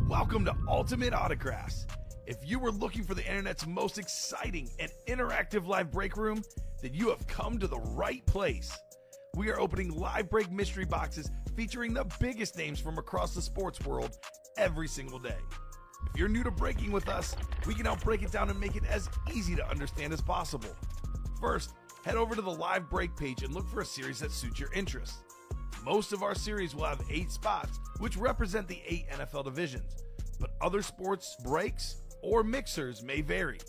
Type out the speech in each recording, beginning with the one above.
Welcome to Ultimate Autographs. If you were looking for the internet's most exciting and interactive live break room, then you have come to the right place. We are opening live break mystery boxes featuring the biggest names from across the sports world every single day. If you're new to breaking with us, we can help break it down and make it as easy to understand as possible. First, head over to the live break page and look for a series that suits your interests. Most of our series will have 8 spots, which represent the 8 NFL divisions, but other sports breaks or mixers may vary.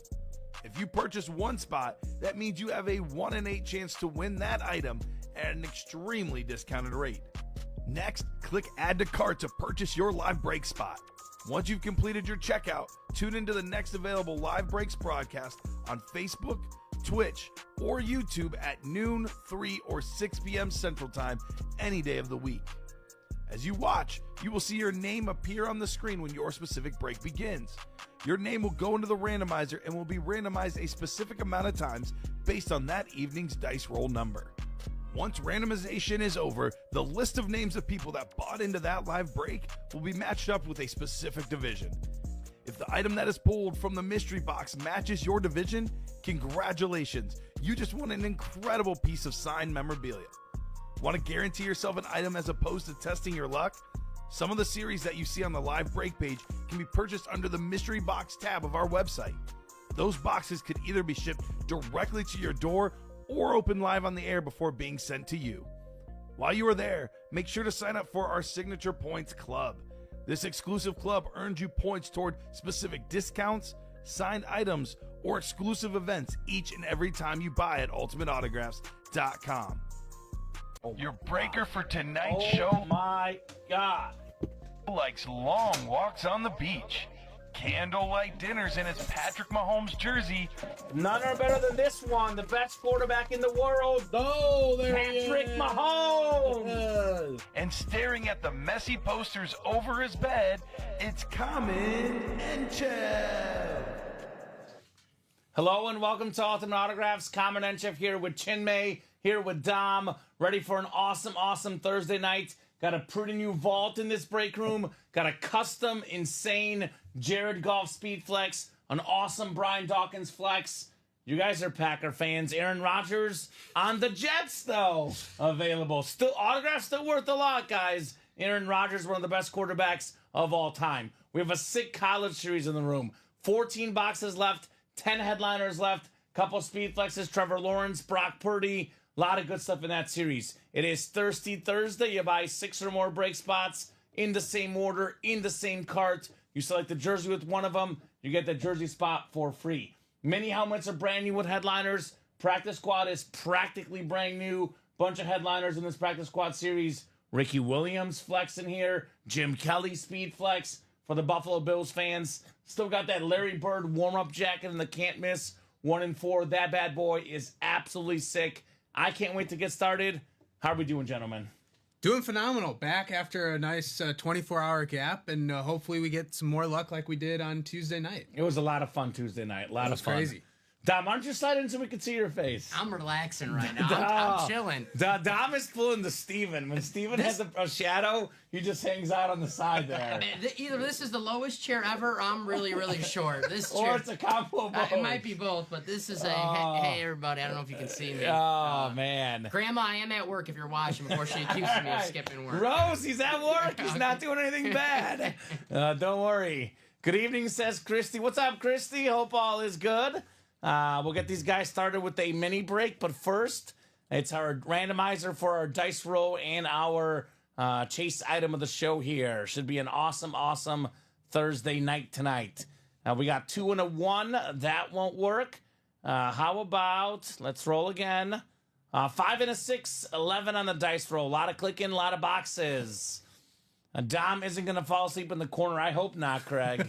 If you purchase one spot, that means you have a 1 in 8 chance to win that item at an extremely discounted rate. Next, click Add to Cart to purchase your live break spot. Once you've completed your checkout, tune into the next available live breaks broadcast on Facebook, Twitch, or YouTube at noon, 3, or 6 p.m. Central Time any day of the week. As you watch, you will see your name appear on the screen when your specific break begins. Your name will go into the randomizer and will be randomized a specific amount of times based on that evening's dice roll number. Once randomization is over, the list of names of people that bought into that live break will be matched up with a specific division. If the item that is pulled from the mystery box matches your division, congratulations, you just won an incredible piece of signed memorabilia. Want to guarantee yourself an item as opposed to testing your luck? Some of the series that you see on the live break page can be purchased under the mystery box tab of our website. Those boxes could either be shipped directly to your door or open live on the air before being sent to you. While you are there, make sure to sign up for our Signature Points Club. This exclusive club earns you points toward specific discounts, signed items, or exclusive events each and every time you buy at ultimateautographs.com. Your breaker for tonight's show, Oh my God, likes long walks on the beach, candlelight dinners in his Patrick Mahomes jersey, none are better than this one, the best quarterback in the world, Oh, there Patrick he is. Mahomes. and staring at the messy posters over his bed, it's Kamen Entchev. Hello and welcome to Ultimate Autographs. Kamen Entchev here with Chinmay, here with Dom, ready for an awesome Thursday night. Got a pretty new vault in this break room. Got a custom, insane Jared Goff speed flex. An awesome Brian Dawkins flex. You guys are Packer fans. Aaron Rodgers on the Jets, though, available. Still, autographs still worth a lot, guys. Aaron Rodgers, one of the best quarterbacks of all time. We have a sick college series in the room. 14 boxes left, 10 headliners left, couple speed flexes, Trevor Lawrence, Brock Purdy. A lot of good stuff in that series. It is Thirsty Thursday. You buy 6 or more break spots in the same order, in the same cart. You select the jersey with one of them, you get the jersey spot for free. Many helmets are brand new with headliners. Practice squad is practically brand new. Bunch of headliners in this practice squad series. Ricky Williams flex in here. Jim Kelly speed flex for the Buffalo Bills fans. Still got that Larry Bird warm-up jacket in the can't miss 1 in 4. That bad boy is absolutely sick. I can't wait to get started. How are we doing, gentlemen? Doing phenomenal. Back after a nice 24-hour gap, and hopefully we get some more luck like we did on Tuesday night. It was a lot of fun Tuesday night. A lot of fun. Crazy. Dom, why don't you slide in so we can see your face? I'm relaxing right now. I'm chilling. Dom is pulling the Steven. When Steven has a shadow, he just hangs out on the side there. Either this is the lowest chair ever, or I'm really short. This Or chair, it's a combo of both. it might be both, but this is a hey everybody. I don't know if you can see me. Oh, man. Grandma, I am at work if you're watching before she accuses me of skipping work. Rose, he's at work. He's not doing anything bad. Don't worry. Good evening, says Christy. What's up, Christy? Hope all is good. We'll get these guys started with a mini break, but first, it's our randomizer for our dice roll and our chase item of the show here. Should be an awesome Thursday night tonight. We got 2 and a 1. That won't work. How about, let's roll again. 5 and a 6, 11 on the dice roll. A lot of clicking, a lot of boxes. Dom isn't going to fall asleep in the corner. I hope not, Craig.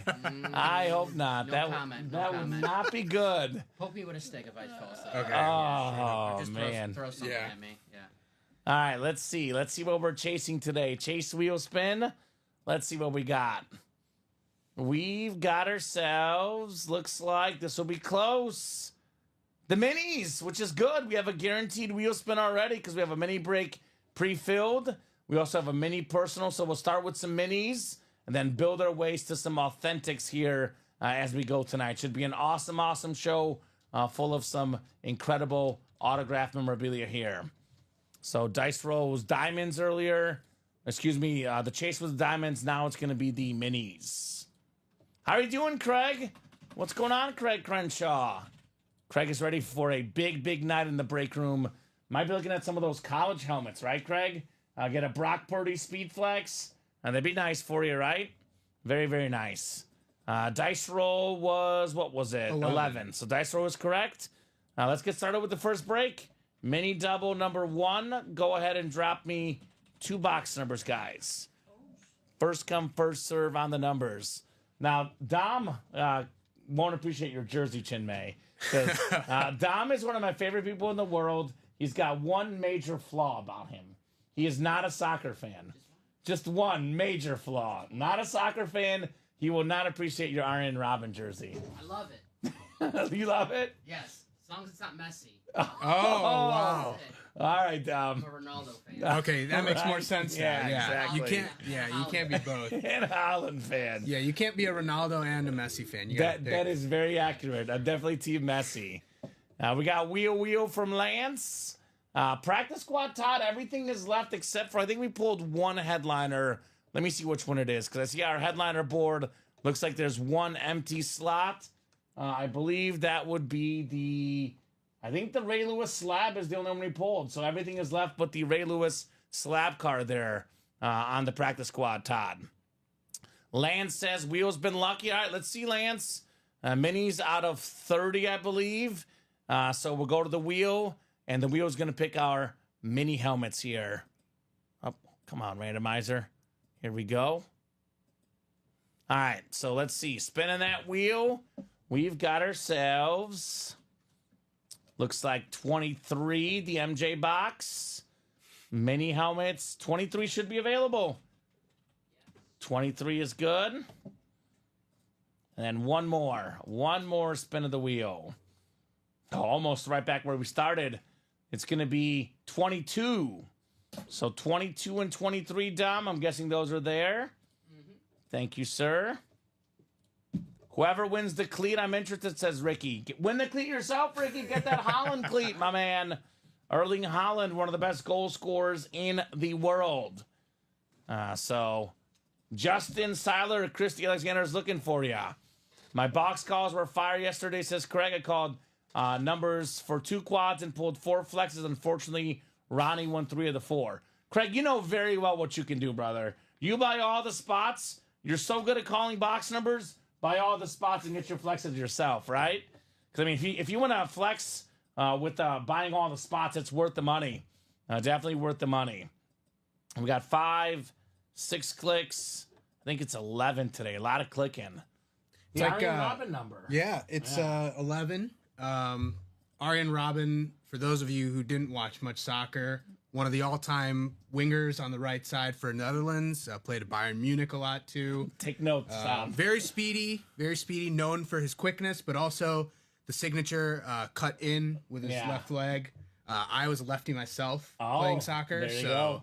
I hope not. No that comment, that no would comment. not be good. Poke me with a stick if I fall asleep. Okay. Oh, Just man. throw something Yeah. at me. Yeah. All right, let's see. Let's see what we're chasing today. Chase wheel spin. Let's see what we got. We've got ourselves, looks like this will be close. The minis, which is good. We have a guaranteed wheel spin already because we have a mini break pre-filled. We also have a mini personal, so we'll start with some minis. and then build our ways to some authentics here as we go tonight. Should be an awesome, awesome show full of some incredible autograph memorabilia here. So dice roll was diamonds earlier. Excuse me, the chase was diamonds. Now it's going to be the minis. How are you doing, Craig? What's going on, Craig Crenshaw? Craig is ready for a big, big night in the break room. Might be looking at some of those college helmets, right, Craig? Get a Brock Purdy Speed Flex. They'd be nice for you, right? Very, very nice. Dice roll was, what was it? 11. So dice roll is correct. Let's get started with the first break. Mini double number 1. Go ahead and drop me 2 box numbers, guys. First come, first serve on the numbers. Now, Dom won't appreciate your jersey, Chin May. Because Dom is one of my favorite people in the world. He's got one major flaw about him. He is not a soccer fan. Just one major flaw. Not a soccer fan. He will not appreciate your Arjen Robben jersey. I love it. You love it? Yes, as long as it's not messy. Oh, wow. All right, Dom. I'm a Ronaldo fan. Okay, that makes more Right. sense now. Yeah, Yeah, exactly. you can't be both. And a Holland fan. Yeah, you can't be a Ronaldo and a Messi fan. You gotta pick. That is very accurate. I'm definitely Team Messi. We got Wheel from Lance. Practice squad, Todd. Everything is left except for, I think we pulled one headliner. Let me see which one it is, because I see our headliner board. Looks like there's one empty slot. I believe that would be I think the Ray Lewis slab is the only one we pulled. So everything is left but the Ray Lewis slab card there on the practice squad, Todd. Lance says, Wheel's been lucky. All right, let's see, Lance. Minis out of 30, I believe. So we'll go to the Wheel, and the Wheel's going to pick our mini helmets here. Oh, come on, randomizer. Here we go. All right, so let's see. Spinning that wheel, we've got ourselves, looks like 23, the MJ box. Mini helmets, 23 should be available. 23 is good. And then one more spin of the wheel. Oh, almost right back where we started. It's going to be 22. So 22 and 23, Dom. I'm guessing those are there. Thank you, sir. Whoever wins the cleat, I'm interested, says Ricky. Win the cleat yourself, Ricky. Get that Holland cleat, my man. Erling Haaland, one of the best goal scorers in the world. So Justin Seiler, Christy Alexander is looking for you. My box calls were fire yesterday, says Craig. I called numbers for 2 quads and pulled 4 flexes. Unfortunately, Ronnie won 3 of the 4. Craig, you know very well what you can do, brother. You buy all the spots. You're so good at calling box numbers. Buy all the spots and get your flexes yourself, right? Because, I mean, if you want to flex with buying all the spots, it's worth the money. Definitely worth the money. We got 5, 6 clicks. I think it's 11 today. A lot of clicking. It's The like Arjen Robben number. Yeah, it's 11. Arjen Robben, for those of you who didn't watch much soccer, one of the all-time wingers on the right side for Netherlands. Played at Bayern Munich a lot too. Take notes, Tom. Very speedy, known for his quickness, but also the signature cut in with his left leg. I was a lefty myself playing soccer, there you so go.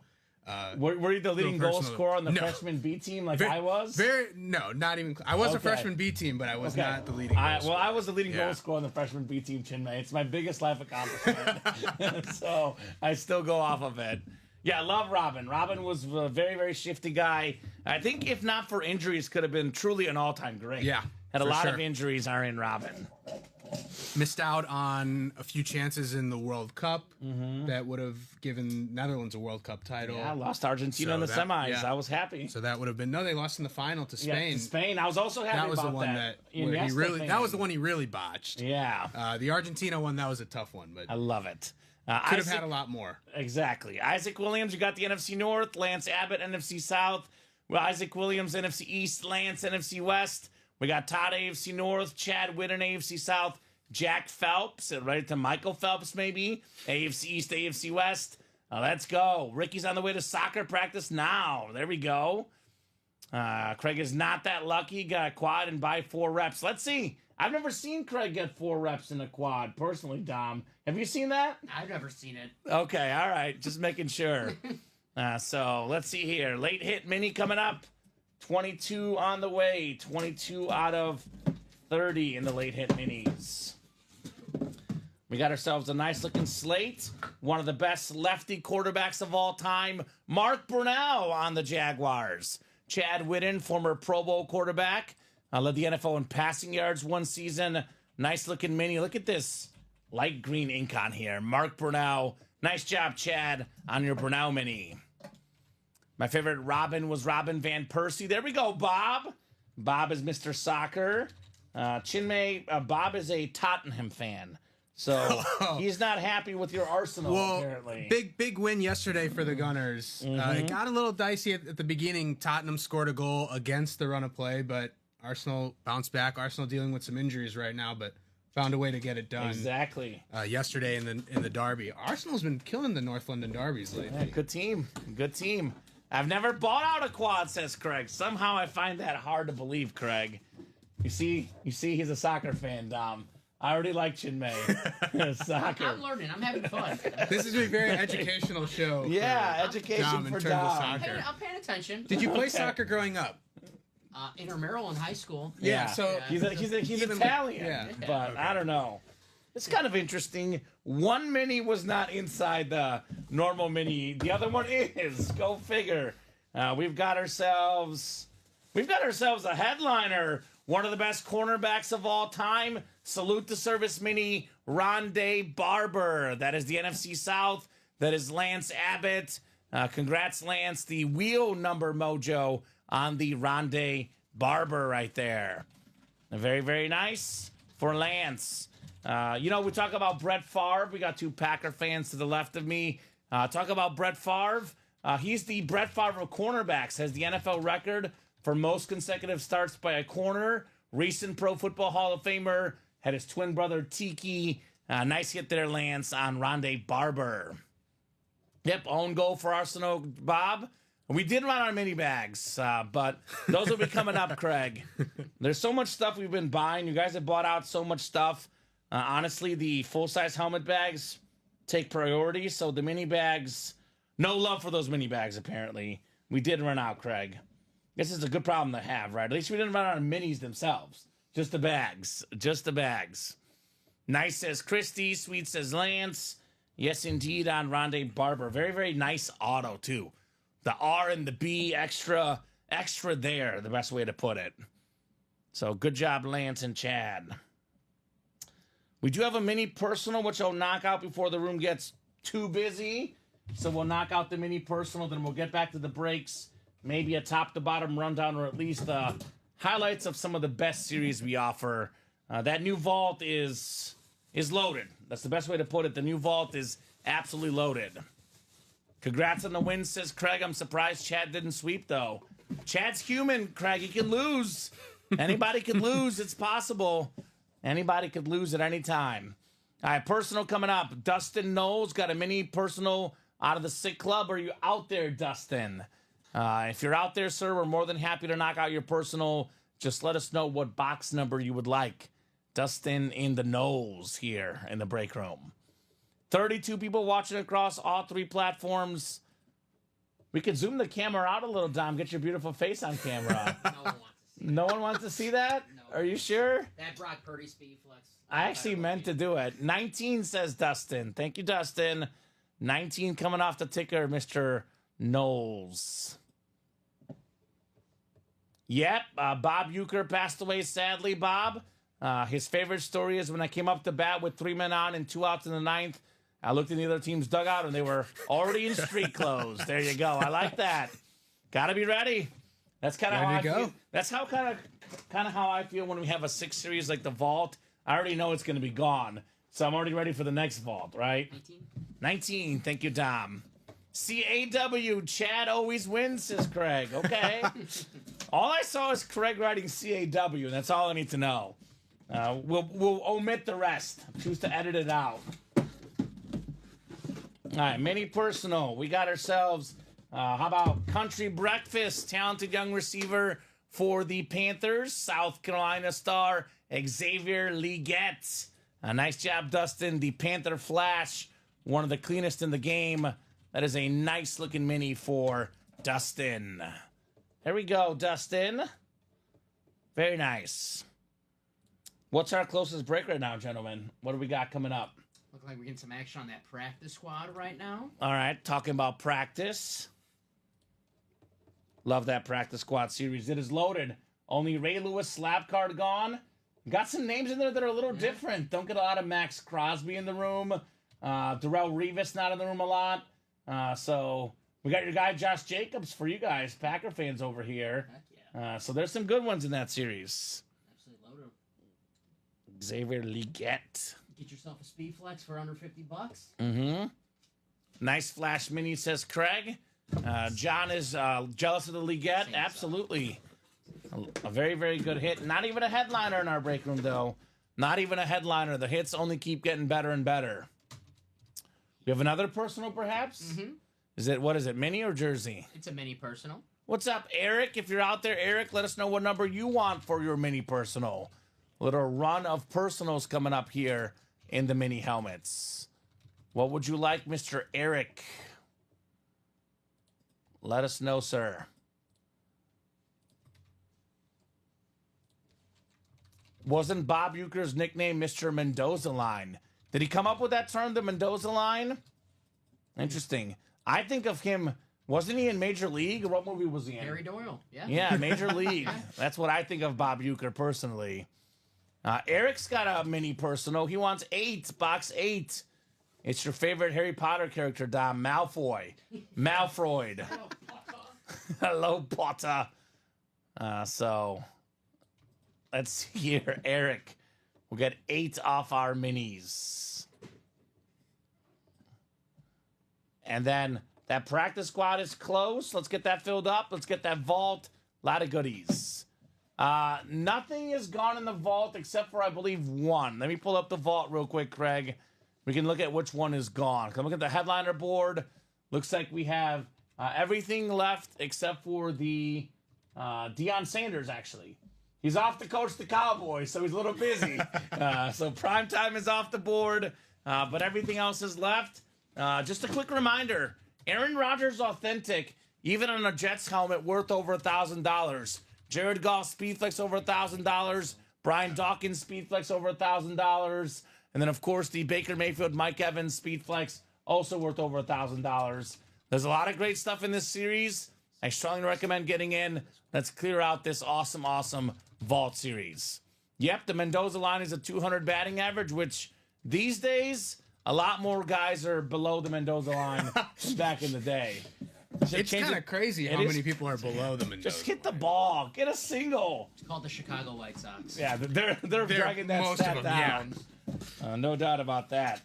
Were you the leading goal personal- scorer on the No. freshman B team like I was? No, not even. I was a Okay. freshman B team, but I was Okay. not the leading. Goal scorer. I was the leading Yeah. goal scorer on the freshman B team, Chinmay. It's my biggest life accomplishment. So I still go off of it. Yeah, I love Robin. Robin was a very, very shifty guy. I think if not for injuries, could have been truly an all-time great. Yeah, Had a for lot sure. of injuries, Arjen Robin. Missed out on a few chances in the World Cup that would have given Netherlands a World Cup title. Yeah, lost Argentina So in the that- semis. yeah. I was happy. So that would have been they lost in the final to Yeah, Spain. to Spain. I was also happy That was about the one that Iniesta where he really fan. that was the one he really botched. Yeah, The Argentina one, that was a tough one, but I love it. could have had a lot more. Exactly. Isaac Williams, you got the NFC North. Lance Abbott, NFC South. Well, Isaac Williams, NFC East. Lance, NFC West. We got Todd, AFC North. Chad Whitten, AFC South. Jack Phelps, right to Michael Phelps, maybe. AFC East, AFC West. Let's go. Ricky's on the way to soccer practice now. There we go. Craig is not that lucky. Got a quad and buy 4 reps. Let's see. I've never seen Craig get 4 reps in a quad, personally, Dom. Have you seen that? I've never seen it. Okay, all right. Just making sure. So let's see here. Late hit mini coming up. 22 on the way. 22 out of 30 in the late hit minis. We got ourselves a nice looking slate. One of the best lefty quarterbacks of all time, Mark Brunell on the Jaguars. Chad Whitten, former Pro Bowl quarterback, led the NFL in passing yards one season. Nice looking mini. Look at this light green ink on here. Mark Brunell. Nice job, Chad, on your Brunell mini. My favorite Robin was Robin Van Persie. There we go, Bob. Bob is Mr. Soccer. Chinmay, Bob is a Tottenham fan. So he's not happy with your Arsenal, apparently. Big win yesterday for the Gunners. It got a little dicey at the beginning. Tottenham scored a goal against the run of play, but Arsenal bounced back. Arsenal dealing with some injuries right now, but found a way to get it done. Exactly. Yesterday in the derby. Arsenal's been killing the North London derbies lately. Yeah, good team. Good team. I've never bought out a quad, says Craig. Somehow I find that hard to believe, Craig. You see he's a soccer fan, Dom. I already like Chinmay. Soccer. I'm learning. I'm having fun. This is a very educational show. Yeah, education Dom for in terms Dom. of soccer. I'm paying attention. Did you play soccer growing up? Intramural in high school. Yeah, so He's Italian, yeah. but I don't know. It's kind of interesting. One mini was not inside the normal mini. The other one is. Go figure. We've got ourselves a headliner. One of the best cornerbacks of all time. Salute the service mini, Rondé Barber. That is the NFC South. That is Lance Abbott. Congrats, Lance. The wheel number mojo on the Rondé Barber right there. Very, very nice for Lance. We talk about Brett Favre. We got two Packer fans to the left of me. Talk about Brett Favre. He's the Brett Favre of cornerbacks. Has the NFL record for most consecutive starts by a corner. Recent Pro Football Hall of Famer. Had his twin brother Tiki. Nice hit there, Lance, on Rondé Barber. Yep, own goal for Arsenal, Bob. We did run our mini bags, but those will be coming up, Craig. There's so much stuff we've been buying. You guys have bought out so much stuff. Honestly, the full-size helmet bags take priority, so the mini bags, no love for those mini bags, apparently. We did run out, Craig. This is a good problem to have, right? At least we didn't run out of minis themselves. Just the bags. Just the bags. Nice says Christy. Sweet says Lance. Yes, indeed, on Rondé Barber. Very, very nice auto, too. The R and the B extra there, the best way to put it. So good job, Lance and Chad. We do have a mini personal, which I'll knock out before the room gets too busy. So we'll knock out the mini personal, then we'll get back to the breaks. Maybe a top-to-bottom rundown, or at least highlights of some of the best series we offer. That new vault is loaded. That's the best way to put it. The new vault is absolutely loaded. Congrats on the win, says Craig. I'm surprised Chad didn't sweep, though. Chad's human, Craig. He can lose. Anybody can lose. It's possible. Anybody could lose at any time. All right, personal coming up. Dustin Knowles got a mini personal out of the Sick Club. Are you out there, Dustin? If you're out there, sir, we're more than happy to knock out your personal. Just let us know what box number you would like. Dustin in the Knowles here in the break room. 32 people watching across all three platforms. We could zoom the camera out a little, Dom. Get your beautiful face on camera. No one wants to see No one wants to see that? No. Are you sure? that Brock Purdy speed flex. I actually meant to do it. 19 says Dustin. Thank you, Dustin. 19 coming off the ticker, Mr. Knowles. Yep, Bob Euchre passed away sadly, Bob. His favorite story is when I came up to bat with 3 men on and 2 outs in the ninth. I looked in the other team's dugout and they were already in street clothes. There you go. I like that. Got to be ready. That's kind of how I feel. That's how kind of how I feel when we have a 6 series like the vault. I already know it's going to be gone, so I'm already ready for the next vault, right? 19. Thank you, Dom. CAW, Chad always wins, says Craig. Okay. All I saw is Craig writing CAW, and that's all I need to know. We'll omit the rest. Choose to edit it out. All right, mini personal. We got ourselves, how about Country Breakfast, talented young receiver for the Panthers, South Carolina star Xavier Leggett. Nice job, Dustin. The Panther Flash, one of the cleanest in the game. That is a nice looking mini for Dustin. Here we go, Dustin. Very nice. What's our closest break right now, gentlemen? What do we got coming up? Look like we're getting some action on that practice squad right now. All right, talking about practice. Love that practice squad series. It is loaded. Only Ray Lewis slap card gone. Got some names in there that are a little different. Don't get a lot of Max Crosby in the room. Darrell Revis not in the room a lot. So we got your guy Josh Jacobs for you guys, Packer fans over here. Heck yeah. So there's some good ones in that series. Absolutely loaded. Xavier Leggett. Get yourself a speed flex for under $50. Mm-hmm. Nice flash mini, says Craig. John is jealous of the Leggett. Absolutely. A very, very good hit. Not even a headliner in our break room, though. Not even a headliner. The hits only keep getting better and better. We have another personal, perhaps? Mm-hmm. What is it, mini or jersey? It's a mini personal. What's up, Eric? If you're out there, Eric, let us know what number you want for your mini personal. A little run of personals coming up here in the mini helmets. What would you like, Mr. Eric? Let us know, sir. Wasn't Bob Uecker's nickname Mr. Mendoza line? Did he come up with that term, the Mendoza line? Interesting. I think of him, wasn't he in Major League? Or what movie was he in? Harry Doyle. Yeah. Yeah, Major League. That's what I think of Bob Uecker personally. Eric's got a mini personal. He wants 8, box 8. It's your favorite Harry Potter character, Dom. Malfoy. Malfroid. Hello, Potter. So, let's see here. Eric. We'll get 8 off our minis. And then that practice squad is close. Let's get that filled up. Let's get that vault. A lot of goodies. Nothing is gone in the vault except for, I believe, 1. Let me pull up the vault real quick, Craig. We can look at which one is gone. Come look at the headliner board. Looks like we have everything left except for the Deion Sanders, actually. He's off to coach the Cowboys, so he's a little busy. So primetime is off the board, but everything else is left. Just a quick reminder, Aaron Rodgers Authentic, even on a Jets helmet, worth over $1,000. Jared Goff Speedflex over $1,000. Brian Dawkins Speedflex over $1,000. And then, of course, the Baker Mayfield Mike Evans Speedflex, also worth over $1,000. There's a lot of great stuff in this series. I strongly recommend getting in. Let's clear out this awesome, awesome vault series. Yep, the Mendoza line is a 200 batting average, which these days, a lot more guys are below the Mendoza line than back in the day. It's kind of crazy how many people are below the Mendoza. Just hit the ball. Get a single. It's called the Chicago White Sox. Yeah, they're dragging that most stat of them, down. yeah. No doubt about that.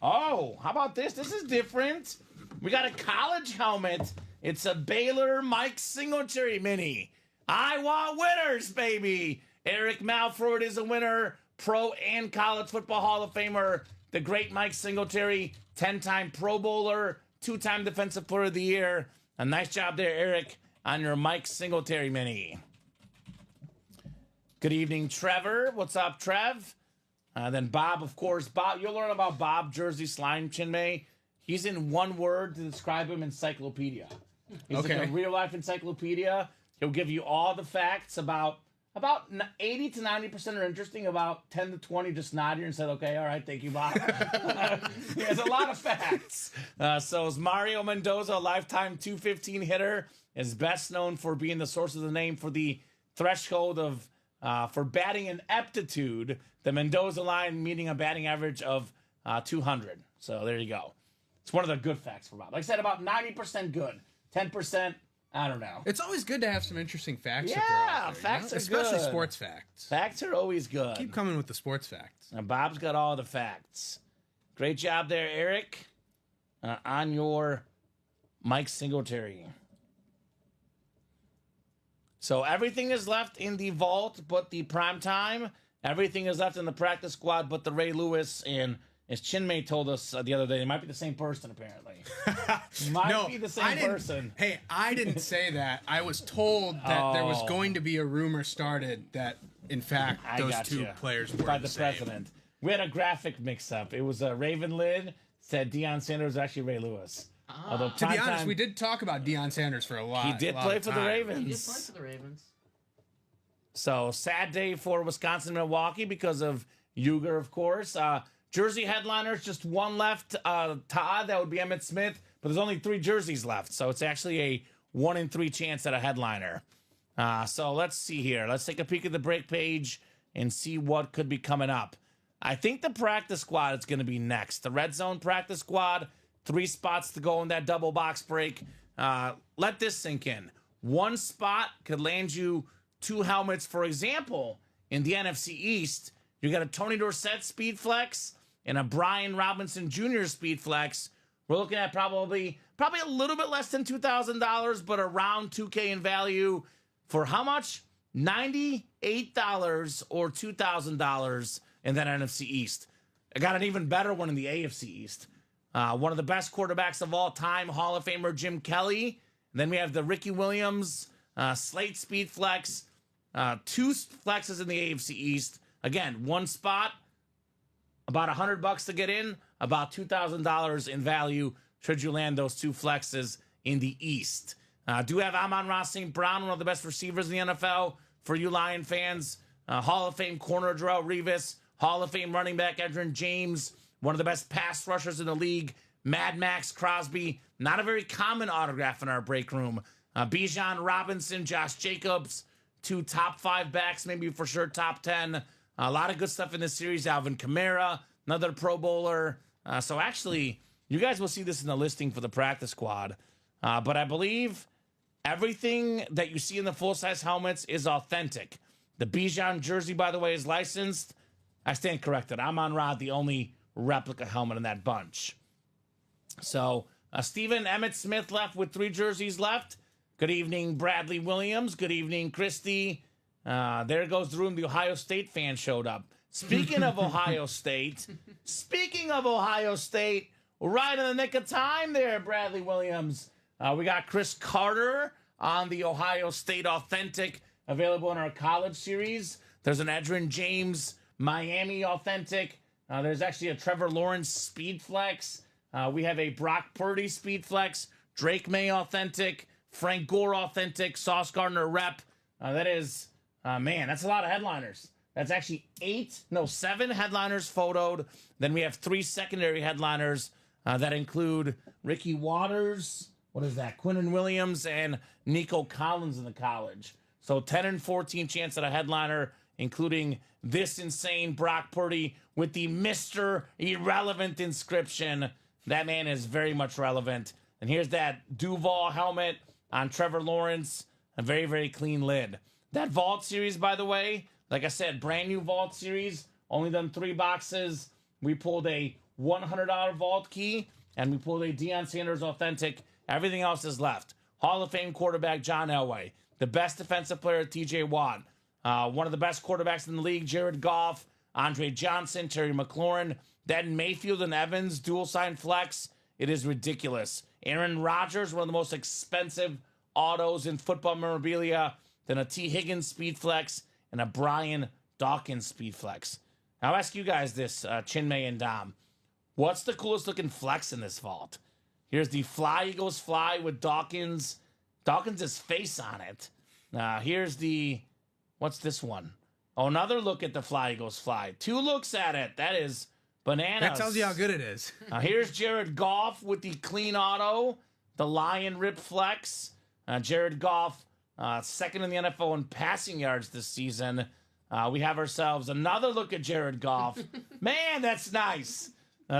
Oh, how about this? This is different. We got a college helmet. It's a Baylor Mike Singletary mini. I want winners, baby. Eric Malfroid is a winner. Pro and college football Hall of Famer. The great Mike Singletary, 10-time Pro Bowler, 2-time Defensive Player of the Year. A nice job there, Eric, on your Mike Singletary mini. Good evening, Trevor. What's up, Trev? Then Bob, of course. Bob, you'll learn about Bob Jersey Slime Chinmay. He's in one word to describe him, encyclopedia. He's like a real-life encyclopedia. He'll give you all the facts about 80 to 90% are interesting. About 10 to 20 just nod here and said, okay, all right, thank you, Bob. He has a lot of facts. So is Mario Mendoza, a lifetime 215 hitter, is best known for being the source of the name for the threshold of for batting ineptitude, the Mendoza line meaning a batting average of 200. So there you go. It's one of the good facts for Bob. Like I said, about 90% good. 10%, I don't know. It's always good to have some interesting facts. Yeah, facts are especially good. sports facts. Facts are always good. Keep coming with the sports facts. And Bob's got all the facts. Great job there, Eric, on your Mike Singletary. So everything is left in the vault but the prime time. Everything is left in the practice squad but the Ray Lewis. And as Chinmay told us the other day, it might be the same person, apparently. Might be the same person. Hey, I didn't say that. I was told that there was going to be a rumor started that, in fact, those two players were by the same. president. We had a graphic mix-up. It was a Raven Lid said Deion Sanders was actually Ray Lewis. Although To be honest, primetime- we did talk about Deion Sanders for a lot. he did play for the He did Ravens. play for the Ravens. So sad day for Wisconsin Milwaukee because of Uger, of course. Jersey headliners, just one left. Todd, that would be Emmitt Smith, but there's only 3 jerseys left, so it's actually a 1 in 3 chance at a headliner. So let's see here. Let's take a peek at the break page and see what could be coming up. I think the practice squad is going to be next. The red zone practice squad, 3 spots to go in that double box break. Let this sink in. 1 spot could land you 2 helmets. For example, in the NFC East, you got a Tony Dorsett speed flex and a Brian Robinson Jr. speed flex. We're looking at probably a little bit less than $2,000, but around $2K in value. For how much? $98 or $2,000 in that NFC East. I got an even better one in the AFC East. One of the best quarterbacks of all time, Hall of Famer Jim Kelly. And then we have the Ricky Williams Slate Speed Flex. 2 flexes in the AFC East. Again, 1 spot, about $100 to get in, about $2,000 in value should you land those 2 flexes in the East. Do have Amon-Ra St. Brown, one of the best receivers in the NFL for you Lion fans. Hall of Fame corner Darrelle Revis, Hall of Fame running back Edgerrin James, one of the best pass rushers in the league, Mad Max Crosby. Not a very common autograph in our break room. Bijan Robinson, Josh Jacobs, 2 top 5 backs, maybe for sure top 10. A lot of good stuff in this series. Alvin Kamara, another Pro Bowler. So actually, you guys will see this in the listing for the practice squad. But I believe everything that you see in the full-size helmets is authentic. The Bijan jersey, by the way, is licensed. I stand corrected. Amon-Ra, the only replica helmet in that bunch. So, Stephen Emmitt Smith left with 3 jerseys left. Good evening, Bradley Williams. Good evening, Christy. There goes the room. The Ohio State fan showed up. Speaking of Ohio State, right in the nick of time there, Bradley Williams. We got Chris Carter on the Ohio State Authentic available in our college series. There's an Edgerrin James Miami Authentic. There's actually a Trevor Lawrence Speed Flex. We have a Brock Purdy Speed Flex, Drake May Authentic, Frank Gore Authentic, Sauce Gardner Rep. That is, man, that's a lot of headliners. That's actually 7 headliners photoed. Then we have 3 secondary headliners that include Ricky Waters, what is that, Quinnen Williams, and Nico Collins in the college. So 10 and 14 chance at a headliner, including this insane Brock Purdy with the Mr. Irrelevant inscription. That man is very much relevant. And here's that Duval helmet on Trevor Lawrence. A very, very clean lid. That Vault series, by the way, like I said, brand new Vault series. Only done 3 boxes. We pulled a $100 Vault key, and we pulled a Deion Sanders Authentic. Everything else is left. Hall of Fame quarterback John Elway. The best defensive player, TJ Watt. One of the best quarterbacks in the league, Jared Goff. Andre Johnson, Terry McLaurin. Then Mayfield and Evans, dual sign flex. It is ridiculous. Aaron Rodgers, one of the most expensive autos in football memorabilia. Then a T. Higgins speed flex and a Brian Dawkins speed flex. I'll ask you guys this, Chinmay and Dom. What's the coolest looking flex in this vault? Here's the Fly Eagles Fly with Dawkins. Dawkins' face on it. Here's the, what's this one? Oh, another look at the Fly Eagles Fly. 2 looks at it. That is bananas. That tells you how good it is. Here's Jared Goff with the clean auto, the Lion Rip Flex. Jared Goff, second in the NFL in passing yards this season. We have ourselves another look at Jared Goff. Man, that's nice.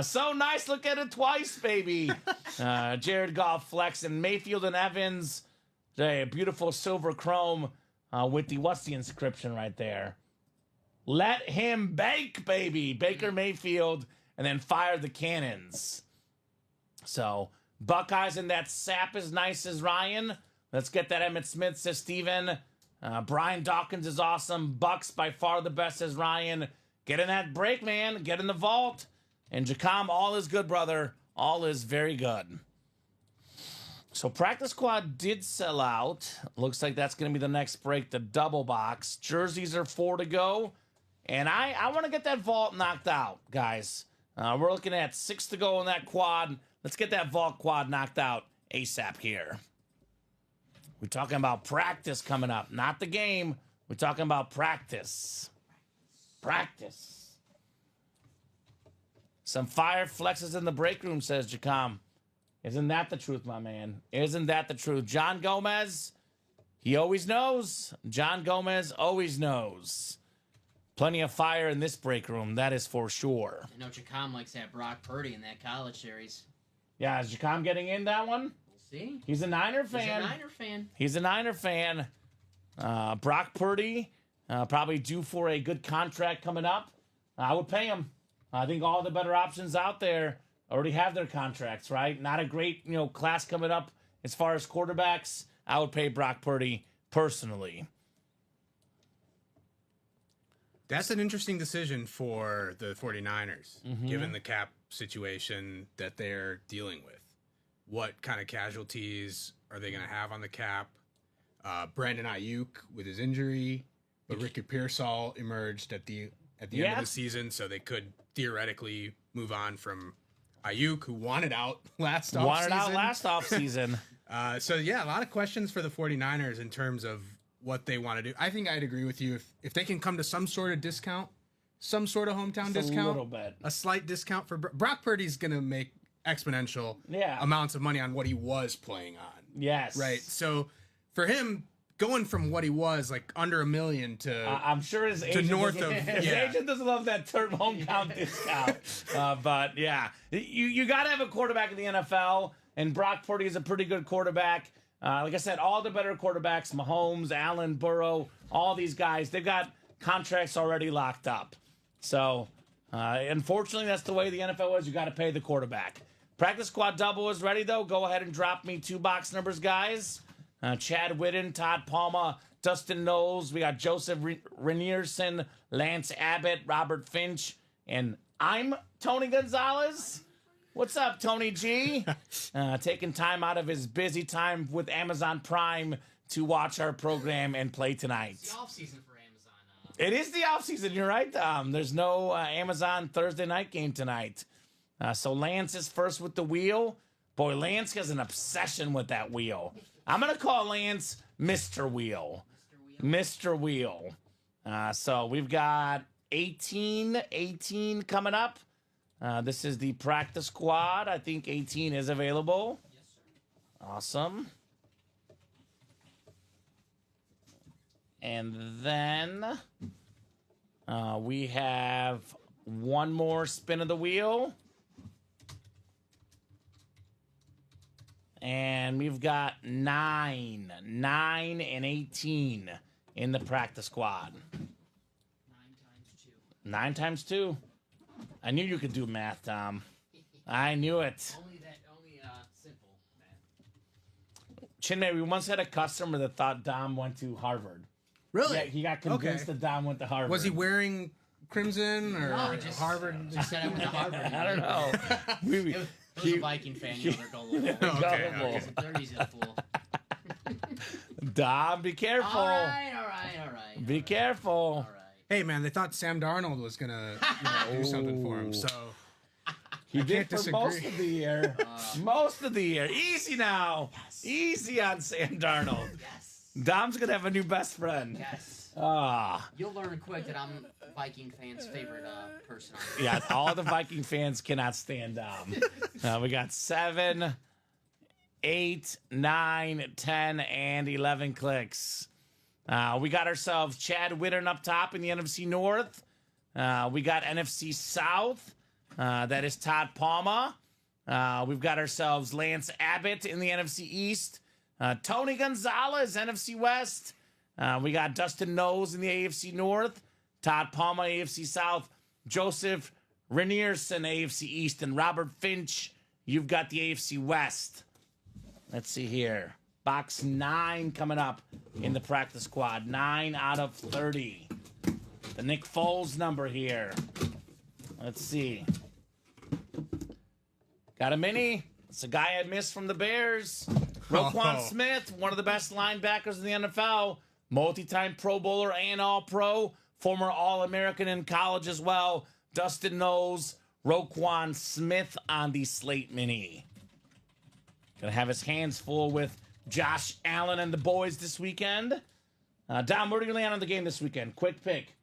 So nice. Look at it twice, baby. Jared Goff Flex and Mayfield and Evans. A beautiful silver chrome with the, what's the inscription right there? Let him bake, baby. Baker Mayfield, and then fire the cannons. So, Buckeyes and that sap is nice as Ryan. Let's get that Emmitt Smith, says Steven. Brian Dawkins is awesome. Bucks by far the best, says Ryan. Get in that break, man. Get in the vault. And Jacom, all is good, brother. All is very good. So practice squad did sell out. Looks like that's going to be the next break, the double box. Jerseys are 4 to go. And I want to get that vault knocked out, guys. We're looking at 6 to go in that quad. Let's get that vault quad knocked out ASAP here. We're talking about practice coming up, not the game. We're talking about practice. Practice. Some fire flexes in the break room, says Jacom. Isn't that the truth, my man? Isn't that the truth? John Gomez, he always knows. John Gomez always knows. Plenty of fire in this break room, that is for sure. I know Chacom likes that Brock Purdy in that college series. Yeah, is Jacom getting in that one? We'll see. He's a Niner fan. He's a Niner fan. He's a Niner fan. Brock Purdy, probably due for a good contract coming up. I would pay him. I think all the better options out there already have their contracts, right? Not a great, class coming up as far as quarterbacks. I would pay Brock Purdy personally. That's an interesting decision for the 49ers, given the cap situation that they're dealing with. What kind of casualties are they going to have on the cap? Brandon Ayuk with his injury, but Ricky Pearsall emerged at the end of the season, so they could theoretically move on from Ayuk, who wanted out last offseason. So, yeah, a lot of questions for the 49ers in terms of what they want to do. I think I'd agree with you if they can come to some sort of discount, some sort of hometown discount, a little bit, a slight discount for Brock Purdy's going to make exponential amounts of money on what he was playing on. Yes, right. So for him, going from what he was like under $1 million to I'm sure his agent doesn't love that term hometown discount. But yeah, you got to have a quarterback in the NFL, and Brock Purdy is a pretty good quarterback. Like I said, all the better quarterbacks, Mahomes, Allen, Burrow, all these guys, they've got contracts already locked up. So, unfortunately, that's the way the NFL is. You got to pay the quarterback. Practice squad double is ready, though. Go ahead and drop me 2 box numbers, guys. Chad Whitten, Todd Palmer, Dustin Knowles. We got Joseph Renierson, Lance Abbott, Robert Finch, and I'm Tony Gonzalez. What's up, Tony G? Taking time out of his busy time with Amazon Prime to watch our program and play tonight. It's the off-season for Amazon. It is the off-season, you're right, there's no Amazon Thursday night game tonight. So Lance is first with the wheel. Boy, Lance has an obsession with that wheel. I'm going to call Lance Mr. Wheel. Mr. Wheel. So we've got 18 coming up. This is the practice squad. I think 18 is available. Yes, sir. Awesome. And then we have one more spin of the wheel. And we've got 9 and 18 in the practice squad. 9 times 2. I knew you could do math, Tom. I knew it. Only simple math. Chinmay, we once had a customer that thought Dom went to Harvard. Really? Yeah, he got convinced that Dom went to Harvard. Was he wearing crimson or No, just Harvard? They said I went to Harvard. I don't know. It was a Viking fan. They're gullible. Okay. He's a 30s a fool. Dom, be careful. All right. Be careful. All right. Hey, man, they thought Sam Darnold was going to do something for him, so He I did can't for disagree. most of the year. Most of the year. Easy now. Yes. Easy on Sam Darnold. Yes. Dom's going to have a new best friend. Yes. You'll learn quick that I'm Viking fans' favorite person. Yeah, all the Viking fans cannot stand Dom. We got 7, 8, 9, 10, and 11 clicks. We got ourselves Chad Whitten up top in the NFC North. We got NFC South. That is Todd Palmer. We've got ourselves Lance Abbott in the NFC East. Tony Gonzalez, NFC West. We got Dustin Knowles in the AFC North. Todd Palmer, AFC South. Joseph Renierson, AFC East. And Robert Finch, you've got the AFC West. Let's see here. Box 9 coming up in the practice squad. 9 out of 30. The Nick Foles number here. Let's see. Got a mini. It's a guy I missed from the Bears. Roquan Smith, one of the best linebackers in the NFL. Multi-time Pro Bowler and All-Pro. Former All-American in college as well. Dustin Knowles, Roquan Smith on the Slate Mini. Gonna have his hands full with Josh Allen and the boys this weekend. Dom, where do you land on the game this weekend? Quick pick.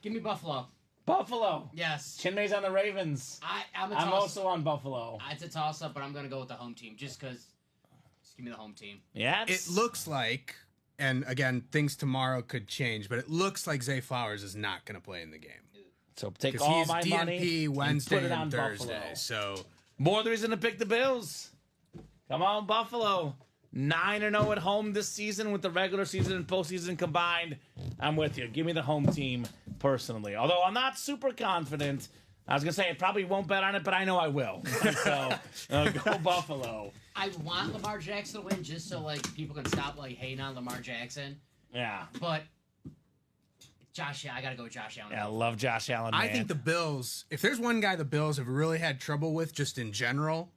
Give me Buffalo. Buffalo. Yes. Chinmay's on the Ravens. I'm also on Buffalo. It's a toss-up, but I'm going to go with the home team just because. Just give me the home team. Yeah. It looks like, and again, things tomorrow could change, but it looks like Zay Flowers is not going to play in the game. So take 'Cause all he's my DNP money Wednesday and put it on and Thursday. Buffalo. So More reason to pick the Bills. Come on, Buffalo. 9-0 at home this season with the regular season and postseason combined. I'm with you. Give me the home team personally. Although I'm not super confident. I was going to say I probably won't bet on it, but I know I will. So go Buffalo. I want Lamar Jackson to win just so people can stop hating on Lamar Jackson. Yeah. But I got to go with Josh Allen. Yeah, I love Josh Allen, man. I think the Bills, if there's one guy the Bills have really had trouble with just in general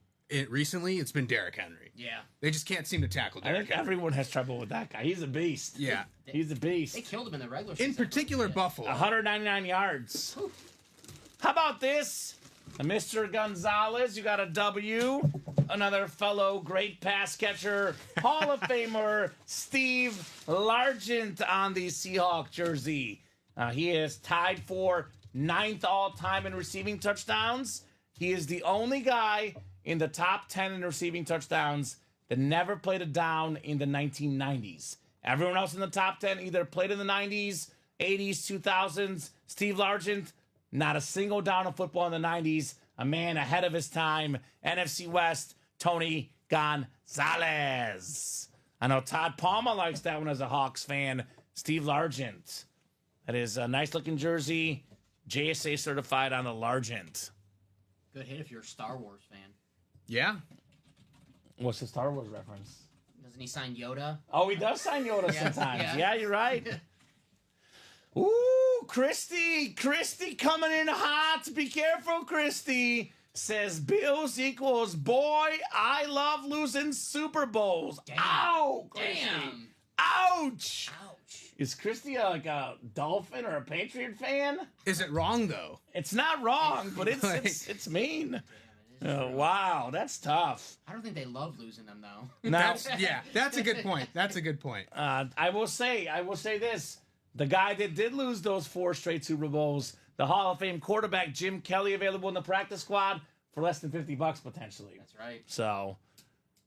recently, it's been Derrick Henry. Yeah. They just can't seem to tackle I Derrick think everyone has trouble with that guy. He's a beast. Yeah. He's a beast. They killed him in the regular season. In particular, Buffalo. 199 yards. How about this? Mr. Gonzalez, you got a W. Another fellow great pass catcher, Hall of Famer Steve Largent on the Seahawk jersey. He is tied for 9th all-time in receiving touchdowns. He is the only guy in the top 10 in receiving touchdowns that never played a down in the 1990s. Everyone else in the top 10 either played in the 90s, 80s, 2000s. Steve Largent, not a single down of football in the 90s. A man ahead of his time. NFC West, Tony Gonzalez. I know Todd Palmer likes that one as a Hawks fan. Steve Largent. That is a nice-looking jersey. JSA certified on the Largent. Good hit if you're a Star Wars fan. Yeah. What's the Star Wars reference? Doesn't he sign Yoda? Oh, he does sign Yoda Yeah, sometimes. yeah. Yeah, you're right. Ooh, Christy coming in hot. Be careful, Christy. Says Bills equals boy, I love losing Super Bowls. Damn. Ow, Christy. Damn. Ouch. Ouch. Is Christy like a Dolphin or a Patriot fan? Is it wrong, though? It's not wrong, but it's mean. Damn, it is Oh, true. wow, that's tough. I don't think they love losing them, though. Now, That's a good point. That's a good point. I will say this. The guy that did lose those 4 straight Super Bowls, the Hall of Fame quarterback Jim Kelly, available in the practice squad for less than $50 potentially. That's right. So,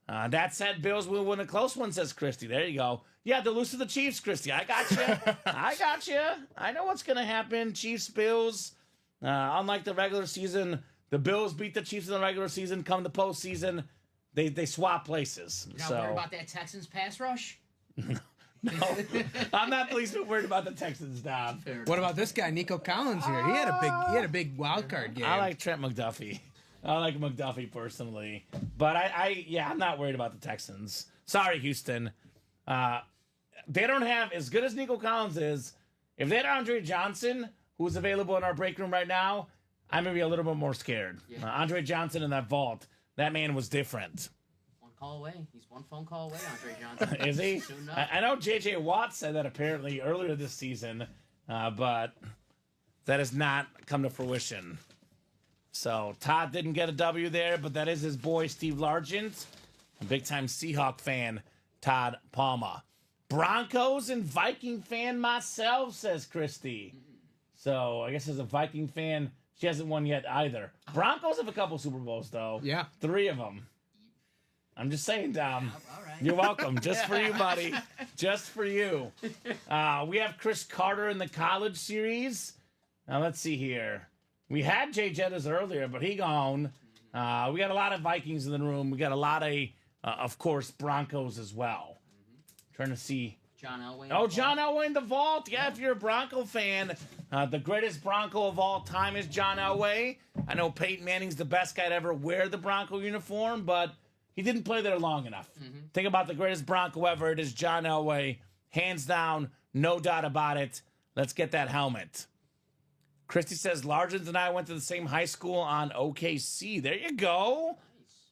that said, Bills will win a close one, says Christy. There you go. Yeah, they'll lose to the Chiefs, Christy. I got you. I got you. I know what's going to happen. Chiefs, Bills. Unlike the regular season, the Bills beat the Chiefs in the regular season. Come the postseason, they swap places. You're not So worried about that Texans pass rush? no, I'm not the least bit worried about the Texans, Dom. Fair What about this guy, Nico Collins here? He had a big wild card game. I like Trent McDuffie. I like McDuffie personally, but I'm not worried about the Texans. Sorry, Houston. They don't have, as good as Nico Collins is, if they had Andre Johnson, who's available in our break room right now, I'm going to be a little bit more scared. Yeah. Andre Johnson in that vault, that man was different. One call away. He's one phone call away, Andre Johnson. Is he? Soon enough. I know J.J. Watt said that apparently earlier this season, but that has not come to fruition. So Todd didn't get a W there, but that is his boy Steve Largent, a big-time Seahawk fan, Todd Palmer. Broncos and Viking fan myself, says Christy. So I guess as a Viking fan, she hasn't won yet either. Broncos have a couple Super Bowls, though. Yeah. 3 of them. I'm just saying, Dom. All right. You're welcome. Just for you, buddy. Just for you. We have Chris Carter in the college series. Now, let's see here. We had Jay Jettas earlier, but he gone. We got a lot of Vikings in the room. We got a lot of course, Broncos as well. Trying to see. John Elway. Oh, John Elway in the vault. Yeah, if you're a Bronco fan, the greatest Bronco of all time is John Elway. I know Peyton Manning's the best guy to ever wear the Bronco uniform, but he didn't play there long enough. Think about the greatest Bronco ever. It is John Elway. Hands down, no doubt about it. Let's get that helmet. Christy says, Largent and I went to the same high school on OKC. There you go.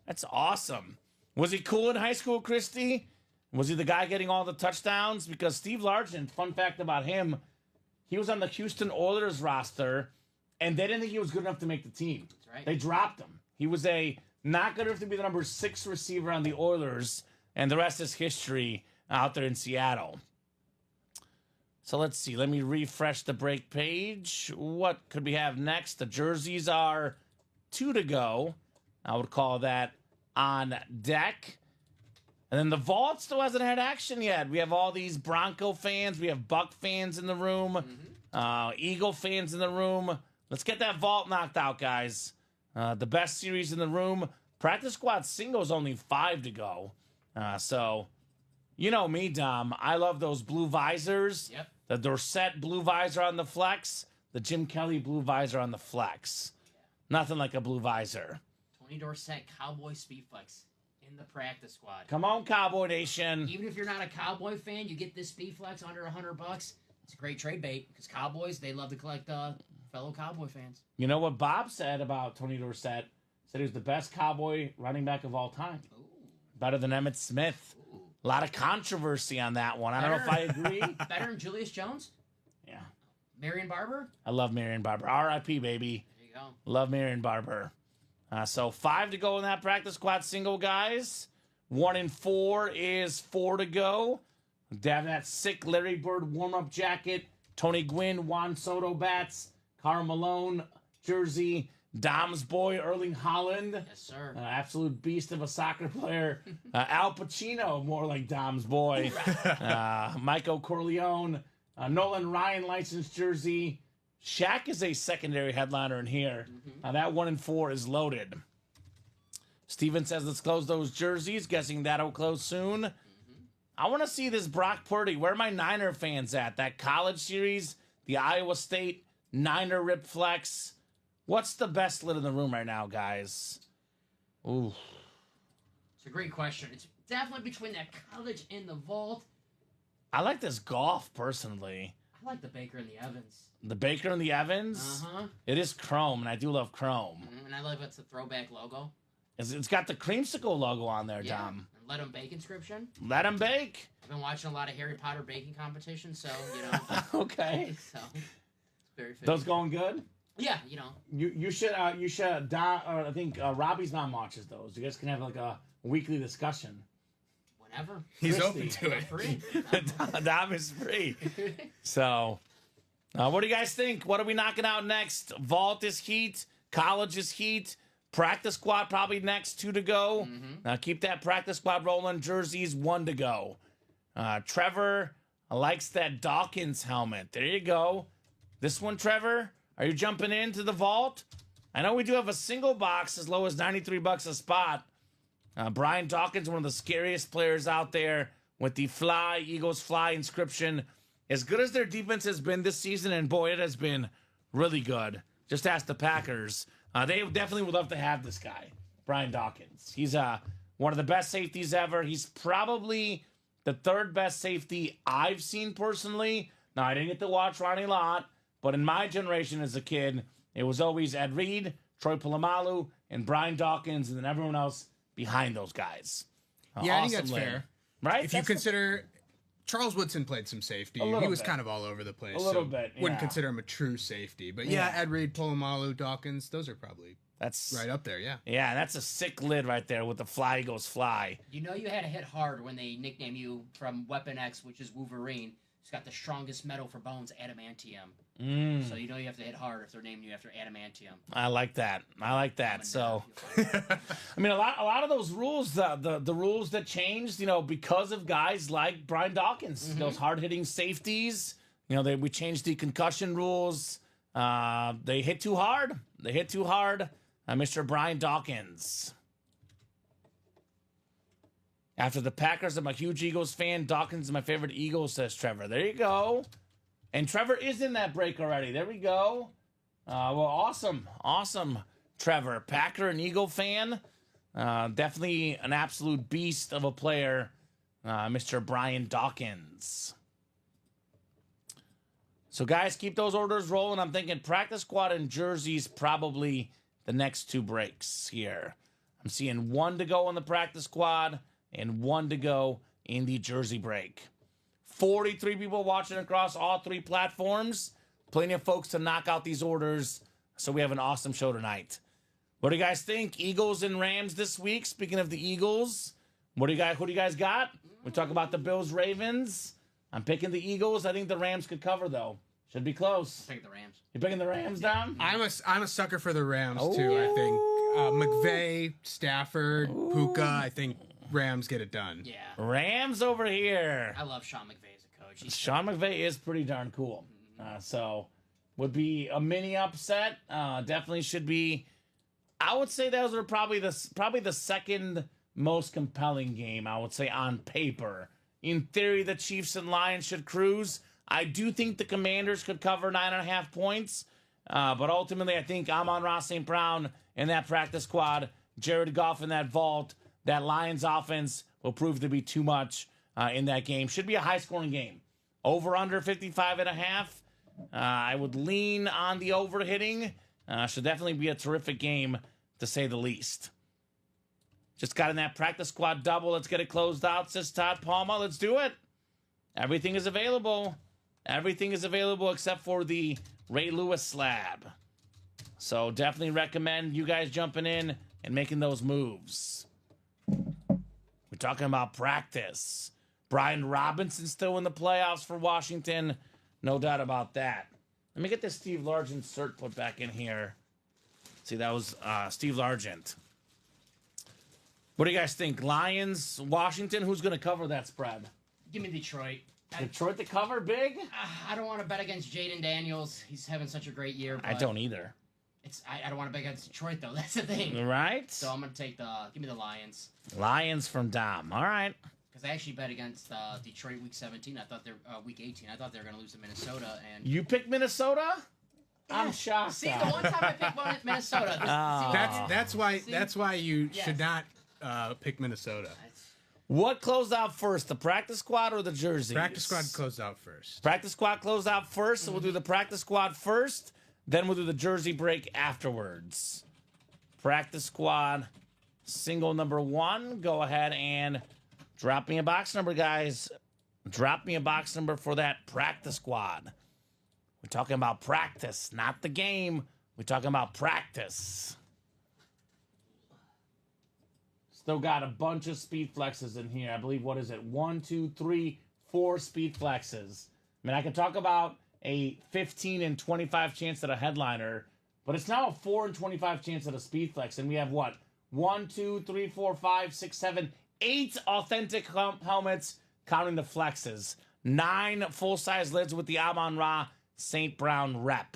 That's awesome. Was he cool in high school, Christy? Was he the guy getting all the touchdowns? Because Steve Largent, fun fact about him, he was on the Houston Oilers roster, and they didn't think he was good enough to make the team. That's right. They dropped him. He was a Not good enough to be the number 6 receiver on the Oilers, and the rest is history out there in Seattle. So let's see. Let me refresh the break page. What could we have next? The jerseys are 2 to go. I would call that on deck. And then the vault still hasn't had action yet. We have all these Bronco fans. We have Buck fans in the room. Eagle fans in the room. Let's get that vault knocked out, guys. The best series in the room. Practice squad singles only 5 to go. So, you know me, Dom. I love those blue visors. Yep. The Dorsett blue visor on the flex. The Jim Kelly blue visor on the flex. Nothing like a blue visor. Tony Dorsett, Cowboy Speedflex in the practice squad. Come on, Cowboy Nation. Even if you're not a Cowboy fan, you get this Speedflex under $100. It's a great trade bait because Cowboys, they love to collect fellow Cowboy fans. You know what Bob said about Tony Dorsett? Said he was the best Cowboy running back of all time. Ooh. Better than Emmitt Smith. Ooh. A lot of controversy on that one. I don't know if I agree. Better than Julius Jones? Yeah. Marion Barber? I love Marion Barber. R.I.P., baby. There you go. Love Marion Barber. So 5 to go in that practice squad single, guys. 1 and 4 is 4 to go. They have that sick Larry Bird warm-up jacket. Tony Gwynn, Juan Soto bats. Karl Malone jersey. Dom's boy, Erling Haaland. Yes, sir. Absolute beast of a soccer player. Al Pacino, more like Dom's boy. Michael Corleone. Nolan Ryan licensed jersey. Shaq is a secondary headliner in here. That 1 and 4 is loaded. Steven says, let's close those jerseys. Guessing that'll close soon. I want to see this Brock Purdy. Where are my Niner fans at? That college series, the Iowa State Niner Rip Flex. What's the best lid in the room right now, guys? Ooh. It's a great question. It's definitely between that college and the vault. I like this golf, personally. I like the Baker and the Evans. The Baker and the Evans? Uh-huh. It is chrome, and I do love chrome. And I love it's a throwback logo. It's got the creamsicle logo on there, Yeah. Dom. And Let 'em Bake inscription. Let him bake. I've been watching a lot of Harry Potter baking competitions, so, you know. Okay. So, it's very fitting. Those going good? Yeah, you know. You should I think Robbie's mom watches those. You guys can have like a weekly discussion. Whenever. He's Christy. open to it. Free. Dom is free. So, what do you guys think? What are we knocking out next? Vault is heat. College is heat. Practice squad probably next. 2 to go. Keep that practice squad rolling. Jerseys 1 to go. Trevor likes that Dawkins helmet. There you go. This one, Trevor, are you jumping into the vault? I know we do have a single box as low as $93 a spot. Brian Dawkins, one of the scariest players out there with the Fly, Eagles Fly inscription. As good as their defense has been this season, and boy, it has been really good. Just ask the Packers. They definitely would love to have this guy, Brian Dawkins. He's one of the best safeties ever. He's probably the 3rd best safety I've seen personally. Now, I didn't get to watch Ronnie Lott, but in my generation as a kid, it was always Ed Reed, Troy Polamalu, and Brian Dawkins, and then everyone else behind those guys. Yeah, I think Awesome that's lid. fair. Right? If you That's consider Charles Woodson played some safety. little He was bit. kind of all over the place. A little so bit, Wouldn't yeah. consider him a true safety. But yeah, Ed Reed, Polamalu, Dawkins, those are probably That's right up there, yeah. Yeah, that's a sick lid right there with the Fly Eagles Fly. You know you had to hit hard when they nicknamed you from Weapon X, which is Wolverine. It's got the strongest metal for bones, adamantium. So you know you have to hit hard if they're naming you after adamantium. I like that. So, I mean, a lot of those rules, the rules that changed, because of guys like Brian Dawkins, those hard hitting safeties. We changed the concussion rules. They hit too hard. Mr. Brian Dawkins. After the Packers, I'm a huge Eagles fan. Dawkins is my favorite Eagle, says Trevor. There you go. And Trevor is in that break already. There we go. Well, awesome, Trevor. Packer and Eagle fan. Definitely an absolute beast of a player, Mr. Brian Dawkins. So, guys, keep those orders rolling. I'm thinking practice squad and jerseys probably the next 2 breaks here. I'm seeing 1 to go on the practice squad and 1 to go in the jersey break. 43 people watching across all 3 platforms. Plenty of folks to knock out these orders. So we have an awesome show tonight. What do you guys think? Eagles and Rams this week. Speaking of the Eagles, who do you guys got? We talk about the Bills, Ravens. I'm picking the Eagles. I think the Rams could cover though. Should be close. Take the Rams. You picking the Rams down? I'm a sucker for the Rams too. I think McVay, Stafford, Puka. I think Rams get it done. Yeah. Rams over here. I love Sean McVay as a coach. Sean McVay is pretty darn cool. So would be a mini upset. Definitely should be. I would say those are probably the second most compelling game. I would say on paper. In theory, the Chiefs and Lions should cruise. I do think the Commanders could cover 9.5 points. But ultimately, I think Amon-Ra St. Brown in that practice squad, Jared Goff in that vault, that Lions offense will prove to be too much in that game. Should be a high-scoring game. Over under 55.5. I would lean on the over hitting. Should definitely be a terrific game, to say the least. Just got in that practice squad double. Let's get it closed out, says Todd Palma. Let's do it. Everything is available. Everything is available except for the Ray Lewis slab. So definitely recommend you guys jumping in and making those moves. We're talking about practice. Brian Robinson still in the playoffs for Washington. No doubt about that. Let me get this Steve Largent cert put back in here. See, that was Steve Largent. What do you guys think? Lions, Washington, who's going to cover that spread? Give me Detroit. Detroit to cover big? I don't want to bet against Jaden Daniels. He's having such a great year. I don't either. I don't want to bet against Detroit, though. That's the thing. Right? So I'm going to give me the Lions. Lions from Dom. All right. Because I actually bet against Detroit week 17. I thought they're week 18. I thought they were going to lose to Minnesota. And You picked Minnesota? I'm shocked. See, the one time I picked Minnesota. That's why you should not pick Minnesota. What closed out first, the practice squad or the jerseys? Practice squad closed out first. Practice squad closed out first, so we'll do the practice squad first, then we'll do the jersey break afterwards. Practice squad, single number 1. Go ahead and drop me a box number, guys. Drop me a box number for that practice squad. We're talking about practice, not the game. We're talking about practice. Still got a bunch of speed flexes in here. I believe, 1, 2, 3, 4 speed flexes. I mean, I can talk about a 15 and 25 chance at a headliner, but it's now a 4 and 25 chance at a speed flex. And we have 1, 2, 3, 4, 5, 6, 7, 8 authentic helmets, counting the flexes. 9 full-size lids with the Amon-Ra St. Brown rep.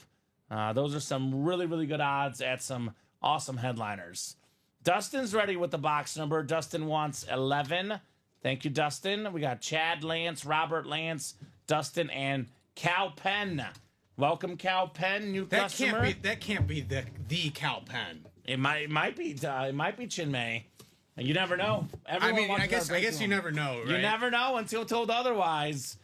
Those are some really, really good odds at some awesome headliners. Dustin's ready with the box number. Dustin wants 11. Thank you, Dustin. We got Chad Lance, Robert Lance, Dustin, and Cal Penn. Welcome, Cal Penn, new customer. That can't be the Cal Penn. It might be Chinmay. And you never know. I guess you never know, right? You never know until told otherwise.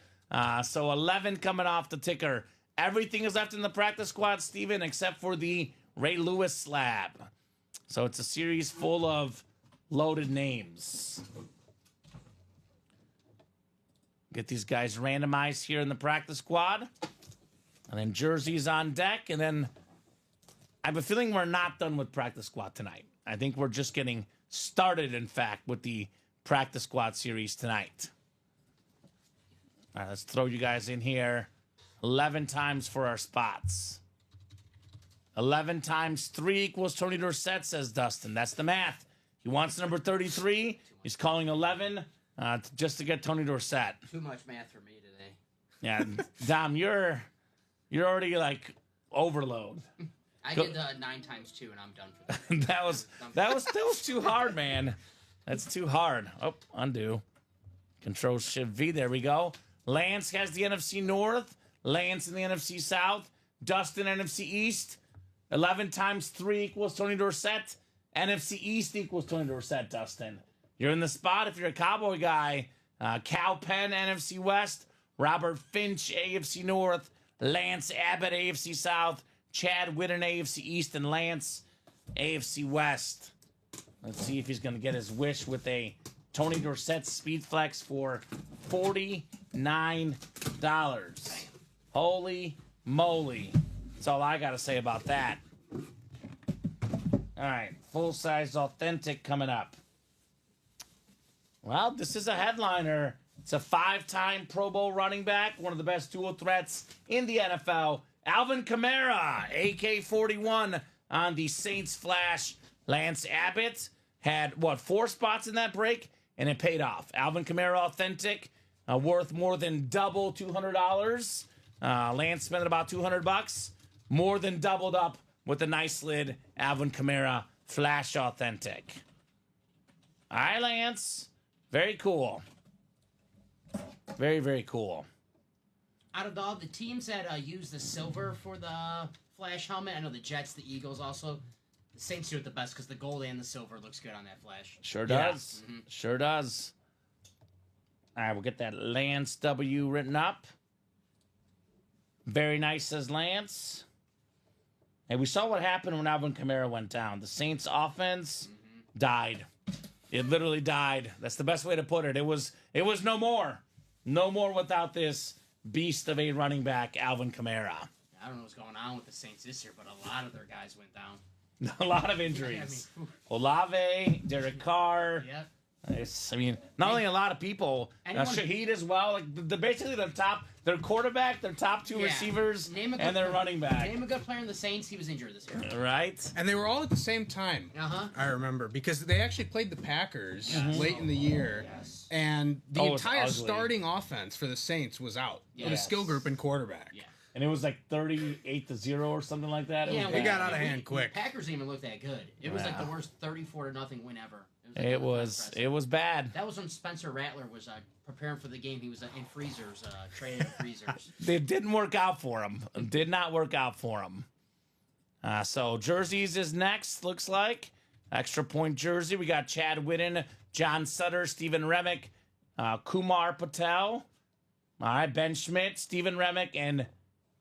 So 11 coming off the ticker. Everything is left in the practice squad, Steven, except for the Ray Lewis slab. So it's a series full of loaded names. Get these guys randomized here in the practice squad. And then jerseys on deck. And then I have a feeling we're not done with practice squad tonight. I think we're just getting started, in fact, with the practice squad series tonight. All right, let's throw you guys in here 11 times for our spots. 11 times 3 equals Tony Dorsett, says Dustin. That's the math. He wants number 33. He's calling 11 just to get Tony Dorsett. Too much math for me today. Yeah, Dom, you're already like overload. I did 9 times 2, and I'm done for that. that was too hard, man. That's too hard. Oh, undo. Control Shift V. There we go. Lance has the NFC North. Lance in the NFC South. Dustin NFC East. 11 times 3 equals Tony Dorsett. NFC East equals Tony Dorsett, Dustin. You're in the spot if you're a Cowboy guy. Cal Penn, NFC West. Robert Finch, AFC North. Lance Abbott, AFC South. Chad Whitten, AFC East. And Lance, AFC West. Let's see if he's going to get his wish with a Tony Dorsett Speed Flex for $49. Holy moly. That's all I got to say about that. All right, full-size authentic coming up. Well, this is a headliner. It's a 5-time Pro Bowl running back, one of the best dual threats in the NFL. Alvin Kamara, AK-41 on the Saints flash. Lance Abbott had, 4 spots in that break, and it paid off. Alvin Kamara authentic, worth more than double $200. Lance spent about $200. More than doubled up with the nice lid Alvin Kamara flash authentic. All right, Lance. Very cool. Very, very cool. Out of all the teams that use the silver for the flash helmet, I know the Jets, the Eagles also. The Saints do it the best because the gold and the silver looks good on that flash. Sure does. Yeah. Sure does. All right, we'll get that Lance W written up. Very nice, says Lance. And we saw what happened when Alvin Kamara went down. The Saints offense died. It literally died. That's the best way to put it. It was no more. No more without this beast of a running back, Alvin Kamara. I don't know what's going on with the Saints this year, but a lot of their guys went down. A lot of injuries. I mean, Olave, Derek Carr. yeah. Not only a lot of people, Anyone- Shaheed as well. Like basically their quarterback, their top 2 Yeah. receivers, Name a good and their player. running back. Name a good player in the Saints. He was injured this year. Right? And they were all at the same time. I remember because they actually played the Packers late in the year, Yes. and the Oh, it's entire ugly. starting offense for the Saints was out. With a Yes. skill group and quarterback. Yeah. And it was like 38-0 or something like that. Yeah, was They bad. got out of hand quick. The Packers didn't even look that good. It was like Yeah. the worst 34-0 win ever. It was bad. That was when Spencer Rattler was preparing for the game. He was in freezers, trading in freezers. It didn't work out for him. It did not work out for him. So jerseys is next, looks like. Extra point jersey. We got Chad Whitten, John Sutter, Stephen Remick, Kumar Patel. All right, Ben Schmidt, Stephen Remick, and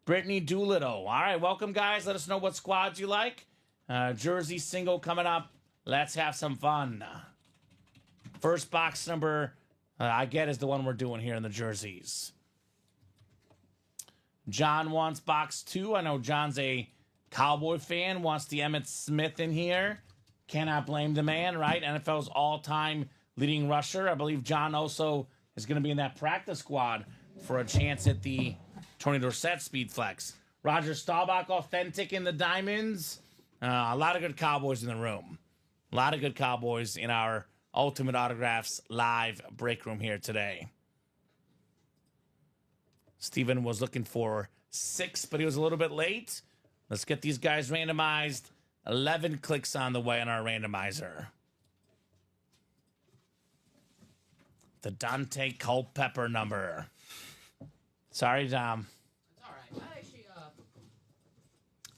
Brittany Doolittle. All right, welcome, guys. Let us know what squads you like. Jersey single coming up. Let's have some fun. First box number I get is the one we're doing here in the jerseys. John wants box 2. I know John's a Cowboy fan, wants the Emmitt Smith in here. Cannot blame the man, right? NFL's all-time leading rusher. I believe John also is going to be in that practice squad for a chance at the Tony Dorsett Speed Flex. Roger Staubach, authentic in the diamonds. A lot of good Cowboys in the room. A lot of good Cowboys in our Ultimate Autographs live break room here today. Steven was looking for 6, but he was a little bit late. Let's get these guys randomized. 11 clicks on the way on our randomizer. The Dante Culpepper number. Sorry, Dom. It's all right. I actually,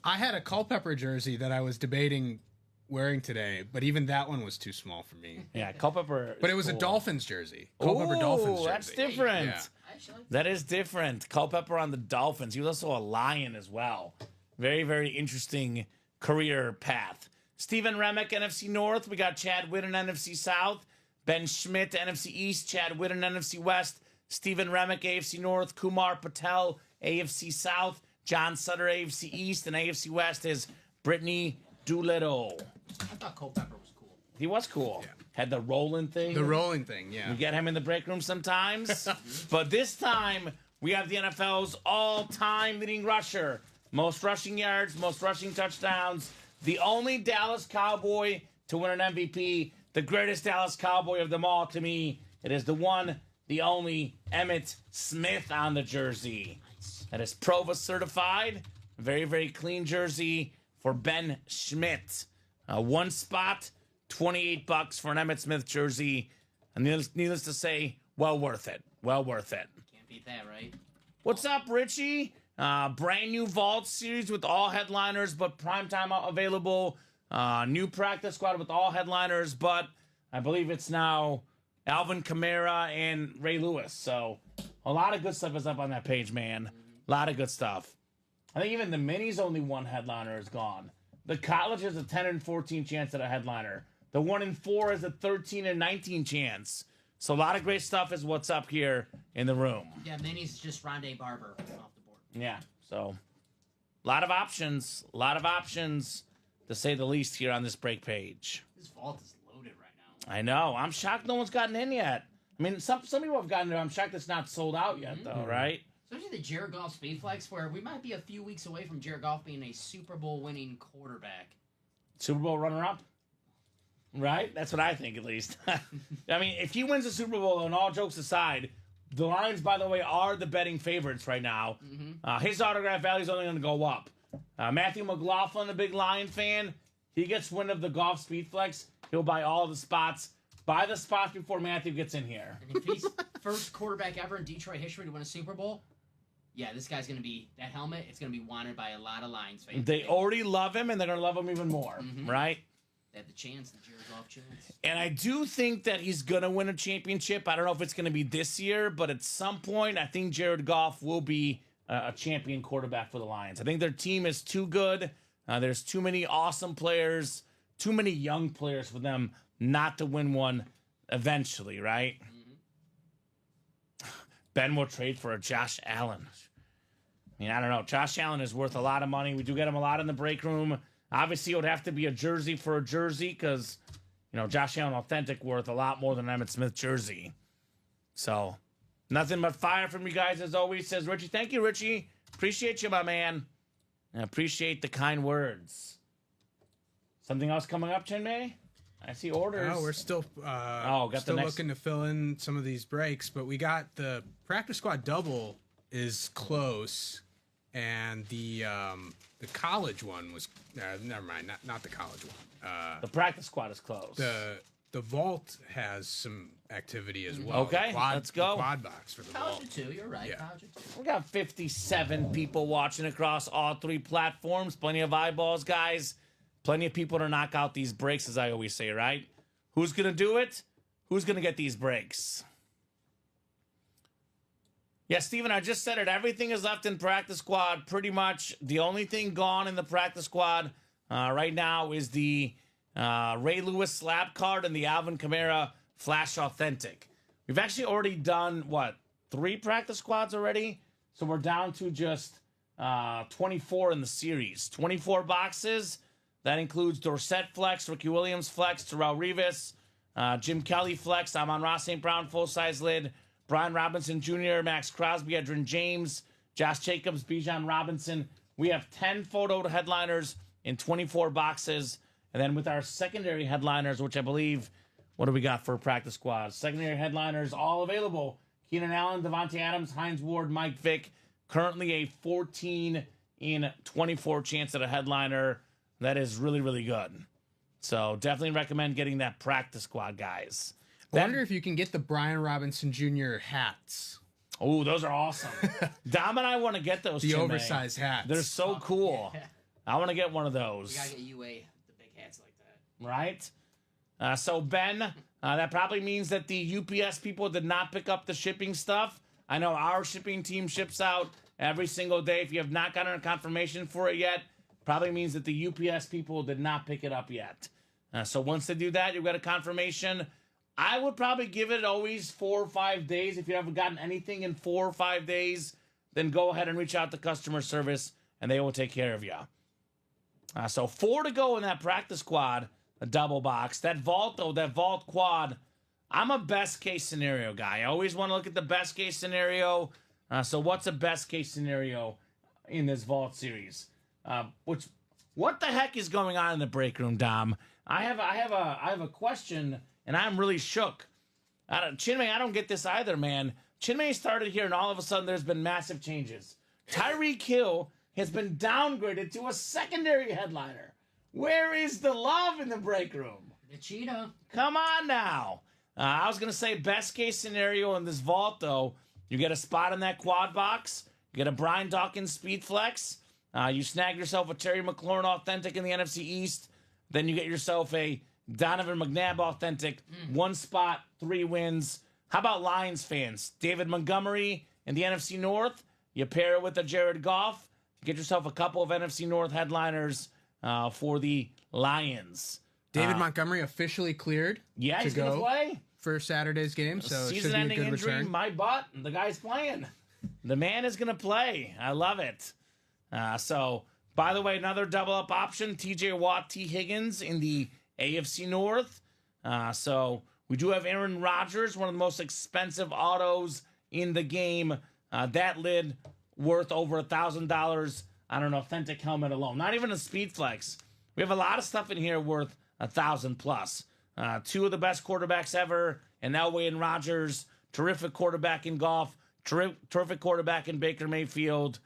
I had a Culpepper jersey that I was debating wearing today, but even that one was too small for me. Yeah, Culpepper. But it was a Dolphins jersey. Culpepper Dolphins jersey. That's different. Yeah. I actually like That is different. Culpepper on the Dolphins. He was also a Lion as well. Very, very interesting career path. Stephen Remick, NFC North. We got Chad Whitten, NFC South. Ben Schmidt, NFC East. Chad Whitten, NFC West. Stephen Remick, AFC North. Kumar Patel, AFC South. John Sutter, AFC East. And AFC West is Brittany Doolittle. I thought Culpepper was cool. He was cool. Yeah. Had the rolling thing. The rolling thing, yeah. We get him in the break room sometimes. But this time, we have the NFL's all-time leading rusher. Most rushing yards, most rushing touchdowns. The only Dallas Cowboy to win an MVP. The greatest Dallas Cowboy of them all to me. It is the one, the only Emmitt Smith on the jersey. Nice. That is Prova certified. Very, very clean jersey for Ben Schmidt. One spot, $28 for an Emmitt Smith jersey. And needless to say, well worth it. Well worth it. Can't beat that, right? What's up, Richie? Brand new Vault series with all headliners, but primetime available. New practice squad with all headliners, but I believe it's now Alvin Kamara and Ray Lewis. So a lot of good stuff is up on that page, man. A lot of good stuff. I think even the minis only one headliner is gone. The college has a 10 and 14 chance at a headliner. The 1 and 4 is a 13 and 19 chance. So a lot of great stuff is what's up here in the room. Yeah, Minnie's just Rondé Barber off the board. Yeah, so a lot of options. to say the least, here on this break page. This vault is loaded right now. I know. I'm shocked no one's gotten in yet. I mean, some people have gotten there. I'm shocked it's not sold out yet, though, right? Especially the Jared Goff speed flex, where we might be a few weeks away from Jared Goff being a Super Bowl winning quarterback. Super Bowl runner-up? Right? That's what I think, at least. I mean, if he wins the Super Bowl, and all jokes aside, the Lions, by the way, are the betting favorites right now. His autograph value is only going to go up. Matthew McLaughlin, a big Lion fan, he gets wind of the Goff speed flex. He'll buy all the spots. Buy the spots before Matthew gets in here. And if he's first quarterback ever in Detroit history to win a Super Bowl, yeah, this guy's going to be, that helmet, it's going to be wanted by a lot of Lions fans. They already love him, and they're going to love him even more, right? They have the chance, the Jared Goff chance. And I do think that he's going to win a championship. I don't know if it's going to be this year, but at some point, I think Jared Goff will be a champion quarterback for the Lions. I think their team is too good. There's too many awesome players, too many young players for them not to win one eventually, right? Ben will trade for a Josh Allen. I mean, I don't know. Josh Allen is worth a lot of money. We do get him a lot in the break room. Obviously, it would have to be a jersey for a jersey because, you know, Josh Allen Authentic worth a lot more than an Emmitt Smith jersey. So, nothing but fire from you guys as always, says Richie. Thank you, Richie. Appreciate you, my man. And appreciate the kind words. Something else coming up, Chinmay? I see orders. Oh, we're still got looking to fill in some of these breaks, but we got the practice squad double is close, and the college one was never mind, not the college one. The practice squad is closed. The vault has some activity as well. Okay, let's go. The quad box for the vault. College too, you're right. Yeah. College too. We got 57 people watching across all three platforms. Plenty of eyeballs, guys. Plenty of people to knock out these breaks, as I always say, right? Who's going to do it? Who's going to get these breaks? Yeah, Steven, I just said it. Everything is left in practice squad, pretty much. The only thing gone in the practice squad right now is the Ray Lewis slab card and the Alvin Kamara Flash Authentic. We've actually already done, 3 practice squads already? So we're down to just 24 in the series. 24 boxes. That includes Dorsett Flex, Ricky Williams Flex, Terrell Revis, Jim Kelly Flex, Amon-Ra St. Brown full-size lid, Brian Robinson Jr., Max Crosby, Edrin James, Josh Jacobs, Bijan Robinson. We have 10 photo headliners in 24 boxes. And then with our secondary headliners, which I believe, what do we got for practice squads? Secondary headliners all available. Keenan Allen, Devontae Adams, Hines Ward, Mike Vick. Currently a 14 in 24 chance at a headliner. That is really, really good. So definitely recommend getting that practice squad, guys. I wonder if you can get the Brian Robinson Jr. hats. Oh, those are awesome. Dom and I want to get those. The Chinmay. oversized hats. They're so cool. Yeah. I want to get one of those. We gotta get UA the big hats like that. Right? So, Ben, that probably means that the UPS people did not pick up the shipping stuff. I know our shipping team ships out every single day. If you have not gotten a confirmation for it yet, probably means that the UPS people did not pick it up yet. So once they do that, you've got a confirmation. I would probably give it always 4 or 5 days. If you haven't gotten anything in 4 or 5 days, then go ahead and reach out to customer service, and they will take care of you. So 4 to go in that practice squad, a double box. That vault, though, that vault quad, I'm a best case scenario guy. I always want to look at the best case scenario. So what's a best case scenario in this vault series? What the heck is going on in the break room, Dom? I have a question, and I'm really shook. Chinmay, I don't get this either, man. Chinmay started here, and all of a sudden, there's been massive changes. Tyreek Hill has been downgraded to a secondary headliner. Where is the love in the break room? The Cheetah. Come on now. I was gonna say best case scenario in this vault, though. You get a spot in that quad box. You get a Brian Dawkins speed flex. You snag yourself a Terry McLaurin Authentic in the NFC East. Then you get yourself a Donovan McNabb Authentic. 1 spot, 3 wins. How about Lions fans? David Montgomery in the NFC North. You pair it with a Jared Goff. Get yourself a couple of NFC North headliners for the Lions. David Montgomery officially cleared. Yeah, he's going to play for Saturday's game, so it should be a season-ending good injury, return. my butt. The guy's playing. The man is going to play. I love it. So By the way, another double up option, TJ Watt, T. Higgins in the AFC North. So we do have Aaron Rodgers, one of the most expensive autos in the game. That lid worth over $1,000 on an authentic helmet alone. Not even a Speed Flex. We have a lot of stuff in here worth $1,000 plus. Two of the best quarterbacks ever, and Elway and Rodgers. Terrific quarterback in golf. Terrific quarterback in Baker Mayfield.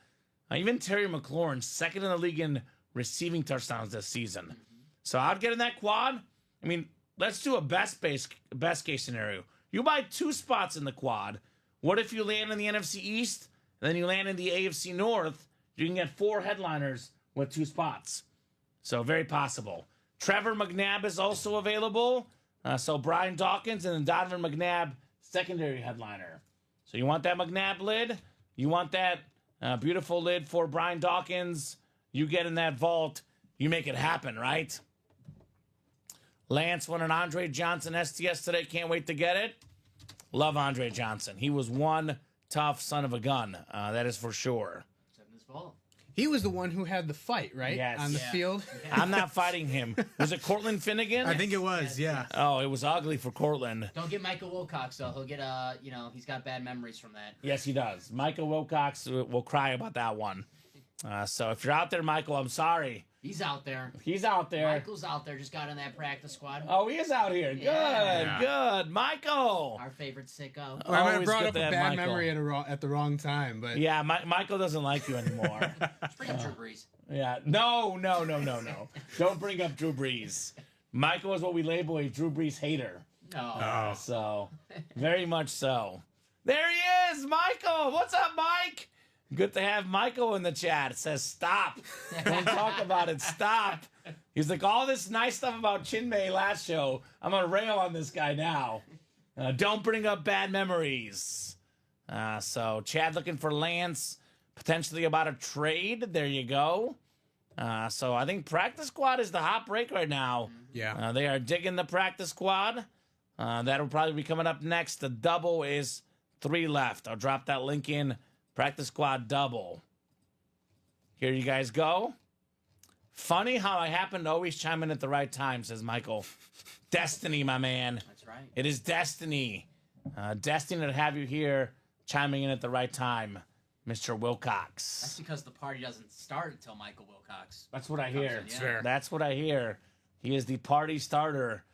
Even Terry McLaurin, second in the league in receiving touchdowns this season. So I'd get in that quad. I mean, let's do a best case scenario. You buy 2 spots in the quad. What if you land in the NFC East, and then you land in the AFC North? You can get 4 headliners with 2 spots. So very possible. Trevor McNabb is also available. So Brian Dawkins and then Donovan McNabb, secondary headliner. So you want that McNabb lid? You want that beautiful lid for Brian Dawkins? You get in that vault. You make it happen, right? Lance won an Andre Johnson STS today. Can't wait to get it. Love Andre Johnson. He was one tough son of a gun. That is for sure. He was the one who had the fight, right? Yes. On the field. I'm not fighting him. Was it Cortland Finnegan? I think it was, yeah. Oh, it was ugly for Cortland. Don't get Michael Wilcox though. He'll get he's got bad memories from that. Yes, he does. Michael Wilcox will cry about that one. So if you're out there, Michael, I'm sorry. He's out there. He's out there. Michael's out there. Just got in that practice squad. Oh, he is out here. Yeah. Good. Michael. Our favorite sicko. Well, I might have Always brought good up to a have bad Michael. memory at the wrong time, but Yeah, Michael doesn't like you anymore. Let's bring up Drew Brees. Yeah. No. Don't bring up Drew Brees. Michael is what we label a Drew Brees hater. No. So, very much so. There he is, Michael. What's up, Mike? Good to have Michael in the chat. It says, stop. Don't talk about it. Stop. He's like, all this nice stuff about Chinmay last show. I'm going to rail on this guy now. Don't bring up bad memories. So, Chad looking for Lance, potentially about a trade. There you go. So, I think practice squad is the hot break right now. yeah. They are digging the practice squad. That'll probably be coming up next. The double is 3 left. I'll drop that link in. Practice squad double. Here you guys go. Funny how I happen to always chime in at the right time, says Michael. Destiny, my man. That's right. It is destiny. Destiny to have you here chiming in at the right time, Mr. Wilcox. That's because the party doesn't start until Michael Wilcox. That's what I hear. in, yeah. Fair. That's what I hear. He is the party starter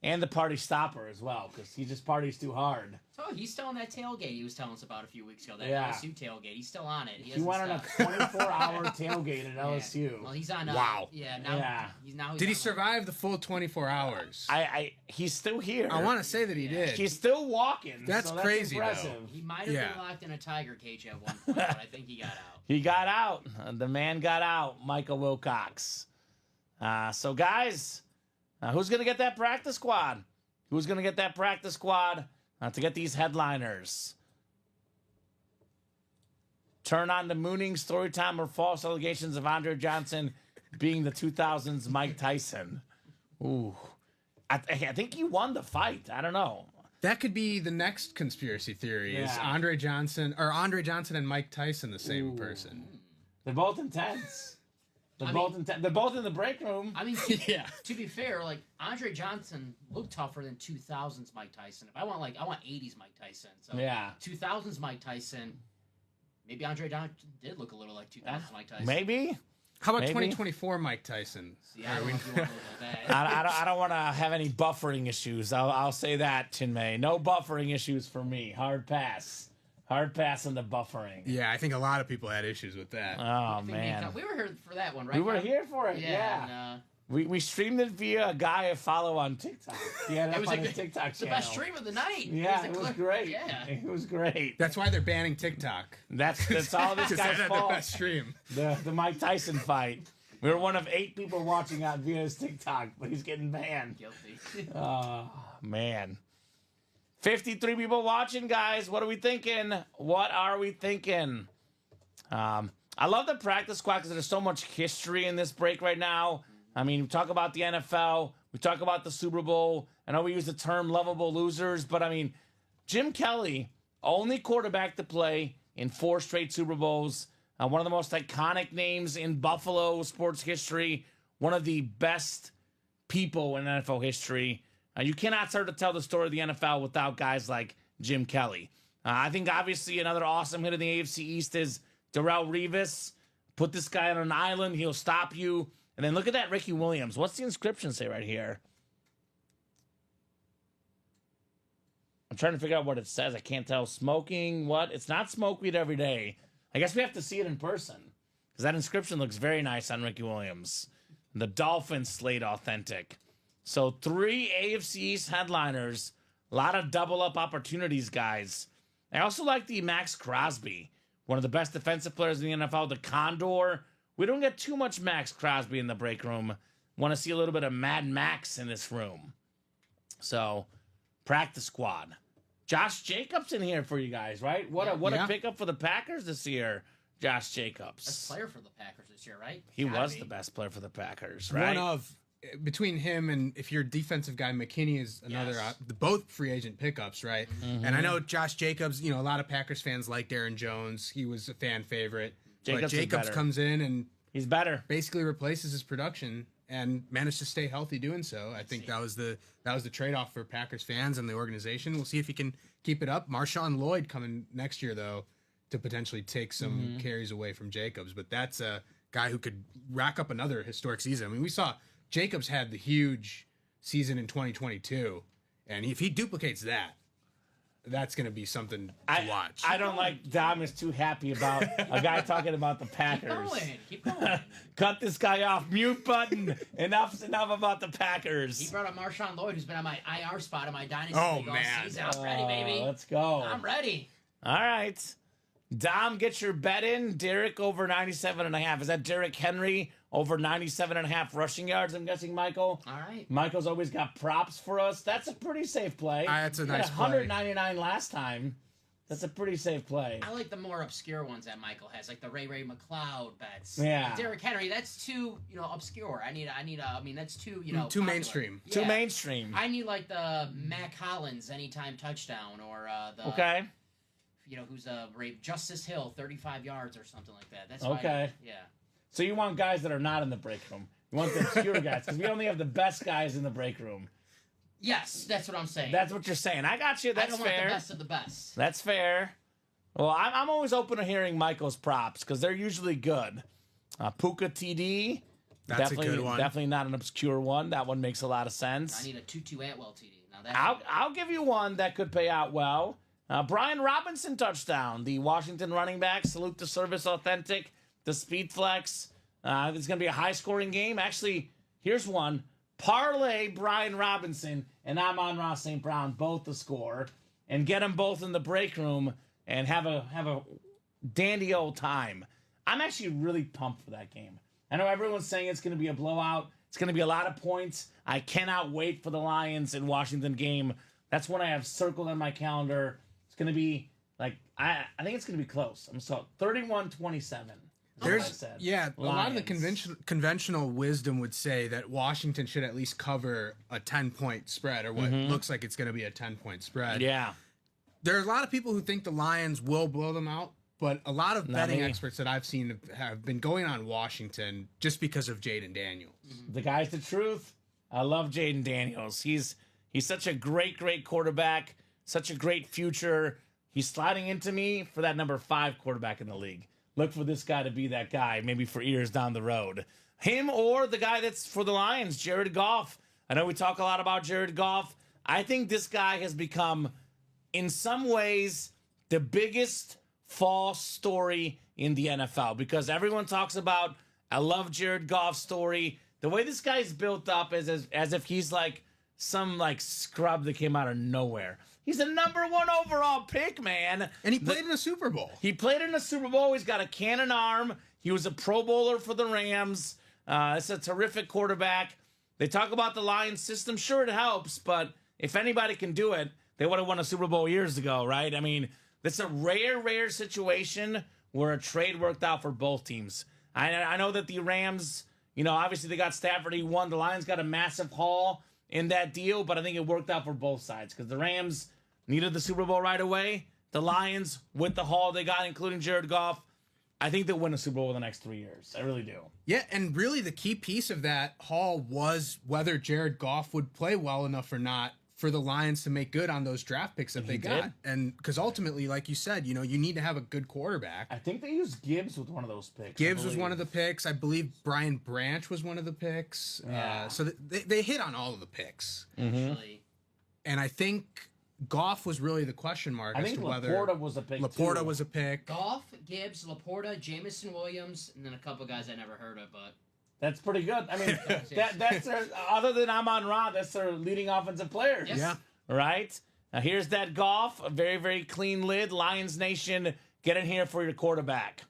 and the party stopper as well, because he just parties too hard. So he's still on that tailgate he was telling us about a few weeks ago. That Yeah. LSU tailgate. He's still on it. He went on a 24-hour tailgate at LSU. Well, he's on. Wow. Yeah. Now. Yeah. He's Did he on- survive the full 24 hours? He's still here. I want to say that he did. He's still walking. That's so crazy, though. impressive. He might have Yeah. been locked in a tiger cage at one point, but I think he got out. He got out. The man got out. Michael Wilcox. So guys, who's gonna get that practice squad? Who's gonna get that practice squad to get these headliners? Turn on the mooning story time or false allegations of Andre Johnson being the 2000s Mike Tyson. Ooh, I think he won the fight. I don't know. That could be the next conspiracy theory. Is Yeah. Andre Johnson and Mike Tyson the same person? They're both intense. They're I both mean- intense. They're both in the break room. I mean, Yeah. to be fair, like Andre Johnson looked tougher than 2000s Mike Tyson. If I want 80s Mike Tyson. So Yeah. 2000s Mike Tyson. Maybe Andre Johnson did look a little like 2000s Mike Tyson. Maybe. How about Maybe. 2024 Mike Tyson? See, I don't know if you want to look at that. I don't want to have any buffering issues. I'll say that, Chinmay. No buffering issues for me. Hard pass. Hard pass on the buffering. Yeah, I think a lot of people had issues with that. Oh, I think man. we were here for that one, right? We were Kyle? here for it. Yeah. And, We streamed it via a guy I follow on TikTok. He had it it up was on a his good, TikTok it's the channel. best stream of the night. Yeah, It it was the great. Yeah. It was great. That's why they're banning TikTok. That's all this Because guy's they had their fault. best stream. The Mike Tyson fight. We were one of 8 people watching on via his TikTok, but he's getting banned. Guilty. Oh, man. 53 people watching, guys. What are we thinking? What are we thinking? I love the practice squad because there's so much history in this break right now. I mean, we talk about the NFL. We talk about the Super Bowl. I know we use the term lovable losers, but I mean, Jim Kelly, only quarterback to play in 4 straight Super Bowls. one of the most iconic names in Buffalo sports history, one of the best people in NFL history. You cannot start to tell the story of the NFL without guys like Jim Kelly. I think obviously another awesome hit in the AFC East is Darrelle Revis. Put this guy on an island, he'll stop you. And then look at that Ricky Williams. What's the inscription say right here? I'm trying to figure out what it says. I can't tell. Smoking what? It's not smoke weed every day. I guess we have to see it in person because that inscription looks very nice on Ricky Williams. The Dolphins Slate authentic. So 3 AFC East headliners. A lot of double-up opportunities, guys. I also like the Max Crosby, one of the best defensive players in the NFL, the Condor. We don't get too much Max Crosby in the break room. Want to see a little bit of Mad Max in this room. So, practice squad. Josh Jacobs in here for you guys, right? What a pickup for the Packers this year, Josh Jacobs. Best player for the Packers this year, right? He was the best player for the Packers, right? Between him and if your defensive guy McKinney is another, both free agent pickups, right? Mm-hmm. And I know Josh Jacobs, a lot of Packers fans like Darren Jones. He was a fan favorite. Jacobs comes in and he's better. Basically replaces his production and managed to stay healthy doing so. I think that was the trade-off for Packers fans and the organization. We'll see if he can keep it up. Marshawn Lloyd coming next year, though, to potentially take some carries away from Jacobs. But that's a guy who could rack up another historic season. I mean, we saw Jacobs had the huge season in 2022, and if he duplicates that, that's going to be something to watch. I don't like Dom is too happy about a guy talking about the Packers. Keep going. Cut this guy off. Mute button. Enough's enough about the Packers. He brought up Marshawn Lloyd, who's been on my IR spot in my dynasty league all season. I'm ready, baby. Let's go. I'm ready. All right. Dom, get your bet in. Derek over 97.5. Is that Derek Henry over 97.5 rushing yards, I'm guessing, Michael? All right. Michael's always got props for us. That's a pretty safe play. That's a nice play. 199 last time. That's a pretty safe play. I like the more obscure ones that Michael has, like the Ray McLeod bets. Yeah. Derrick Henry, that's too, obscure. I mean, that's too, too popular. mainstream. Too mainstream. I need like the Mac Hollins anytime touchdown or the Okay. Who's Justice Hill 35 yards or something like that. That's okay. Yeah. So you want guys that are not in the break room. You want the obscure guys because we only have the best guys in the break room. Yes, that's what I'm saying. That's what you're saying. I got you. That's I don't fair. want the best of the best. That's fair. Well, I'm always open to hearing Michael's props because they're usually good. Puka TD. That's a good one. Definitely not an obscure one. That one makes a lot of sense. I need a Tutu Atwell TD. Now that's I'll give you one that could pay out well. Brian Robinson touchdown. The Washington running back. Salute to Service Authentic. The Speed Flex. It's going to be a high-scoring game. Actually, here's one. Parlay Brian Robinson and Amon-Ra St. Brown both to score and get them both in the break room and have a dandy old time. I'm actually really pumped for that game. I know everyone's saying it's going to be a blowout. It's going to be a lot of points. I cannot wait for the Lions in Washington game. That's one I have circled on my calendar. It's going to be I think it's going to be close. I'm sorry, 31-27. A lot of the conventional wisdom would say that Washington should at least cover a 10-point spread or what looks like it's going to be a 10-point spread. Yeah. There are a lot of people who think the Lions will blow them out, but a lot of betting experts that I've seen have been going on Washington just because of Jaden Daniels. The guy's the truth. I love Jaden Daniels. He's such a great quarterback, such a great future. He's sliding into me for that number 5 quarterback in the league. Look for this guy to be that guy, maybe for years down the road. Him or the guy that's for the Lions, Jared Goff. I know we talk a lot about Jared Goff. I think this guy has become, in some ways, the biggest false story in the NFL because everyone talks about, I love Jared Goff's story. The way this guy's built up is as if he's like some scrub that came out of nowhere. He's a number 1 overall pick, man. And he played in a Super Bowl. He played in a Super Bowl. He's got a cannon arm. He was a Pro Bowler for the Rams. It's a terrific quarterback. They talk about the Lions system. Sure, it helps, but if anybody can do it, they would have won a Super Bowl years ago, right? I mean, it's a rare situation where a trade worked out for both teams. I know that the Rams, obviously they got Stafford. He won. The Lions got a massive haul in that deal, but I think it worked out for both sides because the Rams needed the Super Bowl right away. The Lions, with the haul they got, including Jared Goff, I think they'll win a Super Bowl in the next 3 years. I really do. Yeah, and really the key piece of that haul was whether Jared Goff would play well enough or not for the Lions to make good on those draft picks that they got. did. And because ultimately, like you said, you need to have a good quarterback. I think they used Gibbs with one of those picks. Gibbs was one of the picks. I believe Brian Branch was one of the picks. Yeah. So they hit on all of the picks. Actually, And I think Goff was really the question mark I as think to whether Laporta was a pick, Laporta too. was a pick. Goff, Gibbs, Laporta, Jamison Williams, and then a couple guys I never heard of, but That's pretty good. I mean, that's their, other than Amon Ra, that's their leading offensive players. Yes. Yeah. Right? Now here's that Goff, a very, very clean lid. Lions Nation, get in here for your quarterback.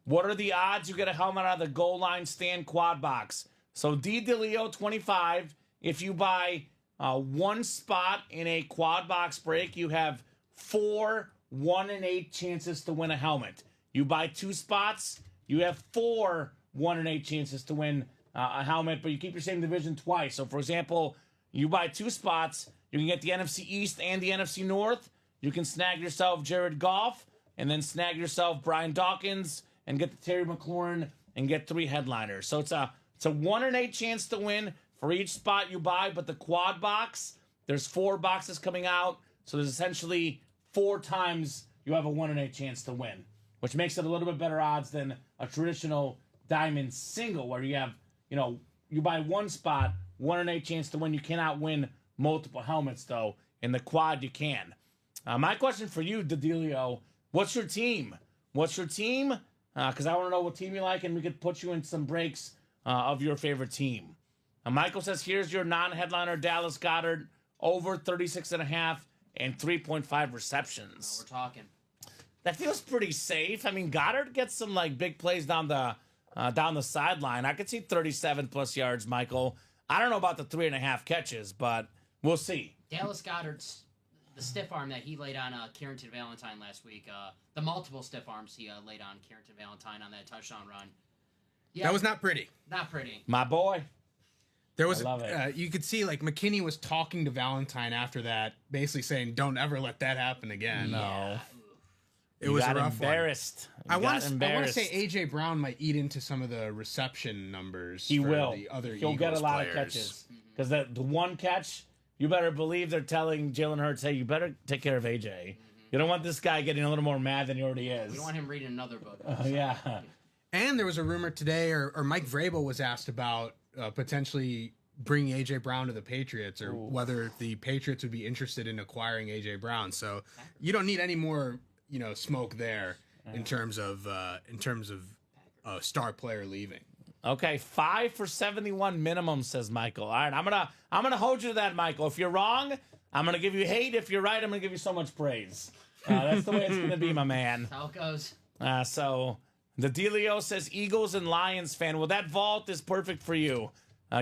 What are the odds you get a helmet out of the goal line stand quad box? So D. DeLeo, 25. If you buy one spot in a quad box break, you have 4 1 in 8 chances to win a helmet. You buy 2 spots, you have 4 1 in 8 chances to win a helmet, but you keep your same division twice. So, for example, you buy 2 spots, you can get the NFC East and the NFC North. You can snag yourself Jared Goff, and then snag yourself Brian Dawkins, and get the Terry McLaurin, and get 3 headliners. So it's a 1 in 8 chance to win for each spot you buy, but the quad box, there's 4 boxes coming out, so there's essentially 4 times you have a 1 in 8 chance to win, which makes it a little bit better odds than a traditional diamond single where you have, you buy 1 spot, 1 in 8 chance to win. You cannot win multiple helmets, though. In the quad, you can. My question for you, D'Adelio, what's your team? What's your team? Because I want to know what team you like, and we could put you in some breaks of your favorite team. Michael says, here's your non-headliner, Dallas Goedert, over 36.5 and 3.5 receptions. we're talking. That feels pretty safe. I mean, Goddard gets some big plays down the sideline. I could see 37+ yards, Michael. I don't know about the 3.5 catches, but we'll see. Dallas Goedert's the stiff arm that he laid on Carrington Valentine last week. The multiple stiff arms he laid on Carrington Valentine on that touchdown run. Yeah, That was not pretty. not pretty. My boy. There was, I love it. You could see McKinney was talking to Valentine after that, basically saying, "Don't ever let that happen again." No. It was a got rough embarrassed. one. I want embarrassed. to say AJ Brown might eat into some of the reception numbers. He for will. The other He'll Eagles get a lot players. of catches. Because the one catch, you better believe they're telling Jalen Hurts, hey, you better take care of AJ. You don't want this guy getting a little more mad than he already is. We don't want him reading another book. Yeah. And there was a rumor today, or Mike Vrabel was asked about potentially bringing AJ Brown to the Patriots, or whether the Patriots would be interested in acquiring AJ Brown. So you don't need any more, smoke there in terms of a star player leaving. Okay, 5 for 71 minimum, says Michael. All right, I'm gonna hold you to that, Michael. If you're wrong, I'm gonna give you hate. If you're right, I'm gonna give you so much praise. That's the way it's gonna be, my man. That's how it goes. So the Delio says Eagles and Lions fan. Well, that vault is perfect for you.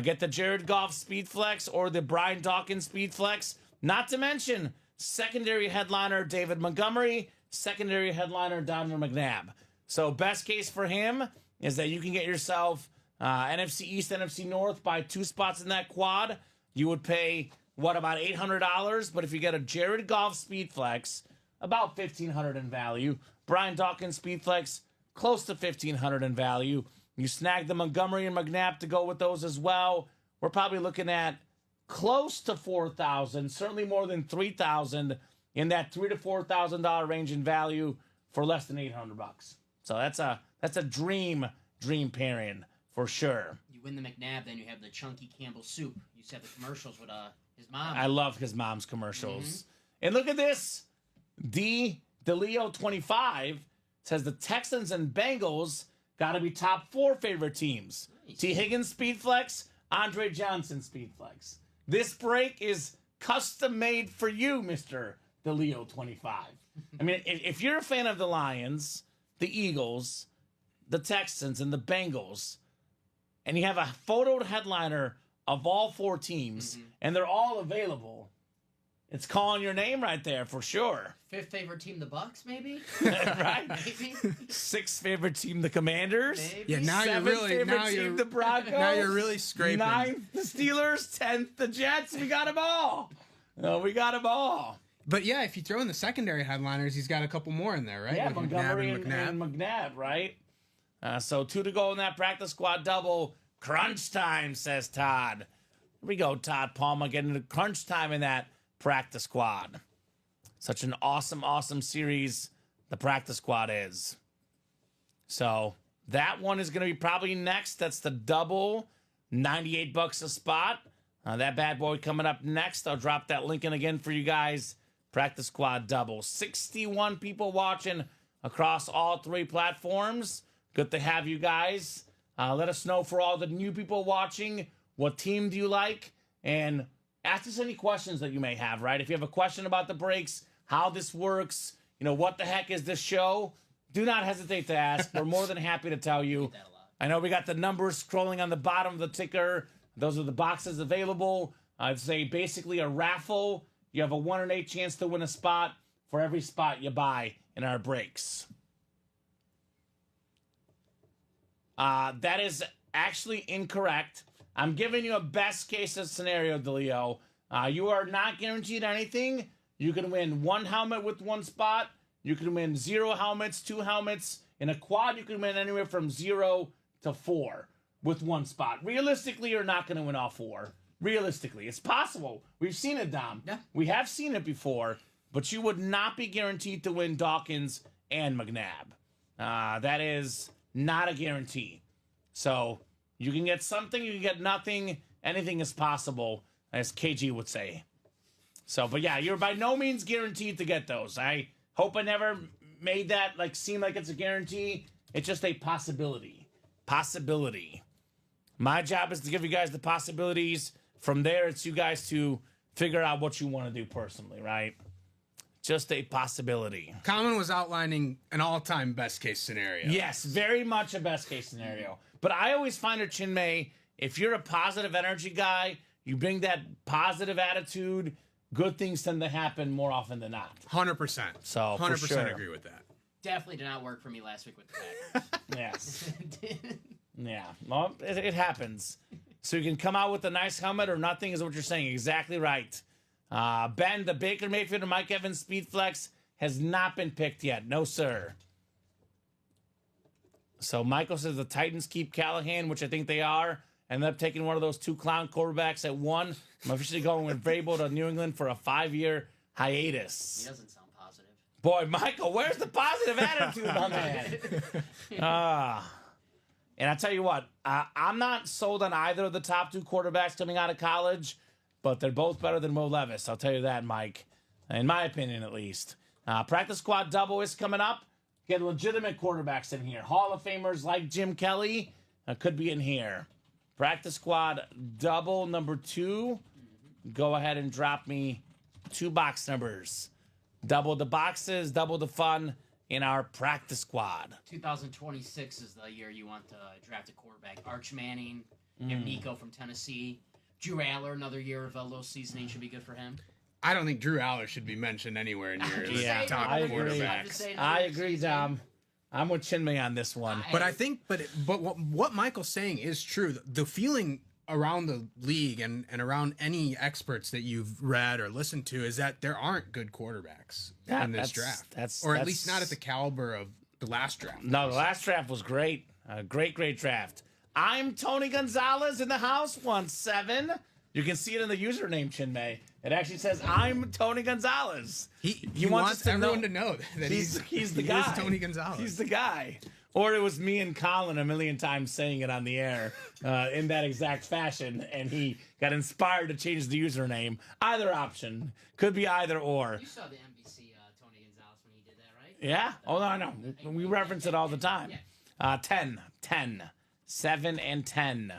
Get the Jared Goff Speed Flex or the Brian Dawkins Speed Flex. Not to mention secondary headliner David Montgomery, secondary headliner Donovan McNabb. So best case for him is that you can get yourself NFC East, NFC North by 2 spots in that quad. You would pay, about $800? But if you get a Jared Goff Speed Flex, about $1,500 in value. Brian Dawkins Speed Flex, close to $1,500 in value. You snag the Montgomery and McNabb to go with those as well. We're probably looking at close to $4,000, certainly more than $3,000 in that $3,000 to $4,000 range in value for less than $800. So that's a dream pairing for sure. You win the McNabb, then you have the chunky Campbell soup. You used to have the commercials with his mom. I love his mom's commercials. And look at this. DeLeo 25 says the Texans and Bengals got to be top 4 favorite teams. Nice. T. Higgins Speed Flex, Andre Johnson Speed Flex. This break is custom made for you, Mr. DeLeo 25. I mean, if you're a fan of the Lions, the Eagles, the Texans, and the Bengals, and you have a photoed headliner of all 4 teams, and they're all available, it's calling your name right there for sure. 5th favorite team, the Bucks, maybe? Right? Maybe? 6th favorite team, the Commanders. Maybe? Yeah, now you're 7th really favorite team, the Broncos. now you're really scraping. 9th, the Steelers. 10th, the Jets. We got them all. No, we got them all. But yeah, if you throw in the secondary headliners, he's got a couple more in there, right? Yeah, With Montgomery McNabb and McNabb, right? So 2 to go in that practice squad double. Crunch time, says Todd. Here we go, Todd Palmer getting to crunch time in that practice squad. Such an awesome, awesome series the practice squad is. So that one is going to be probably next. That's the double, $98 a spot. That bad boy coming up next. I'll drop that link in again for you guys. Practice squad double. 61 people watching across all 3 platforms. Good to have you guys. Let us know for all the new people watching, what team do you like? And ask us any questions that you may have, right? If you have a question about the breaks, how this works, what the heck is this show? Do not hesitate to ask. We're more than happy to tell you. I know we got the numbers scrolling on the bottom of the ticker. Those are the boxes available. I'd say basically a raffle. You have a 1 in 8 chance to win a spot for every spot you buy in our breaks. That is actually incorrect. I'm giving you a best case scenario, DeLeo. You are not guaranteed anything. You can win 1 helmet with 1 spot. You can win 0 helmets, 2 helmets. In a quad, you can win anywhere from 0 to 4 with 1 spot. Realistically, you're not going to win all 4. Realistically, it's possible. We've seen it, Dom. Yeah. We have seen it before, but you would not be guaranteed to win Dawkins and McNabb. That is not a guarantee. So you can get something, you can get nothing. Anything is possible, as KG would say. So, but yeah, you're by no means guaranteed to get those. I hope I never made that seem like it's a guarantee. It's just a possibility. Possibility. My job is to give you guys the possibilities. From there, it's you guys to figure out what you want to do personally, right? Just a possibility. Kamen was outlining an all-time best-case scenario. Yes, very much a best-case scenario. But I always find it, Chinmay, if you're a positive energy guy, you bring that positive attitude, good things tend to happen more often than not. 100%. So, for 100% sure. agree with that. Definitely did not work for me last week with the Packers. Yes. Yeah. Well, it happens. So you can come out with a nice helmet or nothing is what you're saying. Exactly right. Ben, the Baker Mayfield and Mike Evans Speed Flex has not been picked yet. No, sir. So Michael says the Titans keep Callahan, which I think they are. End up taking one of those 2 clown quarterbacks at 1. I'm officially going with Vrabel to New England for a 5-year hiatus. He doesn't sound positive. Boy, Michael, where's the positive attitude on that? And I tell you what, I'm not sold on either of the top 2 quarterbacks coming out of college, but they're both better than Will Levis. I'll tell you that, Mike. In my opinion, at least. Practice squad double is coming up. Get legitimate quarterbacks in here. Hall of Famers like Jim Kelly could be in here. Practice squad double number 2. Go ahead and drop me 2 box numbers. Double the boxes, double the fun in our practice squad. 2026 is the year you want to draft a quarterback. Arch Manning, you have Nico from Tennessee. Drew Aller, another year of low seasoning should be good for him. I don't think Drew Aller should be mentioned anywhere near the Yeah, top I agree. quarterbacks. I agree, Dom. I'm with Chinmay on this one. But I think, but what Michael's saying is true. The feeling around the league and around any experts that you've read or listened to is that there aren't good quarterbacks in this draft. Or at least not at the caliber of the last draft. No, the last draft was great. Great draft. I'm Tony Gonzalez in the house, 1-7. You can see it in the username, Chinmay. It actually says, I'm Tony Gonzalez. He wants everyone to know that he's the guy. He is Tony Gonzalez. He's the guy. Or it was me and Colin a million times saying it on the air in that exact fashion, and he got inspired to change the username. Either option. Could be either or. You saw the NBC Tony Gonzalez when he did that, right? Yeah? Oh, no, I know. We reference it all the time. 10. 7 and 10.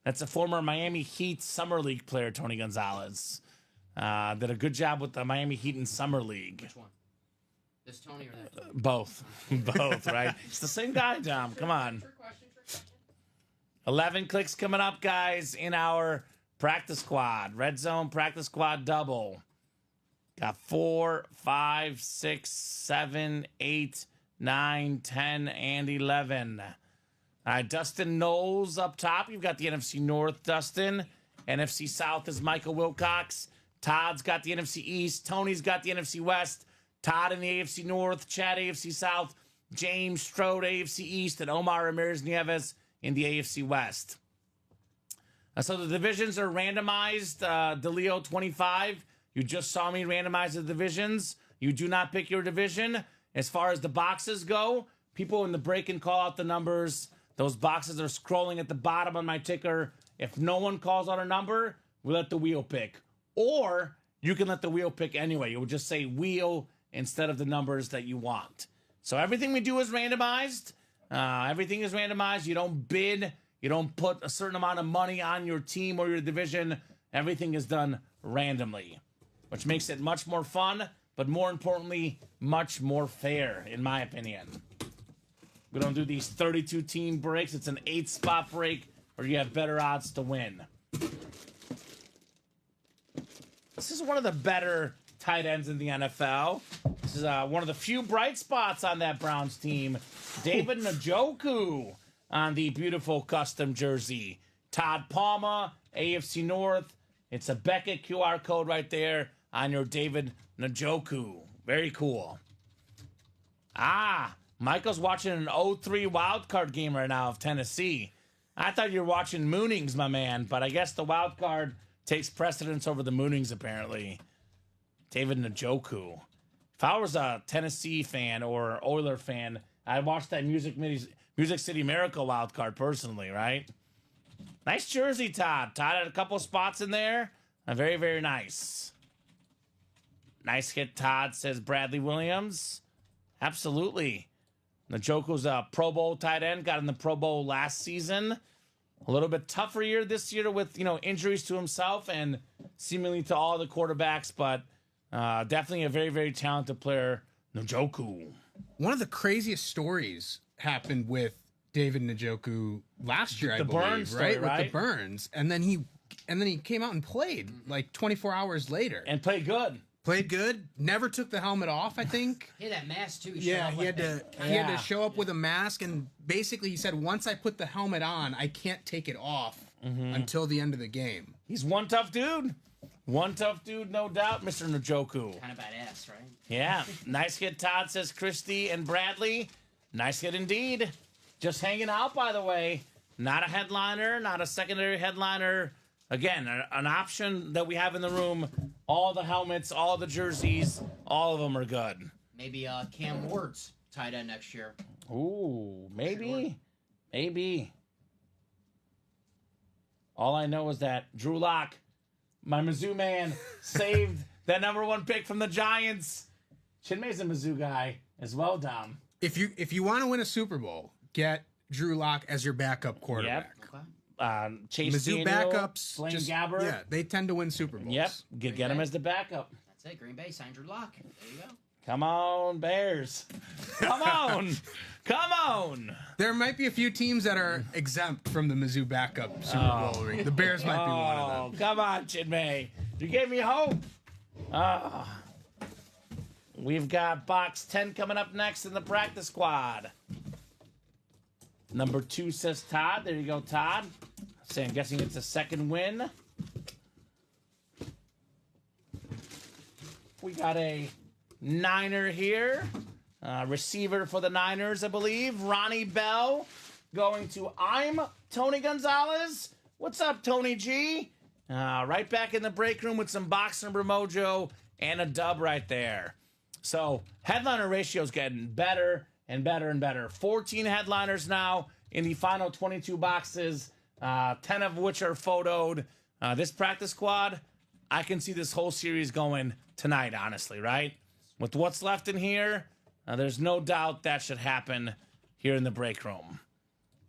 That's a former Miami Heat Summer League player, Tony Gonzalez. Did a good job with the Miami Heat in Summer League. Which one? This Tony or that? Both. Both, right? It's the same guy, Tom. Come on. Trick question. 11 clicks coming up, guys, in our practice squad. Red zone practice squad double. Got 4, 5, 6, 7, 8, 9, 10, and 11. All right, Dustin Knowles up top. You've got the NFC North, Dustin. NFC South is Michael Wilcox. Todd's got the NFC East. Tony's got the NFC West. Todd in the AFC North. Chad, AFC South. James Strode, AFC East. And Omar Ramirez Nieves in the AFC West. So the divisions are randomized. DeLeo 25. You just saw me randomize the divisions. You do not pick your division. As far as the boxes go, people in the break can call out the numbers. Those boxes are scrolling at the bottom on my ticker. If no one calls out a number, we let the wheel pick. Or you can let the wheel pick anyway. You would just say wheel instead of the numbers that you want. So everything we do is randomized. Everything is randomized. You don't bid. You don't put a certain amount of money on your team or your division. Everything is done randomly, which makes it much more fun, but more importantly, much more fair, in my opinion. We don't do these 32-team breaks. It's an 8-spot break where you have better odds to win. This is one of the better tight ends in the NFL. This is one of the few bright spots on that Browns team. David Njoku on the beautiful custom jersey. Todd Palma, AFC North. It's a Beckett QR code right there on your David Njoku. Very cool. Michael's watching an 0-3 wild card game right now of Tennessee. I thought you were watching Moonings, my man, but I guess the wild card takes precedence over the Moonings, apparently. David Njoku. If I was a Tennessee fan or Oiler fan, I'd watch that Music City Miracle wild card personally, right? Nice jersey, Todd. Todd had a couple spots in there. Very, very nice. Nice hit, Todd, says Bradley Williams. Absolutely. Njoku's a Pro Bowl tight end. Got in the Pro Bowl last season. A little bit tougher year this year with, injuries to himself and seemingly to all the quarterbacks, but definitely a very, very talented player, Njoku. One of the craziest stories happened with David Njoku last year, I believe, Burns story, right? With the burns. And then he came out and played like 24 hours later. And played good. Played good. Never took the helmet off, I think. He had that mask too. He had to show up with a mask, and basically he said, once I put the helmet on, I can't take it off until the end of the game. He's one tough dude. One tough dude, no doubt, Mr. Njoku. Kind of badass, right? Yeah. Nice hit, Todd, says Christy and Bradley. Nice hit indeed. Just hanging out, by the way. Not a headliner, not a secondary headliner. Again, an option that we have in the room. All the helmets, all the jerseys, all of them are good. Maybe Cam Ward's tight end next year. Ooh, maybe. Maybe. All I know is that Drew Lock, my Mizzou man, saved that #1 pick from the Giants. Chinmay's a Mizzou guy as well, Dom. If you want to win a Super Bowl, get Drew Lock as your backup quarterback. Yep. Okay. Chase Mizzou Daniel, backups, Blaine Gabbert. Yeah, they tend to win Super Bowls. Yep, get him as the backup. That's it. Green Bay signed Drew Lock. There you go. Come on, Bears. Come on. Come on. There might be a few teams that are exempt from the Mizzou backup Super Bowl ring. The Bears might be one of them. Come on, Chinmay. You gave me hope. We've got box 10 coming up next in the practice squad. Number 2 says Todd. There you go, Todd. So I'm guessing it's a second win. We got a Niner here. Receiver for the Niners, I believe. Ronnie Bell going to I'm Tony Gonzalez. What's up, Tony G? Right back in the break room with some box number mojo and a dub right there. So headliner ratio is getting better and better and better. 14 headliners now in the final 22 boxes, 10 of which are photoed. This practice squad, I can see this whole series going tonight, honestly, right? With what's left in here, there's no doubt that should happen here in the break room.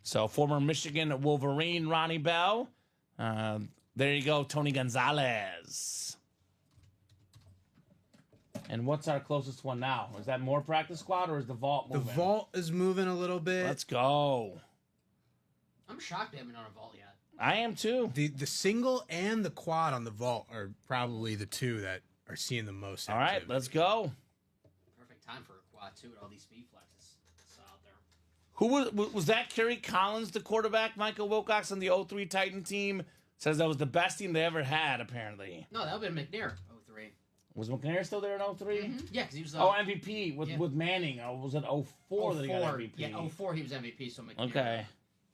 So former Michigan Wolverine Ronnie Bell. There you go, Tony Gonzalez. And what's our closest one now? Is that more practice squad or is the vault moving? The vault is moving a little bit. Let's go. I'm shocked they haven't done a vault yet. I am too. The single and the quad on the vault are probably the two that are seeing the most All right, activity. let's go. Perfect time for a quad, too, with all these speed flexes out there. Who was that? Kerry Collins, the quarterback, Michael Wilcox on the 03 Titan team. Says that was the best team they ever had, apparently. No, that would have been McNair, 03. Was McNair still there in 03? Mm-hmm. Yeah, because he was... MVP with Manning. Or was it 04 that he got MVP? Yeah, 04 he was MVP, so McNair. Okay.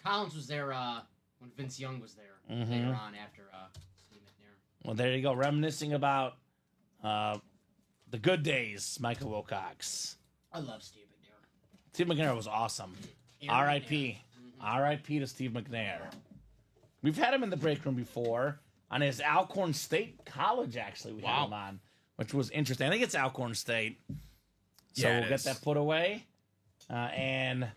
Collins was there when Vince Young was there later on after Steve McNair. Well, there you go. Reminiscing about the good days, Michael Wilcox. I love Steve McNair. Steve McNair was awesome. R.I.P. R.I.P. to Steve McNair. We've had him in the break room before on his Alcorn State College, actually. We had him on, which was interesting. I think it's Alcorn State. So we'll get that put away. And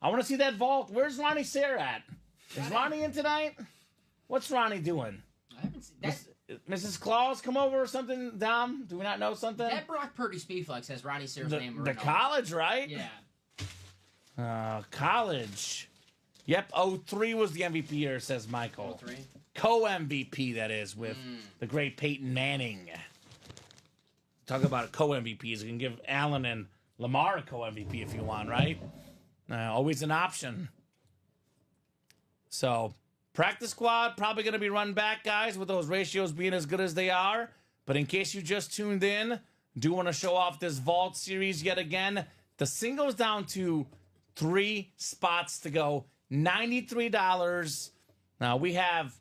I want to see that vault. Where's Ronnie Sayre at? Is Ronnie in tonight? What's Ronnie doing? I haven't seen that. Mrs. Claus come over or something, Dom? Do we not know something? That Brock Purdy Speedflex has Ronnie Sayre's name The written on college, right? Yeah. College. Yep, 03 was the MVP year, says Michael. 03? Co-MVP, that is, with the great Peyton Manning. Talk about co-MVPs. You can give Allen and Lamar a co-MVP if you want, right? Always an option. So, practice squad probably going to be run back, guys, with those ratios being as good as they are. But in case you just tuned in, do want to show off this Vault series yet again. The single's down to 3 spots to go. $93. Now, we have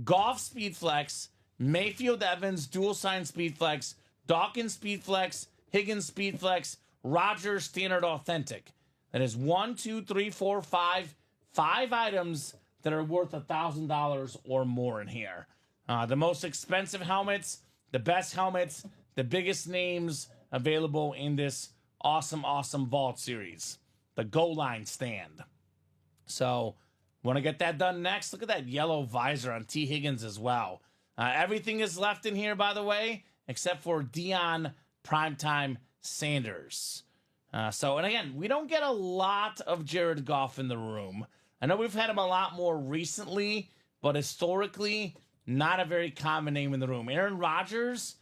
Golf Speedflex, Mayfield Evans, Dual Sign Speedflex, Dawkins Speedflex, Higgins Speedflex, Rogers Standard Authentic. That is 1, 2, 3, 4, 5 items that are worth $1,000 or more in here. The most expensive helmets, the best helmets, the biggest names available in this awesome, awesome Vault series. The Goal Line Stand. So, want to get that done next? Look at that yellow visor on T. Higgins as well. Everything is left in here, by the way, except for Deion Primetime Sanders. And again, we don't get a lot of Jared Goff in the room. I know we've had him a lot more recently, but historically, not a very common name in the room. Aaron Rodgers,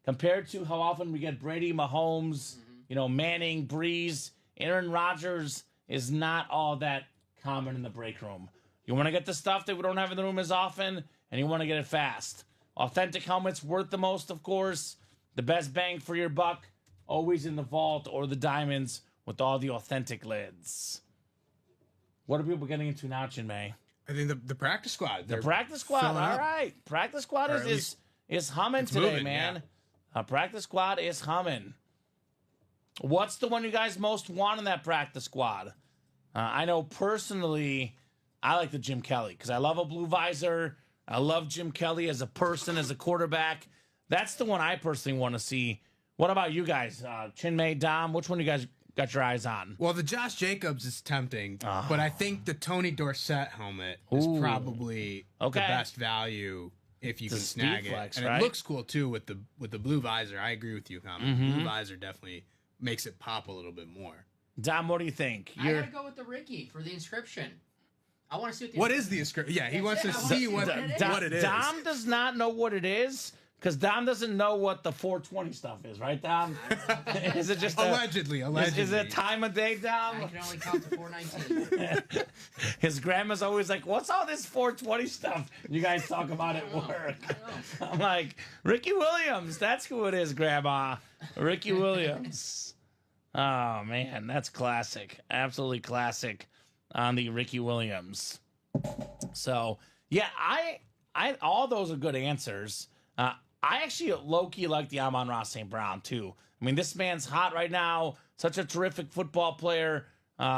compared to how often we get Brady, Mahomes, Manning, Breeze, Aaron Rodgers is not all that common in the break room. You want to get the stuff that we don't have in the room as often, and you want to get it fast. Authentic helmets worth the most, of course. The best bang for your buck, always in the Vault or the Diamonds with all the authentic lids. What are people getting into now, Chinmay? I think the practice squad. The practice squad, all right. Practice squad is humming today, moving, man. Practice squad is humming. What's the one you guys most want in that practice squad? I know personally, I like the Jim Kelly because I love a blue visor. I love Jim Kelly as a person, as a quarterback. That's the one I personally want to see. What about you guys? Chinmay, Dom, which one you guys got your eyes on? Well, the Josh Jacobs is tempting, but I think the Tony Dorsett helmet is probably the best value if you can snag it. And it looks cool too with the blue visor. I agree with you, Kamen. The blue visor definitely makes it pop a little bit more. Dom, what do you think? I gotta go with the Ricky for the inscription. I want to see what is the inscription. Yeah, he wants to see what it is. Dom does not know what it is because Dom doesn't know what the 420 stuff is, right, Dom? Is it just allegedly? Is it time of day, Dom? I can only count to 419. His grandma's always like, "What's all this 420 stuff you guys talk about at work?" I'm like, Ricky Williams. That's who it is, Grandma. Ricky Williams. Oh, man, that's classic. Absolutely classic on the Ricky Williams. So, yeah, I all those are good answers. I actually low-key like the Amon-Ra St. Brown, too. I mean, this man's hot right now. Such a terrific football player.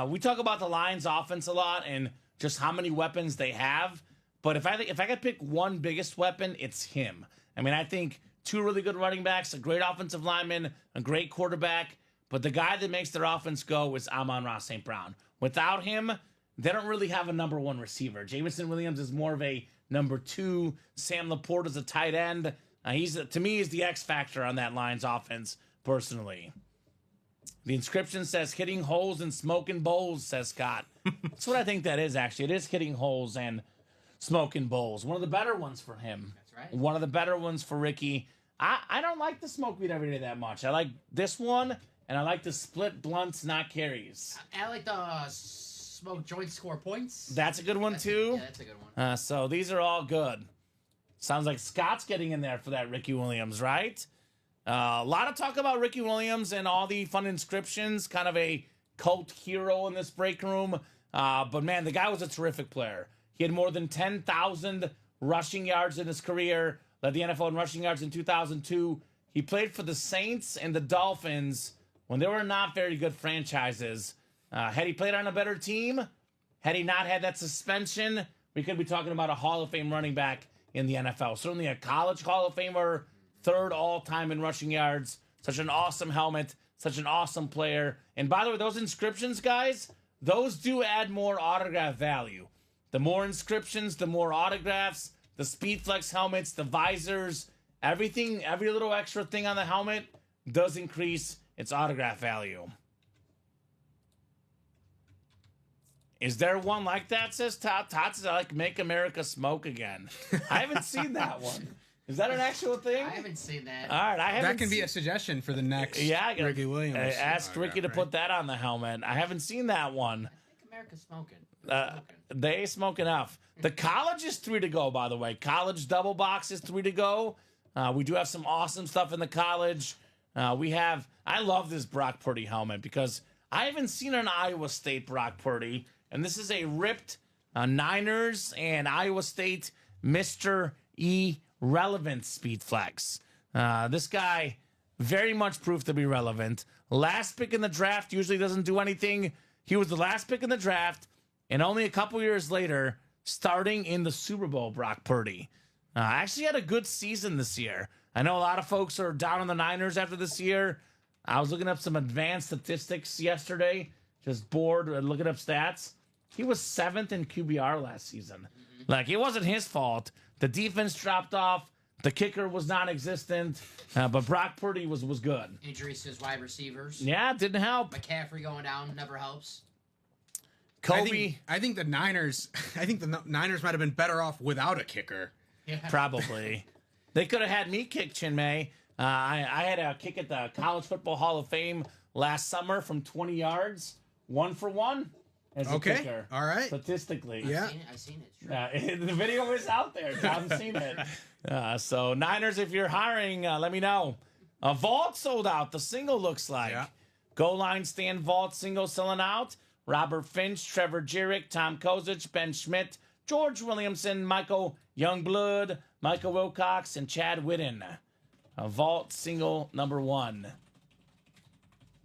We talk about the Lions' offense a lot and just how many weapons they have. But if I could pick one biggest weapon, it's him. I mean, I think 2 really good running backs, a great offensive lineman, a great quarterback. But the guy that makes their offense go is Amon-Ra St. Brown. Without him, they don't really have a number 1 receiver. Jameson Williams is more of a number 2. Sam Laporte is a tight end. To me, he's the X factor on that Lions offense, personally. The inscription says hitting holes and smoking bowls, says Scott. That's what I think that is, actually. It is hitting holes and smoking bowls. One of the better ones for him. That's right. One of the better ones for Ricky. I don't like the smoke weed every day that much. I like this one. And I like the split blunts, not carries. I like the Smoke joints score points. That's a good one, too. Yeah, that's a good one. So these are all good. Sounds like Scott's getting in there for that Ricky Williams, right? A lot of talk about Ricky Williams and all the fun inscriptions, kind of a cult hero in this break room. But man, the guy was a terrific player. He had more than 10,000 rushing yards in his career, led the NFL in rushing yards in 2002. He played for the Saints and the Dolphins when they were not very good franchises. Had he played on a better team, had he not had that suspension, we could be talking about a Hall of Fame running back in the NFL. Certainly a college Hall of Famer, third all-time in rushing yards. Such an awesome helmet, such an awesome player. And by the way, those inscriptions, guys, those do add more autograph value. The more inscriptions, the more autographs, the Speedflex helmets, the visors, everything, every little extra thing on the helmet does increase its autograph value. Is there one like that, says Todd? Todd says, I like Make America Smoke Again. I haven't seen that one. Is that an actual thing? I haven't seen that. All right, I haven't. That can be a suggestion for the next Ricky Williams. Ask Ricky to put that on the helmet. I haven't seen that one. I think America's smoking. They smoke enough. The college is 3 to go, by the way. College double box is 3 to go. We do have some awesome stuff in the college. I love this Brock Purdy helmet because I haven't seen an Iowa State Brock Purdy. And this is a ripped Niners and Iowa State Mr. Irrelevant Speedflex. This guy very much proved to be relevant. Last pick in the draft usually doesn't do anything. He was the last pick in the draft, and only a couple years later, starting in the Super Bowl, Brock Purdy. Actually had a good season this year. I know a lot of folks are down on the Niners after this year. I was looking up some advanced statistics yesterday, just bored looking up stats. He was 7th in QBR last season. Like, it wasn't his fault. The defense dropped off. The kicker was non-existent. But Brock Purdy was good. Injuries to his wide receivers. Yeah, it didn't help. McCaffrey going down never helps. Kobe. I think the Niners might have been better off without a kicker. Yeah. Probably. They could have had me kick, Chinmay. I had a kick at the College Football Hall of Fame last summer from 20 yards, 1 for 1 as a kicker. All right. Statistically. Yeah. I've seen it. It's true. The video is out there. Tom's seen it. So Niners, if you're hiring, let me know. A vault sold out. The single looks like. Yeah. Goal line stand vault single selling out. Robert Finch, Trevor Jurek, Tom Kozich, Ben Schmidt, George Williamson, Michael Youngblood, Michael Wilcox, and Chad Whitten. A vault single number 1.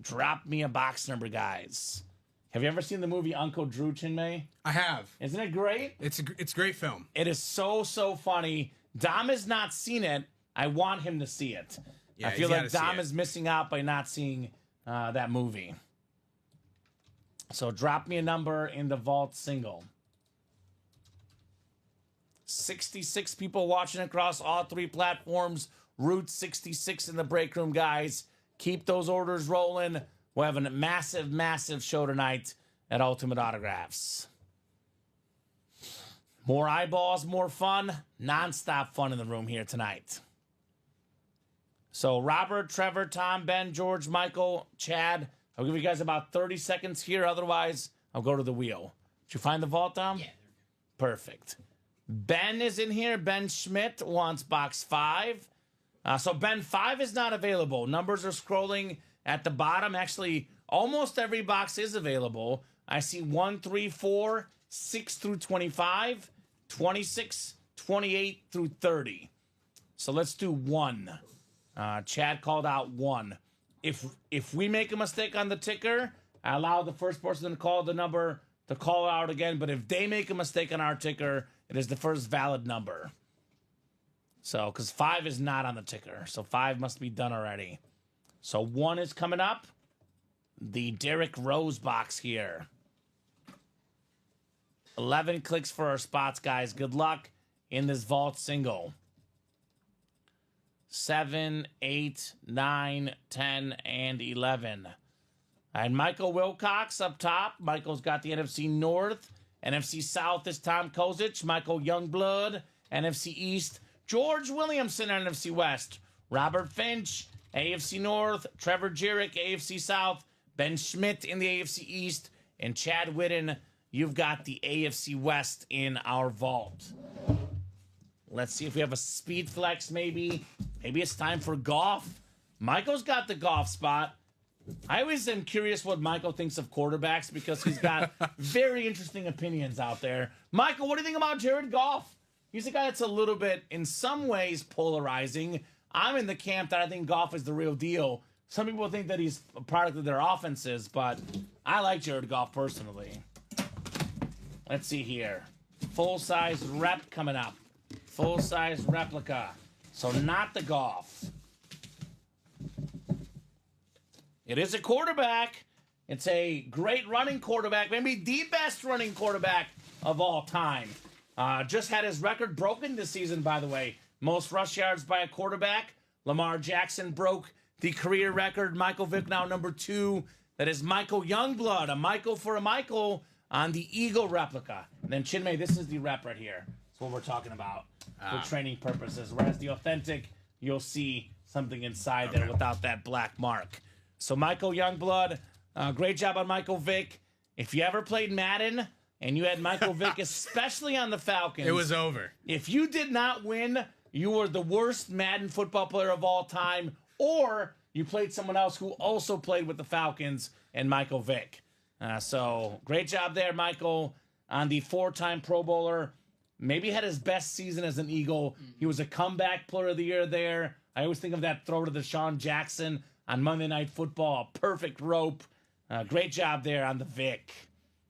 Drop me a box number, guys. Have you ever seen the movie Uncle Drew, Chinmay? I have. Isn't it great? It's a great film. It is so funny. Dom has not seen it. I want him to see it. Yeah, I feel he's like gotta see Dom it. is missing out by not seeing that movie. So drop me a number in the vault single. 66 people watching across all 3 platforms. Route 66 in the break room, guys. Keep those orders rolling. We're having a massive, massive show tonight at Ultimate Autographs. More eyeballs, more fun. Non-stop fun in the room here tonight. So Robert, Trevor, Tom, Ben, George, Michael, Chad. I'll give you guys about 30 seconds here. Otherwise, I'll go to the wheel. Did you find the vault, Tom? Yeah. Perfect. Ben is in here. Ben Schmidt wants box 5. So Ben 5 is not available. Numbers are scrolling at the bottom. Actually, almost every box is available. I see 1, 3, 4, 6 through 25, 26, 28 through 30. So let's do 1. Chad called out 1. If we make a mistake on the ticker, I allow the first person to call the number to call out again. But if they make a mistake on our ticker, it is the first valid number. So, because 5 is not on the ticker. So 5 must be done already. So 1 is coming up. The Derrick Rose box here. 11 clicks for our spots, guys. Good luck in this vault single. 7, 8, 9, 10, and 11. And Michael Wilcox up top. Michael's got the NFC North. NFC South is Tom Kozich. Michael Youngblood. NFC East, George Williamson, NFC West. Robert Finch, AFC North. Trevor Jurek, AFC South. Ben Schmidt in the AFC East. And Chad Whitten, you've got the AFC West in our vault. Let's see if we have a speed flex maybe. Maybe it's time for golf. Michael's got the golf spot. I always am curious what Michael thinks of quarterbacks because he's got very interesting opinions out there. Michael, what do you think about Jared Goff? He's a guy that's a little bit, in some ways, polarizing. I'm in the camp that I think Goff is the real deal. Some people think that he's a product of their offenses, but I like Jared Goff personally. Let's see here. Full-size rep coming up. Full-size replica. So not the Goff. It is a quarterback. It's a great running quarterback, maybe the best running quarterback of all time. Just had his record broken this season, by the way. Most rush yards by a quarterback. Lamar Jackson broke the career record. Michael Vick now number 2. That is Michael Youngblood. A Michael for a Michael on the Eagle replica. And then Chinmay, this is the rep right here. That's what we're talking about for training purposes. Whereas the authentic, you'll see something inside there without that black mark. So Michael Youngblood, great job on Michael Vick. If you ever played Madden and you had Michael Vick, especially on the Falcons. It was over. If you did not win, you were the worst Madden football player of all time, or you played someone else who also played with the Falcons and Michael Vick. So great job there, Michael, on the 4-time Pro Bowler. Maybe had his best season as an Eagle. He was a comeback player of the year there. I always think of that throw to Deshaun Jackson on Monday Night Football. Perfect rope. Great job there on the Vic.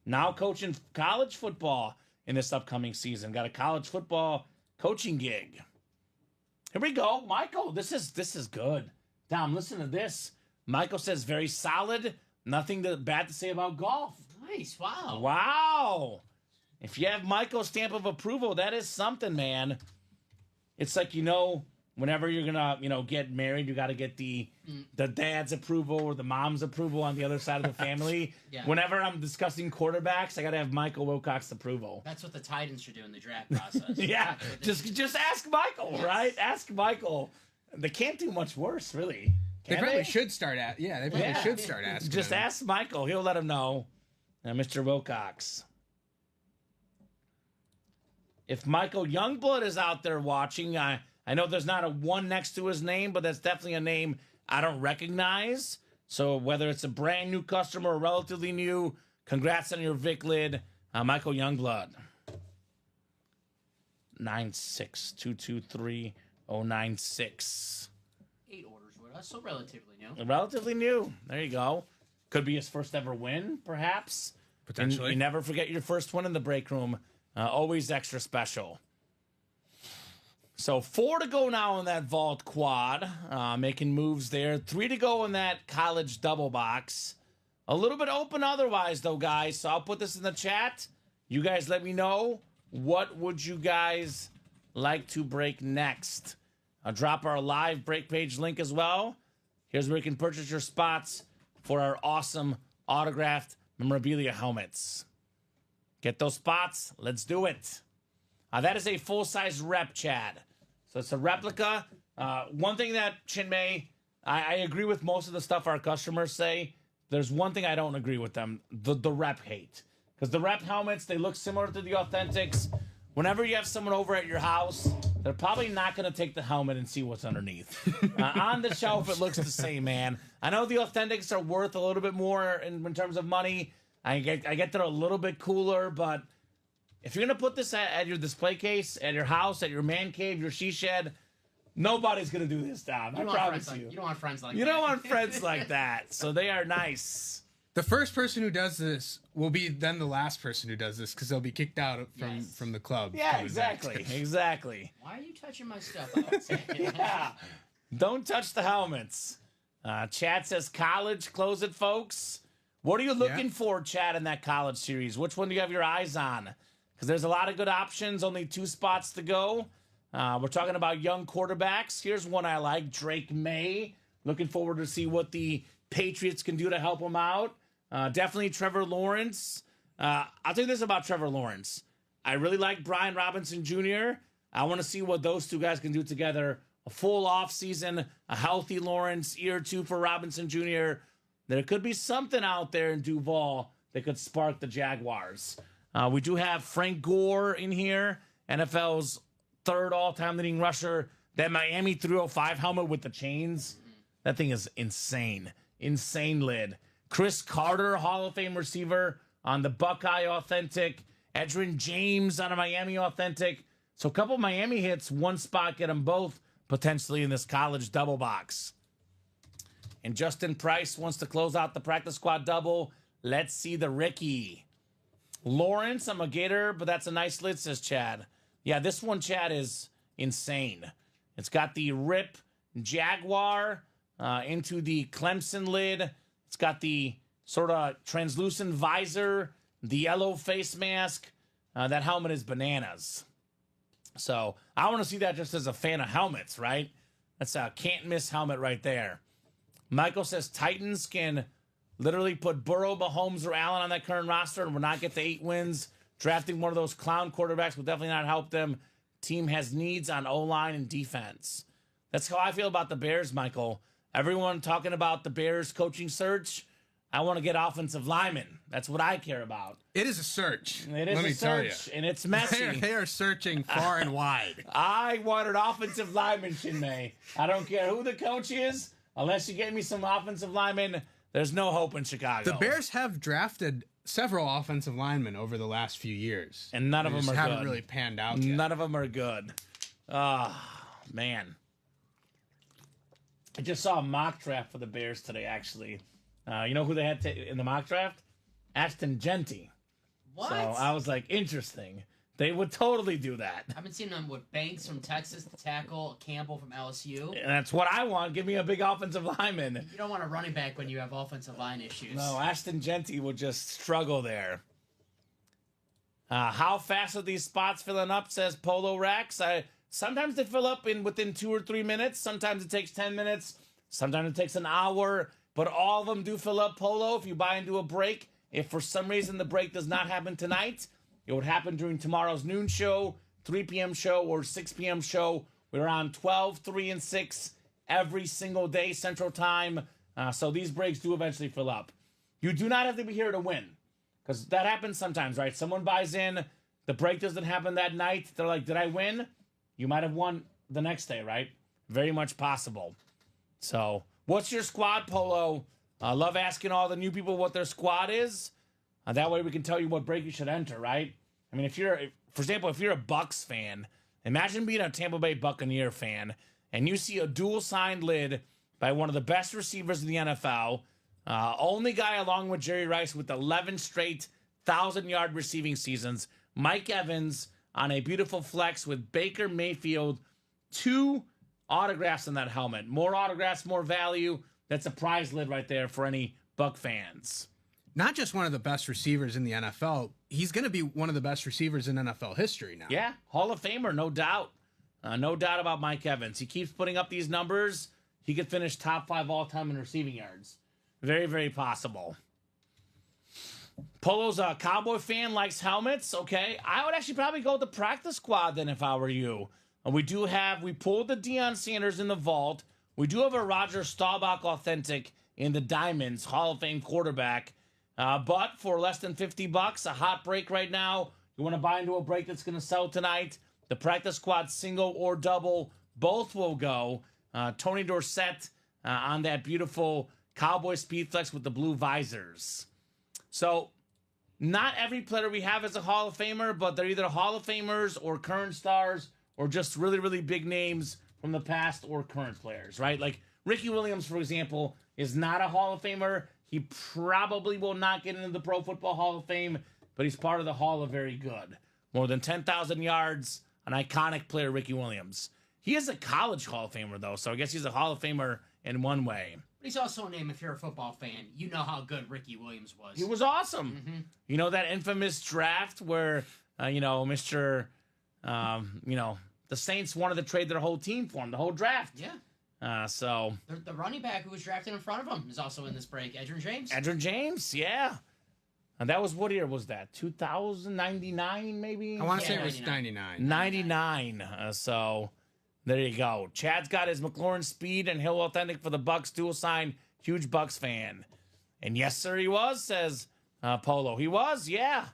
Now coaching college football in this upcoming season. Got a college football coaching gig. Here we go. Michael, this is good. Dom, listen to this. Michael says very solid. Nothing bad to say about golf. Nice. Wow. Wow. If you have Michael's stamp of approval, that is something, man. It's like, whenever you're gonna, get married, you got to get the dad's approval or the mom's approval on the other side of the family. Yeah. Whenever I'm discussing quarterbacks, I got to have Michael Wilcox's approval. That's what the Titans should do in the draft process. Yeah, just ask Michael, Yes. right? Ask Michael. They can't do much worse, really. They Can probably should start at. Yeah, they probably should start asking. Just him. ask Michael. He'll let him know. Mr. Wilcox. If Michael Youngblood is out there watching, I know there's not a 1 next to his name, but that's definitely a name I don't recognize. So whether it's a brand new customer or relatively new, congrats on your Vic lid, Michael Youngblood. 96223-096. 8 orders with us, so relatively new. Relatively new. There you go. Could be his first ever win, perhaps. Potentially. And you never forget your first win in the break room. Always extra special. So 4 to go now in that vault quad. Making moves there. 3 to go in that college double box. A little bit open otherwise, though, guys. So I'll put this in the chat. You guys let me know. What would you guys like to break next? I'll drop our live break page link as well. Here's where you can purchase your spots for our awesome autographed memorabilia helmets. Get those spots. Let's do it. That is a full-size rep, Chad. So it's a replica. One thing that, Chinmay, I agree with most of the stuff our customers say. There's one thing I don't agree with them, the rep hate. Because the rep helmets, they look similar to the authentics. Whenever you have someone over at your house, they're probably not going to take the helmet and see what's underneath. On the shelf, it looks the same, man. I know the authentics are worth a little bit more in terms of money. I get they're a little bit cooler, but if you're going to put this at your display case, at your house, at your man cave, your she shed, nobody's going to do this, Dom. I promise you. You don't want friends like that. You don't want friends like that. So they are nice. The first person who does this will be then the last person who does this because they'll be kicked out from the club. Yeah, exactly. Exactly. Why are you touching my stuff? I would say. Yeah. Don't touch the helmets. Chat says college. Close it, folks. What are you looking for, Chad, in that college series? Which one do you have your eyes on? Because there's a lot of good options. Only 2 spots to go. We're talking about young quarterbacks. Here's one I like, Drake May. Looking forward to see what the Patriots can do to help him out. Definitely Trevor Lawrence. I'll tell you this about Trevor Lawrence. I really like Brian Robinson Jr. I want to see what those 2 guys can do together. A full off season, a healthy Lawrence, year 2 for Robinson Jr. There could be something out there in Duval that could spark the Jaguars. We do have Frank Gore in here, NFL's third all-time leading rusher. That Miami 305 helmet with the chains, that thing is insane. Insane lid. Chris Carter, Hall of Fame receiver on the Buckeye Authentic. Edgerrin James on a Miami Authentic. So a couple Miami hits, one spot, get them both potentially in this college double box. And Justin Price wants to close out the practice squad double. Let's see the Ricky. Lawrence, I'm a Gator, but that's a nice lid, says Chad. Yeah, this one, Chad, is insane. It's got the Rip Jaguar into the Clemson lid. It's got the sort of translucent visor, the yellow face mask. That helmet is bananas. So I want to see that just as a fan of helmets, right? That's a can't-miss helmet right there. Michael says Titans can literally put Burrow, Mahomes, or Allen on that current roster and will not get the 8 wins. Drafting one of those clown quarterbacks will definitely not help them. Team has needs on O-line and defense. That's how I feel about the Bears, Michael. Everyone talking about the Bears coaching search. I want to get offensive linemen. That's what I care about. It is a search. It is a search, and it's messy. They are searching far and wide. I want an offensive lineman, Chinmay. I don't care who the coach is. Unless you get me some offensive linemen, there's no hope in Chicago. The Bears have drafted several offensive linemen over the last few years. And none of them are good. Haven't really panned out yet. None of them are good. Man. I just saw a mock draft for the Bears today, actually. You know who they had in the mock draft? Ashton Genty. What? So I was like, interesting. They would totally do that. I've been seeing them with Banks from Texas, the tackle, Campbell from LSU. And that's what I want. Give me a big offensive lineman. You don't want a running back when you have offensive line issues. No, Ashton Genty will just struggle there. How fast are these spots filling up, says Polo Rex. Sometimes they fill up within 2 or 3 minutes. Sometimes it takes 10 minutes. Sometimes it takes an hour. But all of them do fill up, Polo, if you buy into a break. If for some reason the break does not happen tonight, it would happen during tomorrow's noon show, 3 p.m. show, or 6 p.m. show. We're on 12, 3, and 6 every single day, Central Time. So these breaks do eventually fill up. You do not have to be here to win, because that happens sometimes, right? Someone buys in, the break doesn't happen that night. They're like, did I win? You might have won the next day, right? Very much possible. So what's your squad, Polo? I love asking all the new people what their squad is. That way we can tell you what break you should enter, right? I mean, for example, if you're a Bucks fan, imagine being a Tampa Bay Buccaneer fan, and you see a dual-signed lid by one of the best receivers in the NFL, only guy along with Jerry Rice with 11 straight 1,000-yard receiving seasons, Mike Evans on a beautiful flex with Baker Mayfield, 2 autographs on that helmet. More autographs, more value. That's a prize lid right there for any Buck fans. Not just one of the best receivers in the NFL, he's going to be one of the best receivers in NFL history now. Yeah, Hall of Famer, no doubt. No doubt about Mike Evans. He keeps putting up these numbers. He could finish top 5 all-time in receiving yards. Very, very possible. Polo's a Cowboy fan, likes helmets. Okay, I would actually probably go with the practice squad then if I were you. We pulled the Deion Sanders in the vault. We do have a Roger Staubach Authentic in the Diamonds, Hall of Fame quarterback. But for less than $50, a hot break right now. You want to buy into a break that's going to sell tonight. The practice squad single or double, both will go. Tony Dorsett on that beautiful Cowboy Speed Flex with the blue visors. So not every player we have is a Hall of Famer, but they're either Hall of Famers or current stars or just really, really big names from the past or current players, right? Like Ricky Williams, for example, is not a Hall of Famer. He probably will not get into the Pro Football Hall of Fame, but he's part of the Hall of Very Good. More than 10,000 yards, an iconic player, Ricky Williams. He is a college Hall of Famer, though, so I guess he's a Hall of Famer in one way. But he's also a name, if you're a football fan, you know how good Ricky Williams was. He was awesome. Mm-hmm. You know that infamous draft where, Mr., the Saints wanted to trade their whole team for him, the whole draft. Yeah. So the running back who was drafted in front of him is also in this break, Edgerrin James. Edgerrin James, yeah. And that was, what year was that? 2099, maybe? I want to say it was 99. 99. So there you go. Chad's got his McLaurin Speed and Hill Authentic for the Bucks dual sign. Huge Bucks fan. And yes, sir, he was, says Polo. He was, yeah.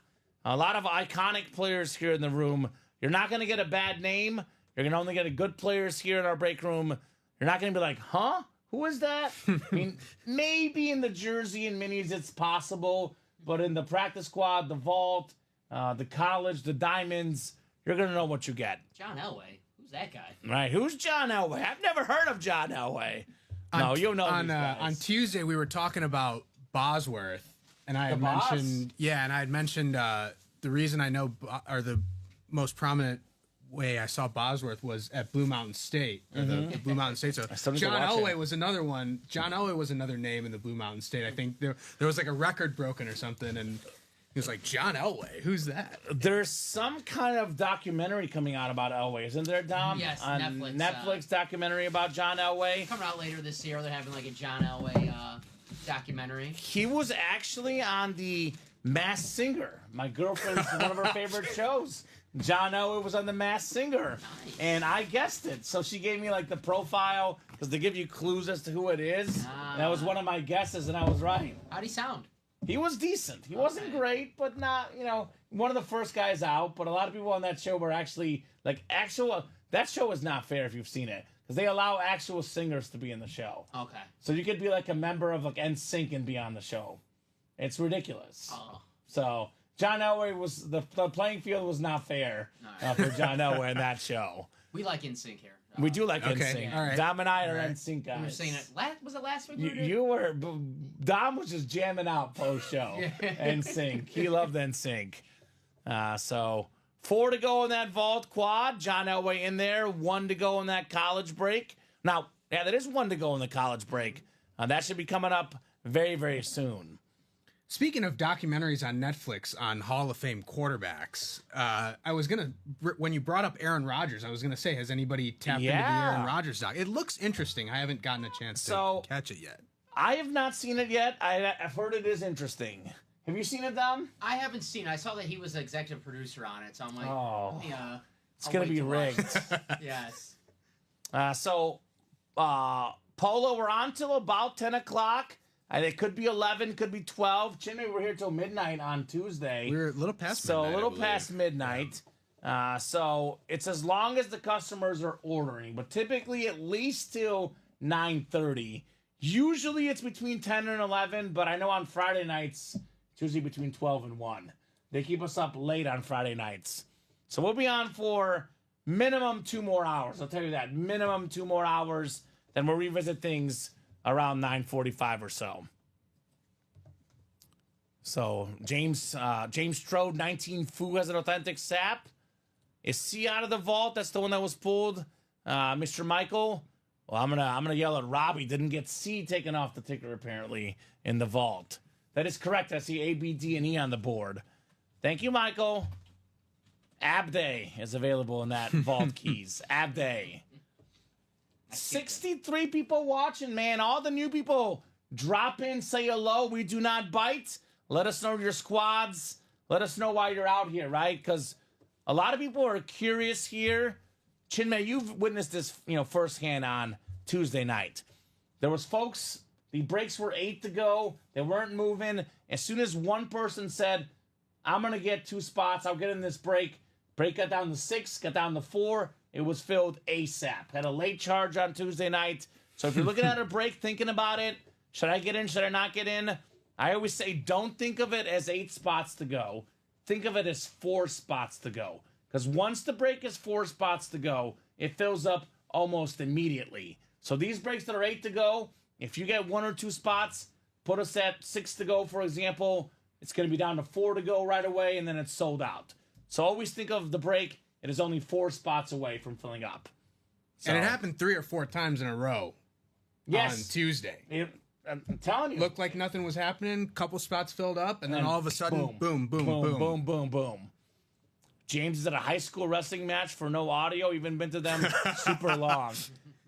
A lot of iconic players here in the room. You're not going to get a bad name. You're going to only get a good players here in our break room. You're not going to be like, huh? Who is that? I mean, maybe in the jersey and minis it's possible, but in the practice squad, the vault, the college, the diamonds, you're going to know what you get. John Elway. Who's that guy? Right. Who's John Elway? I've never heard of John Elway. No, you'll know these guys. On Tuesday, we were talking about Bosworth, and I had mentioned, the reason I know, or the most prominent way I saw Bosworth was at Blue Mountain State, or the Blue Mountain State. So John Elway was another one. John Elway was another name in the Blue Mountain State. I think there was like a record broken or something, and he was like, John Elway, who's that? There's some kind of documentary coming out about Elway, isn't there, Dom? Yes, on Netflix documentary about John Elway. Coming out later this year, they're having like a John Elway documentary. He was actually on the Masked Singer. My girlfriend's one of her favorite shows. John Elway was on the Masked Singer, and I guessed it. So she gave me like the profile because they give you clues as to who it is. That was one of my guesses, and I was right. How'd he sound? He was decent. He wasn't great, but not, one of the first guys out. But a lot of people on that show were actually like actual. That show is not fair if you've seen it because they allow actual singers to be in the show. Okay. So you could be like a member of like NSYNC and be on the show. It's ridiculous. Oh. So John Elway was the playing field was not fair for John Elway in that show. We like NSYNC here. We do like NSYNC. All right. Dom and I are NSYNC guys. We were saying it. Was it last week? Dom was just jamming out post show. NSYNC. He loved NSYNC. So 4 to go in that vault quad. John Elway in there. 1 to go in that college break. Now, that is 1 to go in the college break. That should be coming up very, very soon. Speaking of documentaries on Netflix on Hall of Fame quarterbacks, I was going to, when you brought up Aaron Rodgers, I was going to say, has anybody tapped into the Aaron Rodgers doc? It looks interesting. I haven't gotten a chance to catch it yet. I have not seen it yet. I've heard it is interesting. Have you seen it, Dom? I haven't seen it. I saw that he was the executive producer on it, so I'm like, it's going to be rigged. Yes. Polo, we're on till about 10 o'clock. It could be 11, could be 12. Chinmay, we're here till midnight on Tuesday. We're a little past midnight. So a little past midnight. Yeah. So it's as long as the customers are ordering, but typically at least till 9:30. Usually it's between 10 and 11, but I know on Friday nights, it's usually between 12 and 1. They keep us up late on Friday nights. So we'll be on for minimum 2 more hours. I'll tell you that. Minimum 2 more hours. Then we'll revisit things around 9:45 or so. So James Strode, 19 Fu has an authentic sap. Is C out of the vault? That's the one that was pulled. Mr. Michael. Well, I'm gonna yell at Robbie. Didn't get C taken off the ticker apparently in the vault. That is correct. I see A, B, D, and E on the board. Thank you, Michael. Abday is available in that vault keys. Abday. 63 people watching, man. All the new people, drop in, say hello. We do not bite. Let us know your squads. Let us know why you're out here, right? Because a lot of people are curious here. Chinmay, you've witnessed this, firsthand on Tuesday night. There was folks, the breaks were 8 to go. They weren't moving. As soon as one person said, I'm going to get 2 spots, I'll get in this break. Break got down to 6, got down to 4. It was filled ASAP. Had a late charge on Tuesday night. So if you're looking at a break, thinking about it, should I get in, should I not get in? I always say don't think of it as 8 spots to go. Think of it as 4 spots to go. Because once the break is 4 spots to go, it fills up almost immediately. So these breaks that are 8 to go, if you get 1 or 2 spots, put us at 6 to go, for example, it's going to be down to 4 to go right away, and then it's sold out. So always think of the break. It is only 4 spots away from filling up. So, and it happened 3 or 4 times in a row on Tuesday. I'm telling you. Looked like nothing was happening. Couple spots filled up, and then all of a sudden, boom, boom, boom. Boom, boom, boom, boom. James is at a high school wrestling match for no audio. Even been to them super long.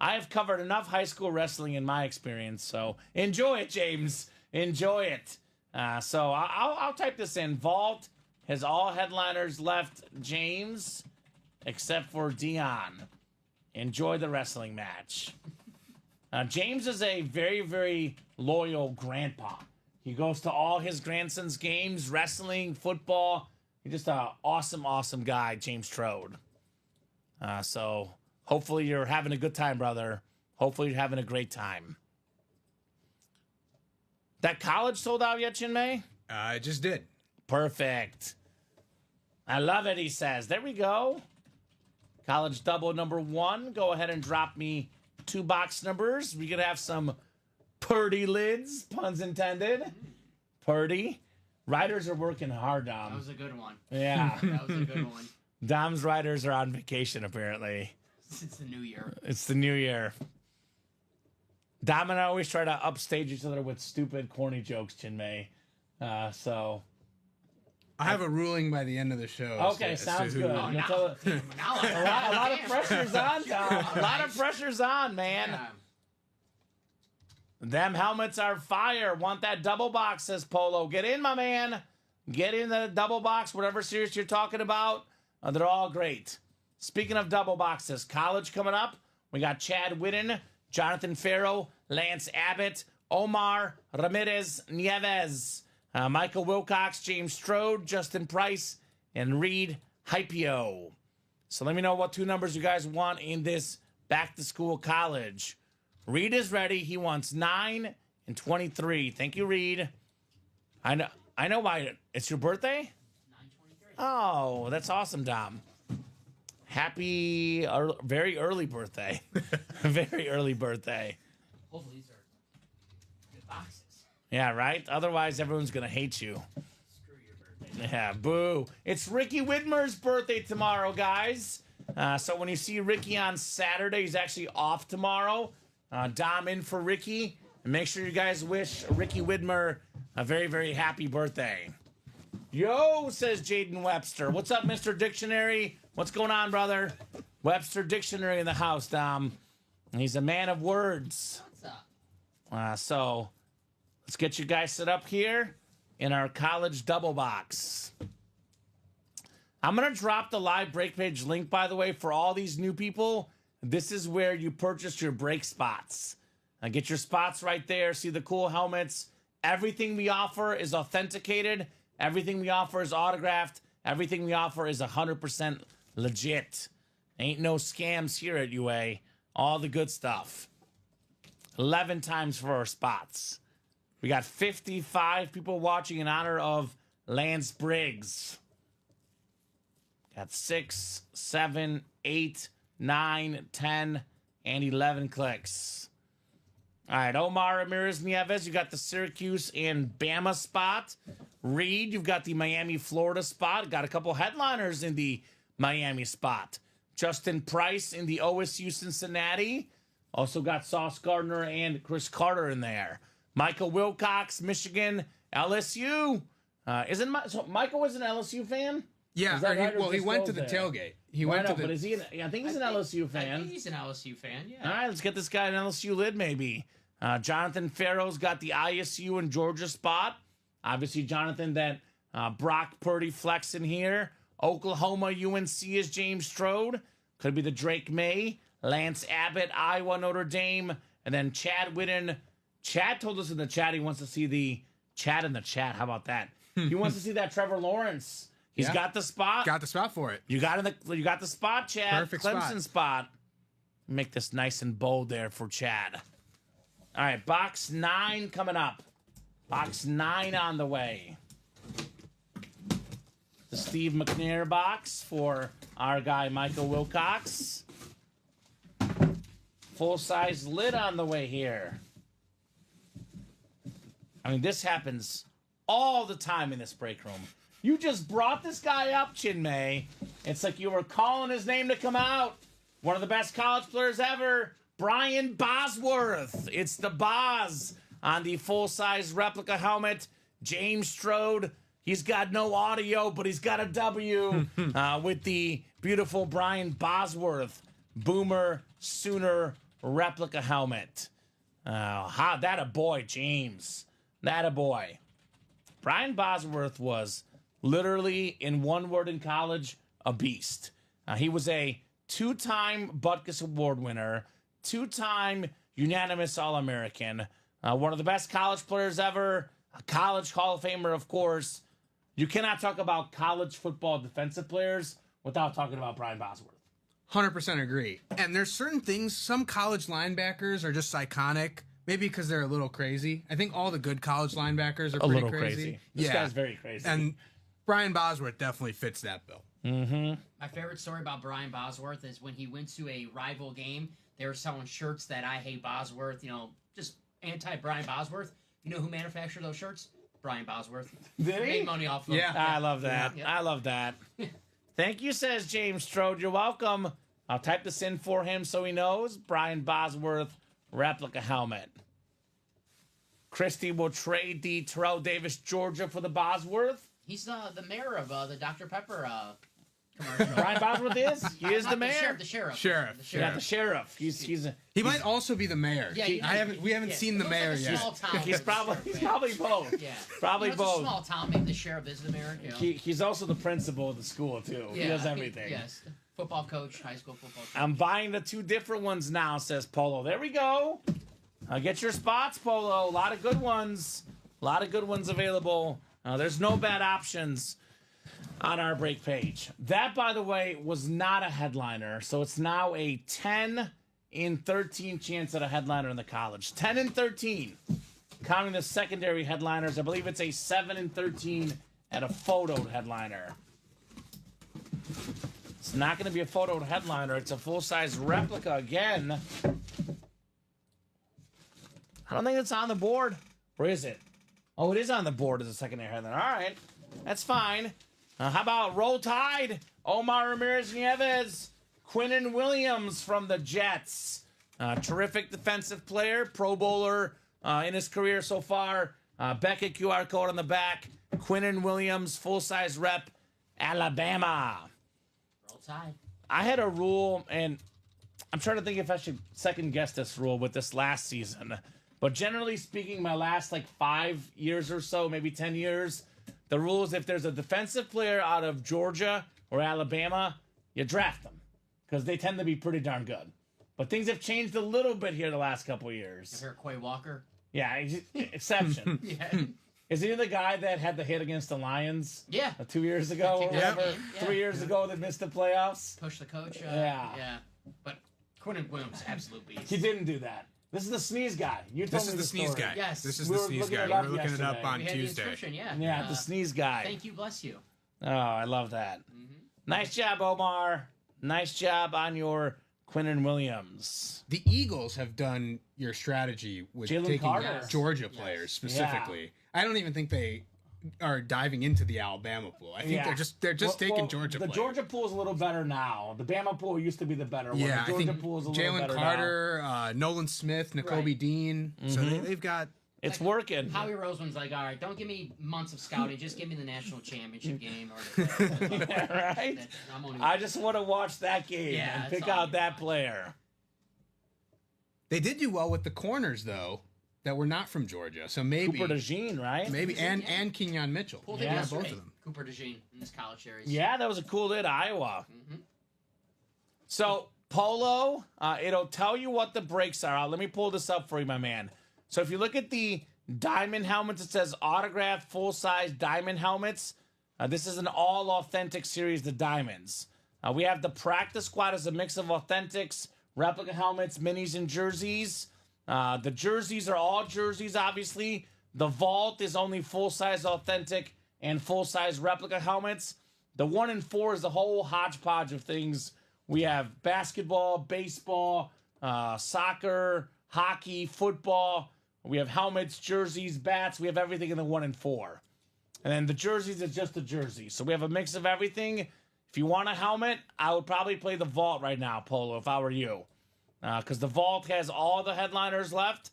I have covered enough high school wrestling in my experience, so enjoy it, James. Enjoy it. So I'll type this in. Vault has all headliners left James, except for Dion. Enjoy the wrestling match. James is a very, very loyal grandpa. He goes to all his grandson's games, wrestling, football. He's just an awesome, awesome guy, James Strode. So hopefully you're having a good time, brother. Hopefully you're having a great time. That college sold out yet, Chinmay? I just did. Perfect. I love it, he says. There we go. College double number 1. Go ahead and drop me 2 box numbers. We're going to have some purdy lids, puns intended. Purdy. Riders are working hard, Dom. That was a good one. Yeah. That was a good one. Dom's riders are on vacation, apparently. It's the new year. It's the new year. Dom and I always try to upstage each other with stupid, corny jokes, Chinmay. So... I have a ruling by the end of the show. Okay, as to sounds who- good. Oh, You'll now, tell- now a lot of pressure's on, Dom. A lot of pressure's on, man. Yeah. Them helmets are fire. Want that double box, says Polo. Get in, my man. Get in the double box, whatever series you're talking about. They're all great. Speaking of double boxes, college coming up. We got Chad Whitten, Jonathan Farrow, Lance Abbott, Omar Ramirez Nieves, Michael Wilcox, James Strode, Justin Price, and Reed Hypio. So let me know what 2 numbers you guys want in this back-to-school college. Reed is ready. He wants 9 and 23. Thank you, Reed. I know why. It's your birthday? 923. Oh, that's awesome, Dom. Happy, very early birthday. Very early birthday. Hopefully these are good boxes. Yeah, right? Otherwise, everyone's going to hate you. Screw your birthday. Yeah, boo. It's Ricky Widmer's birthday tomorrow, guys. So when you see Ricky on Saturday, he's actually off tomorrow. Dom in for Ricky. And make sure you guys wish Ricky Widmer a very, very happy birthday. Yo, says Jaden Webster. What's up, Mr. Dictionary? What's going on, brother? Webster Dictionary in the house, Dom. He's a man of words. What's up? So let's get you guys set up here in our college double box. I'm going to drop the live break page link, by the way, for all these new people. This is where you purchase your break spots. Get your spots right there. See the cool helmets. Everything we offer is authenticated. Everything we offer is autographed. Everything we offer is 100% legit. Ain't no scams here at UA. All the good stuff. 11 times for our spots. We got 55 people watching in honor of Lance Briggs. Got 6, 7, 8, 9, 10, and 11 clicks. All right, Omar Ramirez Nieves, you got the Syracuse and Bama spot. Reed, you've got the Miami, Florida spot. Got a couple headliners in the Miami spot. Justin Price in the OSU Cincinnati. Also got Sauce Gardner and Chris Carter in there. Michael Wilcox, Michigan, LSU. So Michael was an LSU fan? Yeah, Is that right, or he just went to goes the there? tailgate. He went to the. But is he? I think he's an LSU fan. I think he's an LSU fan, yeah. All right, let's get this guy an LSU lid, maybe. Jonathan Farrow's got the ISU and Georgia spot. Obviously, Jonathan, that Brock Purdy flex in here. Oklahoma, UNC is James Strode. Could be the Drake May. Lance Abbott, Iowa, Notre Dame. And then Chad Whitten. Chad told us in the chat he wants to see the Chad in the chat. How about that? He wants to see that Trevor Lawrence. He's got the spot. Got the spot for it. You got the spot, Chad. Perfect Clemson spot. Make this nice and bold there for Chad. All right, box 9 coming up. Box 9 on the way. The Steve McNair box for our guy Michael Wilcox. Full-size lid on the way here. I mean, this happens all the time in this break room. You just brought this guy up, Chinmay. It's like you were calling his name to come out. One of the best college players ever, Brian Bosworth. It's the Boz on the full-size replica helmet. James Strode, he's got no audio, but he's got a W with the beautiful Brian Bosworth Boomer Sooner replica helmet. That a boy, James. That a boy. Brian Bosworth was literally, in one word in college, a beast. He was a 2-time Butkus Award winner, 2-time unanimous All-American, one of the best college players ever. a college Hall of Famer, of course. You cannot talk about college football defensive players without talking about Brian Bosworth. 100% agree. And there's certain things, some college linebackers are just iconic, maybe because they're a little crazy. I think all the good college linebackers are A pretty little crazy. This guy's very crazy. And Brian Bosworth definitely fits that bill. My favorite story about Brian Bosworth is when he went to a rival game, they were selling shirts that I hate Bosworth, just anti-Brian Bosworth. You know who manufactured those shirts? Brian Bosworth. Did he? Made money off them. Yeah. I love that. Yeah. I love that. Thank you, says James Strode. You're welcome. I'll type this in for him so he knows. Brian Bosworth replica helmet. Christie will trade the Terrell Davis, Georgia for the Bosworth. He's the mayor of the Dr. Pepper commercial. Brian Bosworth is? He is the mayor. The sheriff. Sheriff. Yeah, the sheriff. He's He might also be the mayor. Yeah, we haven't seen the It looks mayor like a yet. small town he's with a sheriff, probably both. Yeah. Probably It's both. a small town. Maybe the sheriff is the mayor. He's also the principal of the school too. He does everything. Yes. Football coach, high school football coach. I'm buying the two different ones now, says Polo. There we go. Get your spots, Polo. A lot of good ones. A lot of good ones available. There's no bad options on our break page. That, by the way, was not a headliner. So it's now a 10 in 13 chance at a headliner in the college. 10 in 13. Counting the secondary headliners, I believe it's a 7 in 13 at a photoed headliner. It's not going to be a photoed headliner. It's a full-size replica again. I don't think it's on the board. Where is it? Oh, it is on the board as a secondary headliner. All right. That's fine. How about Roll Tide? Omar Ramirez Nieves. Quinnen Williams from the Jets. Terrific defensive player. Pro Bowler in his career so far. Beckett QR code on the back. Quinnen Williams, full-size rep, Alabama. Roll Tide. I had a rule, and I'm trying to think if I should second guess this rule with this last season. But generally speaking, my last 5 years or so, maybe 10 years, the rule is if there's a defensive player out of Georgia or Alabama, you draft them because they tend to be pretty darn good. But things have changed a little bit here the last couple of years. You heard Quay Walker? Yeah, exception. Yeah. Is he the guy that had the hit against the Lions? Yeah. 2 years ago or Kicked out whatever? the game. Yeah. 3 years ago that missed the playoffs? Push the coach. Yeah. Yeah. But Quinnen Williams, absolute beast. He didn't do that. This is the sneeze guy. You told This me is the story. sneeze guy. Yes. This is We the were sneeze looking guy. it We up were looking it up yesterday. on We had the Tuesday. inscription, yeah. Yeah, the sneeze guy. Thank you, bless you. Oh, I love that. Nice job, Omar. Nice job on your Quinnen Williams. The Eagles have done your strategy with Jalen taking Carter. Georgia Yes. players specifically. I don't even think they are diving into the Alabama pool. I think they're just taking Georgia The players. Georgia pool is a little better now. The Bama pool used to be the better one. Yeah, The I Georgia think pool is a little Jalen better Carter, Nolan Smith, N'Kobe Right. Dean. So they've got. now. It's working. Howie Roseman's like, all right, don't give me months of scouting, just give me the national championship game or the playoffs. Yeah, right? That's- I'm only- I just want to watch that game Yeah, and that's pick all out you that want. player. They did do well with the corners though, that were not from Georgia. So maybe, Cooper DeJean, right? and Kenyon Mitchell. Pulled Yeah, it both yesterday. of them. Cooper DeJean in this college series. Yeah, that was a cool hit, Iowa. Mm-hmm. So, Polo, it'll tell you what the breaks are. Let me pull this up for you, my man. So, if you look at the diamond helmets, it says autographed full-size diamond helmets. This is an all-authentic series, the diamonds. We have the practice squad as a mix of authentics, replica helmets, minis, and jerseys. The jerseys are all jerseys, obviously. The vault is only full-size authentic and full-size replica helmets. The 1 and 4 is a whole hodgepodge of things. We have basketball, baseball, soccer, hockey, football. We have helmets, jerseys, bats. We have everything in the 1 and 4. And then the jerseys is just a jersey. So we have a mix of everything. If you want a helmet, I would probably play the vault right now, Polo, if I were you. Because the vault has all the headliners left.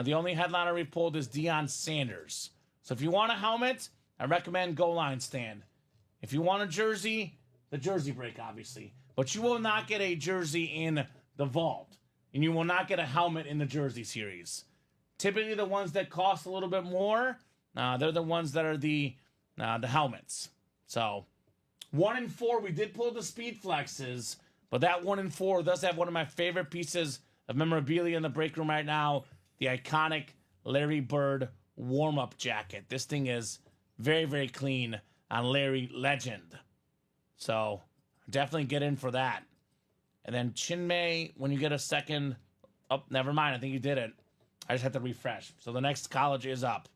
The only headliner we've pulled is Deion Sanders. So if you want a helmet, I recommend Goal Line Stand. If you want a jersey, the jersey break, obviously. But you will not get a jersey in the vault. And you will not get a helmet in the jersey series. Typically, the ones that cost a little bit more, they're the ones that are the helmets. So, 1 and 4, we did pull the speed flexes, but that 1 and 4 does have one of my favorite pieces of memorabilia in the break room right now, the iconic Larry Bird warm-up jacket. This thing is very, very clean on Larry Legend. So definitely get in for that. And then Chinmay, when you get a second... Oh, never mind. I think you did it. I just had to refresh. So the next college is up.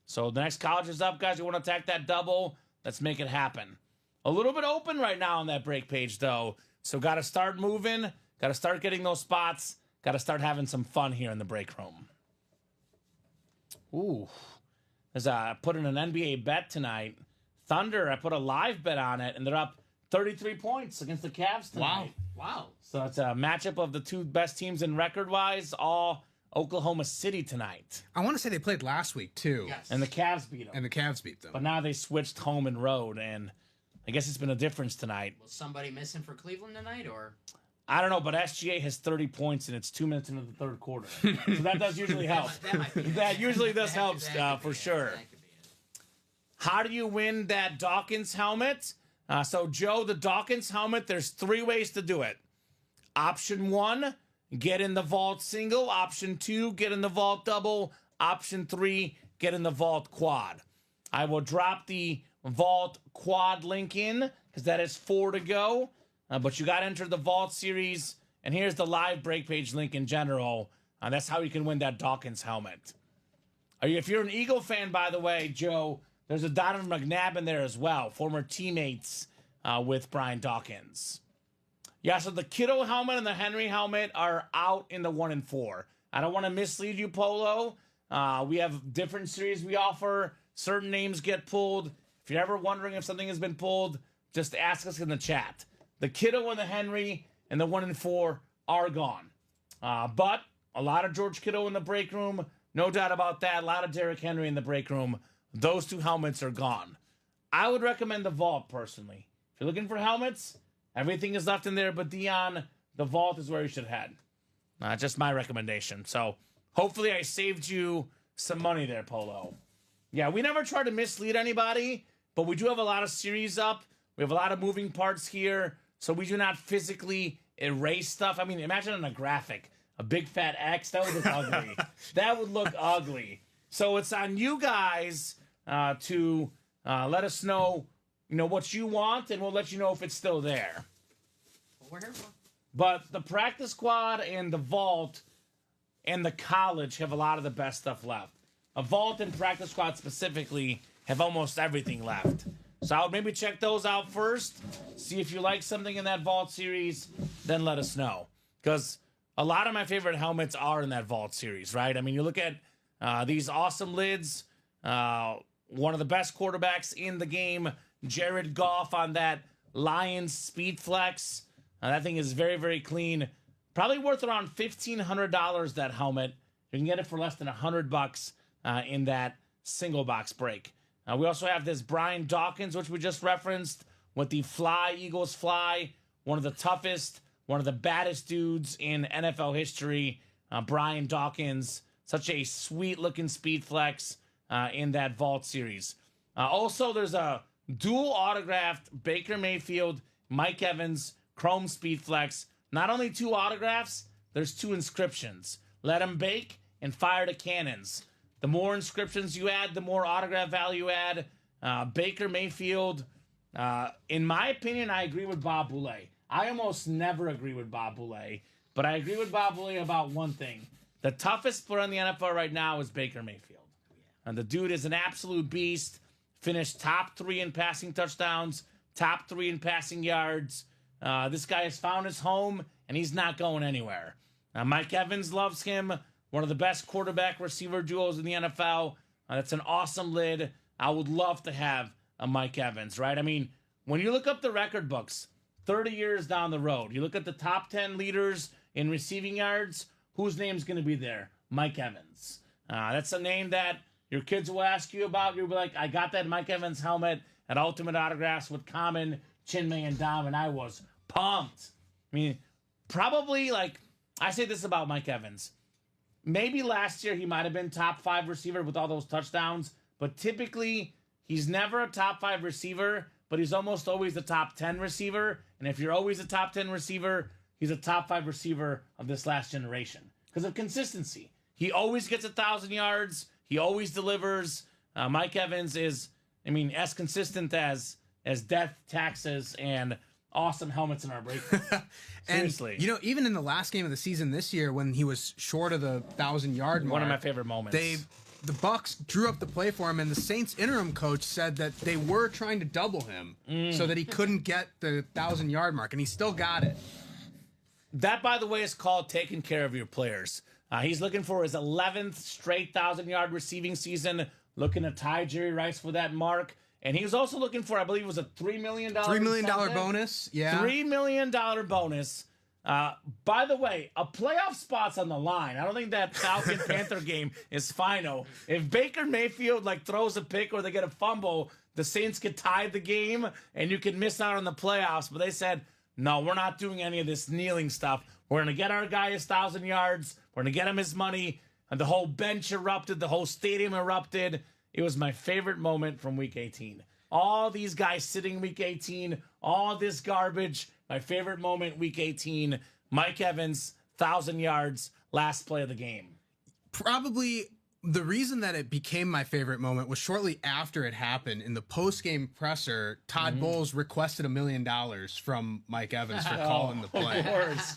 So the next college is up, guys. You want to attack that double? Let's make it happen. A little bit open right now on that break page, though. So got to start moving. Got to start getting those spots. Got to start having some fun here in the break room. Ooh. I put in an NBA bet tonight. Thunder, I put a live bet on it, and they're up 33 points against the Cavs tonight. Wow. So it's a matchup of the two best teams in record-wise, all Oklahoma City tonight. I want to say they played last week, too. Yes. And the Cavs beat them. And the Cavs beat them. But now they switched home and road, and I guess it's been a difference tonight. Was somebody missing for Cleveland tonight, or? I don't know, but SGA has 30 points, and it's 2 minutes into the third quarter. So that does usually help. That might be it. That usually does help That could for be it. sure. That could be it. How do you win that Dawkins helmet? So, Joe, the Dawkins helmet, there's 3 ways to do it. Option 1, get in the vault single. Option 2, get in the vault double. Option 3, get in the vault quad. I will drop the vault quad link in because that is 4 to go. But you got to enter the vault series. And here's the live break page link in general. That's how you can win that Dawkins helmet. If you're an Eagle fan, by the way, Joe, there's a Donovan McNabb in there as well. Former teammates with Brian Dawkins. Yeah, so the Kiddo helmet and the Henry helmet are out in the 1 and 4. I don't want to mislead you, Polo. We have different series we offer. Certain names get pulled. If you're ever wondering if something has been pulled, just ask us in the chat. The Kiddo and the Henry and the 1 and 4 are gone. But a lot of George Kittle in the break room. No doubt about that. A lot of Derrick Henry in the break room. Those 2 helmets are gone. I would recommend the Vault, personally. If you're looking for helmets, everything is left in there, but Dion, the Vault is where you should head. Just my recommendation. So hopefully I saved you some money there, Polo. Yeah, we never try to mislead anybody, but we do have a lot of series up. We have a lot of moving parts here, so we do not physically erase stuff. I mean, imagine on a graphic, a big fat X. That would look ugly. That would look ugly. So it's on you guys to let us know, what you want, and we'll let you know if it's still there. Well, we're here for. But the practice squad and the vault and the college have a lot of the best stuff left. A vault and practice squad specifically have almost everything left. So I would maybe check those out first, see if you like something in that vault series, then let us know. Because a lot of my favorite helmets are in that vault series, right? I mean, you look at these awesome lids, one of the best quarterbacks in the game, Jared Goff on that Lions Speed Flex. That thing is very, very clean. Probably worth around $1,500, that helmet. You can get it for less than $100 in that single box break. We also have this Brian Dawkins, which we just referenced, with the Fly Eagles Fly, one of the toughest, one of the baddest dudes in NFL history. Brian Dawkins, such a sweet-looking speed flex in that Vault series. Also, there's a dual autographed Baker Mayfield, Mike Evans, Chrome Speed Flex. Not only 2 autographs, there's 2 inscriptions. Let them bake and fire the cannons. The more inscriptions you add, the more autograph value you add. Baker Mayfield, in my opinion, I agree with Bob Boulay. I almost never agree with Bob Boulay, but I agree with Bob Boulay about one thing. The toughest player in the NFL right now is Baker Mayfield. And the dude is an absolute beast. Finished top 3 in passing touchdowns, top 3 in passing yards. This guy has found his home, and he's not going anywhere. Mike Evans loves him. One of the best quarterback-receiver duos in the NFL. That's an awesome lid. I would love to have a Mike Evans, right? I mean, when you look up the record books, 30 years down the road, you look at the top 10 leaders in receiving yards, whose name's going to be there? Mike Evans. That's a name that your kids will ask you about. You'll be like, I got that Mike Evans helmet at Ultimate Autographs with Kamen, Chinmay, and Dom, and I was pumped. I mean, probably, I say this about Mike Evans. Maybe last year he might have been top 5 receiver with all those touchdowns, but typically he's never a top 5 receiver, but he's almost always the top 10 receiver. And if you're always a top 10 receiver, he's a top 5 receiver of this last generation because of consistency. He always gets 1,000 yards. He always delivers. Mike Evans is, I mean, as consistent as death, taxes, and awesome helmets in our break. Seriously. And, even in the last game of the season this year, when he was short of the 1,000-yard mark, One of my favorite moments. The Bucks drew up the play for him, and the Saints interim coach said that they were trying to double him so that he couldn't get the 1,000-yard mark, and he still got it. That, by the way, is called taking care of your players. He's looking for his 11th straight 1,000-yard receiving season, looking to tie Jerry Rice for that mark. And he was also looking for, I believe it was a $3 million $3 million bonus, yeah. $3 million bonus. By the way, a playoff spot's on the line. I don't think that Falcon-Panther game is final. If Baker Mayfield throws a pick or they get a fumble, the Saints could tie the game and you could miss out on the playoffs. But they said, no, we're not doing any of this kneeling stuff. We're going to get our guy his 1,000 yards. We're going to get him his money. And the whole bench erupted. The whole stadium erupted. It was my favorite moment from Week 18. All these guys sitting Week 18, all this garbage. My favorite moment, Week 18, Mike Evans, 1,000 yards, last play of the game. Probably the reason that it became my favorite moment was shortly after it happened. In the post-game presser, Todd Bowles requested $1 million from Mike Evans for calling the play. Of course.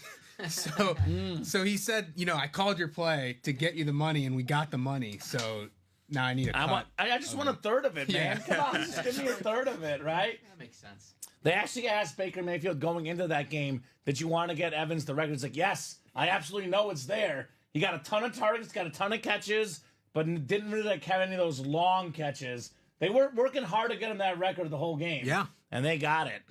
So he said, I called your play to get you the money, and we got the money. So now I need a cut. I just want a third of it, man. Yeah. Come on, just give me a third of it, right? That makes sense. They actually asked Baker Mayfield going into that game, did you want to get Evans the record? He's like, yes, I absolutely know it's there. He got a ton of targets, got a ton of catches, but didn't really have any of those long catches. They were working hard to get him that record the whole game. Yeah. And they got it.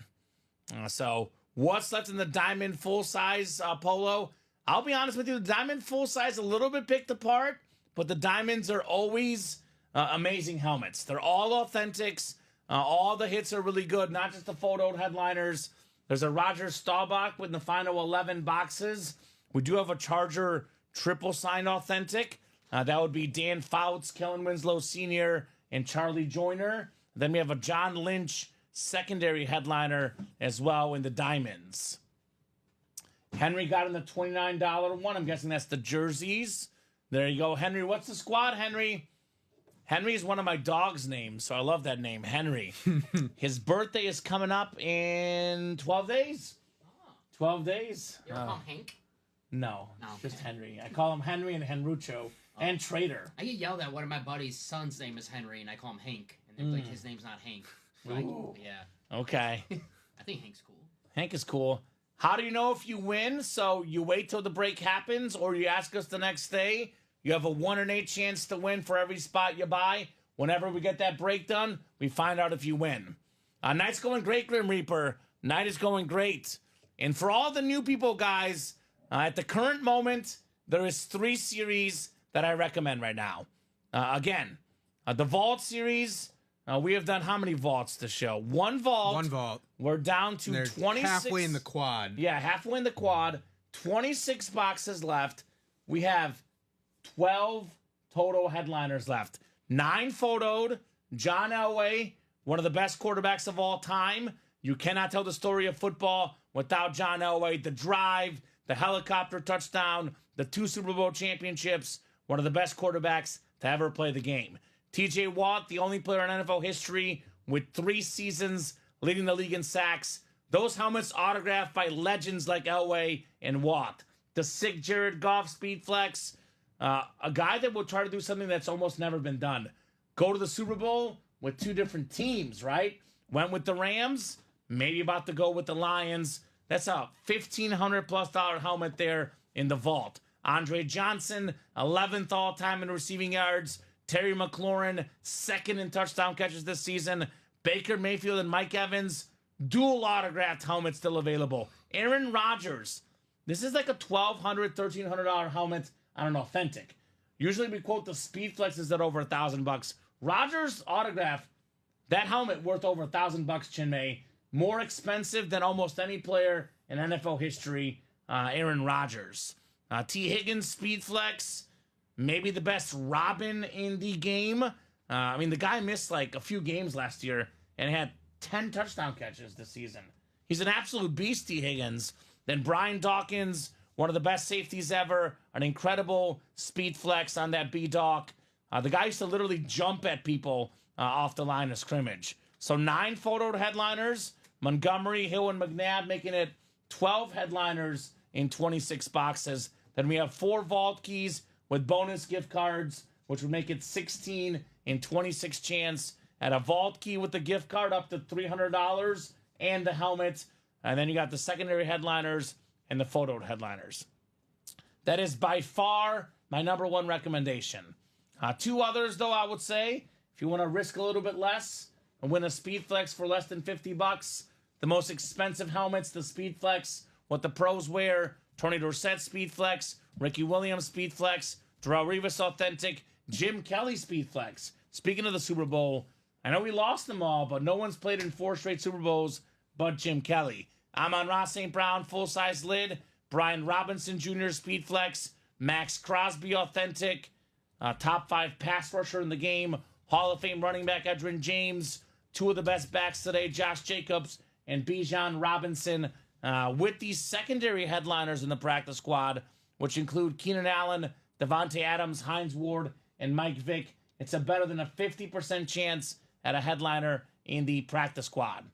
So what's left in the Diamond full-size polo? I'll be honest with you, the Diamond full-size a little bit picked apart, but the Diamonds are always amazing helmets. They're all authentics. All the hits are really good, not just the photoed headliners. There's a Roger Staubach with the final 11 boxes. We do have a Charger triple sign authentic. That would be Dan Fouts, Kellen Winslow Sr., and Charlie Joyner. Then we have a John Lynch secondary headliner as well in the Diamonds. Henry got in the $29 one. I'm guessing that's the jerseys. There you go, Henry. What's the squad, Henry? Henry is one of my dog's names, so I love that name, Henry. His birthday is coming up in 12 days. 12 days. You ever call him Hank? No, No. just Henry. I call him Henry and Henrucho and Trader. I get yelled at. One of my buddies' son's name is Henry, and I call him Hank. And they're like, his name's not Hank. Yeah. Okay. I think Hank's cool. Hank is cool. How do you know if you win? So you wait till the break happens, or you ask us the next day. You have a 1 in 8 chance to win for every spot you buy. Whenever we get that break done, we find out if you win. Night's going great, Grim Reaper. Night is going great. And for all the new people, guys, at the current moment, there is 3 series that I recommend right now. Again, the Vault series, we have done how many vaults this show? 1 vault. 1 vault. We're down to They're 26. halfway in the quad. Yeah, halfway in the quad. 26 boxes left. We have 12 total headliners left. 9 photoed. John Elway, one of the best quarterbacks of all time. You cannot tell the story of football without John Elway. The drive, the helicopter touchdown, the 2 Super Bowl championships. One of the best quarterbacks to ever play the game. TJ Watt, the only player in NFL history with 3 seasons leading the league in sacks. Those helmets autographed by legends like Elway and Watt. The sick Jared Goff speed flex. A guy that will try to do something that's almost never been done. Go to the Super Bowl with 2 different teams, right? Went with the Rams, maybe about to go with the Lions. That's a $1,500+ helmet there in the vault. Andre Johnson, 11th all-time in receiving yards. Terry McLaurin, 2nd in touchdown catches this season. Baker Mayfield and Mike Evans, dual autographed helmets still available. Aaron Rodgers, this is like a $1,200, $1,300 helmet on an authentic. Usually we quote the speed flexes at over $1,000. Rodgers autograph, that helmet worth over $1,000, Chinmay. More expensive than almost any player in NFL history, Aaron Rodgers. T. Higgins speed flex, maybe the best Robin in the game. I mean, the guy missed like a few games last year and had 10 touchdown catches this season. He's an absolute beast, T. Higgins. Then Brian Dawkins, one of the best safeties ever, an incredible speed flex on that B-Doc. The guy used to literally jump at people off the line of scrimmage. So 9 photoed headliners, Montgomery, Hill, and McNabb, making it 12 headliners in 26 boxes. Then we have 4 vault keys with bonus gift cards, which would make it 16 in 26 chance at a vault key with the gift card up to $300 and the helmet. And then you got the secondary headliners and the photoed headliners. That is by far my number 1 recommendation. 2 others, though, I would say, if you want to risk a little bit less and win a Speed Flex for less than $50, the most expensive helmets, the Speed Flex, what the pros wear, Tony Dorsett Speed Flex, Ricky Williams Speed Flex, Darrelle Revis Authentic, Jim Kelly Speed Flex. Speaking of the Super Bowl, I know we lost them all, but no one's played in 4 straight Super Bowls but Jim Kelly. Amon-Ra St. Brown full-size lid, Brian Robinson Jr. Speed Flex, Max Crosby Authentic, top 5 pass rusher in the game, Hall of Fame running back Edgerrin James, 2 of the best backs today, Josh Jacobs and Bijan Robinson, with these secondary headliners in the practice squad, which include Keenan Allen, Devontae Adams, Hines Ward, and Mike Vick. It's a better than a 50% chance at a headliner in the practice squad.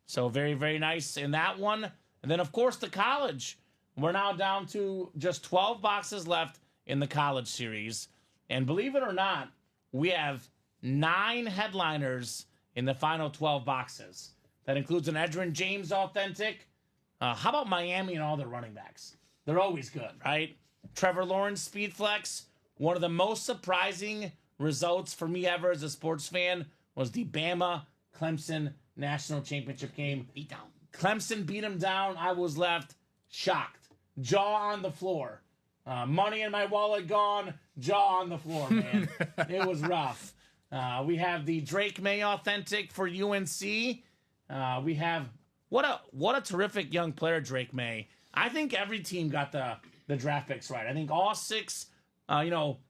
So very, very nice in that one. And then, of course, the college. We're now down to just 12 boxes left in the college series. And believe it or not, we have 9 headliners in the final 12 boxes. That includes an Edgerrin James Authentic. How about Miami and all their running backs? They're always good, right? Trevor Lawrence Speed Flex. One of the most surprising results for me ever as a sports fan was the Bama-Clemson National Championship game. Beat down. Clemson beat them down. I was left shocked. Jaw on the floor. Money in my wallet gone. Jaw on the floor, man. It was rough. We have the Drake May Authentic for UNC. We have what a terrific young player, Drake May. I think every team got the draft picks right. I think all 6,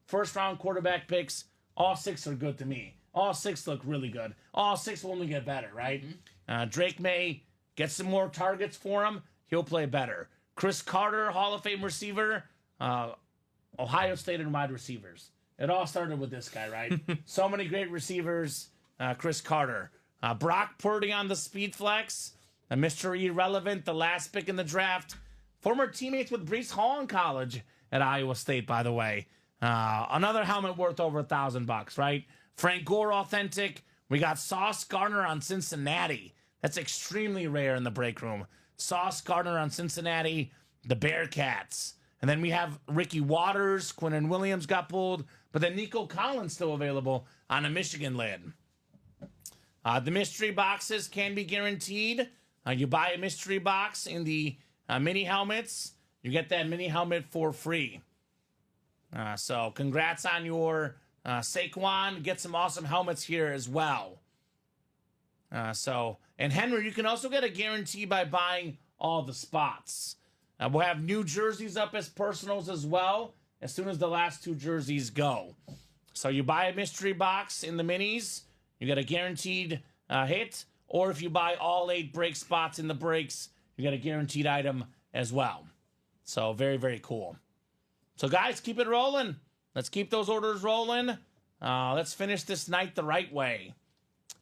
first round quarterback picks, all 6 are good to me. All 6 look really good. All 6 will only get better, right? Mm-hmm. Drake May, get some more targets for him. He'll play better. Chris Carter, Hall of Fame receiver. Ohio State and wide receivers. It all started with this guy, right? So many great receivers. Chris Carter. Brock Purdy on the Speed Flex. Mr. Irrelevant, the last pick in the draft. Former teammates with Breece Hall in college at Iowa State, by the way. Another helmet worth over $1,000, right? Frank Gore Authentic. We got Sauce Gardner on Cincinnati. That's extremely rare in the break room. Sauce Gardner on Cincinnati, the Bearcats. And then we have Ricky Waters, Quinnen Williams got pulled, but then Nico Collins still available on a Michigan lid. The mystery boxes can be guaranteed. You buy a mystery box in the mini helmets, you get that mini helmet for free. So congrats on your Saquon. Get some awesome helmets here as well. And Henry, you can also get a guarantee by buying all the spots. We'll have new jerseys up as personals as well as soon as the last 2 jerseys go. So you buy a mystery box in the minis, you get a guaranteed hit, or if you buy all 8 break spots in the breaks, you get a guaranteed item as well. So very, very cool. So guys, keep it rolling. Let's keep those orders rolling. Let's finish this night the right way.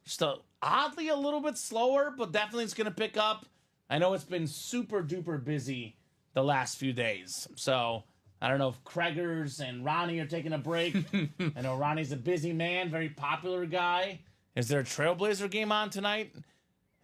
Just oddly a little bit slower, but definitely it's going to pick up. I know it's been super duper busy the last few days. So I don't know if Kreggers and Ronnie are taking a break. I know Ronnie's a busy man, very popular guy. Is there a Trailblazer game on tonight?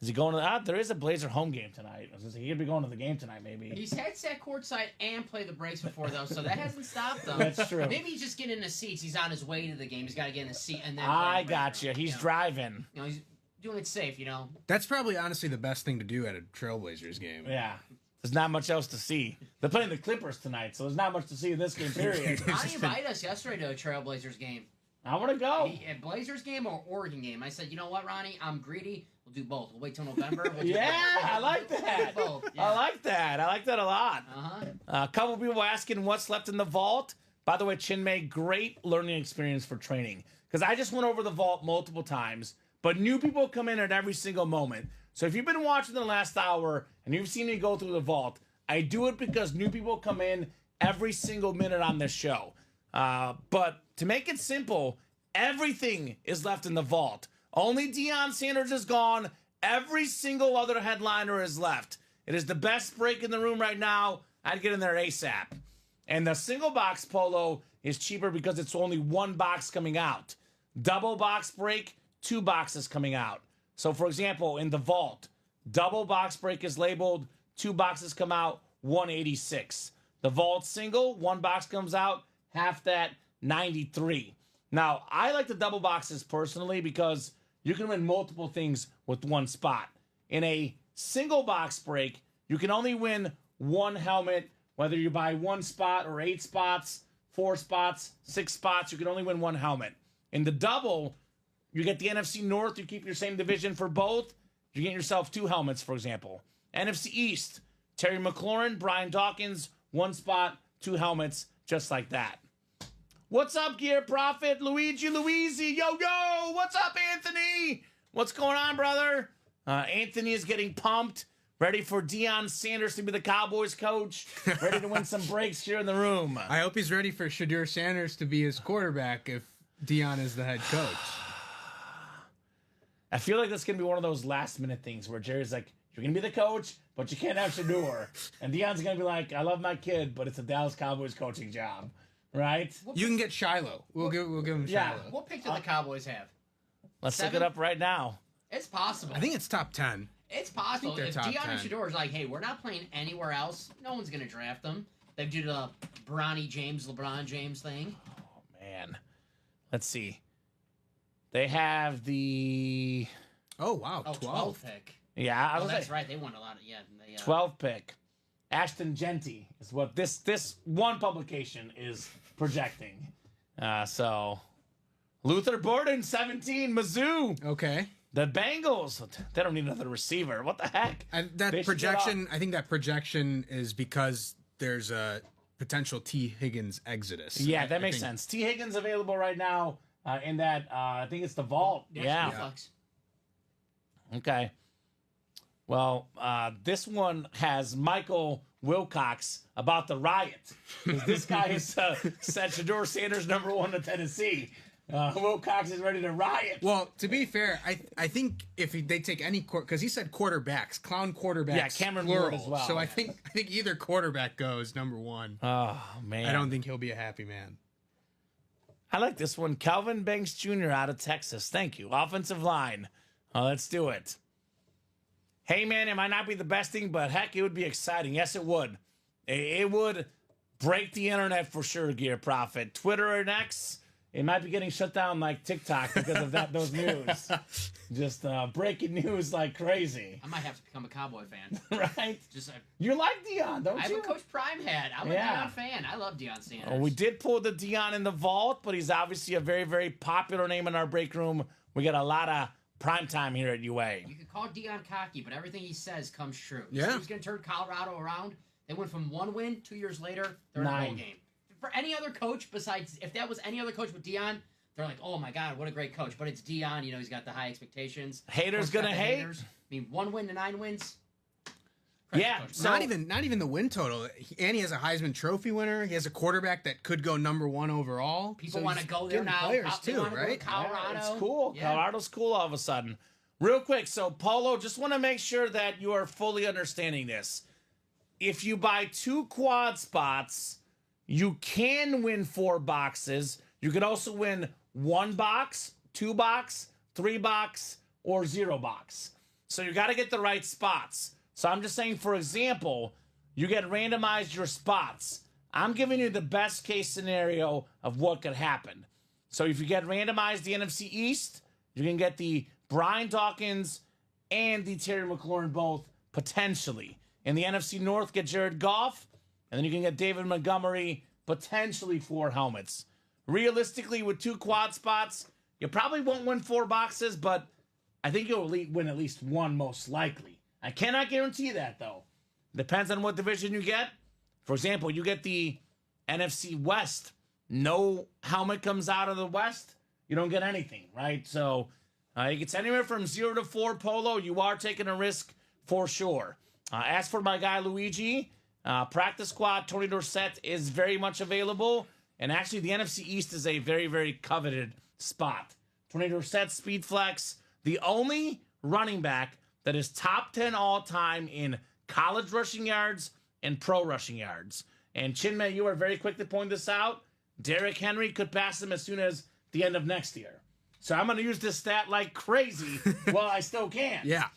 Is he going to there is a Blazer home game tonight. I was gonna say, he'd be going to the game tonight, maybe. He's had sat courtside and played the breaks before, though, so that hasn't stopped him. That's true. Maybe he's just getting in the seats. He's on his way to the game. He's got to get in the seat and then. I got you. He's driving. He's doing it safe, That's probably honestly the best thing to do at a Trailblazers game. Yeah. There's not much else to see. They're playing the Clippers tonight, so there's not much to see in this game, period. Ronnie invited us yesterday to a Trailblazers game. I want to go. A Blazers game or Oregon game. I said, you know what, Ronnie? I'm greedy. We'll do both. We'll wait till November. I like that. Both. Yeah. I like that. I like that a lot. Uh-huh. A couple people asking what's left in the vault. By the way, Chinmay, great learning experience for training. Because I just went over the vault multiple times, but new people come in at every single moment. So if you've been watching the last hour and you've seen me go through the vault, I do it because new people come in every single minute on this show. But to make it simple, Everything is left in the vault. Only Deion Sanders is gone. Every single other headliner is left. It is the best break in the room right now. I'd get in there ASAP. And the single box polo is cheaper because it's only one box coming out. Double box break, 2 boxes coming out. So, for example, in the vault, double box break is labeled, 2 boxes come out, 186. The vault single, 1 box comes out, half that, 93. Now, I like the double boxes personally because you can win multiple things with 1 spot. In a single box break, you can only win 1 helmet, whether you buy 1 spot or 8 spots, 4 spots, 6 spots, you can only win 1 helmet. In the double, you get the NFC North, you keep your same division for both, you get yourself 2 helmets, for example. NFC East, Terry McLaurin, Brian Dawkins, 1 spot, 2 helmets, just like that. What's up, Gear Prophet? Luigi, yo, what's up, Anthony? What's going on, brother? Anthony is getting pumped, ready for Deion Sanders to be the Cowboys coach, ready to win some breaks here in the room. I hope he's ready for Shadur Sanders to be his quarterback if Deion is the head coach. I feel like that's going to be one of those last-minute things where Jerry's like, you're going to be the coach, but you can't have Shadur. And Deion's going to be like, I love my kid, but it's a Dallas Cowboys coaching job. Right? You can get Shiloh. We'll give him Shiloh. What pick do the Cowboys have? Let's 7? look it up right now. It's possible. I think it's top 10. It's possible. they're If top Deion and 10. Shador is like, hey, we're not playing anywhere else, no one's going to draft them. They do the LeBron James thing. Oh, man. Let's see. They have the... Oh, wow. Oh, 12. 12th pick. Yeah, I Oh, was that's like, right. They won a lot of, yeah. They, 12 pick. Ashton Genty is what this one publication is projecting. So, Luther Burden, 17, Mizzou. Okay. The Bengals, they don't need another receiver. What the heck? And They that should projection, I think that projection is because there's a potential T. Higgins exodus. Yeah, that I makes think- sense. T. Higgins available right now in that, I think it's the vault. Yeah. Flex. Okay. Well, this one has Michael Wilcox about the riot. 'Cause this guy has said Shadur Sanders #1 in Tennessee. Wilcox is ready to riot. Well, to be fair, I think if they take any because he said quarterbacks, clown quarterbacks, Yeah, Cameron plural. Ward as well. So I think either quarterback goes #1. Oh, man. I don't think he'll be a happy man. I like this one. Calvin Banks Jr. out of Texas. Thank you. Offensive line. Let's do it. Hey, man, it might not be the best thing, but heck, it would be exciting. Yes, it would. It would break the internet for sure, Gear Prophet. Twitter and X, it might be getting shut down like TikTok because of those news. Just breaking news like crazy. I might have to become a Cowboy fan. Right? Just You like Deion, don't I have you? a Coach Prime hat. I'm Yeah. a Deion fan. I love Deion Sanders. Well, we did pull the Deion in the vault, but he's obviously a very, very popular name in our break room. We got a lot of prime time here at UA. You could call Deion cocky, but everything he says comes true. Yeah. He was going to turn Colorado around. They went from 1 win, 2 years later, they're in a 9. bowl game. For any other coach besides, if that was any other coach with Deion, they're like, oh my God, what a great coach. But it's Deion, he's got the high expectations. Haters Coach got gonna the hate. haters. I mean, 1 win to 9 wins. Yeah, Coach. so- not even the win total. And he has a Heisman Trophy winner. He has a quarterback that could go #1 overall. People So want to he's go there getting now. Players They too, wanna go to right? Colorado. Yeah, it's cool. Yeah. Colorado's cool all of a sudden. Real quick, so Polo, just want to make sure that you are fully understanding this. If you buy 2 quad spots, you can win 4 boxes. You can also win 1 box, 2 box, 3 box, or 0 box. So you got to get the right spots. So I'm just saying, for example, you get randomized your spots. I'm giving you the best case scenario of what could happen. So if you get randomized the NFC East, you can get the Brian Dawkins and the Terry McLaurin both potentially. In the NFC North, get Jared Goff, and then you can get David Montgomery, potentially 4 helmets. Realistically, with 2 quad spots, you probably won't win 4 boxes, but I think you'll win at least 1 most likely. I cannot guarantee that, though. Depends on what division you get. For example, you get the NFC West. No helmet comes out of the West. You don't get anything, right? So it gets anywhere from 0 to 4 Polo. You are taking a risk for sure. As for my guy Luigi, practice squad, Tony Dorsett is very much available. And actually, the NFC East is a very, very coveted spot. Tornado Dorsett, speed flex, the only running back that is top 10 all time in college rushing yards and pro rushing yards. And Chinmay, you are very quick to point this out. Derrick Henry could pass him as soon as the end of next year. So I'm going to use this stat like crazy while I still can. Yeah.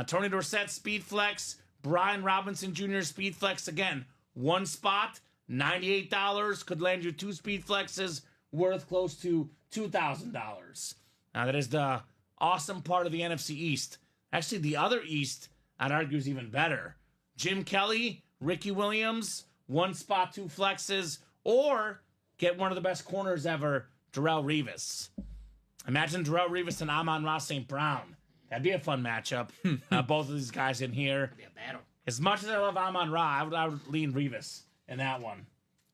Tony Dorsett, speed flex. Brian Robinson Jr., speed flex. Again, one spot, $98. Could land you 2 speed flexes worth close to $2,000. That is the awesome part of the NFC East. Actually, the other East, I'd argue, is even better. Jim Kelly, Ricky Williams, one spot, 2 flexes, or get one of the best corners ever, Darrelle Revis. Imagine Darrelle Revis and Amon-Ra St. Brown. That'd be a fun matchup. Both of these guys in here. It'll be a battle. As much as I love Amon-Ra, I would lean Revis in that one.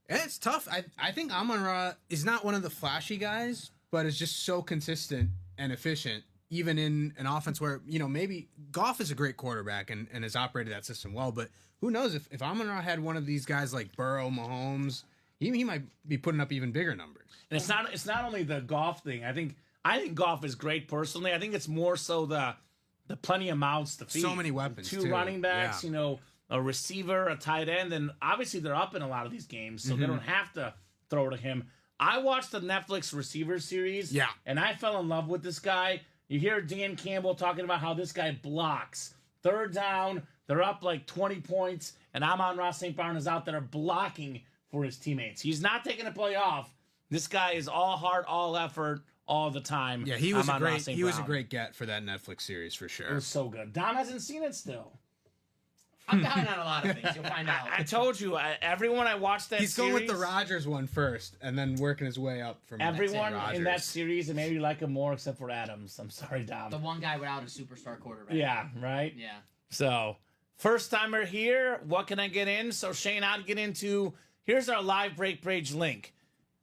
And it's tough. I think Amon-Ra is not one of the flashy guys, but is just so consistent and efficient, even in an offense where, maybe Goff is a great quarterback and has operated that system well, but who knows if Amon-Ra had one of these guys like Burrow, Mahomes, he might be putting up even bigger numbers. And it's not only the Goff thing. I think Goff is great personally. I think it's more so the plenty of mouths to feed. So many weapons, 2 too. running backs, Yeah. A receiver, a tight end, and obviously they're up in a lot of these games, so they don't have to throw to him. I watched the Netflix receiver series, Yeah. and I fell in love with this guy. You hear Dan Campbell talking about how this guy blocks. 3rd down, they're up like 20 points, and Amon-Ra St. Brown is out there blocking for his teammates. He's not taking a play off. This guy is all heart, all effort, all the time. Yeah, he was Amon-Ra St. a Brown. great get for that Netflix series for It sure. was so good. Dom hasn't seen it still. I'm behind on a lot of things. You'll find out. I told you, everyone I watched that He's series, going with the Rodgers one first, and then working his way up from everyone Rodgers. in that series, and maybe like him more except for Adams. I'm sorry, Dom. The one guy without a superstar quarterback. Yeah, right? Yeah. So, first timer here. What can I get in? So, Shane, I'd get into, here's our live break page link.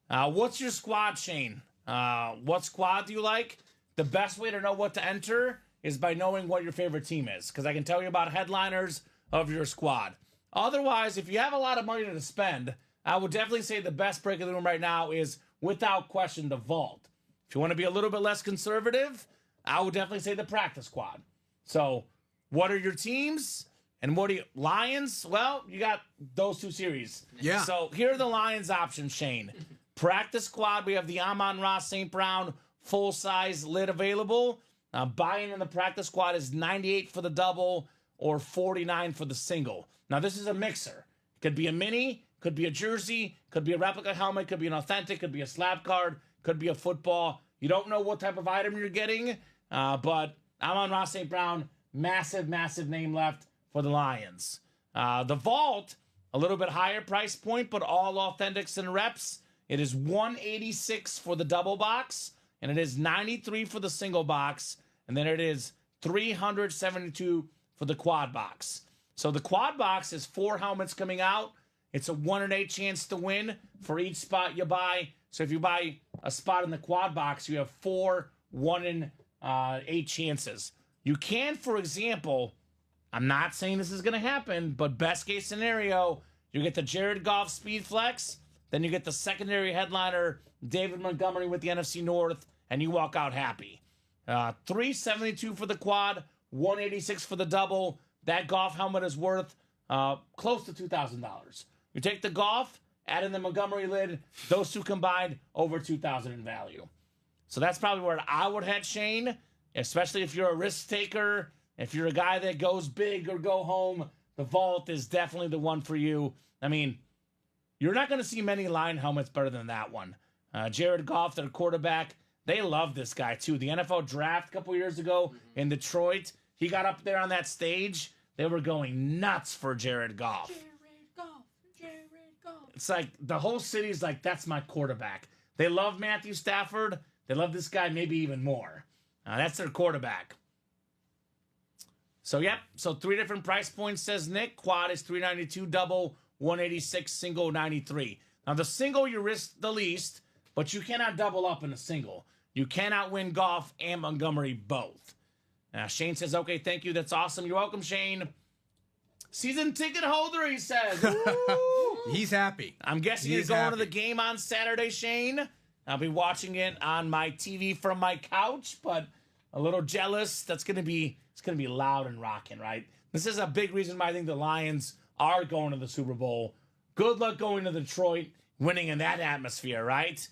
What's your squad, Shane? What squad do you like? The best way to know what to enter is by knowing what your favorite team is, because I can tell you about headliners of your squad. Otherwise, if you have a lot of money to spend, I would definitely say the best break of the room right now is, without question, the vault. If you want to be a little bit less conservative, I would definitely say the practice squad. So, what are your teams? And what are you, Lions? Well, you got those 2 series. Yeah. So, here are the Lions options, Shane. Practice squad, we have the Amon-Ra St. Brown full-size lid available. Buying in the practice squad is $98 for the double or $49 for the single. Now, this is a mixer. Could be a mini, could be a jersey, could be a replica helmet, could be an authentic, could be a slab card, could be a football. You don't know what type of item you're getting, but Amon-Ra St. Brown, massive, massive name left for the Lions. The vault, a little bit higher price point, but all authentics and reps. It is $186 for the double box, and it is $93 for the single box, and then it is $372 for the quad box. So the quad box is 4 helmets coming out. It's a 1 in 8 chance to win for each spot you buy. So if you buy a spot in the quad box, you have 4 1 in 8 chances. You can, for example, I'm not saying this is going to happen, but best case scenario, you get the Jared Goff speed flex, then you get the secondary headliner, David Montgomery with the NFC North, and you walk out happy. $372 for the quad, $186 for the double. That Goff helmet is worth close to $2,000. You take the Goff, add in the Montgomery lid, those 2 combined, over $2,000 in value. So that's probably where I would head, Shane, especially if you're a risk taker, if you're a guy that goes big or go home. The vault is definitely the one for you. I mean, you're not going to see many line helmets better than that one. Jared Goff, their quarterback, they love this guy too. The NFL draft a couple years ago in Detroit, he got up there on that stage. They were going nuts for Jared Goff. Jared Goff. It's like the whole city's like, that's my quarterback. They love Matthew Stafford. They love this guy maybe even more. That's their quarterback. So, yep. So 3 different price points, says Nick. Quad is $392, double $186, single $93. Now, the single you risk the least, but you cannot double up in a single. You cannot win Goff and Montgomery both. Shane says, okay, thank you. That's awesome. You're welcome, Shane. Season ticket holder, he says. He's happy. I'm guessing you're going to the game on Saturday, Shane. I'll be watching it on my TV from my couch, but a little jealous. It's gonna be loud and rocking, right? This is a big reason why I think the Lions are going to the Super Bowl. Good luck going to Detroit, winning in that atmosphere, right?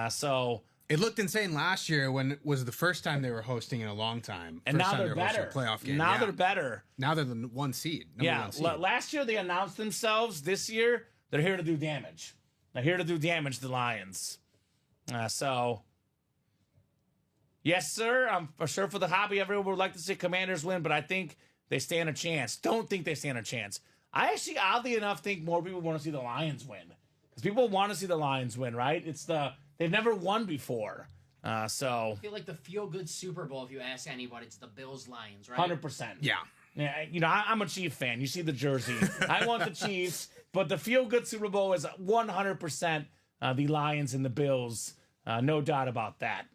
So It looked insane last year when it was the first time they were hosting in a long time. and First now time they're they were hosting better. a playoff game. Now Yeah. they're better. Now they're the one seed. Number Yeah, one seed. last year they announced themselves. This year they're here to do damage. They're here to do damage to the Lions. So, yes, sir. I'm for sure for the hobby. Everyone would like to see Commanders win, but I think they stand a chance. Don't think they stand a chance. I actually, oddly enough, think more people want to see the Lions win because people want to see the Lions win, right? They've never won before. So I feel like the feel-good Super Bowl, if you ask anybody, it's the Bills-Lions, right? 100%. Yeah. Yeah, I'm a Chief fan. You see the jersey. I want the Chiefs, but the feel-good Super Bowl is 100% the Lions and the Bills. No doubt about that.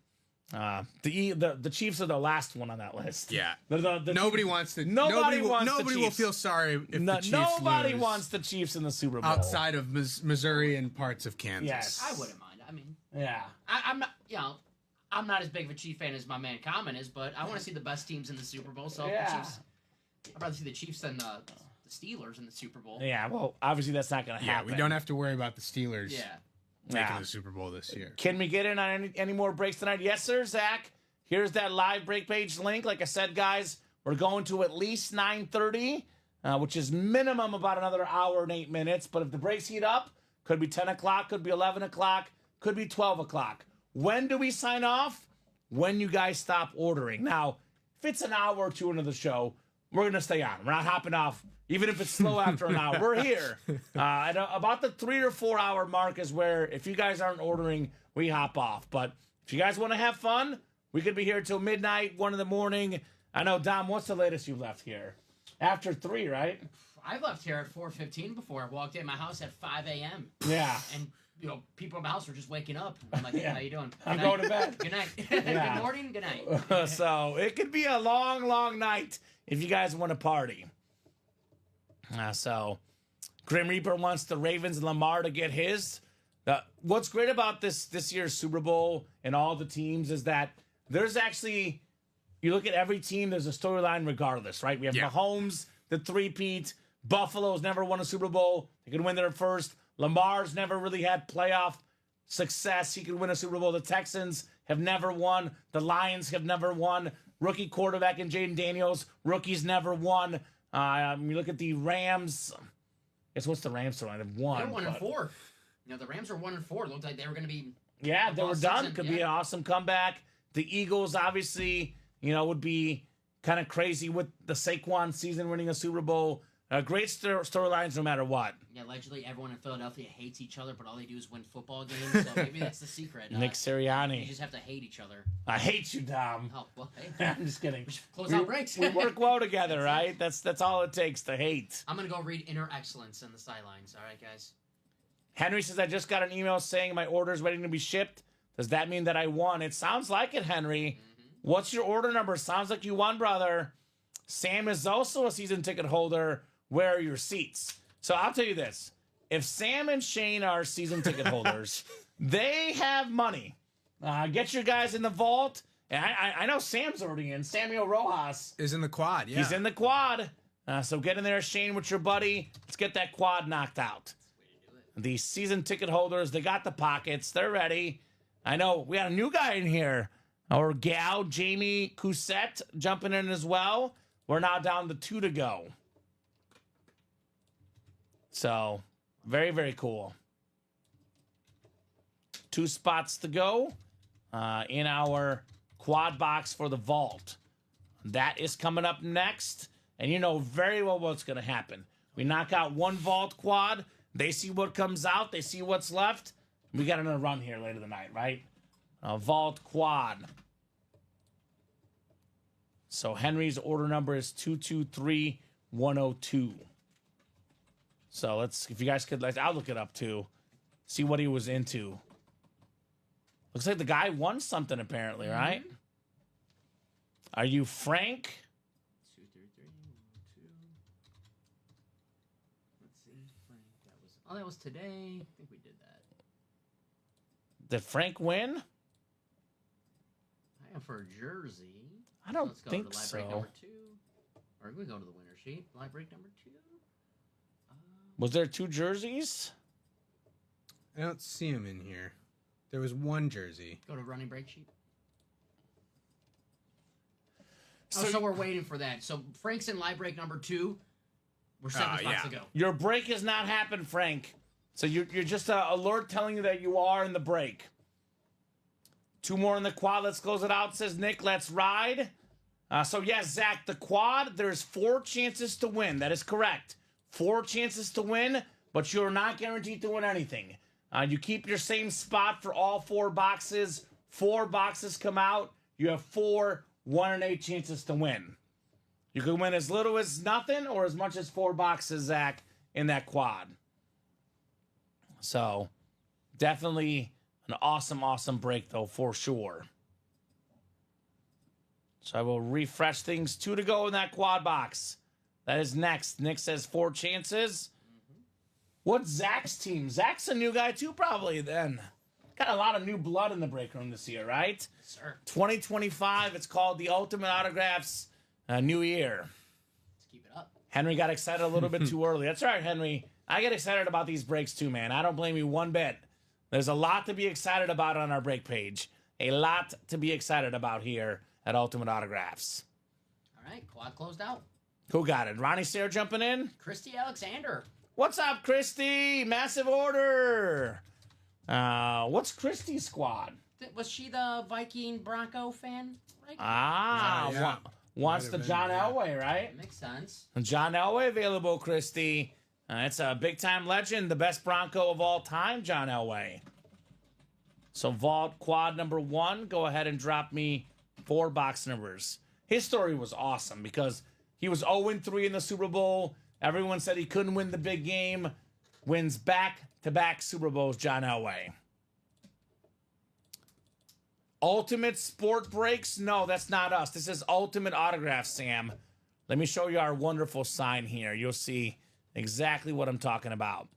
The Chiefs are the last one on that list. Yeah. The Nobody wants to. Nobody wants the Nobody will Chiefs. feel sorry if the Chiefs Nobody lose wants the Chiefs in the Super Bowl. outside of Missouri and parts of Kansas. Yes. I wouldn't mind. I mean, Yeah. I'm not, I'm not as big of a Chief fan as my man Kamen is, but I want to see the best teams in the Super Bowl. So Yeah. the Chiefs, I'd rather see the Chiefs than the Steelers in the Super Bowl. Yeah, well, obviously that's not going to Yeah, happen. we don't have to worry about the Steelers Yeah. making Yeah. the Super Bowl this year. Can we get in on any more breaks tonight? Yes, sir, Zach. Here's that live break page link. Like I said, guys, we're going to at least 9:30, which is minimum about another hour and 8 minutes. But if the breaks heat up, could be 10 o'clock, could be 11 o'clock, could be 12 o'clock. When do we sign off? When you guys stop ordering. Now, if it's an hour or two into the show, we're going to stay on. We're not hopping off, even if it's slow after an hour. We're here. At about the 3 or 4 hour mark is where, if you guys aren't ordering, we hop off. But if you guys want to have fun, we could be here till midnight, 1 in the morning. I know, Dom, what's the latest you've left here? After 3, right? I left here at 4:15 before. I walked in my house at 5 a.m. Yeah. And, people in my house were just waking up. I'm like, hey, Yeah. how you doing? I'm Good going night. to bed. Good night. Yeah. Good morning. Good night. So it could be a long, long night if you guys want to party. So Grim Reaper wants the Ravens and Lamar to get his. What's great about this year's Super Bowl and all the teams is that there's actually, you look at every team, there's a storyline regardless, right? We have Mahomes, the three-peat. Buffalo's never won a Super Bowl. They could win their first. Lamar's never really had playoff success. He could win a Super Bowl. The Texans have never won. The Lions have never won. Rookie quarterback in Jaden Daniels. Rookies never won. You look at the Rams. I guess what's the Rams storyline? They've won. They're 1 and but- 4. The Rams are 1 and 4. It looked like they were going to be. Yeah, they were Lost done. season, Could be yeah. an awesome comeback. The Eagles, obviously, would be kind of crazy with the Saquon season winning a Super Bowl. Great storylines no matter what. Yeah, allegedly everyone in Philadelphia hates each other, but all they do is win football games. So maybe that's the secret. Nick You Sirianni. just have to hate each other. I hate you, Dom. Oh, well, hey. I'm just kidding. Close out breaks. We work well together, right? That's all it takes to hate. I'm going to go read Inner Excellence in the sidelines. All right, guys? Henry says, I just got an email saying my order is ready to be shipped. Does that mean that I won? It sounds like it, Henry. What's your order number? Sounds like you won, brother. Sam is also a season ticket holder. Where are your seats? So I'll tell you this. If Sam and Shane are season ticket holders, they have money. Get your guys in the vault. And I know Sam's already in. Samuel Rojas. Is in the quad, yeah. He's in the quad. So get in there, Shane, with your buddy. Let's get that quad knocked out. The season ticket holders, they got the pockets. They're ready. I know we got a new guy in here. Our gal, Jamie Cousette, jumping in as well. We're now down to 2 to go. So, very, very cool. 2 spots to go in our quad box for the vault. That is coming up next. And you know very well what's going to happen. We knock out 1 vault quad. They see what comes out. They see what's left. We got another run here later tonight, right? A vault quad. So Henry's order number is 223102. So if you guys could, I'll look it up too. See what he was into. Looks like the guy won something apparently, right? Are you Frank? 2, 3, 3, 1, 2. Let's see. Frank, that was. Oh, that was today. I think we did that. Did Frank win? I am for a jersey. I don't Let's go think to live so. break number 2. Or we go to the winner sheet. Live break number 2. Was there 2 jerseys? I don't see him in here. There was one jersey. Go to running break sheet. So We're waiting for that. So Frank's in live break number 2. We're 7 spots yeah. to go. Your break has not happened, Frank. So you're just an alert telling you that you are in the break. 2 more in the quad. Let's close it out, says Nick. Let's ride. So, yes, Zach, the quad, there's 4 chances to win. That is correct. 4 chances to win, but you're not guaranteed to win anything. You keep your same spot for all 4 boxes. 4 boxes come out. You have 4 1 in 8 chances to win. You can win as little as nothing or as much as 4 boxes, Zach, in that quad. So, definitely an awesome, awesome break, though, for sure. So I will refresh things. 2 to go in that quad box. That is next. Nick says 4 chances. What's Zach's team? Zach's a new guy, too, probably, then. Got a lot of new blood in the break room this year, right? Yes, sir. 2025, it's called the Ultimate Autographs New Year. Let's keep it up. Henry got excited a little bit too early. That's right, Henry. I get excited about these breaks too, man. I don't blame you one bit. There's a lot to be excited about on our break page. A lot to be excited about here at Ultimate Autographs. All right, quad closed out. Who got it? Ronnie Sayre jumping in? Christy Alexander. What's up, Christy? Massive order. What's Christy's squad? Was she the Viking Bronco fan? Right? Yeah. Wants Might the have John been, yeah. Elway, right? Makes sense. John Elway available, Christy. It's a big-time legend, the best Bronco of all time, John Elway. So vault quad number 1, go ahead and drop me 4 box numbers. His story was awesome because he was 0-3 in the Super Bowl. Everyone said he couldn't win the big game. Wins back-to-back Super Bowls, John Elway. Ultimate Sport Breaks? No, that's not us. This is Ultimate Autographs, Sam. Let me show you our wonderful sign here. You'll see exactly what I'm talking about.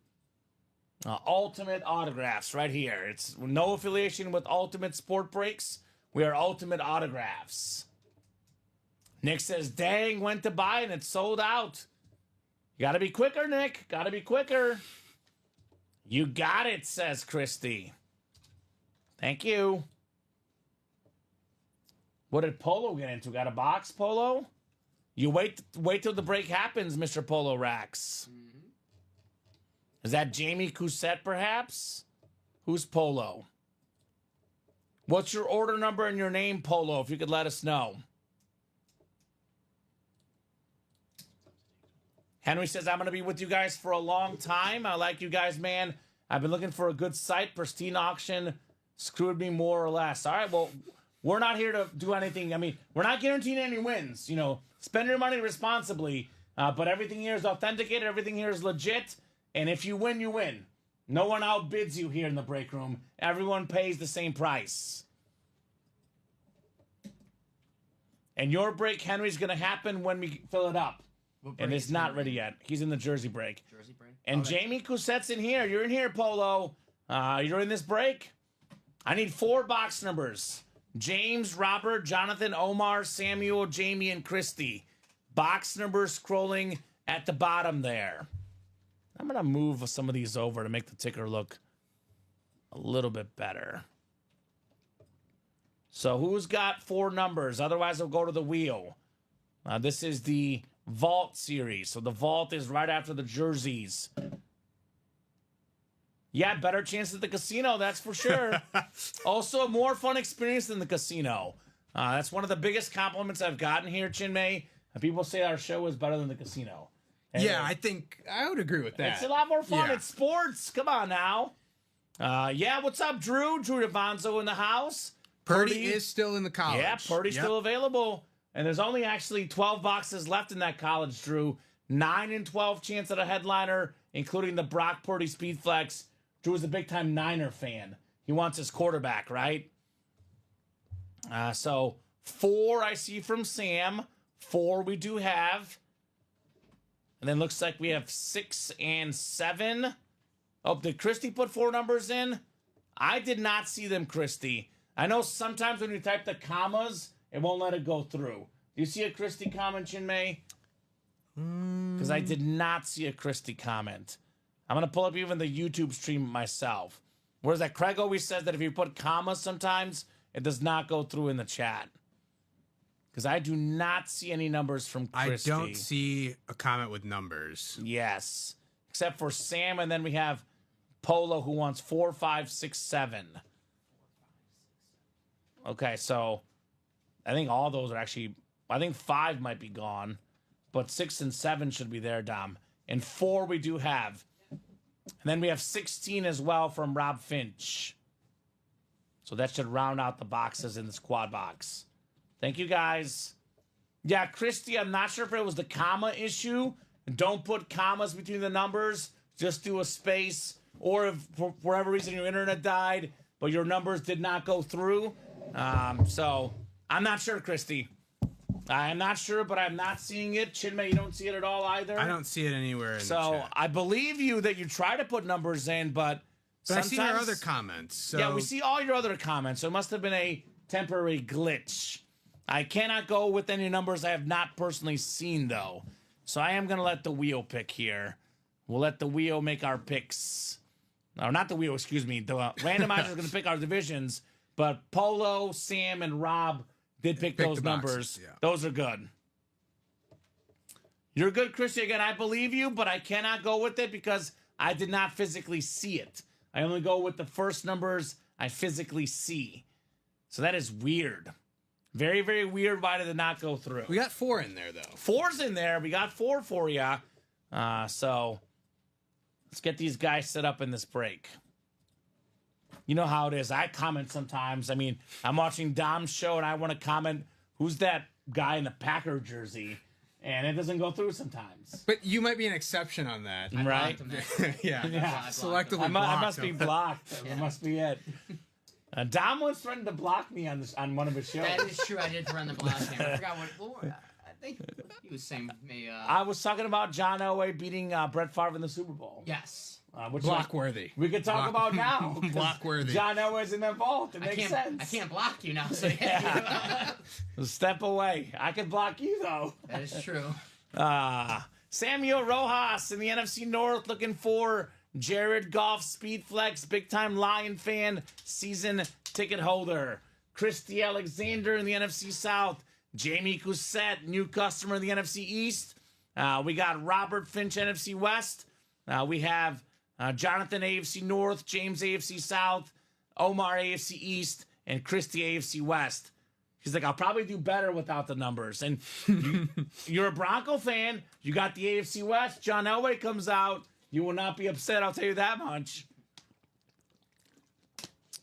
Ultimate Autographs right here. It's no affiliation with Ultimate Sport Breaks. We are Ultimate Autographs. Nick says, dang, went to buy and it's sold out. You got to be quicker, Nick. Got to be quicker. You got it, says Christy. Thank you. What did Polo get into? Got a box, Polo? You wait till the break happens, Mr. Polo Racks. Is that Jamie Cousette, perhaps? Who's Polo? What's your order number and your name, Polo, if you could let us know? Henry says, I'm going to be with you guys for a long time. I like you guys, man. I've been looking for a good site. Pristine Auction screwed me more or less. All right, well, we're not here to do anything. I mean, we're not guaranteeing any wins. You know, spend your money responsibly. But everything here is authenticated. Everything here is legit. And if you win, you win. No one outbids you here in the break room. Everyone pays the same price. And your break, Henry's going to happen when we fill it up. And it's not ready yet. He's in the jersey break. Jersey break. And Jamie Cousette's in here. You're in here, Polo. You're in this break. I need 4 box numbers. James, Robert, Jonathan, Omar, Samuel, Jamie, and Christy. Box numbers scrolling at the bottom there. I'm going to move some of these over to make the ticker look a little bit better. So who's got 4 numbers? Otherwise, I'll go to the wheel. This is the Vault series. So the Vault is right after the jerseys. Yeah, better chance at the casino, that's for sure. Also, a more fun experience than the casino. That's one of the biggest compliments I've gotten here, Chinmay. People say our show is better than the casino. And Yeah, I think I would agree with that. it's a lot more fun. Yeah. It's sports. Come on now. Yeah, what's up, Drew? Drew Devanzo in the house. Purdy is still in the college. Yeah, Purdy's Yep. still available. And there's only actually 12 boxes left in that college, Drew. 9 and 12 chance at a headliner, including the Brock Purdy Speed Flex. Drew is a big-time Niner fan. He wants his quarterback, right? So 4 I see from Sam. 4 we do have. And then looks like we have 6 and 7. Oh, did Christy put 4 numbers in? I did not see them, Christy. I know sometimes when you type the commas, it won't let it go through. Do you see a Christy comment, Chinmay? Because I did not see a Christy comment. I'm going to pull up even the YouTube stream myself. Whereas that Craig always says that if you put commas sometimes, it does not go through in the chat. Because I do not see any numbers from Christy. I don't see a comment with numbers. Yes. Except for Sam, and then we have Polo who wants 4, 5, 6, 7. Okay, so I think all those are actually... I think 5 might be gone, but 6 and 7 should be there, Dom. And 4 we do have. And then we have 16 as well from Rob Finch. So that should round out the boxes in this quad box. Thank you, guys. Yeah, Christy, I'm not sure if it was the comma issue. Don't put commas between the numbers. Just do a space. Or if for whatever reason your internet died, but your numbers did not go through. So I'm not sure, Christy. I'm not sure, but I'm not seeing it. Chinmay, you don't see it at all either? I don't see it anywhere in the So chat. I believe you that you try to put numbers in, but I see your sometimes- other comments. So Yeah, we see all your other comments, so it must have been a temporary glitch. I cannot go with any numbers I have not personally seen, though. So I am going to let the wheel pick here. We'll let the wheel make our picks. No, not the wheel, excuse me. The randomizer is going to pick our divisions, but Polo, Sam, and Rob did pick those the numbers. boxes, yeah. Those are good. You're good, Christy. Again, I believe you, but I cannot go with it because I did not physically see it. I only go with the first numbers I physically see. So that is weird. Very, very weird. Why did it not go through? we got 4 in there, though. 4's in there. We got 4 for you. So let's get these guys set up in this break. You know how it is. I comment sometimes. I mean, I'm watching Dom's show and I want to comment, who's that guy in the Packer jersey? And it doesn't go through sometimes. But you might be an exception on that. Right? yeah. Yeah. Selectively I blocked must be him. blocked. That must be it. Dom once threatened to block me on one of his shows. That is true. I did run the block him. I forgot what I think he was saying. I was talking about John Elway beating Brett Favre in the Super Bowl. Yes. Which Blockworthy. we could talk about now. 'Cause Blockworthy. John Elway's in that vault. It I makes can't. I sense. can't block you now. So Step away. I can block you, though. that is true. Samuel Rojas in the NFC North looking for Jared Goff, Speed Flex, big time Lion fan, season ticket holder. Christy Alexander in the NFC South. Jamie Cousette, new customer in the NFC East. We got Robert Finch, NFC West. We have Jonathan, AFC North, James, AFC South, Omar, AFC East, and Christy, AFC West. He's like, I'll probably do better without the numbers. And you're a Bronco fan. You got the AFC West. John Elway comes out. You will not be upset, I'll tell you that much.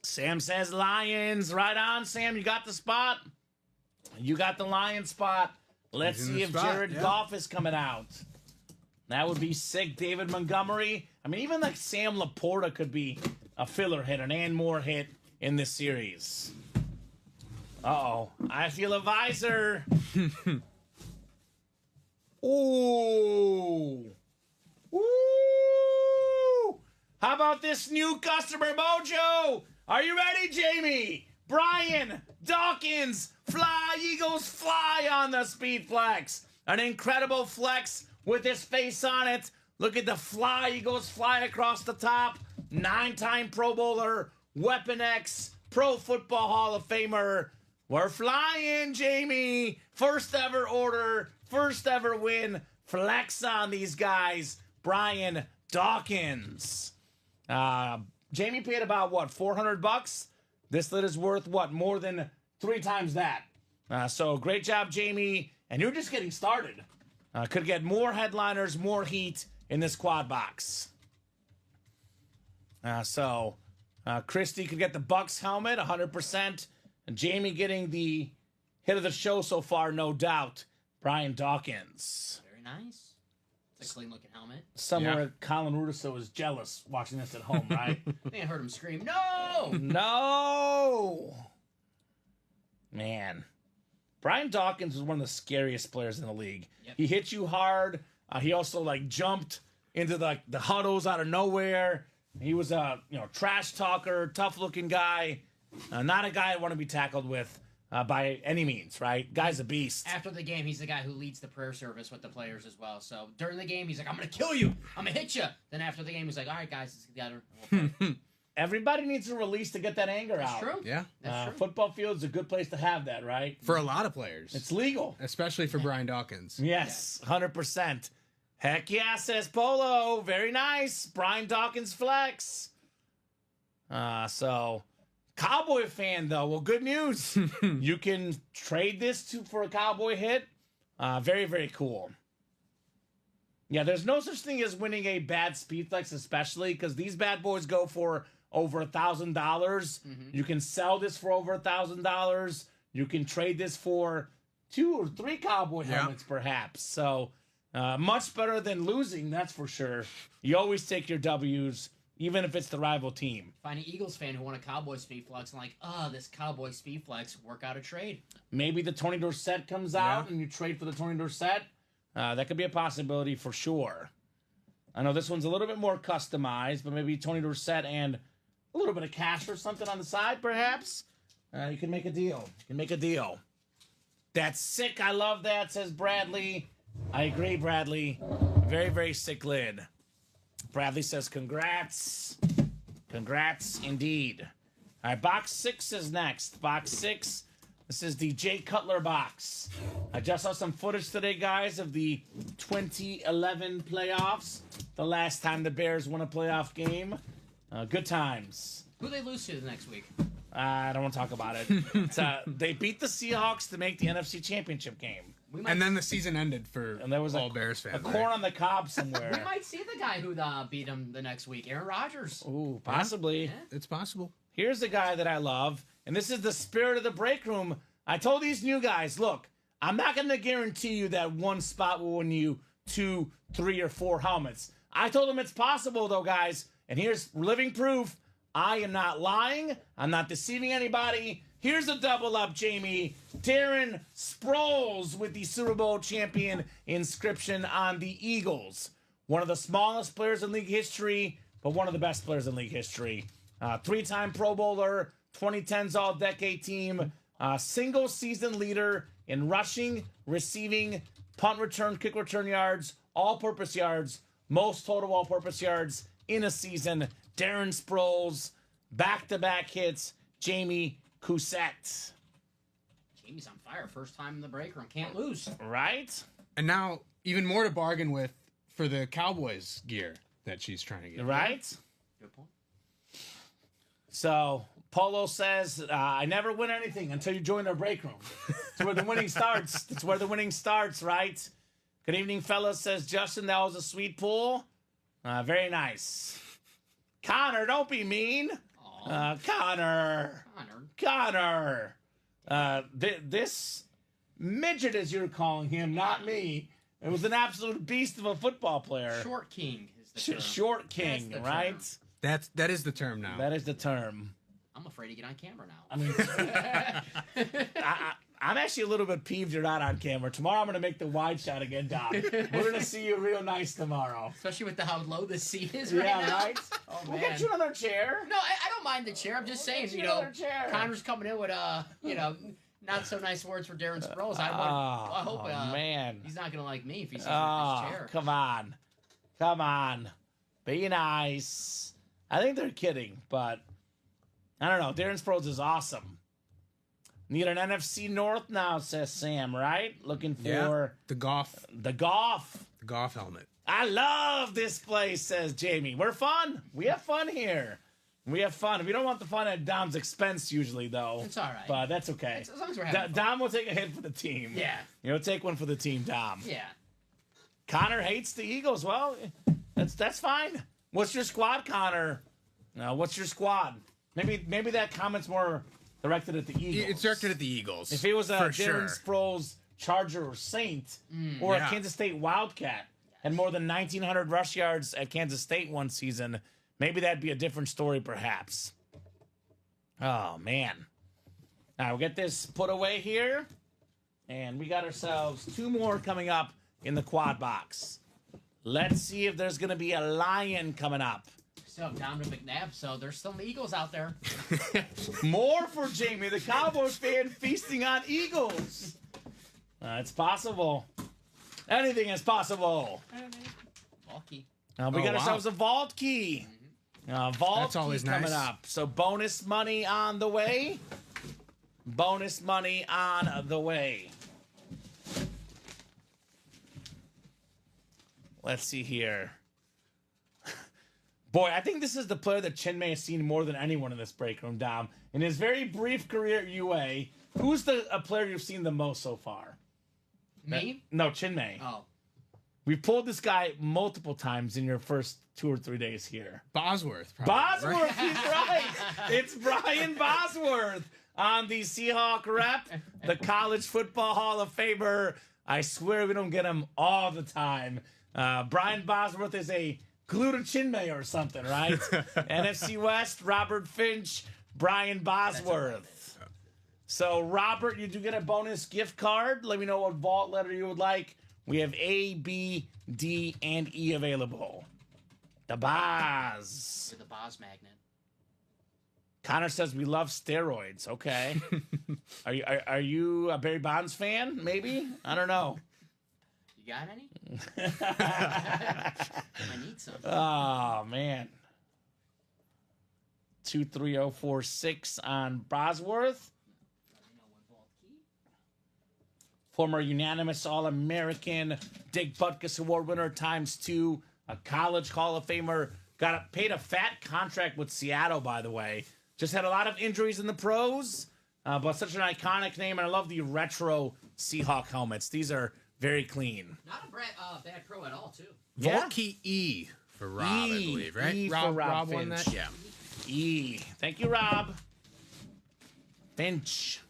Sam says Lions. Right on, Sam. You got the spot. You got the Lion spot. Let's He's in see the if spot, Jared yeah. Goff is coming out. That would be sick. David Montgomery. I mean, even like Sam Laporta could be a filler hit, an and more hit in this series. Uh-oh. I feel a visor. Ooh. Ooh. How about this new customer mojo? Are you ready, Jamie? Brian Dawkins. Fly, Eagles, fly on the Speed Flex. An incredible flex with his face on it. Look at the fly, Eagles fly across the top. 9-time Pro Bowler, Weapon X, Pro Football Hall of Famer. We're flying, Jamie. First ever order, first ever win. Flex on these guys. Brian Dawkins. Jamie paid about, what, $400? This lit is worth, what, more than 3 times that. So great job, Jamie. And you're just getting started. Could get more headliners, more heat in this quad box. Christy could get the Bucks helmet, 100%. And Jamie getting the hit of the show so far, no doubt. Brian Dawkins. Very nice. It's a clean looking helmet. Somewhere Colin Rudiso is jealous watching this at home, right? I think I heard him scream, "No!" No! Man. Brian Dawkins was one of the scariest players in the league. Yep. He hit you hard. He also, jumped into the huddles out of nowhere. He was a trash talker, tough-looking guy, not a guy I want to be tackled with by any means, right? Guy's a beast. After the game, he's the guy who leads the prayer service with the players as well. So during the game, he's like, I'm going to kill you. I'm going to hit you. Then after the game, he's like, all right, guys, let's get together. Everybody needs a release to get that anger That's out. true. Yeah. That's true. Football field's a good place to have that, right? For a lot of players. It's legal. Especially for Brian Dawkins. Yes, 100%. Heck yeah, says Polo. Very nice. Brian Dawkins flex. So, Cowboy fan, though. Well, good news. You can trade this for a Cowboy hit. Very, very cool. Yeah, there's no such thing as winning a bad speed flex, especially because these bad boys go for over $1,000. You can sell this for over $1,000. You can trade this for 2 or 3 Cowboy helmets, perhaps. So, much better than losing, that's for sure. You always take your W's, even if it's the rival team. Find an Eagles fan who won a Cowboy speed flex and like, this Cowboy speed flex, work out a trade. Maybe the Tony Dorsett comes out and you trade for the Tony Dorsett. That could be a possibility for sure. I know this one's a little bit more customized, but maybe Tony Dorsett and a little bit of cash or something on the side, perhaps. You can make a deal. That's sick. I love that, says Bradley. I agree, Bradley. Very, very sick lid. Bradley says, congrats. Congrats, indeed. All right, box 6 is next. Box 6. This is the Jay Cutler box. I just saw some footage today, guys, of the 2011 playoffs. The last time the Bears won a playoff game. Good times. Who they lose to the next week? I don't want to talk about it. They beat the Seahawks to make the NFC Championship game. And then the season ended for And there was all Bears fans. A corn on the cob somewhere. We might see the guy who beat him the next week, Aaron Rodgers. Ooh, possibly. Yeah. It's possible. Here's the guy that I love, and this is the spirit of the break room. I told these new guys, look, I'm not going to guarantee you that one spot will win you 2, 3, or 4 helmets. I told them it's possible, though, guys, and here's living proof. I am not lying. I'm not deceiving anybody. Here's a double up, Jamie. Darren Sproles with the Super Bowl champion inscription on the Eagles. One of the smallest players in league history, but one of the best players in league history. 3-time Pro Bowler, 2010s All-Decade team, single season leader in rushing, receiving, punt return, kick return yards, all-purpose yards, most total all-purpose yards in a season. Darren Sproles, back-to-back hits, Jamie Cousette. Jamie's on fire. First time in the break room. Can't lose. Right? And now, even more to bargain with for the Cowboys gear that she's trying to get. Right? Good point. So, Polo says, I never win anything until you join our break room. That's where the winning starts. That's where the winning starts, right? Good evening, fellas, says Justin. That was a sweet pull. Very nice. Connor, don't be mean. Connor. This midget, as you're calling him, not me. It was an absolute beast of a football player. Short King is the term. Short King, That's the right? term. That is the term now. That is the term. I'm afraid to get on camera now. I mean, I'm actually a little bit peeved you're not on camera. Tomorrow I'm going to make the wide shot again, Doc. We're going to see you real nice tomorrow. Especially with how low the seat is Yeah, right now. right? Oh, We'll man. get you another chair. No, I don't mind the chair. I'm just saying, get you another chair. Connor's coming in with, not so nice words for Darren Sproles. I hope man. he's not going to like me if he sees me Oh, with this chair. come on. Be nice. I think they're kidding, but I don't know. Darren Sproles is awesome. Need an NFC North now, says Sam, right? Looking for the golf helmet. I love this place, says Jamie. We're fun. We have fun here. We have fun. We don't want the fun at Dom's expense usually, though. It's all right. But that's okay. As long as we're having fun. Dom will take a hit for the team. Yeah. Take one for the team, Dom. Yeah. Connor hates the Eagles. Well, that's fine. What's your squad, Connor? What's your squad? Maybe that comment's more directed at the Eagles. It's directed at the Eagles. If he was a for Darren sure. Sproles Charger or Saint or a Kansas State Wildcat and more than 1,900 rush yards at Kansas State one season, maybe that'd be a different story, perhaps. Oh, man. All right, we'll get this put away here. And we got ourselves 2 more coming up in the quad box. Let's see if there's going to be a lion coming up. Still have Donovan McNabb, so there's still Eagles out there. More for Jamie, the Cowboys fan, feasting on Eagles. It's possible. Anything is possible. Lucky. We got ourselves a vault key. Vault That's key always coming nice. up. So bonus money on the way. Bonus money on the way. Let's see here. Boy, I think this is the player that Chinmay has seen more than anyone in this break room, Dom. In his very brief career at UA, who's a player you've seen the most so far? Me? No, Chinmay. Oh. We pulled this guy multiple times in your first 2 or 3 days here. Bosworth, probably. Bosworth, he's right. It's Brian Bosworth on the Seahawk rep, the College Football Hall of Famer. I swear we don't get him all the time. Brian Bosworth is a glue to Chinmay or something, right? NFC West, Robert Finch, Brian Bosworth. So, Robert, you do get a bonus gift card. Let me know what vault letter you would like. We have A, B, D, and E available. The Boz. With the Boz magnet. Connor says we love steroids. Okay. Are you a Barry Bonds fan? Maybe? I don't know. You got any? I need some. Oh, man. 23046 on Bosworth. Let me know what vault key. Former unanimous All-American, Dick Butkus Award winner ×2, a College Hall of Famer. Paid a fat contract with Seattle, by the way. Just had a lot of injuries in the pros, but such an iconic name. And I love the retro Seahawk helmets. These are very clean. Not a bad pro at all, too. Vault key E for Rob, I believe, right? E for Rob won Finch. that? Yeah. E. Thank you, Rob. Finch.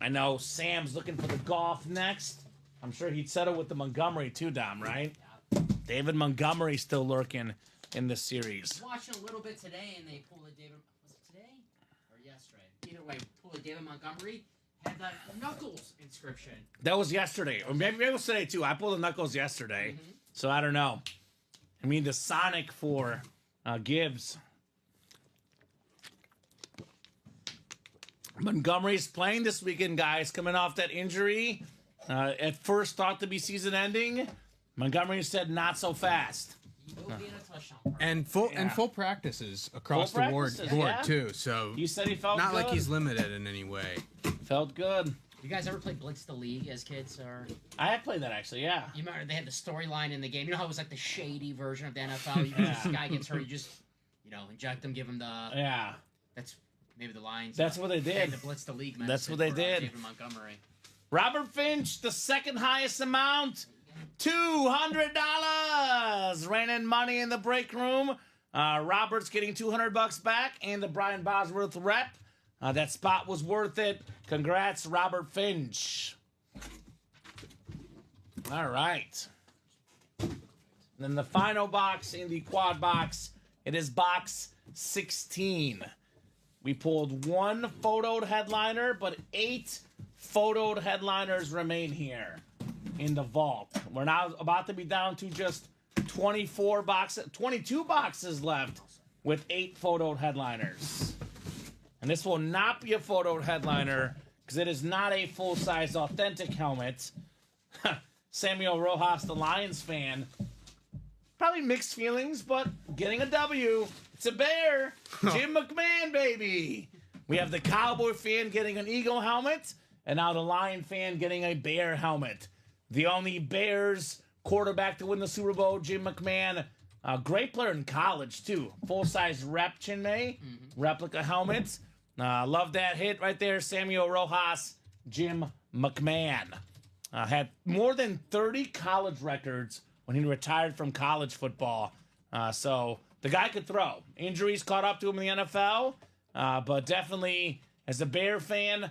I know Sam's looking for the golf next. I'm sure he'd settle with the Montgomery too, Dom, right? Yeah. David Montgomery still lurking in this series. Watching a little bit today, and they pulled a David. Was it today or yesterday? Either way, pulled a David Montgomery. Had that Knuckles inscription. That was yesterday, or maybe it was today too. I pulled the Knuckles yesterday, so I don't know. I mean, the Sonic for Gibbs. Montgomery's playing this weekend, guys, coming off that injury. At first thought to be season ending. Montgomery said not so fast. He will be in a touchdown party. And full practices across Full the board practices, yeah. too. So He said he felt not good. like he's limited in any way. Felt good. You guys ever play Blitz the League as kids, or I had played that actually, yeah. you remember they had the storyline in the game? You know how it was like the shady version of the NFL. This guy gets hurt, you just inject him, give him the. Yeah. That's maybe the lines. That's what they did. The Blitz the League. That's what they did. David Montgomery. Robert Finch, the second highest amount, $200. Ran in money in the break room. Robert's getting $200 back, and the Brian Bosworth rep. That spot was worth it. Congrats, Robert Finch. All right. And then the final box in the quad box, it is box 16. We pulled one photoed headliner, but 8 photoed headliners remain here in the vault. We're now about to be down to just 22 boxes left with 8 photoed headliners. And this will not be a photoed headliner because it is not a full-size authentic helmet. Samuel Rojas, the Lions fan, probably mixed feelings, but getting a W. It's a bear. Jim McMahon, baby. We have the Cowboy fan getting an Eagle helmet, and now the Lion fan getting a Bear helmet. The only Bears quarterback to win the Super Bowl, Jim McMahon. A great player in college, too. Full-size rep Chinmay. Replica helmets. Love that hit right there. Samuel Rojas, Jim McMahon. Had more than 30 college records when he retired from college football. So the guy could throw. Injuries caught up to him in the NFL. But definitely, as a Bear fan,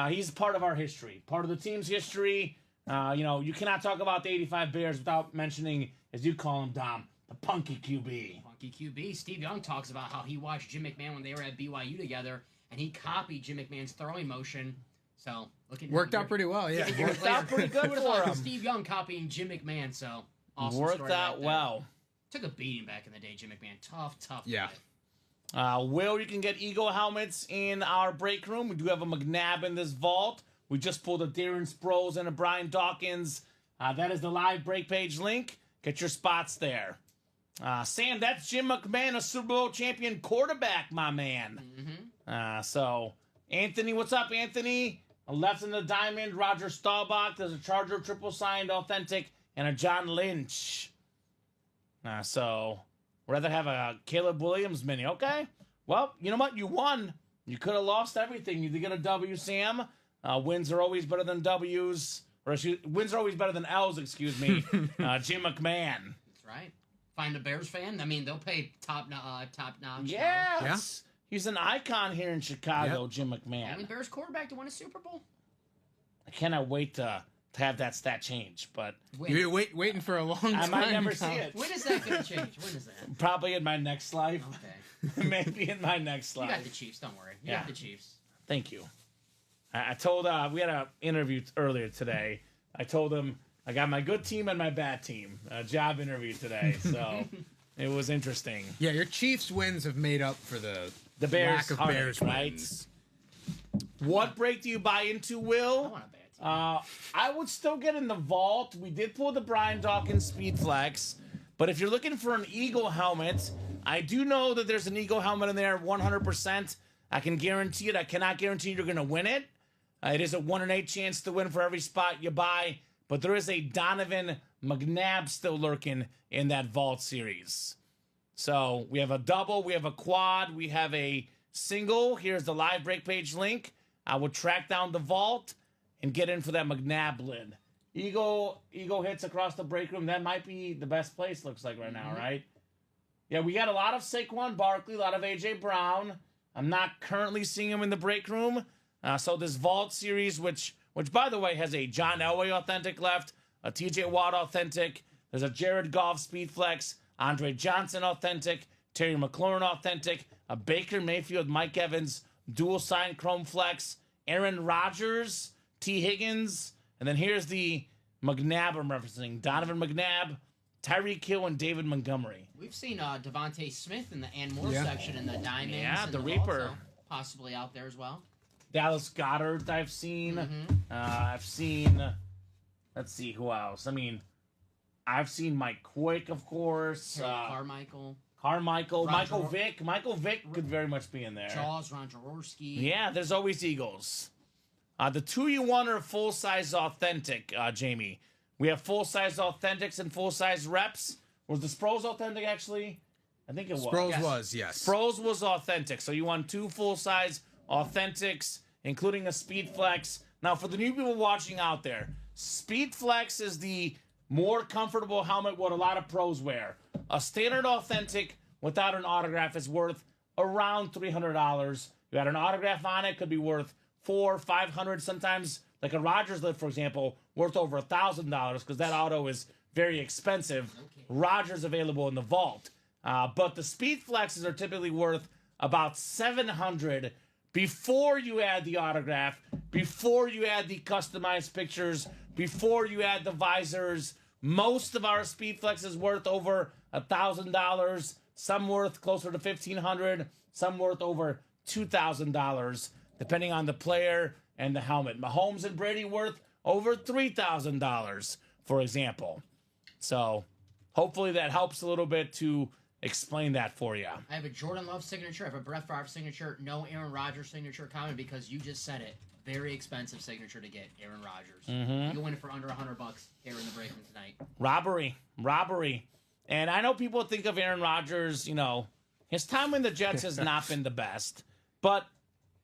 he's part of our history. Part of the team's history. You cannot talk about the 85 Bears without mentioning, as you call him, Dom, the Punky QB. Punky QB. Steve Young talks about how he watched Jim McMahon when they were at BYU together, and he copied Jim McMahon's throwing motion. So, Worked out pretty well, yeah. Worked out pretty good for him. Steve Young copying Jim McMahon, so Awesome Worked story out right there. well. Took a beating back in the day, Jim McMahon. Tough. Yeah. fight. Will, you can get Eagle helmets in our break room. We do have a McNabb in this vault. We just pulled a Darren Sproles and a Brian Dawkins. That is the live break page link. Get your spots there. Sam, that's Jim McMahon, a Super Bowl champion quarterback, my man. So, Anthony, what's up, Anthony? A left in the diamond, Roger Staubach. There's a Charger triple signed authentic and a John Lynch. So, rather have a Caleb Williams mini. Okay. Well, you know what? You won. You could have lost everything. You did get a W, Sam. Wins are always better than W's. Wins are always better than L's, excuse me. Jim McMahon. That's right. Find a Bears fan. I mean, they'll pay top notch. Yes. He's an icon here in Chicago, Jim McMahon. Only Bears quarterback to win a Super Bowl. I cannot wait to have that stat change, but You're waiting for a long time. I might never now. see it. When is that going to change? When is that? Probably in my next life. Okay. Maybe in my next You life. got the Chiefs. Don't worry. You Yeah. got the Chiefs. Thank you. I told we had an interview earlier today. I told him I got my good team and my bad team. A job interview today, so it was interesting. Yeah, your Chiefs wins have made up for the Bears lack of heartache, Bears right? wins. What break do you buy into, I Will? want a bad team. I would still get in the vault. We did pull the Brian Dawkins Speed Flex, but if you're looking for an Eagle helmet, I do know that there's an Eagle helmet in there 100%. I can guarantee it. I cannot guarantee you're going to win it. It is a 1 in 8 chance to win for every spot you buy, but there is a Donovan McNabb still lurking in that vault series. So we have a double, we have a quad, we have a single. Here's the live break page link. I will track down the vault and get in for that McNabb lid. Eagle hits across the break room. That might be the best place, looks like right now, right? Yeah, we got a lot of Saquon Barkley, a lot of A.J. Brown. I'm not currently seeing him in the break room. So this vault series, which by the way has a John Elway authentic left, a T.J. Watt authentic. There's a Jared Goff Speed Flex, Andre Johnson authentic, Terry McLaurin authentic, a Baker Mayfield, Mike Evans dual sign Chrome Flex, Aaron Rodgers, T. Higgins, and then here's the McNabb I'm referencing: Donovan McNabb, Tyreek Hill, and David Montgomery. We've seen Devontae Smith in the and more Yeah. section in the diamonds. Yeah, and the vault, Reaper. so possibly out there as well. Dallas Goddard, I've seen. I've seen. Let's see who else. I mean, I've seen Mike Quick, of course. Carmichael, Carmichael, Roger- Michael Vick. Michael Vick could very much be in there. Jaws, Ron Jaworski. Yeah, there's always Eagles. The two you want are full size authentic, Jamie. We have full size authentics and full size reps. Was the Sproles authentic actually? I think it was. Sproles Yes. was, yes. Sproles was authentic. So you want 2 full size authentics, including a Speed Flex. Now, for the new people watching out there, Speed Flex is the more comfortable helmet what a lot of pros wear. A standard authentic without an autograph is worth around $300. You had an autograph on it, could be worth $400, $500. Sometimes, like a Rogers lid, for example, worth over $1,000 because that auto is very expensive. Rogers available in the vault. But the Speed Flexes are typically worth about $700 before you add the autograph, before you add the customized pictures, before you add the visors. Most of our Speed Flex is worth over $1,000. Some worth closer to $1,500. Some worth over $2,000, depending on the player and the helmet. Mahomes and Brady worth over $3,000, for example. So hopefully that helps a little bit to explain that for you. I have a Jordan Love signature. I have a Brett Favre signature. No Aaron Rodgers signature coming because you just said it. Very expensive signature to get, Aaron Rodgers. You can win it for under $100 here in the break room tonight. Robbery. And I know people think of Aaron Rodgers, his time in the Jets has not been the best, but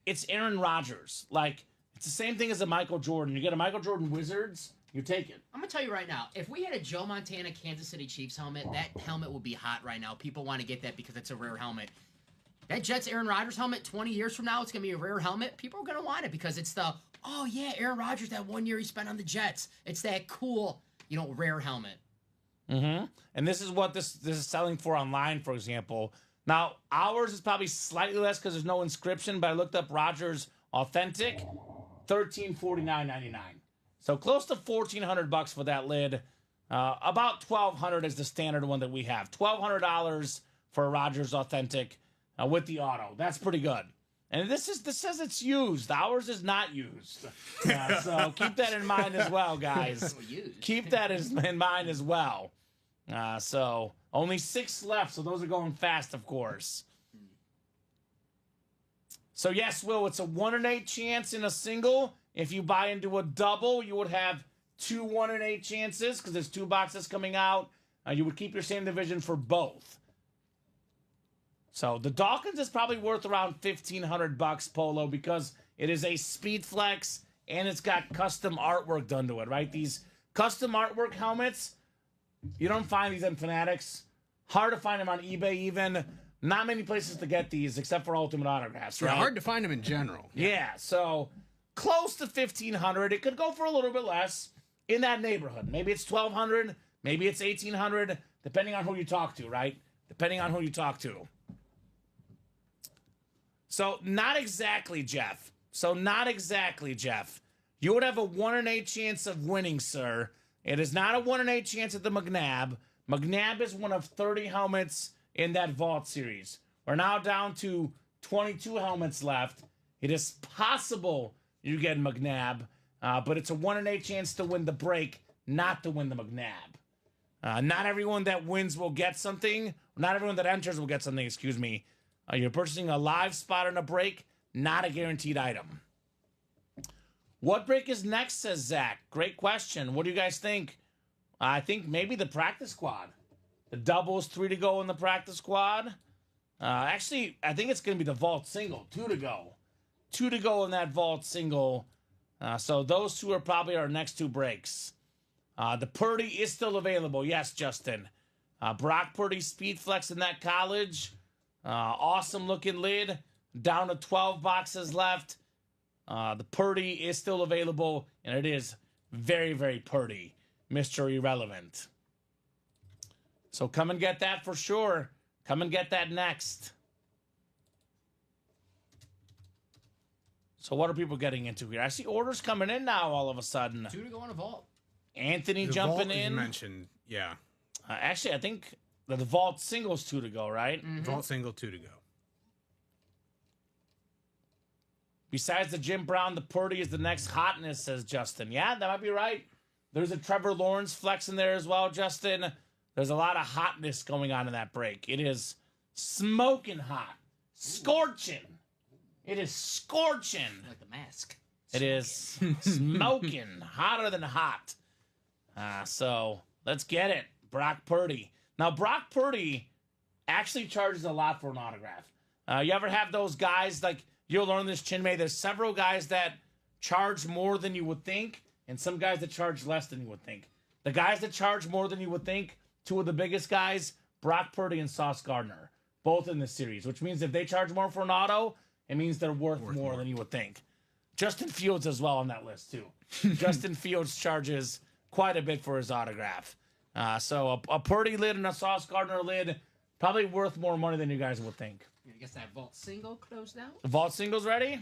it's Aaron Rodgers. Like, it's the same thing as a Michael Jordan. You get a Michael Jordan Wizards, you take it. I'm going to tell you right now, if we had a Joe Montana Kansas City Chiefs helmet, that helmet would be hot right now. People want to get that because it's a rare helmet. That Jets Aaron Rodgers helmet, 20 years from now, it's going to be a rare helmet. People are going to want it because it's Aaron Rodgers, that 1 year he spent on the Jets. It's that cool, rare helmet. And this is what this is selling for online, for example. Now, ours is probably slightly less because there's no inscription, but I looked up Rodgers Authentic, $1,349.99. So close to $1,400 for that lid. About $1,200 is the standard one that we have. $1,200 for a Rogers Authentic with the auto. That's pretty good. And this says it's used. Ours is not used. So keep that in mind as well, guys. Keep that in mind as well. So only 6 left, so those are going fast, of course. So yes, Will, it's a 1 in 8 chance in a single. If you buy into a double, you would have 2 1 in 8 chances because there's 2 boxes coming out. You would keep your same division for both. So the Dawkins is probably worth around $1,500 Polo because it is a Speed Flex and it's got custom artwork done to it, right? These custom artwork helmets, you don't find these in Fanatics. Hard to find them on eBay even. Not many places to get these except for Ultimate Autographs, right? Yeah, hard to find them in general. Yeah, so close to $1,500. It could go for a little bit less in that neighborhood. Maybe it's $1,200, maybe it's $1,800, depending on who you talk to, right? Depending on who you talk to. So not exactly, Jeff. You would have a 1 in 8 chance of winning, sir. It is not a 1 in 8 chance at the McNabb. McNabb is one of 30 helmets in that Vault series. We're now down to 22 helmets left. It is possible you get McNabb, but it's a 1 in 8 chance to win the break, not to win the McNabb. Not everyone that wins will get something. Not everyone that enters will get something, excuse me. You're purchasing a live spot on a break, not a guaranteed item. What break is next, says Zach. Great question. What do you guys think? I think maybe the practice squad. The doubles, 3 to go in the practice squad. Actually, I think it's going to be the Vault single, 2 to go. 2 to go in that Vault single. So those 2 are probably our next 2 breaks. The Purdy is still available. Yes, Justin. Brock Purdy Speed Flex in that college. Awesome looking lid. Down to 12 boxes left. The Purdy is still available, and it is very, very Purdy. Mr. Irrelevant. So come and get that for sure. Come and get that next. So what are people getting into here? I see orders coming in now all of a sudden. 2 to go on a Vault. Anthony The jumping Vault in. You mentioned, yeah. Actually, I think the Vault single's 2 to go, right? Mm-hmm. Vault single, 2 to go. Besides the Jim Brown, the Purdy is the next hotness, says Justin. Yeah, that might be right. There's a Trevor Lawrence flex in there as well, Justin. There's a lot of hotness going on in that break. It is smoking hot. Scorching. It is scorching. Like the mask. It is smoking. Hotter than hot. So let's get it. Brock Purdy. Now, Brock Purdy actually charges a lot for an autograph. You ever have those guys, like, you'll learn this, Chinmay, there's several guys that charge more than you would think, and some guys that charge less than you would think. The guys that charge more than you would think, 2 of the biggest guys, Brock Purdy and Sauce Gardner, both in this series, which means if they charge more for an auto, it means they're worth more than you would think. Justin Fields as well on that list, too. Justin Fields charges quite a bit for his autograph. So a Purdy lid and a Sauce Gardner lid, probably worth more money than you guys would think. I guess that Vault single closed out. The Vault single's ready?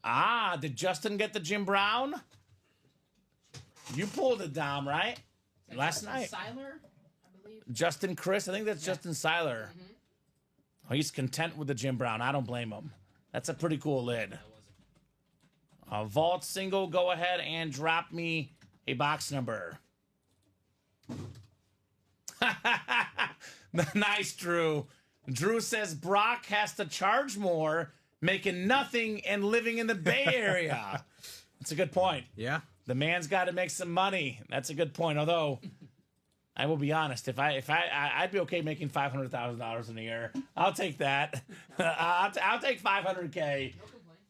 Mm-hmm. Did Justin get the Jim Brown? You pulled it down, right? Last night. Seiler, I believe. Justin Chris, I think that's Justin Seiler. Mm-hmm. Oh, he's content with the Jim Brown. I don't blame him. That's a pretty cool lid. Vault single, go ahead and drop me a box number. Nice, Drew. Drew says Brock has to charge more, making nothing and living in the Bay Area. That's a good point. Yeah. The man's got to make some money. That's a good point. Although, I will be honest, I'd be okay making $500,000 in a year. I'll take that. I'll take $500K.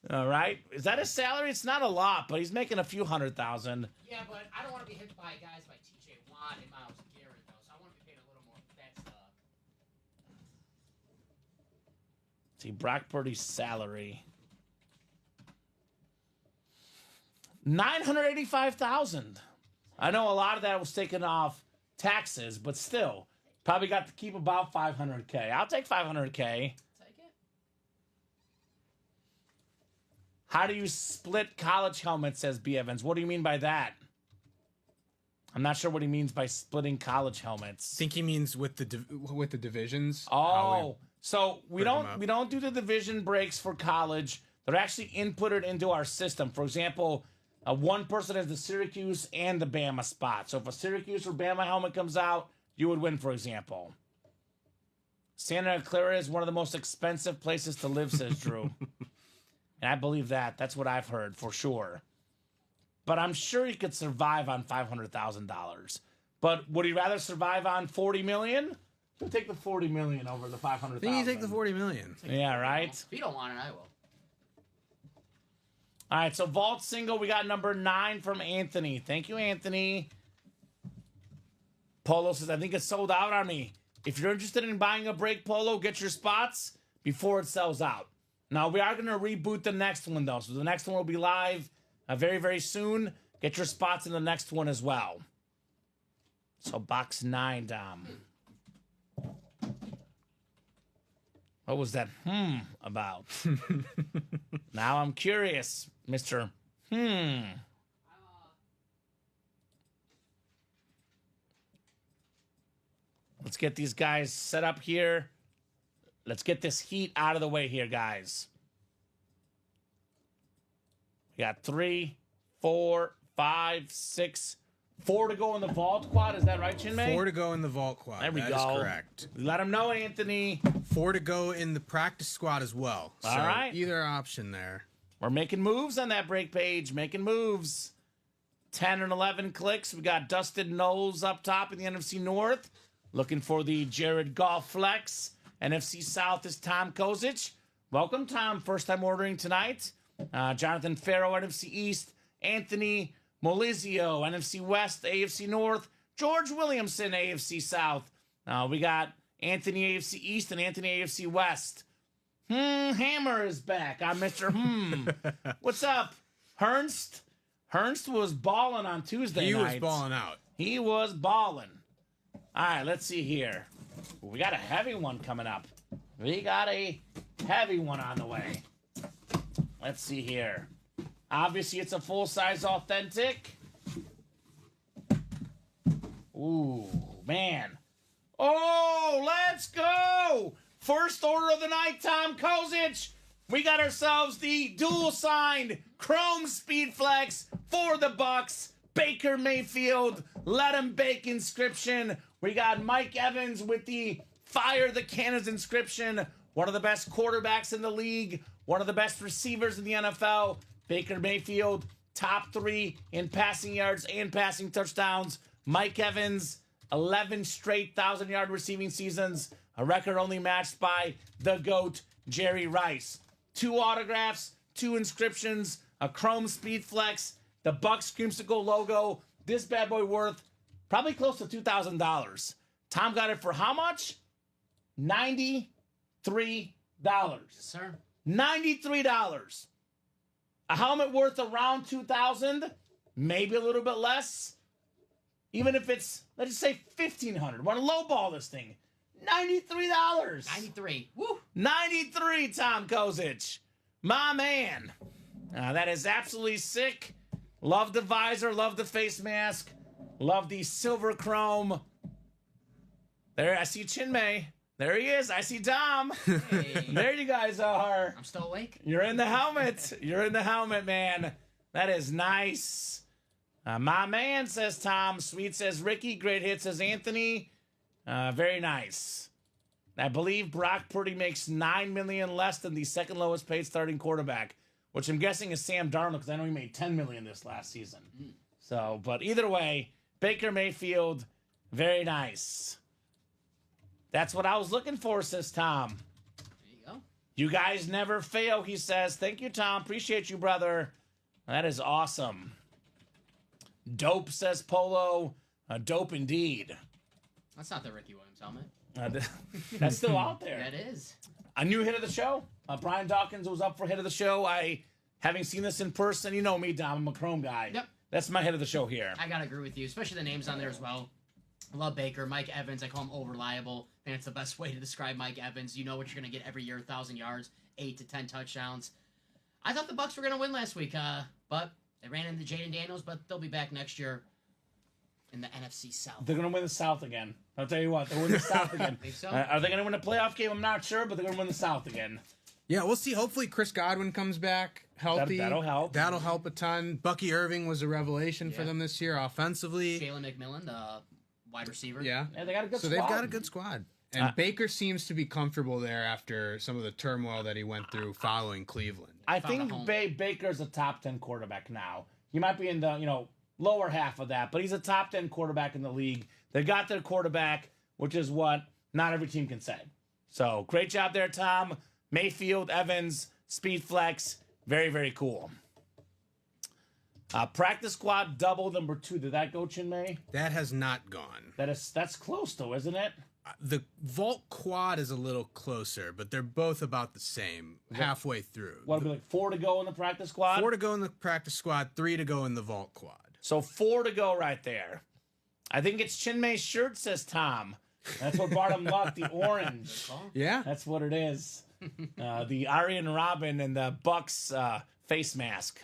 All right. Is that his salary? It's not a lot, but he's making a few $100,000. Yeah, but I don't want to be hit by guys like T.J. Watt and Myles Garrett, though, so I want to be paid a little more for that stuff. See, Brock Purdy's salary. $985,000. I know a lot of that was taken off taxes, but still, probably got to keep about $500K. I'll take $500K. Take it. How do you split college helmets, says B. Evans? What do you mean by that? I'm not sure what he means by splitting college helmets. I think he means with the divisions. Oh, so we break 'em up. don't do the division breaks for college. They're actually inputted into our system. For example, one person has the Syracuse and the Bama spot. So if a Syracuse or Bama helmet comes out, you would win, for example. Santa Clara is one of the most expensive places to live, says Drew. And I believe that. That's what I've heard for sure. But I'm sure he could survive on $500,000. But would he rather survive on $40 million? He'll take the $40 million over the $500,000. I think you take the $40 million. Yeah, right? If you don't want it, I will. All right, so vault single, we got number 9 from Anthony. Thank you, Anthony. Polo says, I think it's sold out on me. If you're interested in buying a break polo, get your spots before it sells out. Now, we are going to reboot the next one, though. So the next one will be live very, very soon. Get your spots in the next one as well. So box 9, Dom. What was that about? Now I'm curious, Mr. Let's get these guys set up here. Let's get this heat out of the way here, guys. We got 3, 4, 5, 6, 4 to go in the vault quad. Is that right, Chinmay? 4 to go in the vault quad. There we That go. is correct. Let him know, Anthony. 4 to go in the practice squad as well. So All right. either option there. We're making moves on that break page. Making moves. 10 and 11 clicks. We got Dustin Knowles up top in the NFC North. Looking for the Jared Goff flex. NFC South is Tom Kozic. Welcome, Tom. First time ordering tonight. Jonathan Farrow, NFC East. Anthony Molizio, NFC West, AFC North. George Williamson, AFC South. We got Anthony AFC East and Anthony AFC West. Hammer is back. I'm Mr. What's up, Hernst? Hernst was balling on Tuesday He night. was balling out. He was balling. All right, let's see here. We got a heavy one coming up. We got a heavy one on the way. Let's see here. Obviously, it's a full-size authentic. Ooh, man. Oh, let's go! First order of the night, Tom Kozic. We got ourselves the dual-signed Chrome Speedflex for the Bucks. Baker Mayfield, let him bake inscription. We got Mike Evans with the Fire the Cannons inscription. One of the best quarterbacks in the league. One of the best receivers in the NFL. Baker Mayfield, top 3 in passing yards and passing touchdowns. Mike Evans, 11 straight 1,000-yard receiving seasons. A record only matched by the GOAT, Jerry Rice. 2 autographs, 2 inscriptions, a Chrome Speedflex, the Bucks Creamsicle logo. This bad boy worth probably close to $2,000. Tom got it for how much? $93. Sir? $93. A helmet worth around $2,000, maybe a little bit less. Even if it's, let's just say $1,500. Want to lowball this thing? $93. 93. Woo! 93, Tom Kozic. My man. That is absolutely sick. Love the visor, love the face mask, love the silver chrome. There, I see Chinmay. There he is. I see Dom. Hey. There you guys are. I'm still awake. You're in the helmet. You're in the helmet, man. That is nice. My man, says Tom. Sweet, says Ricky. Great hit, says Anthony. Very nice. I believe Brock Purdy makes $9 million less than the second lowest paid starting quarterback, which I'm guessing is Sam Darnold, because I know he made $10 million this last season. So, but either way, Baker Mayfield, very nice. That's what I was looking for, says Tom. There you go. You guys never fail, he says. Thank you, Tom. Appreciate you, brother. That is awesome. Dope, says Polo. Dope indeed. That's not the Ricky Williams helmet. That's still out there. That is. A new hit of the show. Brian Dawkins was up for hit of the show. Having seen this in person, you know me, Dom. I'm a Chrome guy. Yep. That's my hit of the show here. I gotta agree with you, especially the names on there as well. I love Baker, Mike Evans. I call him over-reliable. I think it's the best way to describe Mike Evans. You know what you're gonna get every year: 1,000 yards, 8 to 10 touchdowns. I thought the Bucks were gonna win last week, but they ran into Jaden Daniels. But they'll be back next year. in the NFC South. They're going to win the South again. I'll tell you what, they'll win the South again. Think so? Are they going to win a playoff game? I'm not sure, but they're going to win the South again. Yeah, we'll see. Hopefully Chris Godwin comes back healthy. That'll help. That'll help a ton. Bucky Irving was a revelation for them this year offensively. Jalen McMillan, the wide receiver. Yeah. Yeah, they got a good So squad. they've got a good squad. And Baker seems to be comfortable there after some of the turmoil that he went through following Cleveland. I Found a think home. Baker's a top 10 quarterback now. He might be in the, lower half of that, but he's a top 10 quarterback in the league. They got their quarterback, which is what not every team can say. So great job there, Tom. Mayfield, Evans, Speed Flex. Very, very cool. Practice squad double number 2. Did that go, Chinmay? That has not gone. That's close though, isn't it? The Vault Quad is a little closer, but they're both about the same, halfway through. What'll be like 4 to go in the practice squad? 4 to go in the practice squad, 3 to go in the Vault Quad. So 4 to go right there. I think it's Chinmay's shirt, says Tom. That's what brought him luck, the orange. Yeah. That's what it is. The Aryan Robin and the Bucks face mask.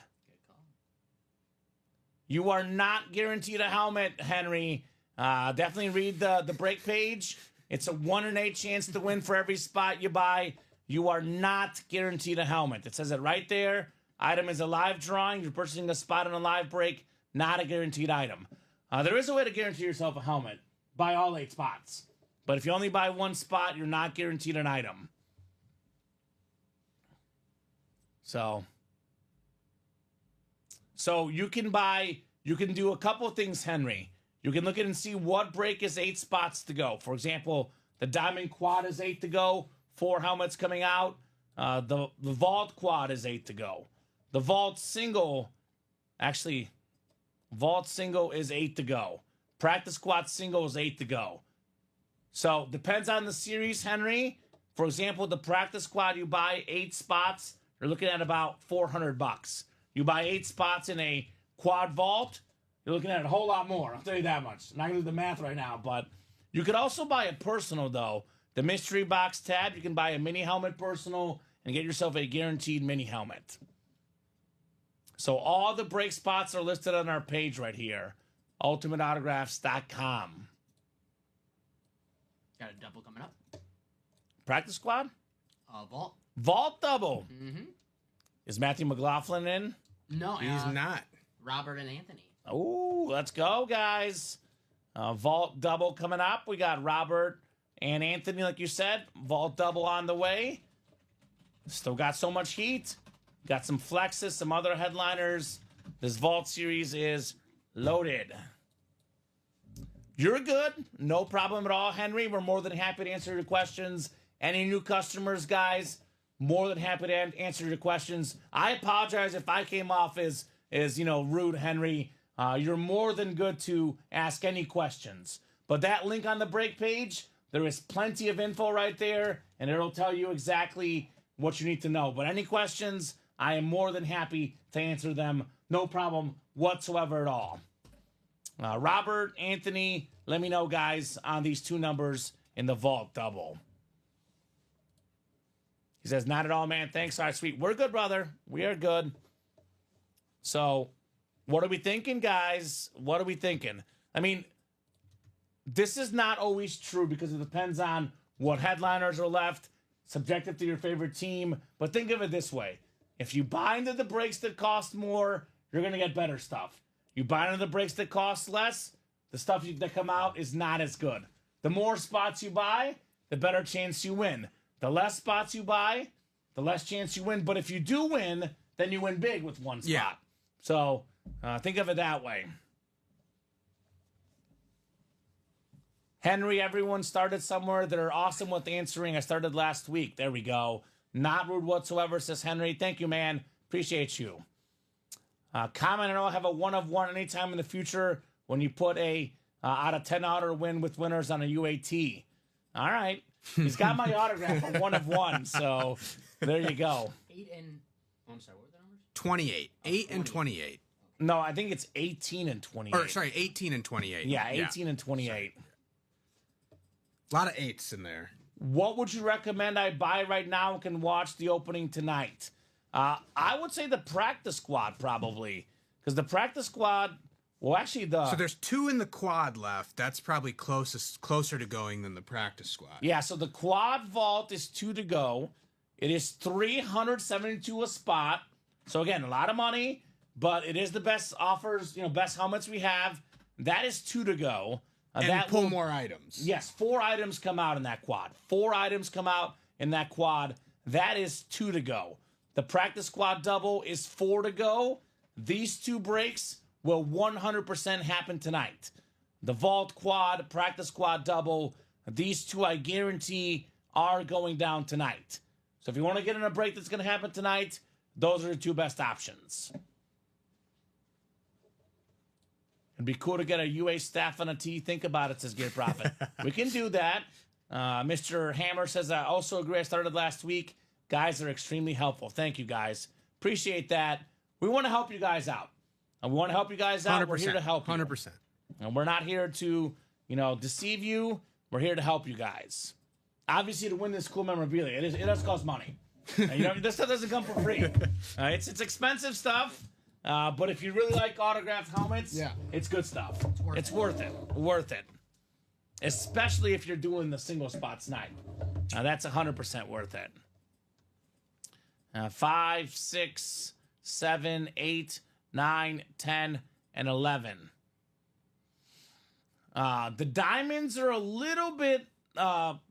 You are not guaranteed a helmet, Henry. Definitely read the break page. It's a 1 in 8 chance to win for every spot you buy. You are not guaranteed a helmet. It says it right there. Item is a live drawing. You're purchasing a spot on a live break, not a guaranteed item. There is a way to guarantee yourself a helmet. Buy all 8 spots. But if you only buy 1 spot, you're not guaranteed an item. So you can do a couple of things, Henry. You can look at and see what break is 8 spots to go. For example, the Diamond Quad is 8 to go, 4 helmets coming out. The Vault Quad is 8 to go. The Vault Single is 8 to go. Practice Squad Single is 8 to go. So, depends on the series, Henry. For example, the Practice Squad, you buy 8 spots, you're looking at about $400. You buy 8 spots in a Quad Vault, you're looking at a whole lot more. I'll tell you that much. I'm not going to do the math right now, but you could also buy a personal, though. The Mystery Box tab, you can buy a mini helmet personal and get yourself a guaranteed mini helmet. So all the break spots are listed on our page right here, ultimateautographs.com. Got a double coming up. Practice squad? Vault. Vault double. Mm-hmm. Is Matthew McLaughlin in? No, He's not. Robert and Anthony. Oh, let's go, guys. Vault double coming up. We got Robert and Anthony, like you said. Vault double on the way. Still got so much heat. Got some flexes, some other headliners. This Vault series is loaded. You're good. No problem at all, Henry. We're more than happy to answer your questions. Any new customers, guys, more than happy to answer your questions. I apologize if I came off as rude, Henry. You're more than good to ask any questions. But that link on the break page, there is plenty of info right there, and it'll tell you exactly what you need to know. But any questions, I am more than happy to answer them. No problem whatsoever at all. Robert, Anthony, let me know, guys, on these 2 numbers in the Vault double. He says, not at all, man. Thanks. All right, sweet. We're good, brother. We are good. So, what are we thinking, guys? What are we thinking? I mean, this is not always true because it depends on what headliners are left, subjective to your favorite team. But think of it this way. If you buy into the breaks that cost more, you're going to get better stuff. You buy into the breaks that cost less, the stuff that come out is not as good. The more spots you buy, the better chance you win. The less spots you buy, the less chance you win. But if you do win, then you win big with 1 spot. Yeah. So think of it that way. Henry, everyone started somewhere. They're awesome with answering. I started last week. There we go. Not rude whatsoever, says Henry. Thank you, man. Appreciate you. Comment, and I'll have a 1 of 1 anytime in the future when you put a out of 10 outer win with winners on a UAT. All right. He's got my autograph for 1 of 1. So there you go. 8 and... Oh, I'm sorry, what were the numbers? 28. 8 and 28. No, I think it's 18 and 28. Or, sorry, 18 and 28. Yeah, 18 and 28. A lot of 8s in there. What would you recommend I buy right now and can watch the opening tonight? I would say the practice squad, probably. Because the practice squad Well, actually, So there's 2 in the quad left. That's probably closer to going than the practice squad. Yeah, so the quad vault is 2 to go. It is $372 a spot. So again, a lot of money, but it is the best offers, best helmets we have. That is 2 to go. And pull more items. Yes, 4 items come out in that quad. 4 items come out in that quad. That is 2 to go. The practice squad double is 4 to go. These 2 breaks will 100% happen tonight. The vault quad, practice squad double, these 2 I guarantee are going down tonight. So if you want to get in a break that's going to happen tonight, those are the 2 best options. It'd be cool to get a UA staff on a tee. Think about it, says Gear Profit. We can do that. Mr. Hammer says, I also agree. I started last week. Guys are extremely helpful. Thank you, guys. Appreciate that. We want to help you guys out. And we want to help you guys out. 100%, We're here to help you. 100%. And we're not here to, deceive you. We're here to help you guys. Obviously, to win this cool memorabilia, it does cost money. And, this stuff doesn't come for free. It's expensive stuff. But if you really like autographed helmets, it's good stuff. It's worth it. Worth it. Especially if you're doing the single spots night. That's 100% worth it. 5, 6, 7, 8, 9, 10, and 11. The diamonds are a little bit of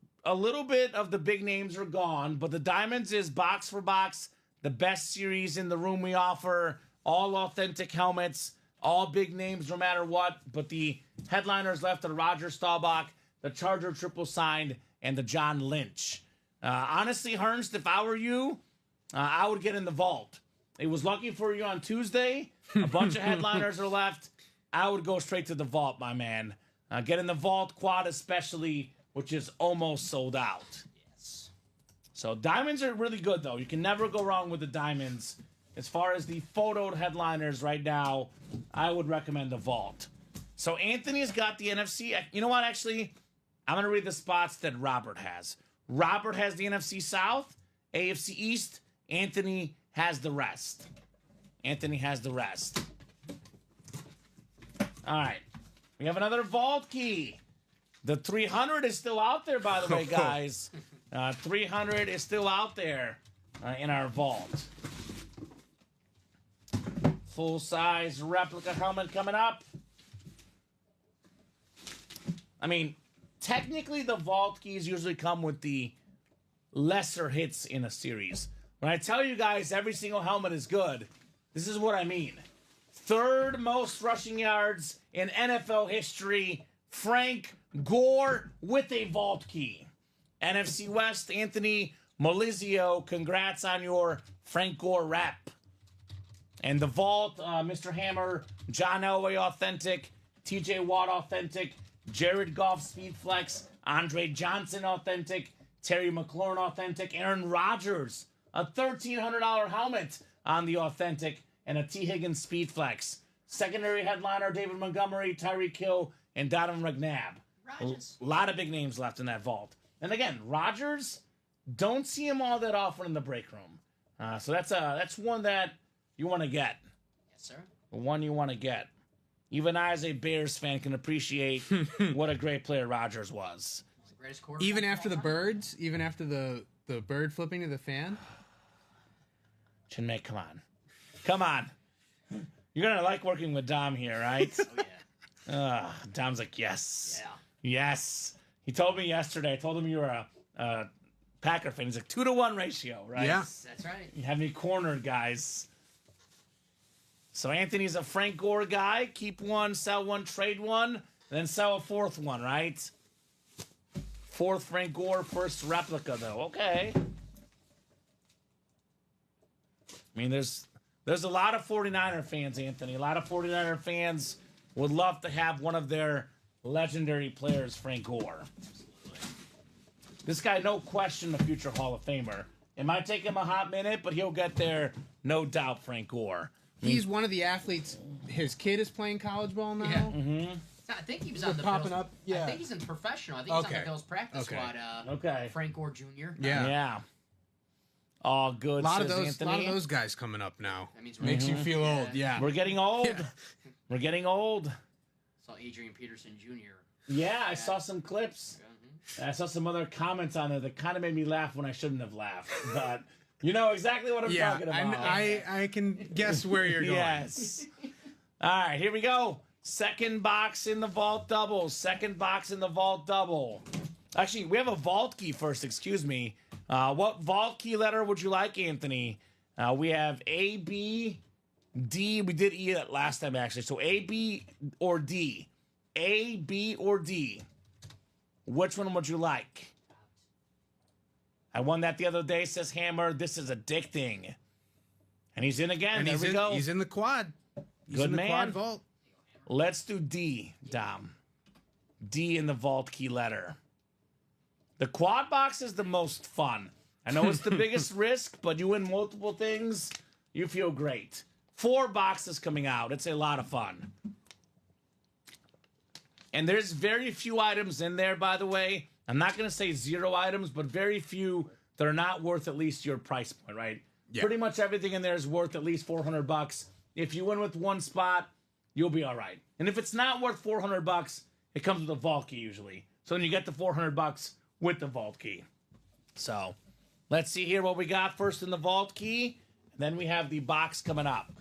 the big names are gone, but the diamonds is box for box, the best series in the room we offer, all authentic helmets, all big names no matter what, but the headliners left are Roger Staubach, the Charger triple signed, and the John Lynch. Honestly, Ernst, if I were you, I would get in the vault. It was lucky for you on Tuesday. A bunch of headliners are left. I would go straight to the vault, my man. Get in the vault, quad especially, which is almost sold out. Yes. So diamonds are really good, though. You can never go wrong with the diamonds. As far as the photoed headliners right now, I would recommend the vault. So Anthony's got the NFC. You know what, actually? I'm going to read the spots that Robert has. Robert has the NFC South, AFC East. Anthony has the rest. Anthony has the rest. All right. We have another vault key. The 300 is still out there, by the way, guys. 300 is still out there in our vault. Full-size replica helmet coming up. I mean, technically the vault keys usually come with the lesser hits in a series. When I tell you guys every single helmet is good, this is what I mean. 3rd most rushing yards in NFL history, Frank Gore with a vault key. NFC West, Anthony Molizio, congrats on your Frank Gore rep. And the vault, Mr. Hammer, John Elway authentic, TJ Watt authentic, Jared Goff Speed Flex, Andre Johnson authentic, Terry McLaurin authentic, Aaron Rodgers, a $1,300 helmet on the authentic, and a T. Higgins Speed Flex. Secondary headliner, David Montgomery, Tyreek Hill, and Donovan McNabb. Rodgers. A lot of big names left in that vault. And again, Rodgers, don't see him all that often in the break room. So that's one that you want to get. Yes, sir. One you want to get. Even I, as a Bears fan, can appreciate what a great player Rodgers was. He's the greatest quarterback. Even after the birds, even after the bird flipping to the fan. Chinmay, come on. Come on. You're going to like working with Dom here, right? Oh, yeah. Dom's like, yes. Yeah. Yes. He told me yesterday, I told him you were a Packer fan. He's like 2-to-1 ratio, right? Yeah. That's right. You have me cornered, guys. So Anthony's a Frank Gore guy. Keep one, sell one, trade one, then sell a 4th one, right? 4th Frank Gore, 1st replica, though. Okay. I mean, there's a lot of 49er fans, Anthony. A lot of 49er fans would love to have one of their legendary players, Frank Gore. This guy, no question, the future Hall of Famer. It might take him a hot minute, but he'll get there, no doubt, Frank Gore. He's one of the athletes. His kid is playing college ball now. Yeah. Mm-hmm. I think he was on the popping Bills. up. Yeah. I think he's in professional. I think he's on the Bills practice squad. Okay. Frank Gore Jr. Yeah. All good. A lot of says those, Anthony. lot of those guys coming up now. That means Makes you feel old. Yeah. We're getting old. We're getting old. Saw Adrian Peterson Jr. Yeah, I saw some clips. I saw some other comments on there that kind of made me laugh when I shouldn't have laughed. But you know exactly what I'm talking about. I can guess where you're going. Yes. All right, here we go. Second box in the vault double. Second box in the vault double. Actually, we have a vault key first. Excuse me. What vault key letter would you like, Anthony? We have A, B, D. We did E that last time, actually. So A, B, or D. A, B, or D. Which one would you like? I won that the other day, says Hammer. This is addicting. And he's in again. And there we go. He's in the quad. He's Good in the man. quad vault. Let's do D, Dom. D in the vault key letter. The quad box is the most fun. I know it's the biggest risk, but you win multiple things, you feel great. 4 boxes coming out. It's a lot of fun. And there's very few items in there, by the way. I'm not going to say 0 items, but very few that are not worth at least your price point, right? Yeah. Pretty much everything in there is worth at least $400. If you win with one spot, you'll be all right. And if it's not worth $400, it comes with a vault key usually. So then you get the $400 with the vault key. So let's see here what we got first in the vault key. And then we have the box coming up.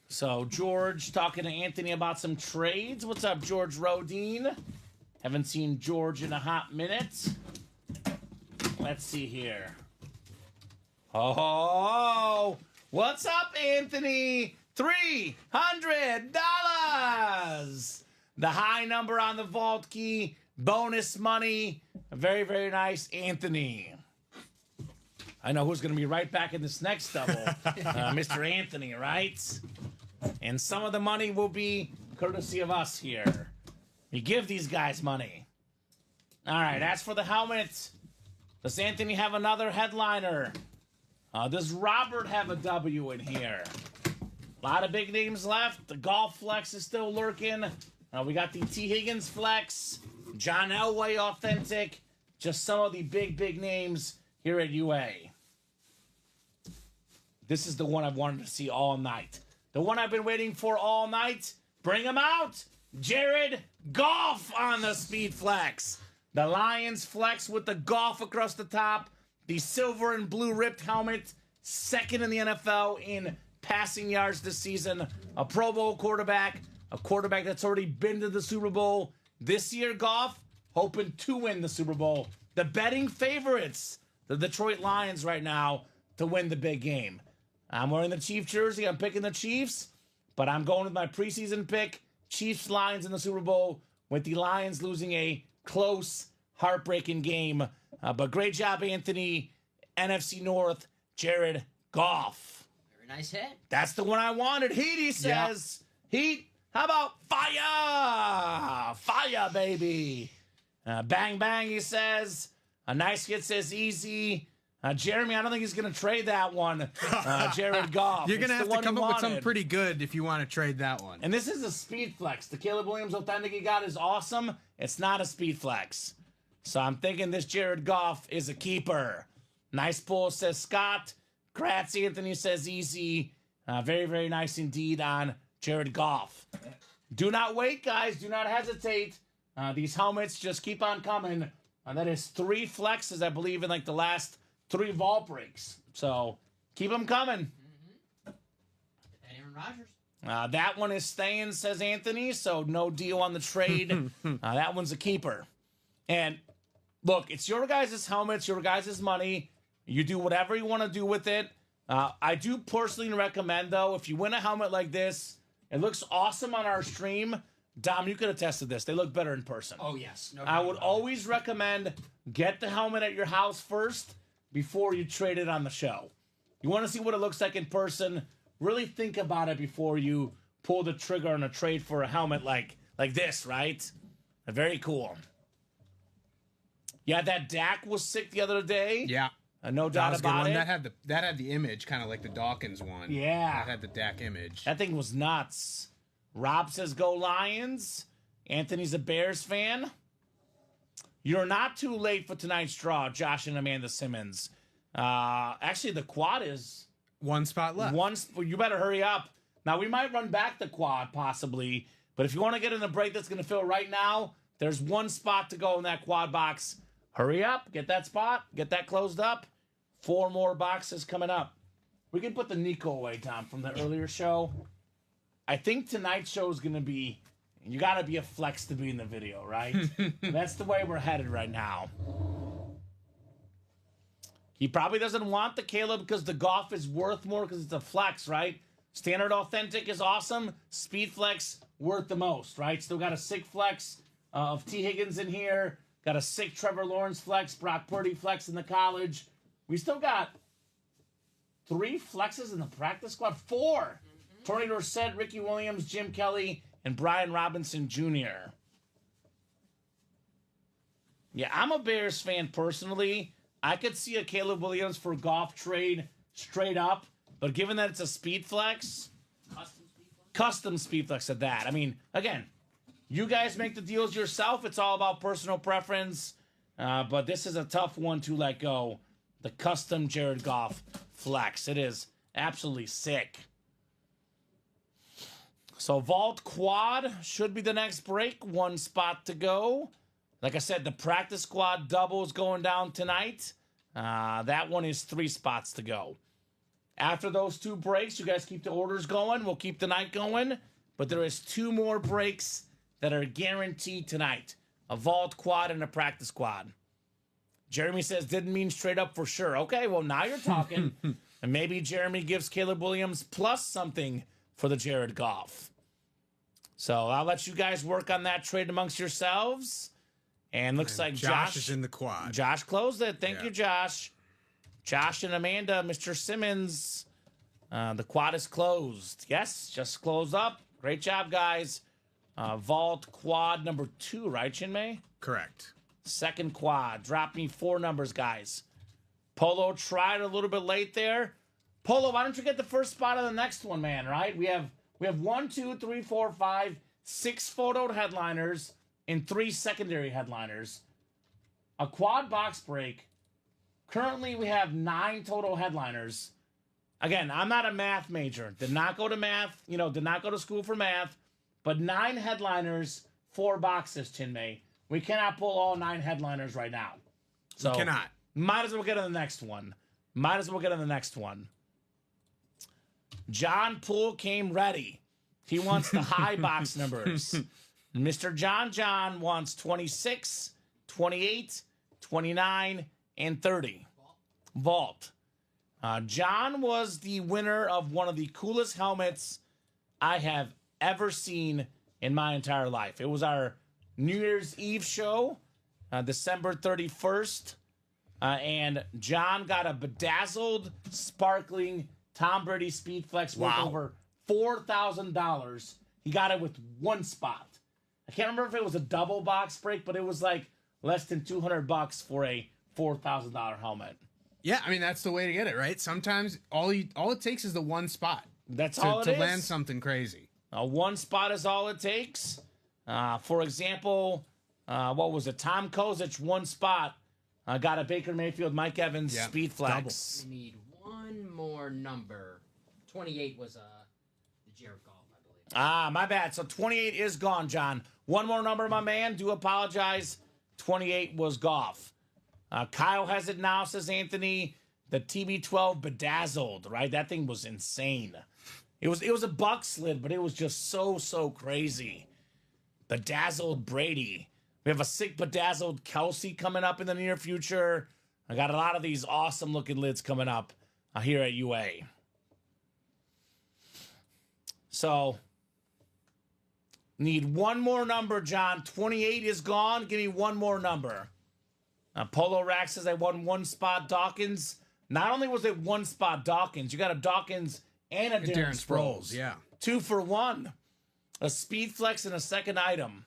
So George talking to Anthony about some trades. What's up, George Rodine? Haven't seen George in a hot minute. Let's see here. Oh, what's up, Anthony? $300. The high number on the vault key. Bonus money. Very, very nice, Anthony. I know who's going to be right back in this next double. Mr. Anthony, right? And some of the money will be courtesy of us here. We give these guys money. All right, as for the helmet, does Anthony have another headliner? Does Robert have a W in here? A lot of big names left. The golf flex is still lurking. We got the T. Higgins flex. John Elway authentic. Just some of the big names here at UA. This is the one I've wanted to see all night. The one I've been waiting for all night. Bring him out. Jared Goff on the speed flex. The Lions flex with the golf across the top. The silver and blue ripped helmet. Second in the NFL in passing yards this season. A Pro Bowl quarterback. A quarterback that's already been to the Super Bowl. This year, Goff hoping to win the Super Bowl. The betting favorites, the Detroit Lions right now, to win the big game. I'm wearing the Chiefs jersey. I'm picking the Chiefs. But I'm going with my preseason pick. Chiefs-Lions in the Super Bowl, with the Lions losing a close, heartbreaking game. But great job, Anthony. NFC North, Jared Goff. Very nice hit. That's the one I wanted. Heat, he says. Yeah. Heat. How about fire? Fire, baby. Bang, bang, he says. A nice hit, says easy. Jeremy, I don't think he's going to trade that one. Jared Goff. You're going to have to come up with something pretty good if you want to trade that one. And this is a speed flex. The Caleb Williams authentic he got is awesome. It's not a speed flex. So I'm thinking this Jared Goff is a keeper. Nice pull, says Scott. Grats, Anthony, says easy. Very, very nice indeed on Jared Goff. Do not wait, guys. Do not hesitate. These helmets just keep on coming. That is 3 flexes, I believe, in like the last 3 vault breaks. So keep them coming. Aaron Rodgers. That one is staying, says Anthony. So no deal on the trade. That one's a keeper. And look, it's your guys' helmets, your guys' money. You do whatever you want to do with it. I do personally recommend, though, if you win a helmet like this, it looks awesome on our stream. Dom, you could attest to this. They look better in person. Oh, yes. No I would always recommend get the helmet at your house first before you trade it on the show. You want to see what it looks like in person. Really think about it before you pull the trigger on a trade for a helmet like this, right? Very cool. Yeah, that Dak was sick the other day. Yeah. No doubt about it. That had the image, kind of like the Dawkins one. Yeah. That had the Dak image. That thing was nuts. Rob says, go Lions. Anthony's a Bears fan. You're not too late for tonight's draw, Josh and Amanda Simmons. Actually, the quad is One spot left. You better hurry up. Now, we might run back the quad, possibly. But if you want to get in the break that's going to fill right now, there's one spot to go in that quad box. Hurry up. Get that spot. Get that closed up. 4 more boxes coming up. We can put the Nico away, Tom, from the earlier show. I think tonight's show is going to be... You got to be a flex to be in the video, right? That's the way we're headed right now. He probably doesn't want the Caleb because the golf is worth more because it's a flex, right? Standard Authentic is awesome. Speed Flex worth the most, right? Still got a sick flex of T. Higgins in here. Got a sick Trevor Lawrence flex, Brock Purdy flex in the college. We still got 3 flexes in the practice squad. 4. Tony Dorsett, Ricky Williams, Jim Kelly, and Brian Robinson Jr. Yeah, I'm a Bears fan personally. I could see a Caleb Williams for golf trade straight up, but given that it's a speed flex, custom speed flex at that. I mean, again, you guys make the deals yourself. It's all about personal preference, but this is a tough one to let go. The custom Jared Goff flex. It is absolutely sick. So Vault Quad should be the next break. 1 spot to go. Like I said, the practice squad double is going down tonight. That one is 3 spots to go. After those 2 breaks, you guys keep the orders going. We'll keep the night going. But there is 2 more breaks that are guaranteed tonight. A Vault Quad and a practice squad. Jeremy says, didn't mean straight up for sure. Okay, well, now you're talking. And maybe Jeremy gives Caleb Williams plus something for the Jared Goff. So I'll let you guys work on that trade amongst yourselves. And looks like Josh is in the quad. Josh closed it. Thank you, Josh. Josh and Amanda, Mr. Simmons. The quad is closed. Yes, just closed up. Great job, guys. Vault quad number 2, right, Chinmay? Correct. Second quad. Drop me 4 numbers, guys. Polo tried a little bit late there. Polo, why don't you get the first spot on the next one, man, right? We have 1, 2, 3, 4, 5, 6 photoed headliners and 3 secondary headliners. A quad box break. Currently, we have 9 total headliners. Again, I'm not a math major. Did not go to math, did not go to school for math. But 9 headliners, 4 boxes, Chinmay. We cannot pull all 9 headliners right now. So we cannot. Might as well get on the next one. John Poole came ready. He wants the high box numbers. Mr. John wants 26, 28, 29, and 30. Vault. John was the winner of one of the coolest helmets I have ever seen in my entire life. It was our New Year's Eve show, December 31st. And John got a bedazzled, sparkling Tom Brady Speed Flex worth over $4,000. He got it with 1 spot. I can't remember if it was a double box break, but it was like less than $200 for a $4,000 helmet. Yeah, I mean that's the way to get it, right? Sometimes all it takes is the 1 spot. That's all it is. To land something crazy. 1 spot is all it takes. For example, what was it? Tom Kozich, 1 spot. Got a Baker Mayfield, Mike Evans Speed Flex. We need 1 more number. 28 was the Jared Goff, I believe. My bad. So 28 is gone, John. 1 more number, my man. Do apologize. 28 was Goff. Kyle has it now, says Anthony. The TB12 bedazzled, right? That thing was insane. It was a buck slid, but it was just so crazy. Bedazzled Brady. We have a sick bedazzled Kelsey coming up in the near future. I got a lot of these awesome looking lids coming up here at UA. So, need 1 more number, John. 28 is gone. Give me 1 more number. Polo Rack says I won 1 spot Dawkins. Not only was it 1 spot Dawkins, you got a Dawkins and a Darren Sproles. Yeah. 2 for 1. A Speed Flex and a second item.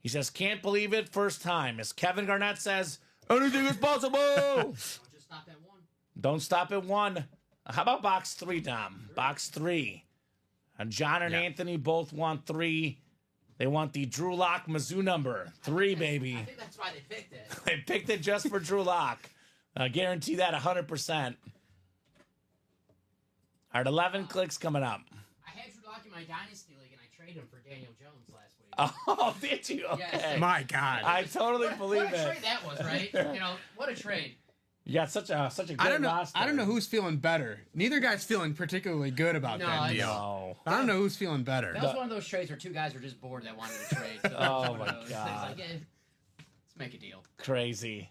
He says, can't believe it, first time. As Kevin Garnett says, anything is possible. Don't just stop at 1. Don't stop at 1. How about box 3, Dom? Box 3. John and Anthony both want 3. They want the Drew Lock Mizzou number. 3, baby. I think that's why they picked it. They picked it just for Drew Lock. I guarantee that 100%. All right, 11 clicks coming up. I had Drew Lock in my Dynasty League, and I traded him for Daniel Jones last week. Oh, did you? Okay. Yes. My God. I totally believe What a it. trade that was, right? What a trade. You got such a good I don't know. roster. I don't know who's feeling better. Neither guy's feeling particularly good about No, that I deal. No. I don't know who's feeling better. That was one of those trades where two guys were just bored that wanted to trade. So that was Oh, one of my those. God. It's like, let's make a deal. Crazy.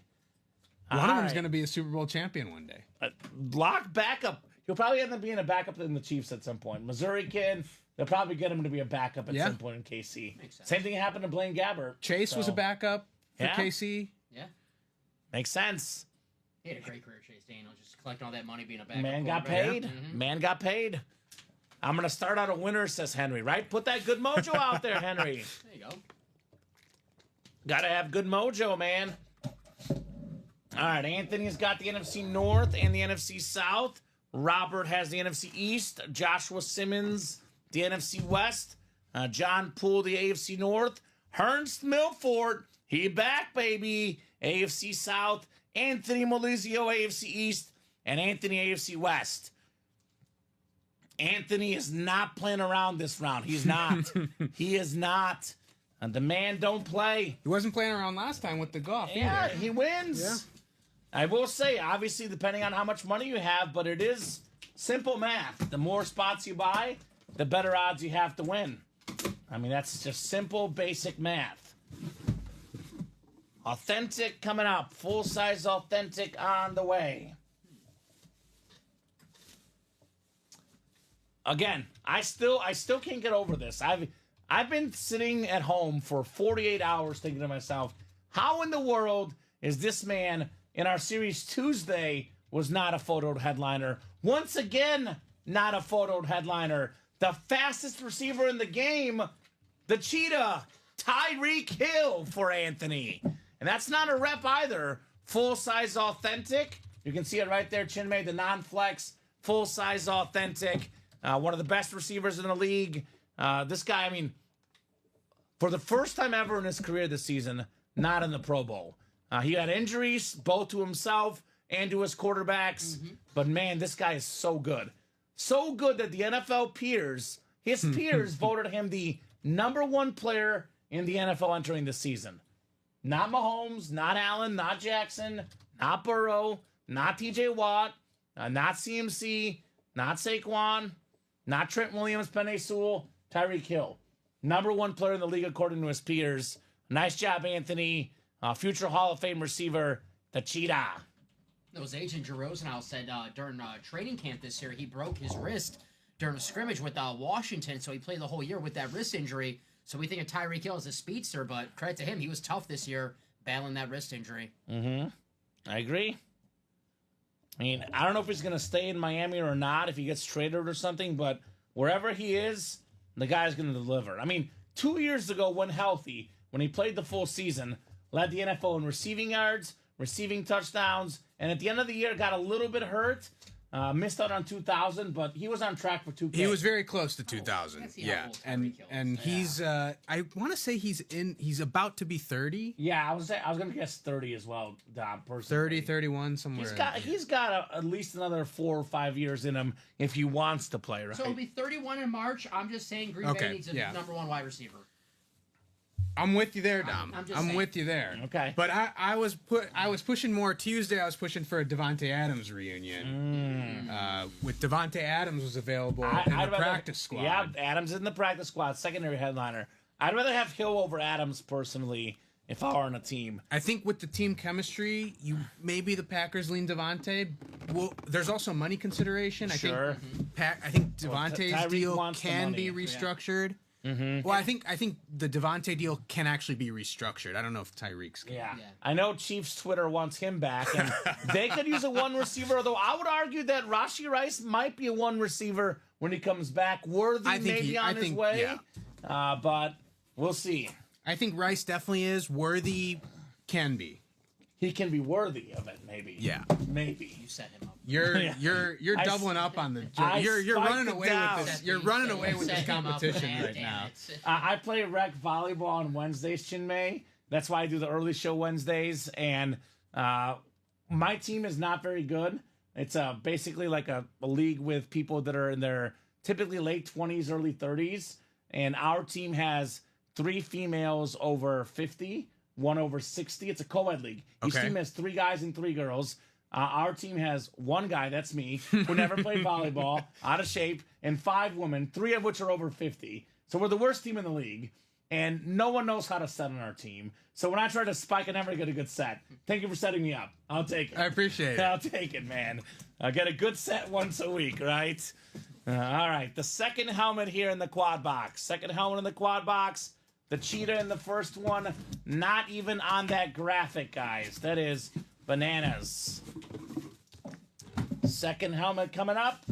One of them's Alright. going to be a Super Bowl champion one day. Lock backup. He'll probably end up being a backup in the Chiefs at some point. Missouri kid. They'll probably get him to be a backup at Yeah. some point in KC. Makes sense. Same thing happened to Blaine Gabbert. Chase was So, a backup for Yeah. KC. Yeah. Makes sense. He had a great career, Chase Daniel, just collecting all that money, being a backup Man got quarterback. paid. Mhm. Man got paid. I'm going to start out a winner, says Henry, right? Put that good mojo out there, Henry. There you go. Got to have good mojo, man. All right, Anthony's got the NFC North and the NFC South. Robert has the NFC East. Joshua Simmons, the NFC West. John Poole, the AFC North. Ernst Milford, he back, baby. AFC South. Anthony Malizio, AFC East. And Anthony, AFC West. Anthony is not playing around this round. He's not. He is not. And the man don't play. He wasn't playing around last time with the golf Yeah, either. he wins. Yeah. I will say, obviously, depending on how much money you have, but it is simple math. The more spots you buy, the better odds you have to win. I mean, that's just simple, basic math. Authentic coming up. Full-size Authentic on the way. Again, I still can't get over this. I've been sitting at home for 48 hours thinking to myself, how in the world is this man in our series Tuesday was not a photoed headliner? Once again, not a photoed headliner. The fastest receiver in the game, the cheetah, Tyreek Hill for Anthony. And that's not a rep either. Full-size Authentic. You can see it right there, Chinmay, the non-flex, full-size Authentic. One of the best receivers in the league. This guy, I mean, for the first time ever in his career this season, not in the Pro Bowl. He had injuries, both to himself and to his quarterbacks. But, man, this guy is so good. So good that the NFL peers, his peers, voted him the #1 player in the NFL entering this season. Not Mahomes, not Allen, not Jackson, not Burrow, not TJ Watt, not CMC, not Saquon, not Trent Williams, Penei Sewell, Tyreek Hill. #1 player in the league according to his peers. Nice job, Anthony. Future Hall of Fame receiver, the Cheetah. Those agent Drew Rosenhaus said during training camp this year, he broke his wrist during a scrimmage with Washington, so he played the whole year with that wrist injury. So we think of Tyreek Hill as a speedster, but credit to him, he was tough this year battling that wrist injury. I agree. I mean, I don't know if he's going to stay in Miami or not, if he gets traded or something, but wherever he is, the guy's going to deliver. I mean, 2 years ago, when healthy, when he played the full season, led the NFL in receiving yards, receiving touchdowns, and at the end of the year got a little bit hurt, missed out on 2,000, but he was on track for 2K. He was very close to 2,000. that's the Yeah, awful and Tyreek Hill. and he's I want to say he's about to be 30, Yeah, I was going to guess 30 as well, Dom, personally. 30, 31 somewhere. He's got at least another 4 or 5 years in him if he wants to play, right? So it'll be 31 in March. I'm just saying Green Okay, Bay needs a yeah. #1 wide receiver. I'm with you there, Dom. I'm just I'm saying. with you there. Okay. But I was pushing more Tuesday. I was pushing for a Devontae Adams reunion. With Devontae Adams was available in I'd the rather- practice squad. Yeah, Adams in the practice squad, secondary headliner. I'd rather have Hill over Adams personally if I were on a team. I think with the team chemistry, maybe the Packers lean Devontae. Well, there's also money consideration. Sure. I think Devontae's Tyreek deal wants the can money. be restructured. Well, I think the Devontae deal can actually be restructured. I don't know if Tyreek's can. Yeah. Yeah. I know Chiefs Twitter wants him back, and they could use a one receiver, although I would argue that Rashee Rice might be a one receiver when he comes back. Worthy I think maybe on his way, yeah. but we'll see. I think Rice definitely is. Worthy can be. He can be worthy of it, maybe. Yeah. Maybe. You set him up. You're I doubling up on the. I You're spiked running it away down. with this. You're running away with this Set him up, competition man, right damn now. it. I play rec volleyball on Wednesdays, Chinmay. That's why I do the early show Wednesdays. And my team is not very good. It's basically like a league with people that are in their typically late 20s, early 30s. And our team has 3 females over 50, 1 over 60. It's a co-ed league. Each team has 3 guys and 3 girls. Our team has 1 guy, that's me, who never played volleyball, out of shape, and 5 women, 3 of which are over 50. So we're the worst team in the league, and no one knows how to set on our team. So when I try to spike, I never get a good set. Thank you for setting me up. I'll take it. I appreciate it. I'll take it, man. I get a good set once a week, right? All right, the second helmet here in the quad box. Second helmet in the quad box. The cheetah in the first one, not even on that graphic, guys. That is bananas. Second helmet coming up.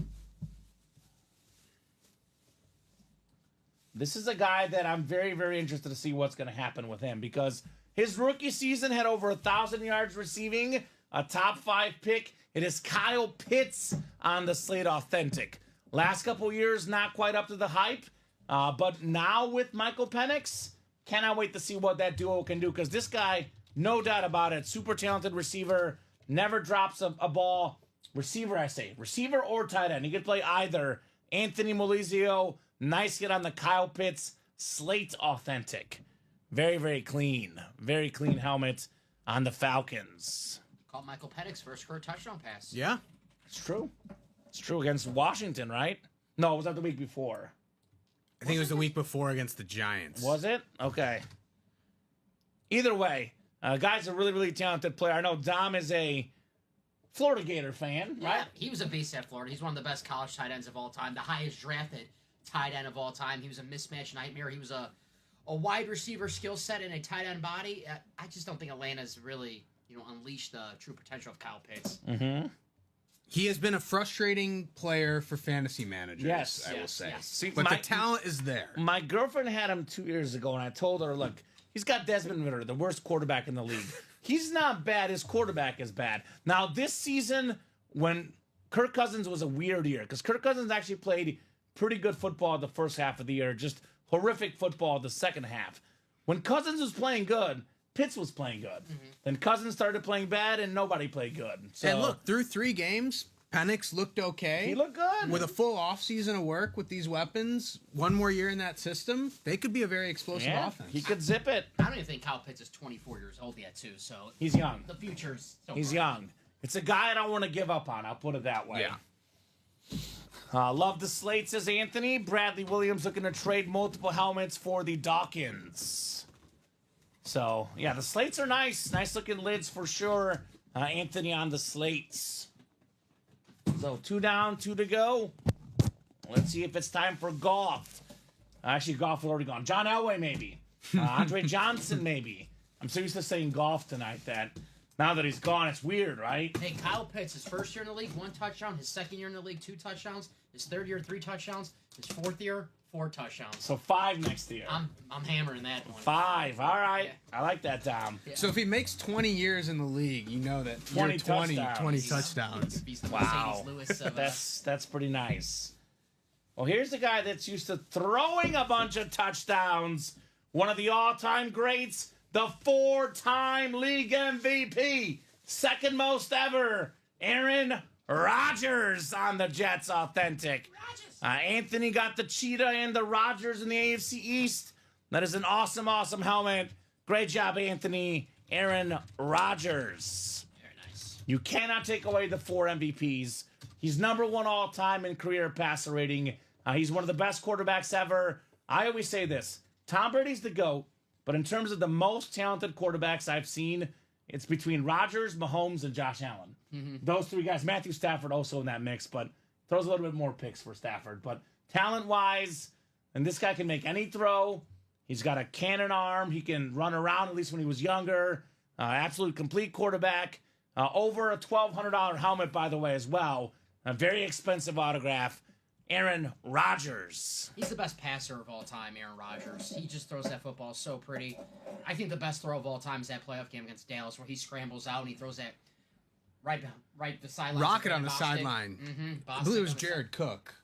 This is a guy that I'm very, very interested to see what's going to happen with him because his rookie season had over 1,000 yards receiving, a top 5 pick. It is Kyle Pitts on the Slate Authentic. Last couple years, not quite up to the hype, but now with Michael Penix, cannot wait to see what that duo can do because this guy, no doubt about it, super talented receiver, never drops a ball. Receiver, I say. Receiver or tight end. He could play either. Anthony Molizio, nice hit on the Kyle Pitts Slate Authentic. Very, very clean. Very clean helmet on the Falcons. Caught Michael Penix first career touchdown pass. Yeah. It's true. It's true against Washington, right? No, it was that the week before. I think it was the week before against the Giants. Was it? Okay. Either way, guy's a really, really talented player. I know Dom is a Florida Gator fan, Yeah, right? he was a beast at Florida. He's one of the best college tight ends of all time, the highest drafted tight end of all time. He was a mismatch nightmare. He was a wide receiver skill set and a tight end body. I just don't think Atlanta's really, unleashed the true potential of Kyle Pitts. Mm-hmm. He has been a frustrating player for fantasy managers, Yes, I will say. yes. See, But the talent is there. My girlfriend had him 2 years ago, and I told her, look, he's got Desmond Ritter, the worst quarterback in the league. He's not bad. His quarterback is bad. Now, this season, when Kirk Cousins was a weird year, because Kirk Cousins actually played pretty good football the first half of the year, just horrific football the second half. When Cousins was playing good, Pitts was playing good. Mm-hmm. Then Cousins started playing bad, and nobody played good. So, And look, through 3 games, Penix looked okay. he looked good. With a full offseason of work with these weapons, 1 more year in that system, they could be a very explosive offense. he could zip it. I don't even think Kyle Pitts is 24 years old yet, too. So He's young. the future's so He's bright. young. It's a guy I don't want to give up on. I'll put it that way. Yeah. Love the slate, says Anthony. Bradley Williams looking to trade multiple helmets for the Dawkins. So, yeah, the slates are nice. Nice looking lids for sure. Anthony on the slates. So, 2 down, 2 to go. Let's see if it's time for golf. Actually, golf is already gone. John Elway, maybe. Andre Johnson, maybe. I'm so used to saying golf tonight that now that he's gone, it's weird, right? Hey, Kyle Pitts, his first year in the league, 1 touchdown. His second year in the league, 2 touchdowns. His third year, 3 touchdowns. His fourth year, 4 touchdowns. So 5 next year. I'm hammering that one. 5. All right. Yeah. I like that, Dom. Yeah. So if he makes 20 years in the league, you know that 20 you're 20 touchdowns. touchdowns. He's the Wow. Mercedes Lewis of That's pretty nice. Well, here's the guy that's used to throwing a bunch of touchdowns. One of the all-time greats, the 4-time league MVP, second most ever, Aaron Rodgers on the Jets Authentic. Anthony got the cheetah and the Rodgers in the AFC East. That is an awesome, awesome helmet. Great job, Anthony. Aaron Rodgers. Very nice. You cannot take away the 4 MVPs. He's number 1 all-time in career passer rating. He's one of the best quarterbacks ever. I always say this. Tom Brady's the GOAT, but in terms of the most talented quarterbacks I've seen, it's between Rodgers, Mahomes, and Josh Allen. Mm-hmm. Those 3 guys. Matthew Stafford also in that mix, but throws a little bit more picks for Stafford. But talent-wise, and this guy can make any throw. He's got a cannon arm. He can run around, at least when he was younger. Absolute complete quarterback. Over a $1,200 helmet, by the way, as well. A very expensive autograph. Aaron Rodgers. He's the best passer of all time, Aaron Rodgers. He just throws that football so pretty. I think the best throw of all time is that playoff game against Dallas where he scrambles out and he throws that right the sideline. Rocket on the sideline. Mm-hmm. I believe it was Jared Cook.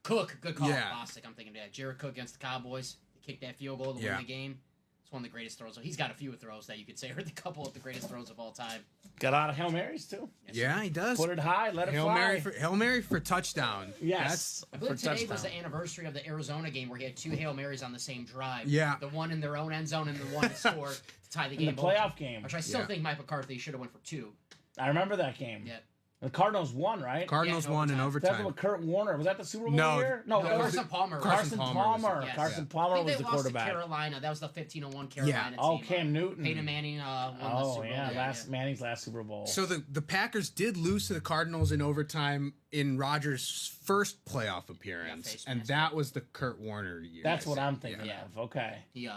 Cook, good call. Yeah. Bostic, I'm thinking that. Jared Cook against the Cowboys. They kicked that field goal to win Yeah. the game. It's one of the greatest throws. He's got a few throws that you could say are the couple of the greatest throws of all time. Got a lot of Hail Marys, too. Yes, Yeah, he does. Put it high, let it Hail fly. Mary for touchdown. Yes. I believe for today touchdown. was the anniversary of the Arizona game where he had 2 Hail Marys on the same drive. Yeah. The one in their own end zone and the one to score to tie the In game. the playoff game. Which I still Yeah. think Mike McCarthy should have went for 2. I remember that game. Yeah. The Cardinals won, right? Cardinals Yeah, won in overtime. That's overtime. what Kurt Warner. Was that the Super Bowl No. year? No, that was Carson Palmer. Carson Palmer. Palmer was Yes. Carson I Palmer think was they the lost quarterback. to Carolina. That was the 15-1 Carolina Oh, team. Cam Newton. Peyton Manning won the Oh, Super Bowl. yeah. Manning's last Super Bowl. So the Packers did lose to the Cardinals in overtime in Rodgers' first playoff appearance, face and mask. that was the Kurt Warner year. That's what I'm thinking of. Okay. The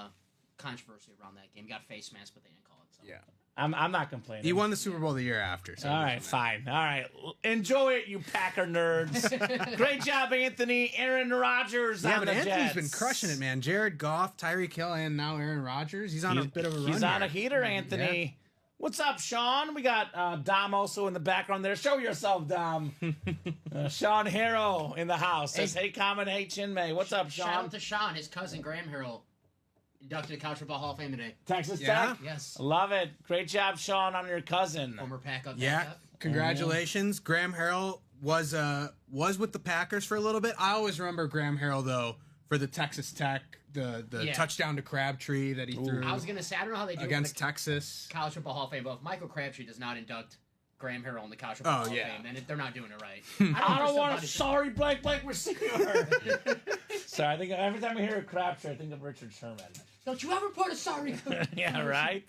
controversy around that game. Got a face mask, but they didn't call it. So. Yeah. I'm not complaining. He won the Super Bowl the year after. So All right, fine. All right. Enjoy it, you Packer nerds. Great job, Anthony. Aaron Rodgers Yeah, on but the Anthony's Jets. been crushing it, man. Jared Goff, Tyreek Hill, and now Aaron Rodgers. He's on a bit of a run. He's on a here. heater, Anthony. What's up, Sean? We got Dom also in the background there. Show yourself, Dom. Sean Harrow in the house. Says, hey, Kamen, hey, Chinmay. What's up, Sean? Shout out to Sean, his cousin Graham Harrell, inducted to College Football Hall of Fame today. Texas Yeah? Tech? Yes. Love it. Great job, Sean, on your cousin. Former backup. Yeah, backup. congratulations. Graham Harrell was with the Packers for a little bit. I always remember Graham Harrell though for the Texas Tech, the Yeah. touchdown to Crabtree that he threw I was gonna say I don't know how they do against it for Texas. the College Football Hall of Fame, but if Michael Crabtree does not induct Graham Harrell in the College Football Hall of yeah. Fame, then they're not doing it right. I don't want to. to. Sorry, Blake receiver. Sorry, I think every time I hear a Crabtree, I think of Richard Sherman. Don't you ever put a sorry. Yeah, right.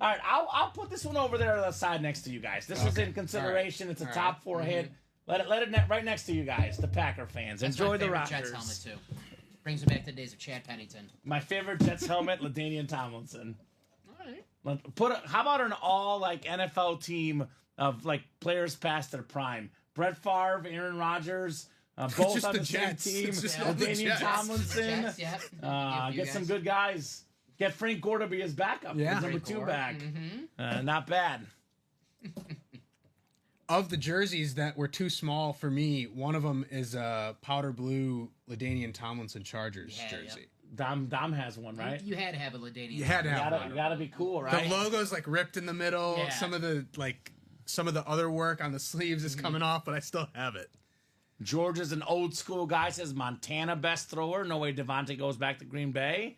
All right, I'll put this one over there on the side next to you guys. This was in consideration. It's a All top 4 hit. Let it right next to you guys, the Packer fans. That's Enjoy my the favorite Rodgers. Jets helmet too. Brings me back to the days of Chad Pennington. My favorite Jets helmet, LaDainian Tomlinson. All right. How about an all NFL team of players past their prime? Brett Favre, Aaron Rodgers, both just on the the Jets. same team. It's just all the LaDainian Jets. Tomlinson. Jets, yeah. Get some good guys. Get Frank Gore to be his backup. Yeah. His number Frank 2 Gore. back. Mm-hmm. Not bad. Of the jerseys that were too small for me, one of them is a powder blue LaDainian Tomlinson Chargers Yeah, jersey. Dom has one, right? You had to have a LaDainian. You had to have You gotta be cool, The right? logo's ripped in the middle. Yeah. Some of the other work on the sleeves is coming off, but I still have it. George is an old school guy. Says Montana best thrower. No way Devontae goes back to Green Bay.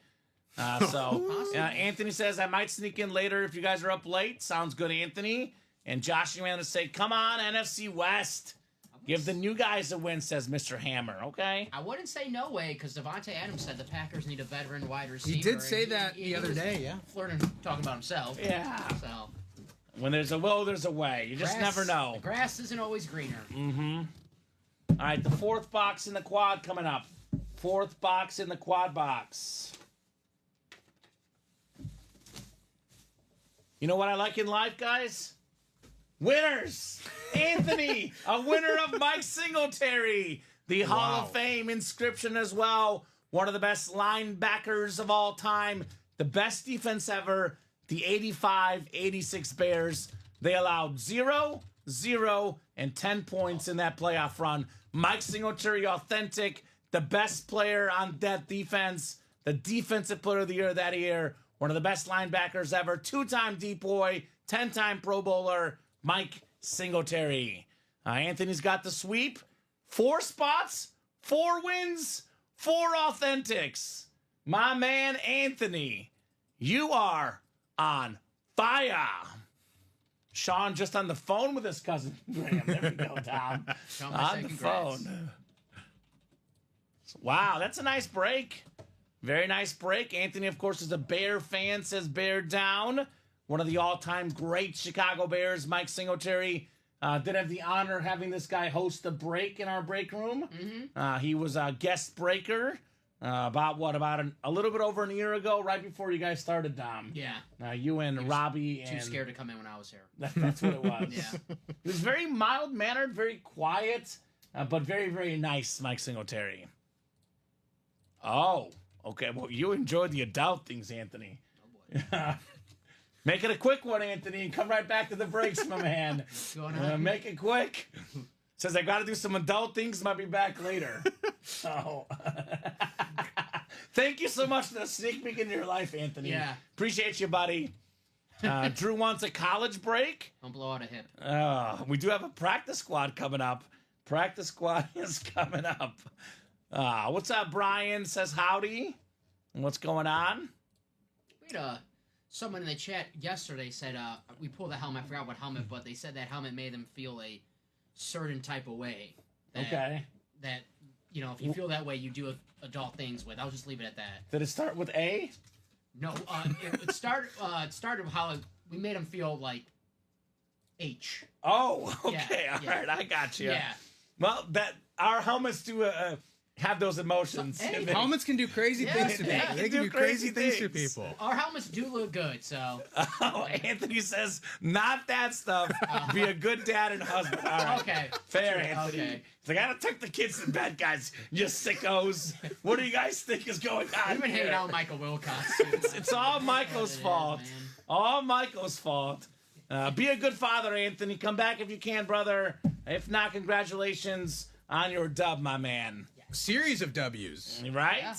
Anthony says I might sneak in later if you guys are up late. Sounds good, Anthony. And Josh Humana say, come on, NFC West. Give the new guys a win, says Mr. Hammer. Okay. I wouldn't say no way because Devontae Adams said the Packers need a veteran wide receiver. He did say and that he the other was day, yeah. Flirting, talking about himself. Yeah. So When there's a will, there's a way. You just never know. The grass isn't always greener. All right, the 4th box in the quad coming up. 4th box in the quad box. You know what I like in life, guys? Winners! Anthony, a winner of Mike Singletary. The Hall of Fame inscription as well. One of the best linebackers of all time. The best defense ever. The 85-86 Bears. They allowed 0, 0, and 10 points in that playoff run. Mike Singletary, authentic. The best player on that defense. The defensive player of the year that year. One of the best linebackers ever. 2-time deep boy. 10-time Pro Bowler. Mike Singletary. Anthony's got the sweep. 4 spots, 4 wins, 4 authentics. My man Anthony, you are on fire. Sean just on the phone with his cousin Graham. There we go, Tom. Sean, On the congrats. phone. Wow, that's a nice break. Very nice break. Anthony, of course, is a Bear fan, says Bear down. One of the all-time great Chicago Bears, Mike Singletary, did have the honor of having this guy host a break in our break room. He was a guest breaker about a little bit over a year ago, right before you guys started, Dom. Yeah. You and Robbie and... Too scared to come in when I was here. That's what it was. Yeah. He was very mild-mannered, very quiet, but very, very nice, Mike Singletary. Oh, okay. Well, you enjoyed the adult things, Anthony. Oh, boy. Make it a quick one, Anthony, and come right back to the breaks, my man. What's going on? Make it quick. Says I got to do some adult things. Might be back later. So Thank you so much for the sneak peek into your life, Anthony. Yeah. Appreciate you, buddy. Drew wants a college break. Don't blow out a hip. We do have a practice squad coming up. Practice squad is coming up. What's up, Brian? Says howdy. What's going on? We had someone in the chat yesterday said we pulled a helmet. I forgot what helmet, but they said that helmet made them feel a certain type of way. Okay. That, if you feel that way, you do adult things with. I'll just leave it at that. Did it start with A? No, it started with how we made them feel like H. Oh, okay. Yeah, All yeah. right, I got you. Yeah. Well, our helmets do have those emotions. Hey, Helmets can do crazy things to yeah, people. they They can do do crazy things to things. people. Our helmets do look good, so. Oh, Anthony says, not that stuff. Be a good dad and husband. All right. Okay. Fair, Sure, Anthony. okay. He's like, I gotta tuck the kids to bed, guys. You sickos. What do you guys think is going on We've been here? hanging out with Michael Wilcox. It's all Michael's fault. Man. All Michael's fault. Be a good father, Anthony. Come back if you can, brother. If not, congratulations on your dub, my man. Series of W's. Right? Yeah.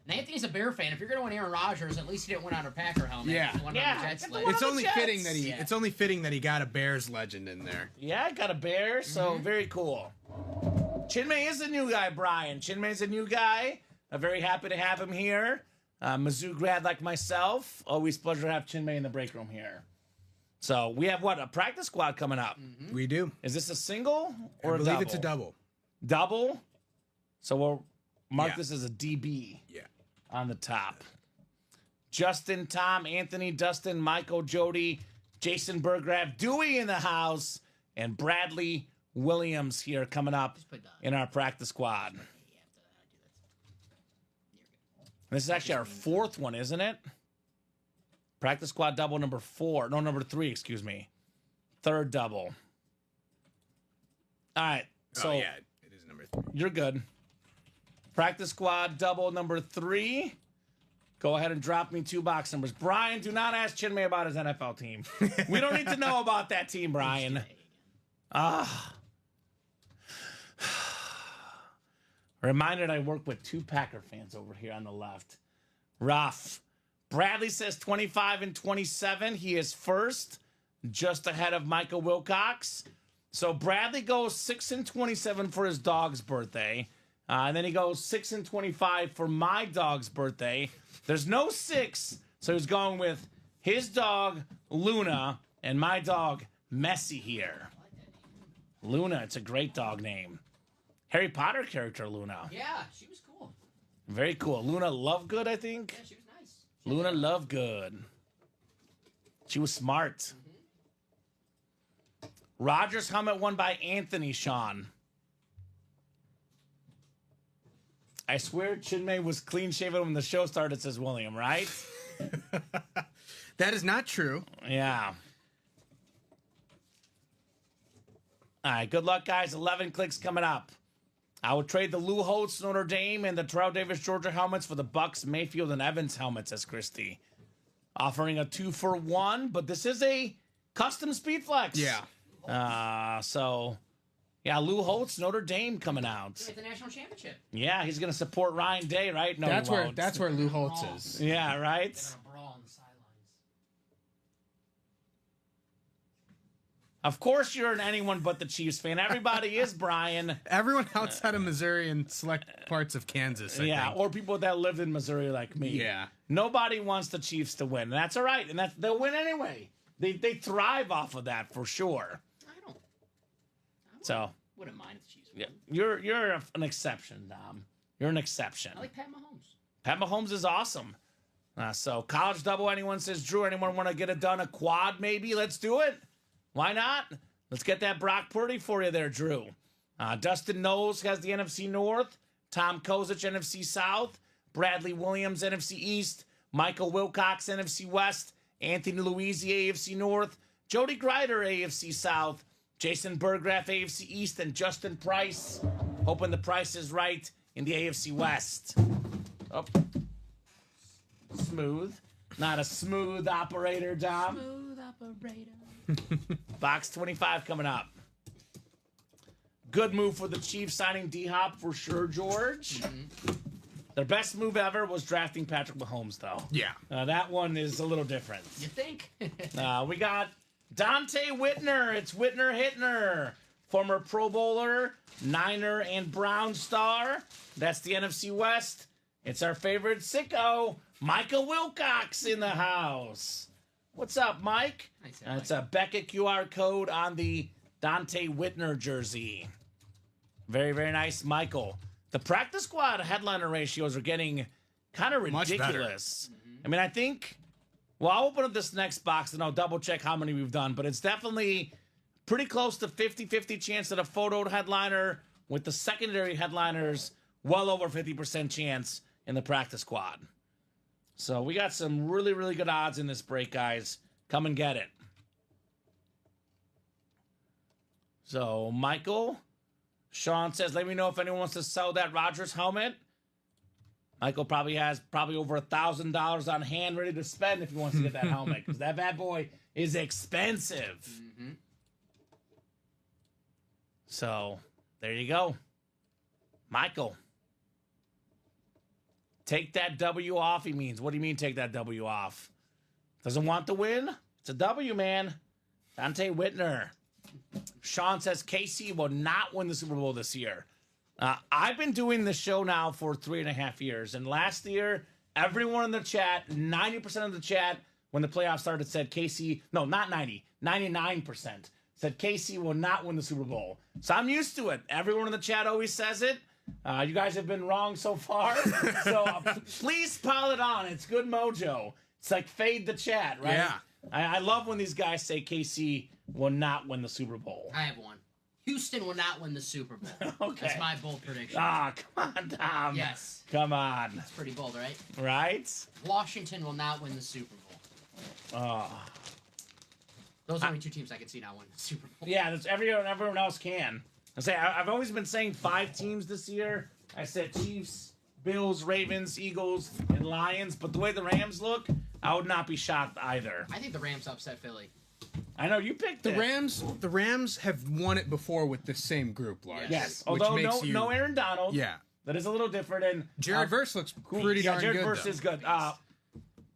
And Anthony's a Bear fan. If you're going to win Aaron Rodgers, at least he didn't win on a Packer helmet. Yeah. He won Yeah. on the Jets Get the leg. one It's on the only Jets. fitting that he. Yeah. It's only fitting that he got a Bears legend in there. Yeah, I got a bear, so very cool. Chinmay is a new guy, Brian. Chinmay's a new guy. I'm very happy to have him here. Mizzou grad like myself. Always pleasure to have Chinmay in the break room here. So we have a practice squad coming up. We do. Is this a single or I a believe double? it's a double. Double? So we'll mark Yeah. this as a DB Yeah. on the top. Justin, Tom, Anthony, Dustin, Michael, Jody, Jason Burgraff, Dewey in the house, and Bradley Williams here coming up put in our practice squad. This is actually our fourth one, isn't it? Practice squad double number 4. No, number 3, excuse me. Third double. All right. So Oh yeah, it is number 3. you're good. Practice squad double number 3. Go ahead and drop me 2 box numbers. Brian, do not ask Chinmay about his NFL team. We don't need to know about that team, Brian. Reminded I work with 2 Packer fans over here on the left. Rough. Bradley says 25 and 27. He is first, just ahead of Michael Wilcox. So Bradley goes 6 and 27 for his dog's birthday. And then he goes 6 and 25 for my dog's birthday. There's no 6, so he's going with his dog, Luna, and my dog, Messi here. Luna, it's a great dog name. Harry Potter character, Luna. Yeah, she was cool. Very cool. Luna Lovegood, I think. Yeah, she was nice. Luna Lovegood. She was smart. Rogers helmet won by Anthony Sean. I swear Chinmay was clean shaven when the show started, says William, right? That is not true. Yeah. All right, good luck, guys. 11 clicks coming up. I will trade the Lou Holtz Notre Dame and the Terrell Davis Georgia helmets for the Bucks Mayfield and Evans helmets, says Christy. Offering a 2-for-1, but this is a custom speed flex. Yeah. So, yeah, Lou Holtz Notre Dame coming out. At the national championship. Yeah, he's gonna support Ryan Day, right? No, That's he where won't. Lou Holtz is. Yeah, right. They're gonna brawl on the sidelines. Of course, you're an anyone but the Chiefs fan. Everybody is, Brian. Everyone outside of Missouri and select parts of Kansas. I Yeah, think. or people that lived in Missouri like me. Yeah. Nobody wants the Chiefs to win, and that's all right. And they'll win anyway. They thrive off of that for sure. So Wouldn't mind if the Chiefs won. yeah, you're an exception, Dom. You're an exception. I like Pat Mahomes. Pat Mahomes is awesome. So college double. Anyone says Drew? Anyone want to get it done? A quad maybe? Let's do it. Why not? Let's get that Brock Purdy for you there, Drew. Dustin Knowles has the NFC North. Tom Kozich, NFC South. Bradley Williams, NFC East. Michael Wilcox, NFC West. Anthony Louise, AFC North. Jody Greider, AFC South. Jason Burgraff, AFC East. And Justin Price, hoping the price is right in the AFC West. Oh. Smooth. Not a smooth operator, Dom. Smooth operator. Box 25 coming up. Good move for the Chiefs signing D-Hop for sure, George. Their best move ever was drafting Patrick Mahomes, though. Yeah. That one is a little different. You think? We got Dante Whitner. It's Whitner Hitner, former Pro Bowler, Niner and Brown star. That's the NFC West. It's our favorite sicko, Micah Wilcox, in the house. What's up, Mike? It's a Beckett QR code on the Dante Whitner jersey. Very, very nice, Michael. The practice squad headliner ratios are getting kind of ridiculous. I mean, I think, well, I'll open up this next box and I'll double check how many we've done, but it's definitely pretty close to 50-50 chance at a photo headliner, with the secondary headliners well over 50% chance in the practice squad. So we got some really, really good odds in this break, guys. Come and get it. So, Michael, Sean says, let me know if anyone wants to sell that Rodgers helmet. Michael probably has over $1,000 on hand ready to spend if he wants to get that helmet, because that bad boy is expensive. Mm-hmm. So, there you go. Michael. Take that W off, he means. What do you mean take that W off? Doesn't want the win? It's a W, man. Dante Whitner. Sean says KC will not win the Super Bowl this year. I've been doing this show now for 3.5 years. And last year, everyone in the chat, 90% of the chat, when the playoffs started, said KC, no, not 90, 99%, said KC will not win the Super Bowl. So I'm used to it. Everyone in the chat always says it. You guys have been wrong so far. So please pile it on. It's good mojo. It's like fade the chat, right? Yeah. I love when these guys say KC will not win the Super Bowl. I have one. Houston will not win the Super Bowl. Okay. That's my bold prediction. Ah, come on, Tom. Yes. Come on. It's pretty bold, right? Right? Washington will not win the Super Bowl. Oh. Those are only two teams I can see not winning the Super Bowl. Yeah, that's everyone else can. I've always been saying 5 teams this year. I said Chiefs, Bills, Ravens, Eagles, and Lions. But the way the Rams look, I would not be shocked either. I think the Rams upset Philly. I know you picked The it. Rams have won it before with the same group, Lars. Yes, which although makes no Aaron Donald. Yeah. That is a little different. And Jared Verse looks pretty darn Jared good. Verse though. is good.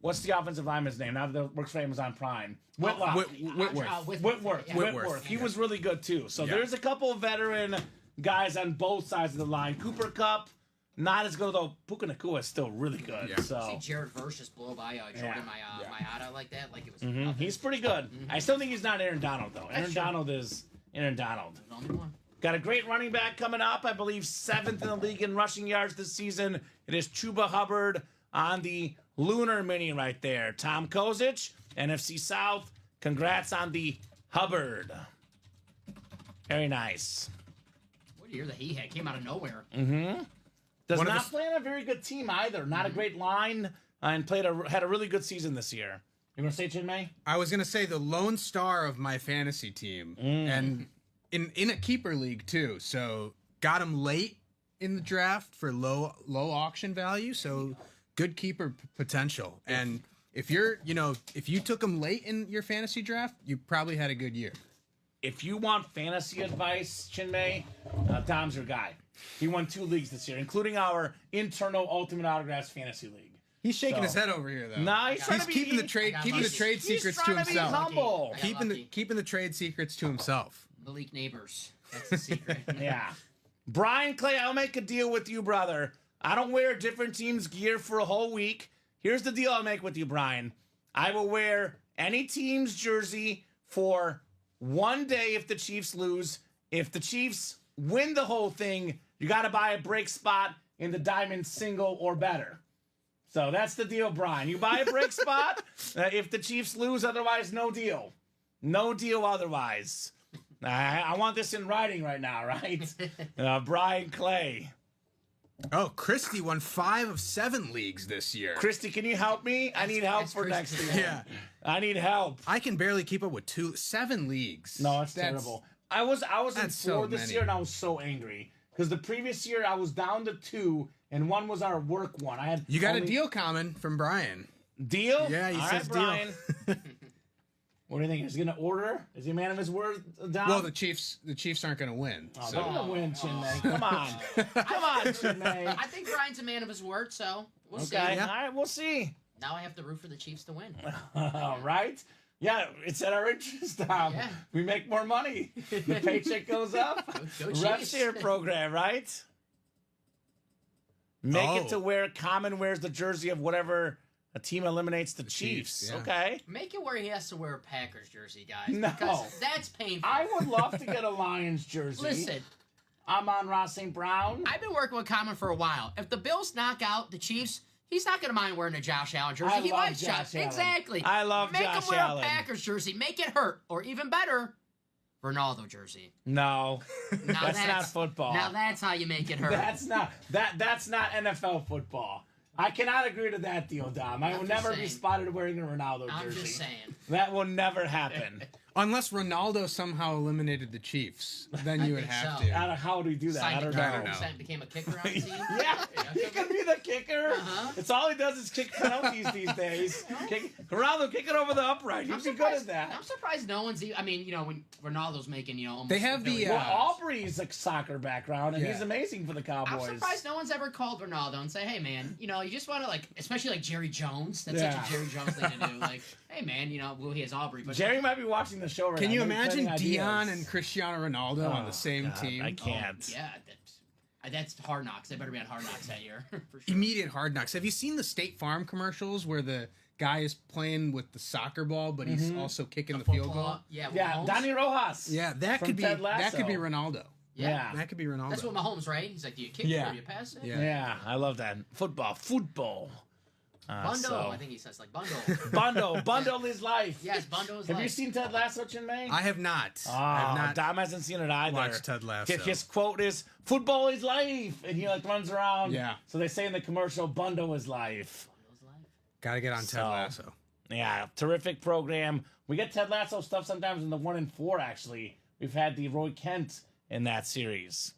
What's the offensive lineman's name? Now that works for Amazon Prime. Whitlock. Whitworth. Whitworth. He was really good too. So there's a couple of veteran guys on both sides of the line. Cooper Kupp, not as good, though. Puka Nacua is still really good. Yeah. So See Jared Verse just blow by Jordan Mailata like that, like it was. he's pretty good. I still think he's not Aaron Donald though. Aaron Donald is Aaron Donald. There's only one. Got a great running back coming up. I believe 7th in the league in rushing yards this season. It is Chuba Hubbard on the Lunar Mini right there. Tom Kozic, NFC South. Congrats on the Hubbard. Very nice. What a year that he had. Came out of nowhere. Does not play on a very good team either. Not a great line, and had a really good season this year. You want to say Chin May? I was gonna say the lone star of my fantasy team, and in a keeper league too. So got him late in the draft for low auction value. So good keeper potential. And if you took him late in your fantasy draft, you probably had a good year. If you want fantasy advice, Chin May, Tom's your guy. He won 2 leagues this year, including our internal Ultimate Autographs Fantasy League. He's shaking his head over here, though. Nah, he's keeping the trade secrets to himself. Humble. Keeping the trade secrets to himself. Malik Neighbors. That's the secret. Yeah. Brian Clay, I'll make a deal with you, brother. I don't wear different teams' gear for a whole week. Here's the deal I'll make with you, Brian. I will wear any team's jersey for 1 day if the Chiefs lose. If the Chiefs win the whole thing, you got to buy a break spot in the diamond single or better. So that's the deal, Brian. You buy a break spot if the Chiefs lose, otherwise no deal. No deal otherwise. I want this in writing right now, right? Brian Clay. Oh, Christy won 5 of 7 leagues this year. Christy, can you help me? I need help for next year. Yeah. I need help. I can barely keep up with 7 leagues. No, that's terrible. I was in 4 so this many. year, and I was so angry. Because the previous year, I was down to 2, and 1 was our work one. You got a deal coming from Brian. Deal? Yeah, he All says right, Brian. deal. What do you think? Is he going to order? Is he a man of his word, Dom? Well, the Chiefs aren't going to win. Oh, So. they're going to win, Chin May. Come on. Come on, Chin May. I think Brian's a man of his word, so we'll see. Okay, all right, we'll see. Now I have to root for the Chiefs to win. All right. Yeah, it's at our interest, Dom. Yeah. We make more money. The paycheck goes up. Go Rev Chiefs. share program, right? Make it Oh. to where Kamen wears the jersey of whatever a team eliminates the Chiefs. Chiefs, yeah. Okay. Make it where he has to wear a Packers jersey, guys. No. Because that's painful. I would love to get a Lions jersey. Listen, I'm on Ross St. Brown. I've been working with Common for a while. If the Bills knock out the Chiefs, he's not going to mind wearing a Josh Allen jersey. I He love likes Josh Allen. Exactly. I love Make Josh him wear Allen. a Packers jersey. Make it hurt. Or even better, Ronaldo jersey. No, Now that's not football. Now that's how you make it hurt. That's not NFL football. I cannot agree to that deal, Dom. I I'm will just never be saying. spotted wearing a Ronaldo I'm jersey. just saying. That will never happen. Unless Ronaldo somehow eliminated the Chiefs, then you would think have so. to. I don't, how would he do that? I don't know. know. Became a kicker on the team. Yeah, he can be the kicker. Uh-huh. It's all he does is kick penalties these days. Ronaldo, kick it over the upright. He'd be good at that. I'm surprised no one's. I mean, when Ronaldo's making, almost. They have the, Well, Aubrey's a soccer background, and Yeah. he's amazing for the I'm Cowboys. surprised no one's ever called Ronaldo and say, "Hey, man, you just want to especially like Jerry Jones. That's Yeah. such a Jerry Jones thing to do. Like, hey, man, well, he has Aubrey, but Jerry might be watching the show right now. Can you Maybe imagine planning Dion ideas. and Cristiano Ronaldo on Oh, the same God, team? I can't. yeah, that's Hard Knocks. They better be on Hard Knocks that year for sure. Immediate Hard Knocks. Have you seen the State Farm commercials where the guy is playing with the soccer ball, but he's also kicking the field goal? Yeah, Yeah, Mahomes. Donnie Rojas. Yeah, that From could be Ted Lasso. Ronaldo. Yeah. That could be Ronaldo. That's what Mahomes, right? He's like, do you kick Yeah. it or do you pass it? Yeah. Yeah, I love that. Football. Bundle, I think he says Bundle is life. Yes, Bundle is Have you life. seen Ted Lasso, Chin May? I have not. Oh, I have not. Dom hasn't seen it either. watched Ted Lasso. His quote is, "Football is life," and he runs around. Yeah. So they say in the commercial, "Bundle is life." Bundle's life. Gotta get on Ted So- Lasso. Yeah, terrific program. We get Ted Lasso stuff sometimes in the 1 and 4. Actually, we've had the Roy Kent in that series.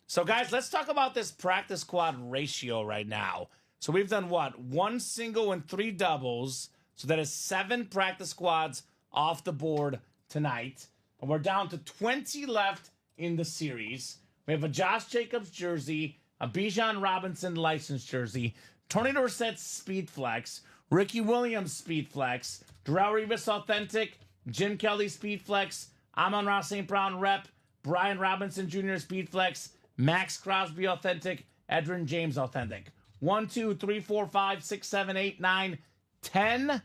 So guys, let's talk about this practice squad ratio right now. So we've done what? 1 single and 3 doubles. So that is 7 practice squads off the board tonight. And we're down to 20 left in the series. We have a Josh Jacobs jersey, a Bijan Robinson license jersey, Tony Dorsett's Speed Flex, Ricky Williams Speed Flex, Darrell Revis Authentic, Jim Kelly Speed Flex, Amon-Ra St. Brown Rep, Brian Robinson Jr. Speed Flex, Max Crosby Authentic, Edrin James Authentic. 1, 2, 3, 4, 5, 6, 7, 8, 9, 10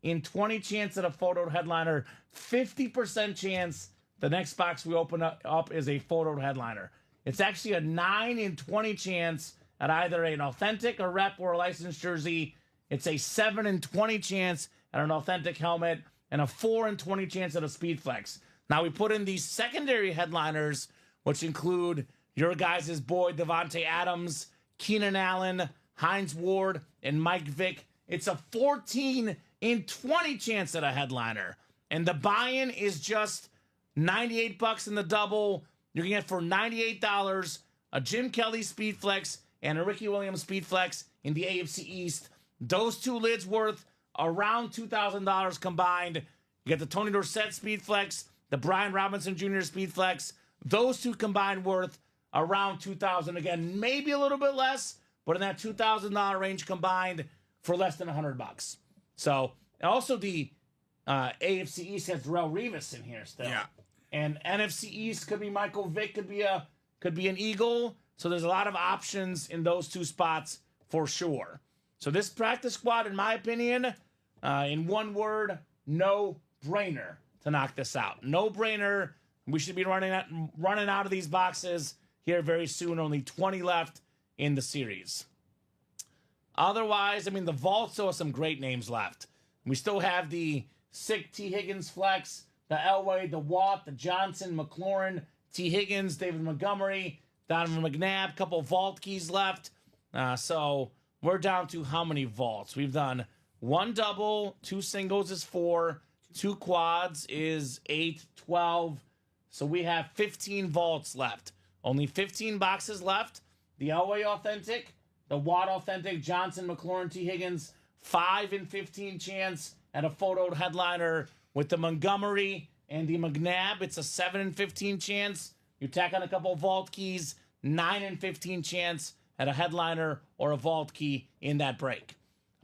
in 20 chance at a photo headliner. 50% chance the next box we open up is a photo headliner. It's actually a 9 in 20 chance at either an authentic, a rep, or a licensed jersey. It's a 7 in 20 chance at an authentic helmet and a 4 in 20 chance at a speed flex. Now we put in these secondary headliners, which include your guys' boy Devontae Adams, Keenan Allen, Hines Ward, and Mike Vick. It's a 14 in 20 chance at a headliner. And the buy-in is just $98 in the double. You're going to get for $98 a Jim Kelly Speed Flex and a Ricky Williams Speed Flex in the AFC East. Those two lids worth around $2,000 combined. You get the Tony Dorsett Speed Flex, the Brian Robinson Jr. Speed Flex. Those two combined worth around $2,000. Again, maybe a little bit less, but in that $2,000 range combined for less than $100. So, and also the AFC East has Darrell Revis in here still. Yeah. And NFC East could be Michael Vick, could be an Eagle. So there's a lot of options in those two spots for sure. So this practice squad, in my opinion, in one word, no brainer to knock this out. No brainer. We should be running out of these boxes here very soon. Only 20 left in the series. Otherwise, I mean, the vault still has some great names left. We still have the Sick T. Higgins Flex, the Elway, the Watt, the Johnson, McLaurin, T. Higgins, David Montgomery, Donovan McNabb, couple vault keys left. So we're down to how many vaults? We've done 1 double, 2 singles is 4, 2 quads is 8, 12. So we have 15 vaults left. Only 15 boxes left. The Elway Authentic, the Watt Authentic, Johnson, McLaurin, T. Higgins, 5 in 15 chance at a photo headliner with the Montgomery and the McNabb, it's a 7 and 15 chance. You tack on a couple of vault keys, 9 and 15 chance at a headliner or a vault key in that break.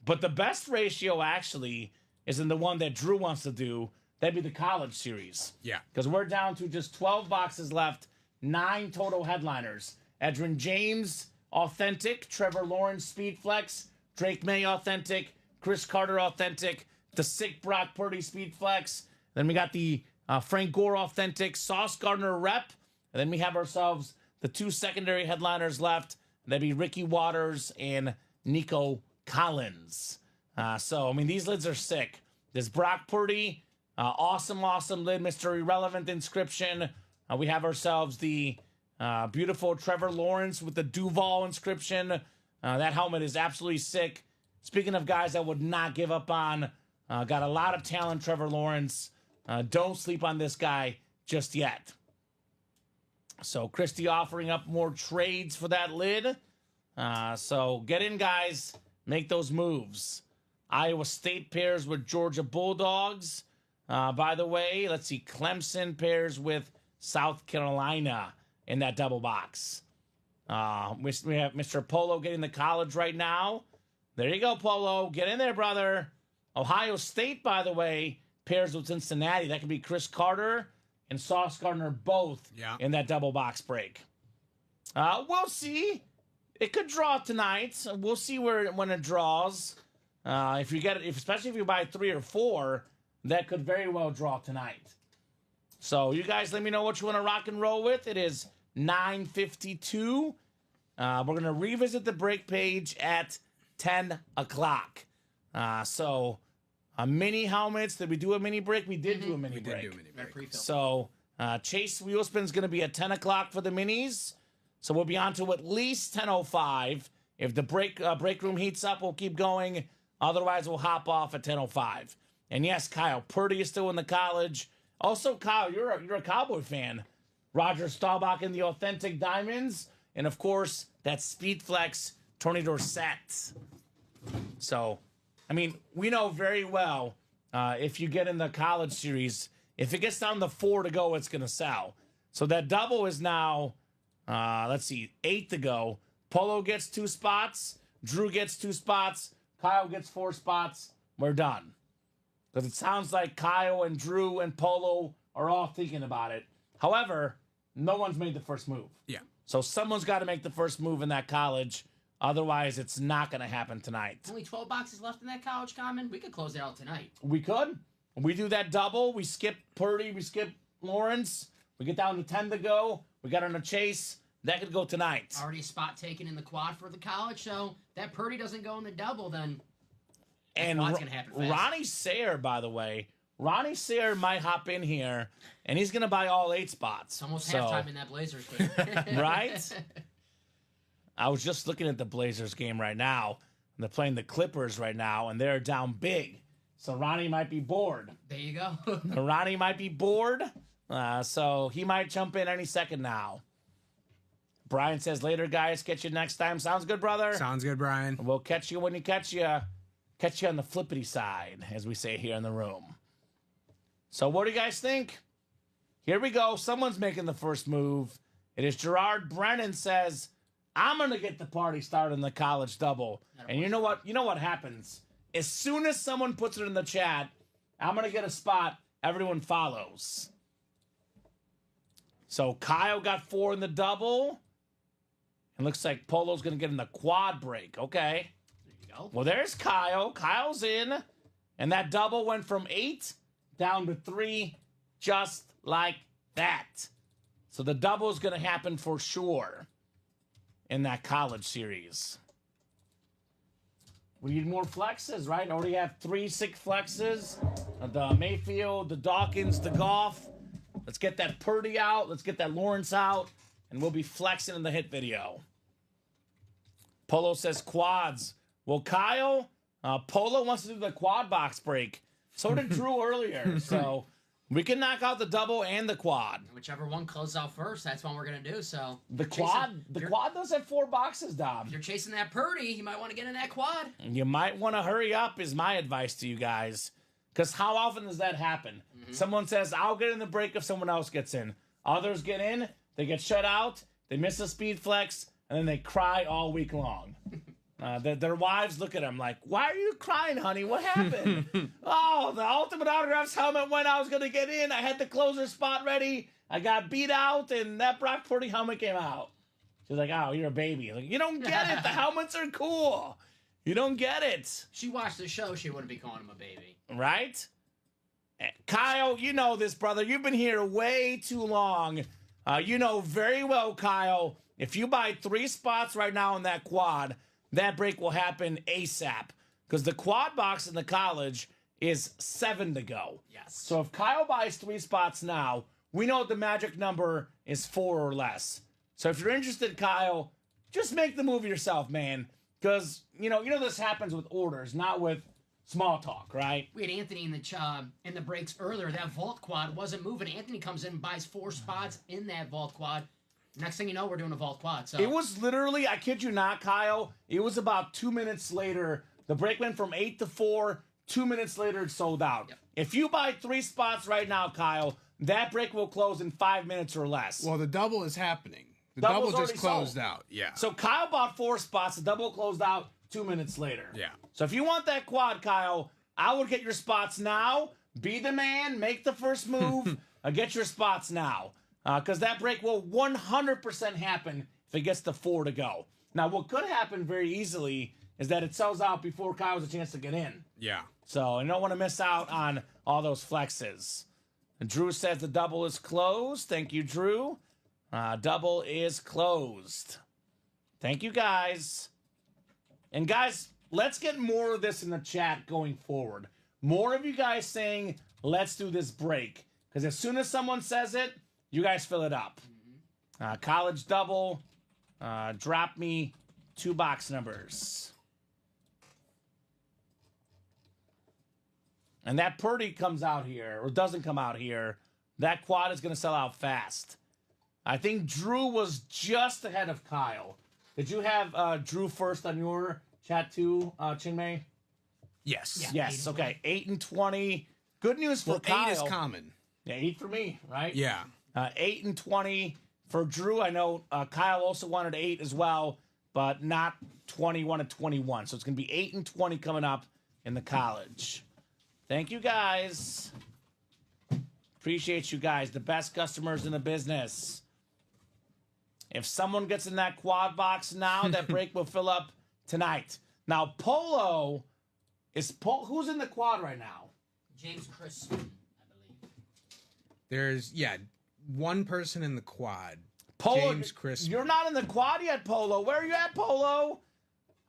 But the best ratio actually is in the one that Drew wants to do. That'd be the college series. Yeah. Because we're down to just 12 boxes left, 9 total headliners. Edrin James, authentic. Trevor Lawrence, speed flex. Drake May, authentic. Chris Carter, authentic. The sick Brock Purdy, speed flex. Then we got the Frank Gore, authentic. Sauce Gardner, rep. And then we have ourselves the 2 secondary headliners left. That'd be Ricky Waters and Nico Collins. So, I mean, these lids are sick. There's Brock Purdy, awesome lid, Mr. Irrelevant inscription. We have ourselves the beautiful Trevor Lawrence with the Duval inscription. That helmet is absolutely sick. Speaking of guys I would not give up on, got a lot of talent, Trevor Lawrence. Don't sleep on this guy just yet. So Christie offering up more trades for that lid. So get in, guys. Make those moves. Iowa State pairs with Georgia Bulldogs. By the way, let's see. Clemson pairs with South Carolina in that double box. We have Mr. Polo getting the college right now. There you go, Polo. Get in there, brother. Ohio State, by the way, pairs with Cincinnati. That could be Chris Carter and Sauce Gardner both in that double box break. We'll see. It could draw tonight. We'll see when it draws. If you get it, especially if you buy 3 or 4, that could very well draw tonight. So you guys, let me know what you want to rock and roll with. It is 9:52. We're gonna revisit the break page at 10 o'clock. So mini helmets. Did we do a mini break? We did do a mini break. So Chase Wheelspin's going to be at 10 o'clock for the minis. So we'll be on to at least 10:05. If the break room heats up, we'll keep going. Otherwise, we'll hop off at 10:05. And yes, Kyle Purdy is still in the college. Also, Kyle, you're a Cowboy fan. Roger Staubach in the authentic diamonds. And, of course, that Speed Flex Tony Dorsett. So, I mean, we know very well if you get in the college series, if it gets down to 4 to go, it's going to sell. So that double is now, 8 to go. Polo gets 2 spots. Drew gets 2 spots. Kyle gets 4 spots. We're done. Because it sounds like Kyle and Drew and Polo are all thinking about it. However, no one's made the first move. Yeah. So someone's got to make the first move in that college. Otherwise, it's not going to happen tonight. Only 12 boxes left in that college, Common. We could close it out tonight. We could. We do that double. We skip Purdy. We skip Lawrence. We get down to 10 to go. We got on a chase. That could go tonight. Already a spot taken in the quad for the college, so that Purdy doesn't go in the double, then and quad's going to happen fast. Ronnie Sayer, by the way, Ronnie Sayer might hop in here, and he's going to buy all 8 spots. It's almost halftime in that Blazers game. Right? I was just looking at the Blazers game right now. They're playing the Clippers right now, and they're down big. So Ronnie might be bored. There you go. Ronnie might be bored, so he might jump in any second now. Brian says, later, guys. Catch you next time. Sounds good, brother? Sounds good, Brian. We'll catch you when you catch you. Catch you on the flippity side, as we say here in the room. So what do you guys think? Here we go. Someone's making the first move. It is Gerard Brennan says, I'm going to get the party started in the college double. And you know what? You know what happens? As soon as someone puts it in the chat, I'm going to get a spot. Everyone follows. So Kyle got 4 in the double. And looks like Polo's going to get in the quad break. Okay. There you go. Well, there's Kyle. Kyle's in. And that double went from 8 down to 3 just like that. So the double is going to happen for sure in that college series. We need more flexes, right? Already have 3 sick flexes. The Mayfield, the Dawkins, the Goff. Let's get that Purdy out. Let's get that Lawrence out. And we'll be flexing in the hit video. Polo says quads. Well, Kyle, Polo wants to do the quad box break. So did Drew earlier. So we can knock out the double and the quad. Whichever one closes out first, that's what we're going to do. So The quad does have 4 boxes, Dom. If you're chasing that Purdy, you might want to get in that quad. You might want to hurry up is my advice to you guys. Because how often does that happen? Someone says, I'll get in the break if someone else gets in. Others get in, they get shut out, they miss a speed flex, and then they cry all week long. Their wives look at them like, why are you crying, honey? What happened? Oh, the Ultimate Autographs helmet when I was going to get in. I had the closer spot ready. I got beat out, and that Brock Purdy helmet came out. She's like, oh, you're a baby. Like, you don't get it. The helmets are cool. You don't get it. She watched the show, she wouldn't be calling him a baby. Right? Kyle, you know this, brother. You've been here way too long. You know very well, Kyle, if you buy 3 spots right now in that quad, that break will happen ASAP. Because the quad box in the college is 7 to go. Yes. So if Kyle buys 3 spots now, we know the magic number is 4 or less. So if you're interested, Kyle, just make the move yourself, man. Because, you know this happens with orders, not with small talk, right? We had Anthony in the breaks earlier. That vault quad wasn't moving. Anthony comes in and buys 4 spots in that vault quad. Next thing you know, we're doing a vault quad. So it was literally, I kid you not, Kyle, it was about 2 minutes later. The break went from 8 to 4. 2 minutes later, it sold out. Yep. If you buy 3 spots right now, Kyle, that break will close in 5 minutes or less. Well, the double is happening. The Double's double just already closed sold. out. Yeah. So Kyle bought 4 spots. The double closed out 2 minutes later. Yeah. So if you want that quad, Kyle, I would get your spots now. Be the man. Make the first move. Get your spots now. Because that break will 100% happen if it gets to 4 to go. Now, what could happen very easily is that it sells out before Kyle has a chance to get in. Yeah. So you don't want to miss out on all those flexes. And Drew says the double is closed. Thank you, Drew. Double is closed. Thank you, guys. And guys, let's get more of this in the chat going forward. More of you guys saying, let's do this break. Because as soon as someone says it, you guys fill it up. College double. Drop me 2 box numbers. And that Purdy comes out here, or doesn't come out here. That quad is going to sell out fast. I think Drew was just ahead of Kyle. Did you have Drew first on your chat too, Chinmay? Yes. Yeah. Yes. 8 and Okay. 8 and 20. Good news for Well, Kyle. 8 is common. Yeah, 8 for me, right? Yeah. 8 and 20 for Drew. I know Kyle also wanted 8 as well, but not 21 and 21. So it's going to be 8 and 20 coming up in the college. Thank you, guys. Appreciate you guys. The best customers in the business. If someone gets in that quad box now, that break will fill up tonight. Now, Polo is... who's in the quad right now? James Crispin, I believe. There's, one person in the quad. Polo, James Crispin. you're not in the quad yet, Polo. Where are you at, Polo?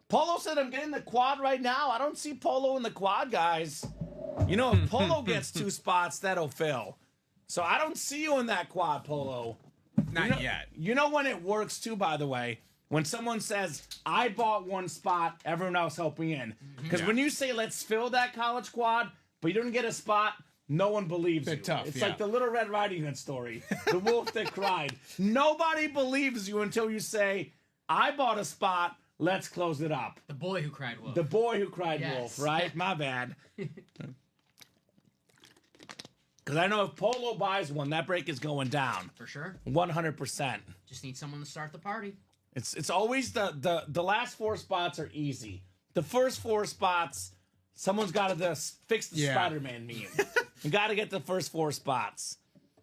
Polo said I'm getting the quad right now. I don't see Polo in the quad, guys. You know, if Polo gets 2 spots, that'll fill. So I don't see you in that quad, Polo. Not yet. You know when it works, too, by the way? When someone says, I bought 1 spot, everyone else help me in. Because when you say, let's fill that college quad, but you don't get a spot, no one believes you. Tough, it's yeah. like the Little Red Riding Hood story. The wolf that cried. Nobody believes you until you say, I bought a spot, let's close it up. The boy who cried wolf. The boy who cried Yes. wolf, right? My bad. Because I know if Polo buys 1, that break is going down. For sure. 100%. Just need someone to start the party. It's always the last 4 spots are easy. The first 4 spots, someone's got to fix the Spider-Man meme. You got to get the first 4 spots.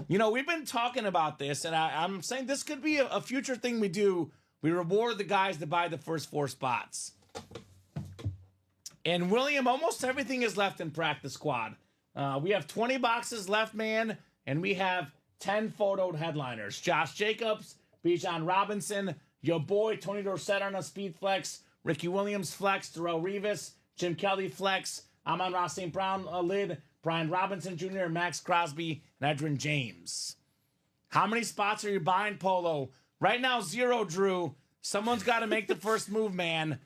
You know, we've been talking about this, and I'm saying this could be a future thing we do. We reward the guys that buy the first 4 spots. And William, almost everything is left in practice squad. We have 20 boxes left, man, and we have 10 photoed headliners. Josh Jacobs, Bijan Robinson, your boy Tony Dorsett on a speed flex, Ricky Williams flex, Darrell Revis, Jim Kelly flex, Amon-Ra St. Brown lid, Brian Robinson Jr., Max Crosby, and Edrin James. How many spots are you buying, Polo? Right now, 0, Drew. Someone's got to make the first move, man.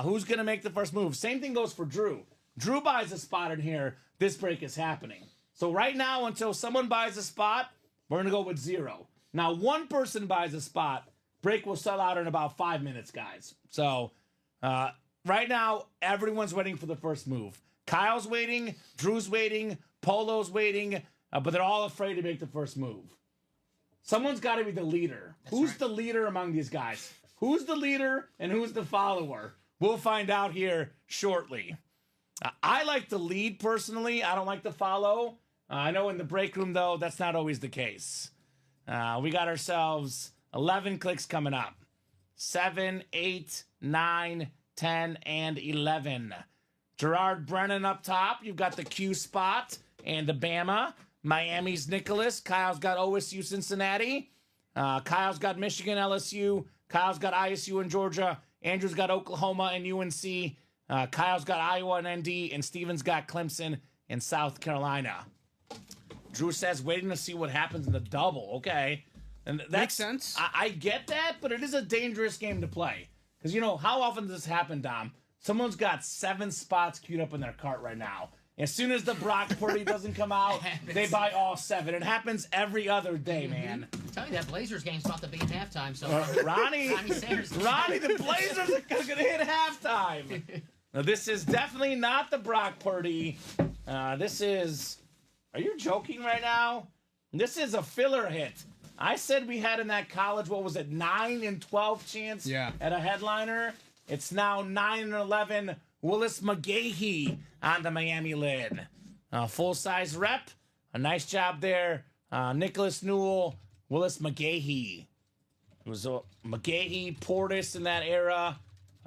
Who's going to make the first move? Same thing goes for Drew. Drew buys a spot in here. This break is happening. So right now, until someone buys a spot, we're going to go with 0. Now, 1 person buys a spot. Break will sell out in about 5 minutes, guys. So right now, everyone's waiting for the first move. Kyle's waiting, Drew's waiting, Polo's waiting, but they're all afraid to make the first move. Someone's got to be the leader. Who's the leader among these guys? Who's the leader and who's the follower? We'll find out here shortly. I like to lead personally. I don't like to follow. I know in the break room, though, that's not always the case. We got ourselves 11 clicks coming up. 7, 8, 9, 10, and 11. Gerard Brennan up top. You've got the Q spot and the Bama. Miami's Nicholas. Kyle's got OSU Cincinnati. Kyle's got Michigan LSU. Kyle's got ISU and Georgia. Andrew's got Oklahoma and UNC. Kyle's got Iowa and ND. And Steven's got Clemson and South Carolina. Drew says waiting to see what happens in the double. Okay. And that makes sense. I get that, but it is a dangerous game to play. Because, how often does this happen, Dom? Someone's got 7 spots queued up in their cart right now. As soon as the Brock Purdy doesn't come out, they buy all 7. It happens every other day, man. I'm telling you, that Blazers game's about to be at halftime. So Ronnie, Ronnie, the Blazers are going to hit halftime. Now, this is definitely not the Brock Purdy. This is... Are you joking right now? This is a filler hit. I said we had in that college, 9 and 12 chance at a headliner. It's now 9 and 11. Willis McGahee on the Miami lid. Full-size rep. A nice job there. Nicholas Newell, Willis McGahee. It was McGahee, Portis in that era.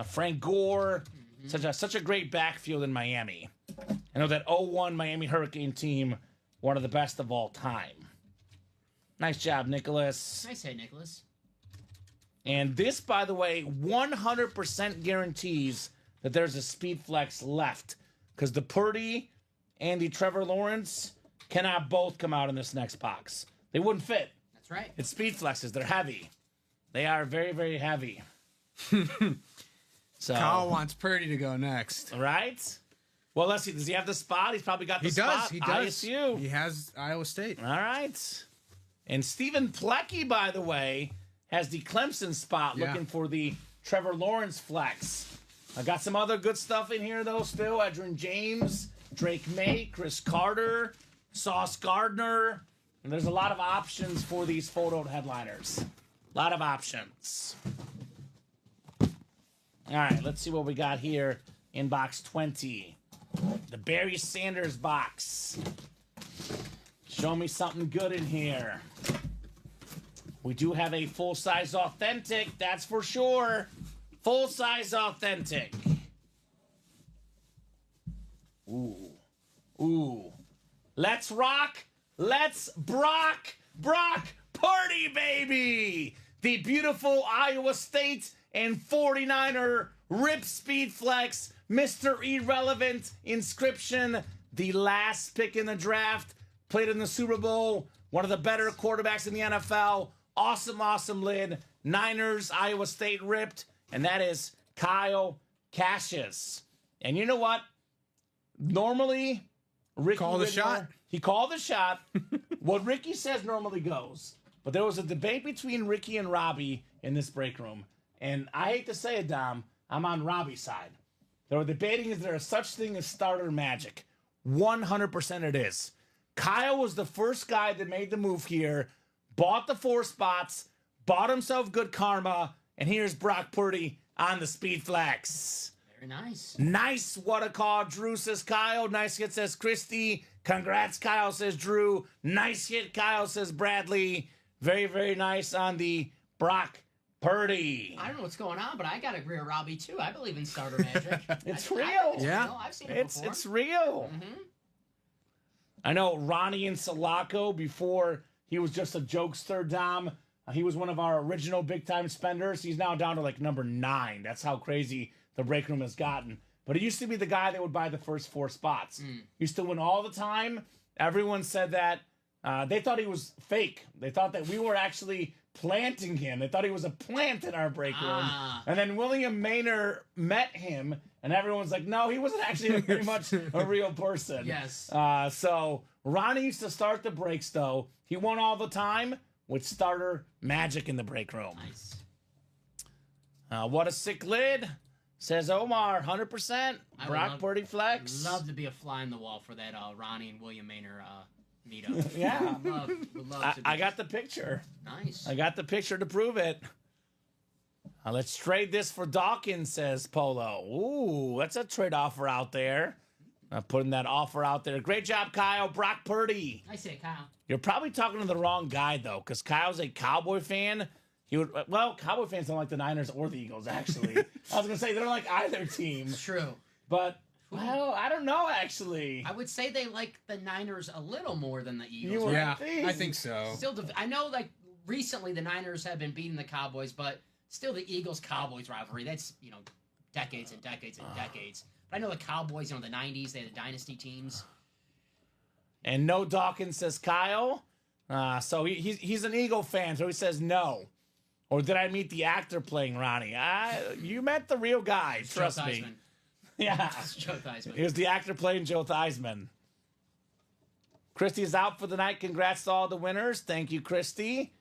Frank Gore. Such a great backfield in Miami. I know that 0-1 Miami Hurricane team, one of the best of all time. Nice job, Nicholas. Nice hit, Nicholas. And this, by the way, 100% guarantees that there's a speed flex left. Because the Purdy and the Trevor Lawrence cannot both come out in this next box. They wouldn't fit. That's right. It's speed flexes. They're heavy. They are very, very heavy. So Kyle wants Purdy to go next. Right? Well, let's see. Does he have the spot? He's probably got the spot. He does. ISU. He has Iowa State. All right. And Stephen Plecki, by the way, has the Clemson spot looking for the Trevor Lawrence flex. I got some other good stuff in here, though, still. Edgerrin James, Drake May, Chris Carter, Sauce Gardner. And there's a lot of options for these photoed headliners. A lot of options. All right, let's see what we got here in box 20. The Barry Sanders box. Show me something good in here. We do have a full-size authentic, that's for sure. Full-size authentic. Ooh. Let's rock. Let's Brock Purdy, baby. The beautiful Iowa State and 49er Rip Speed Flex, Mr. Irrelevant inscription. The last pick in the draft. Played in the Super Bowl. One of the better quarterbacks in the NFL. Awesome lid. Niners, Iowa State ripped. And that is Kyle Cassius. And you know what? Normally, Ricky Call the shot. He called the shot. What Ricky says normally goes. But there was a debate between Ricky and Robbie in this break room. And I hate to say it, Dom, I'm on Robbie's side. They were debating, is there such thing as starter magic? 100% it is. Kyle was the first guy that made the move here, bought the 4 spots, bought himself good karma, and here's Brock Purdy on the speed flex. Very nice. Nice, what a call. Drew says Kyle. Nice hit, says Christy. Congrats, Kyle, says Drew. Nice hit, Kyle, says Bradley. Very, very nice on the Brock Purdy. I don't know what's going on, but I got to agree with Robbie, too. I believe in starter magic. It's real. I've seen it before. It's real. Mm-hmm. I know Ronnie and Sulaco, before he was just a jokester, Dom, he was one of our original big-time spenders. He's now down to like number 9. That's how crazy the break room has gotten. But he used to be the guy that would buy the first 4 spots. Used to win all the time. Everyone said that. They thought he was fake. They thought that we were actually planting him. They thought he was a plant in our break room. And then William Maynard met him, and everyone's like, no, he wasn't actually very much a real person. Yes. So Ronnie used to start the breaks, though. He won all the time with starter magic in the break room. Nice. What a sick lid. Says Omar, 100%. I would Brock love- Purdy flex. Love to be a fly in the wall for that Ronnie and William Maynard meetup. Yeah. would love to. I got the picture. Nice. I got the picture to prove it. Let's trade this for Dawkins, says Polo. Ooh, that's a trade offer out there. Putting that offer out there. Great job, Kyle. Brock Purdy. I say, Kyle. You're probably talking to the wrong guy, though, because Kyle's a Cowboy fan. Cowboy fans don't like the Niners or the Eagles, actually. I was going to say, they don't like either team. It's true. But, well, I don't know, actually. I would say they like the Niners a little more than the Eagles. Yeah, I think so. Still, I know, like, recently the Niners have been beating the Cowboys, but still the Eagles-Cowboys rivalry, that's, decades and decades and decades. But I know the Cowboys, the 90s, they had the dynasty teams. And no Dawkins, says Kyle. So he's an Eagle fan, so he says no. Or did I meet the actor playing Ronnie? You met the real guy, trust Joe me. Theismann. Yeah. It's Joe Theismann. He was the actor playing Joe Theismann. Christy's out for the night. Congrats to all the winners. Thank you, Christy.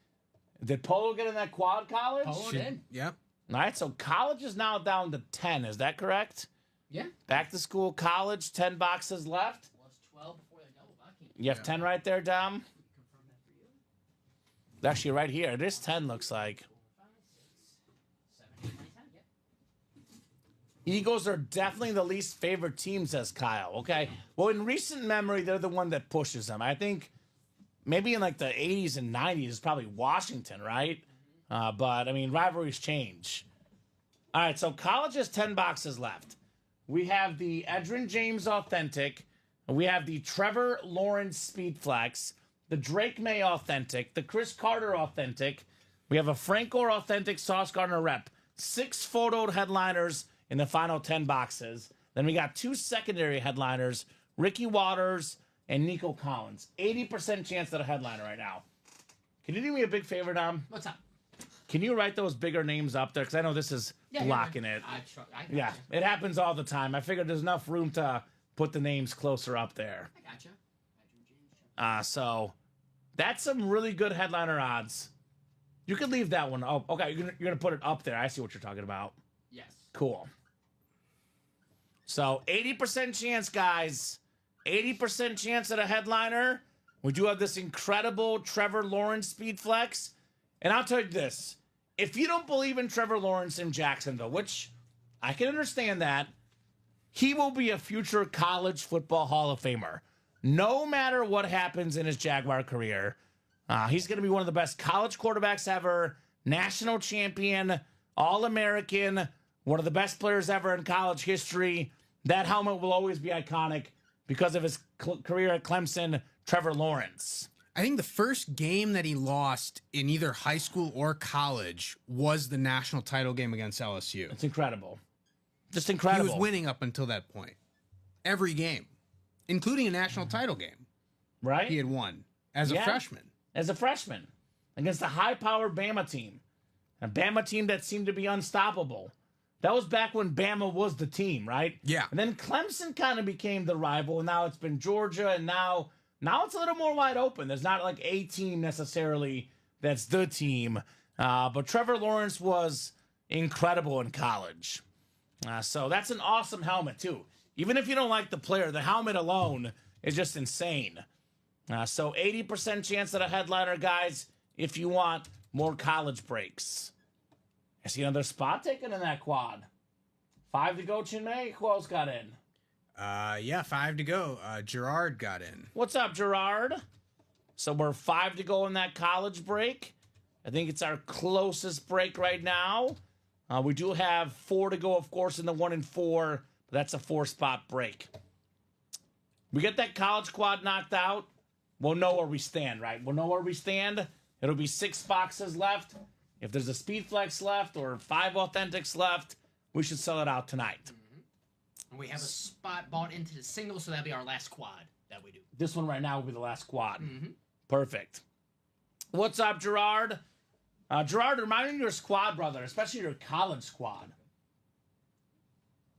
Did Polo get in that quad college? Polo did. Yep. All right, so college is now down to 10. Is that correct? Yeah. Back to school college, 10 boxes left. Well, it's 12 before they double bucket. You have 10 right there, Dom? Confirm that for you. Actually, right here. It is 10, looks like. 5, 6, 7, 8, 9, 10. Yep. Eagles are definitely the least favorite team, says Kyle. Okay. Well, in recent memory, they're the one that pushes them. I think maybe in like the 80s and 90s, it's probably Washington, right? But, I mean, rivalries change. All right, so college has 10 boxes left. We have the Edrin James Authentic. We have the Trevor Lawrence Speed Flex. The Drake May Authentic. The Chris Carter Authentic. We have a Frank Gore Authentic Sauce Gardner Rep. 6 photoed headliners in the final 10 boxes. Then we got 2 secondary headliners, Ricky Waters and Nico Collins. 80% chance at a headliner right now. Can you do me a big favor, Dom? What's up? Can you write those bigger names up there? Because I know this is blocking it. I Yeah, it happens all the time. I figured there's enough room to put the names closer up there. I gotcha. So that's some really good headliner odds. You could leave that one. Oh, okay. You're gonna put it up there. I see what you're talking about. Yes. Cool. So 80% chance, guys. 80% chance at a headliner. We do have this incredible Trevor Lawrence Speed Flex. And I'll tell you this. If you don't believe in Trevor Lawrence in Jacksonville, which I can understand that, he will be a future college football Hall of Famer. No matter what happens in his Jaguar career, he's going to be one of the best college quarterbacks ever, national champion, All-American, one of the best players ever in college history. That helmet will always be iconic because of his career at Clemson, Trevor Lawrence. I think the first game that he lost in either high school or college was the national title game against LSU. It's incredible. Just He incredible. was winning up until that point. Every game, including a national title game, right? he had won as a Yeah. freshman. As a freshman against a high-powered Bama team. A Bama team that seemed to be unstoppable. That was back when Bama was the team, right? Yeah. And then Clemson kind of became the rival, and now it's been Georgia, and now it's a little more wide open. There's not like a team necessarily that's the team. But Trevor Lawrence was incredible in college. So that's an awesome helmet, too. Even if you don't like the player, the helmet alone is just insane. So 80% chance at a headliner, guys, if you want more college breaks. I see another spot taken in that quad. 5 to go, Chinmay. Who else got in? Yeah, 5 to go. Gerard got in. What's up, Gerard? So we're 5 to go in that college break. I think it's our closest break right now. We do have 4 to go, of course, in the 1 and 4, but that's a 4-spot break. We get that college quad knocked out, we'll know where we stand, right? We'll know where we stand. It'll be 6 boxes left. If there's a Speed Flex left or 5 Authentics left, we should sell it out tonight. And we have a spot bought into the single, so that'll be our last quad that we do. This one right now will be the last quad. Mm-hmm. Perfect. What's up, Gerard? Gerard, remind me of your squad, brother, especially your college squad.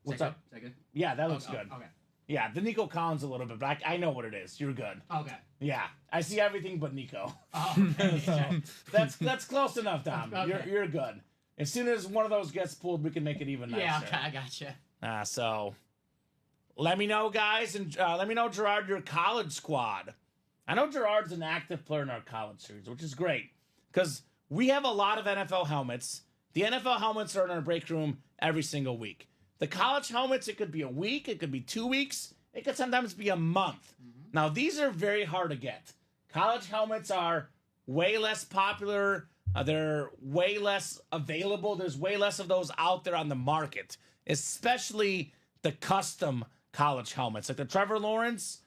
What's up? Is that good? Yeah, that looks good. Okay. Yeah, the Nico Collins a little bit, but I know what it is. You're good. Okay. Yeah, I see everything but Nico. Oh, okay. So that's close enough, Dom. Okay. You're good. as soon as one of those gets pulled, we can make it even nicer. Yeah, okay, I gotcha. So let me know, guys, and let me know, Gerard, your college squad. I know Gerard's an active player in our college series, which is great because we have a lot of NFL helmets. The NFL helmets are in our break room every single week. The college helmets, it could be a week, it could be 2 weeks, it could sometimes be a month. Now, these are very hard to get. College helmets are way less popular. They're way less available. There's way less of those out there on the market, especially the custom college helmets. Like the Trevor Lawrence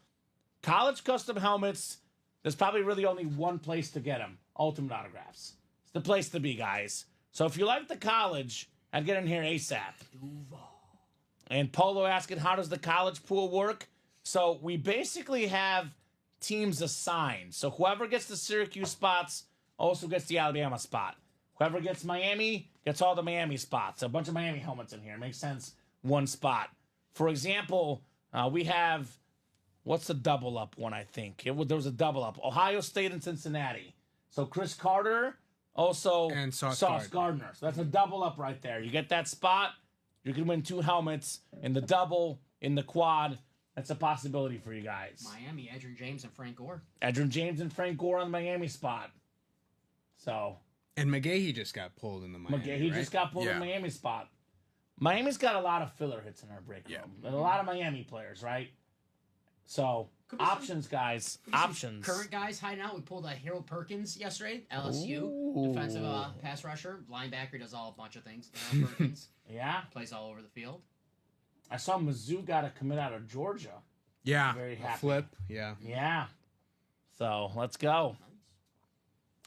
college custom helmets, there's probably really only one place to get them, Ultimate Autographs. It's the place to be, guys. So if you like the college, I'd get in here ASAP. And Polo asking, how does the college pool work? So we basically have teams assigned. So whoever gets the Syracuse spots also gets the Alabama spot. Whoever gets Miami gets all the Miami spots. A bunch of Miami helmets in here. Makes sense. One spot. For example, we have, what's the double up one, I think? There was a double up. Ohio State and Cincinnati. So Chris Carter, also And Sauce Gardner. So that's a double up right there. You get that spot, you can win 2 helmets in the double, in the quad. That's a possibility for you guys. Miami, Edgerrin James and Frank Gore. Edgerrin James and Frank Gore on the Miami spot. So And McGahee just got pulled in the Miami, he right? just got pulled in the Miami spot. Miami's got a lot of filler hits in our break room. There's a lot of Miami players, right? So options, guys. Options. Current guys hiding out. We pulled Harold Perkins yesterday, LSU. Defensive pass rusher. Linebacker, does a bunch of things. Harold Perkins. Yeah. Plays all over the field. I saw Mizzou got a commit out of Georgia. Yeah. Very a happy. flip. Yeah. Yeah. So let's go.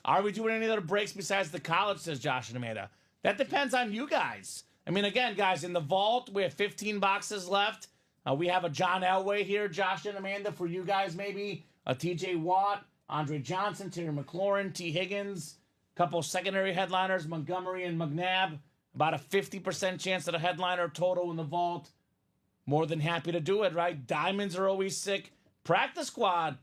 Are we doing any other breaks besides the college, says Josh and Amanda? That depends on you guys. I mean, again, guys, in the vault, we have 15 boxes left. We have a John Elway here, Josh and Amanda, for you guys maybe. A TJ Watt, Andre Johnson, Terry McLaurin, T. Higgins. A couple secondary headliners, Montgomery and McNabb. About a 50% chance at a headliner total in the vault. More than happy to do it, right? Diamonds are always sick. Practice squad.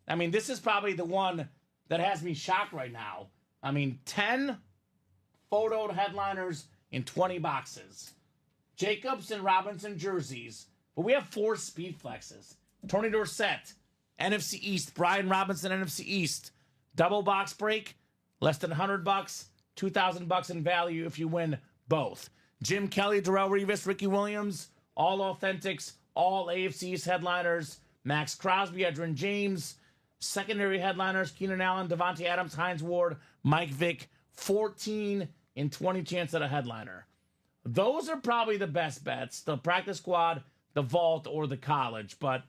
I mean, this is probably the one that has me shocked right now. I mean, 10 photoed headliners in 20 boxes. Jacobs and Robinson jerseys. But we have 4 speed flexes. Tony Dorsett, NFC East. Brian Robinson, NFC East. Double box break, less than $100, $2,000 in value if you win both. Jim Kelly, Darrell Revis, Ricky Williams, all authentics, all AFC East headliners. Max Crosby, Edgerrin James, secondary headliners, Keenan Allen, Devontae Adams, Hines Ward, Mike Vick, 14 in 20 chance at a headliner. Those are probably the best bets. The practice squad, the vault, or the college. But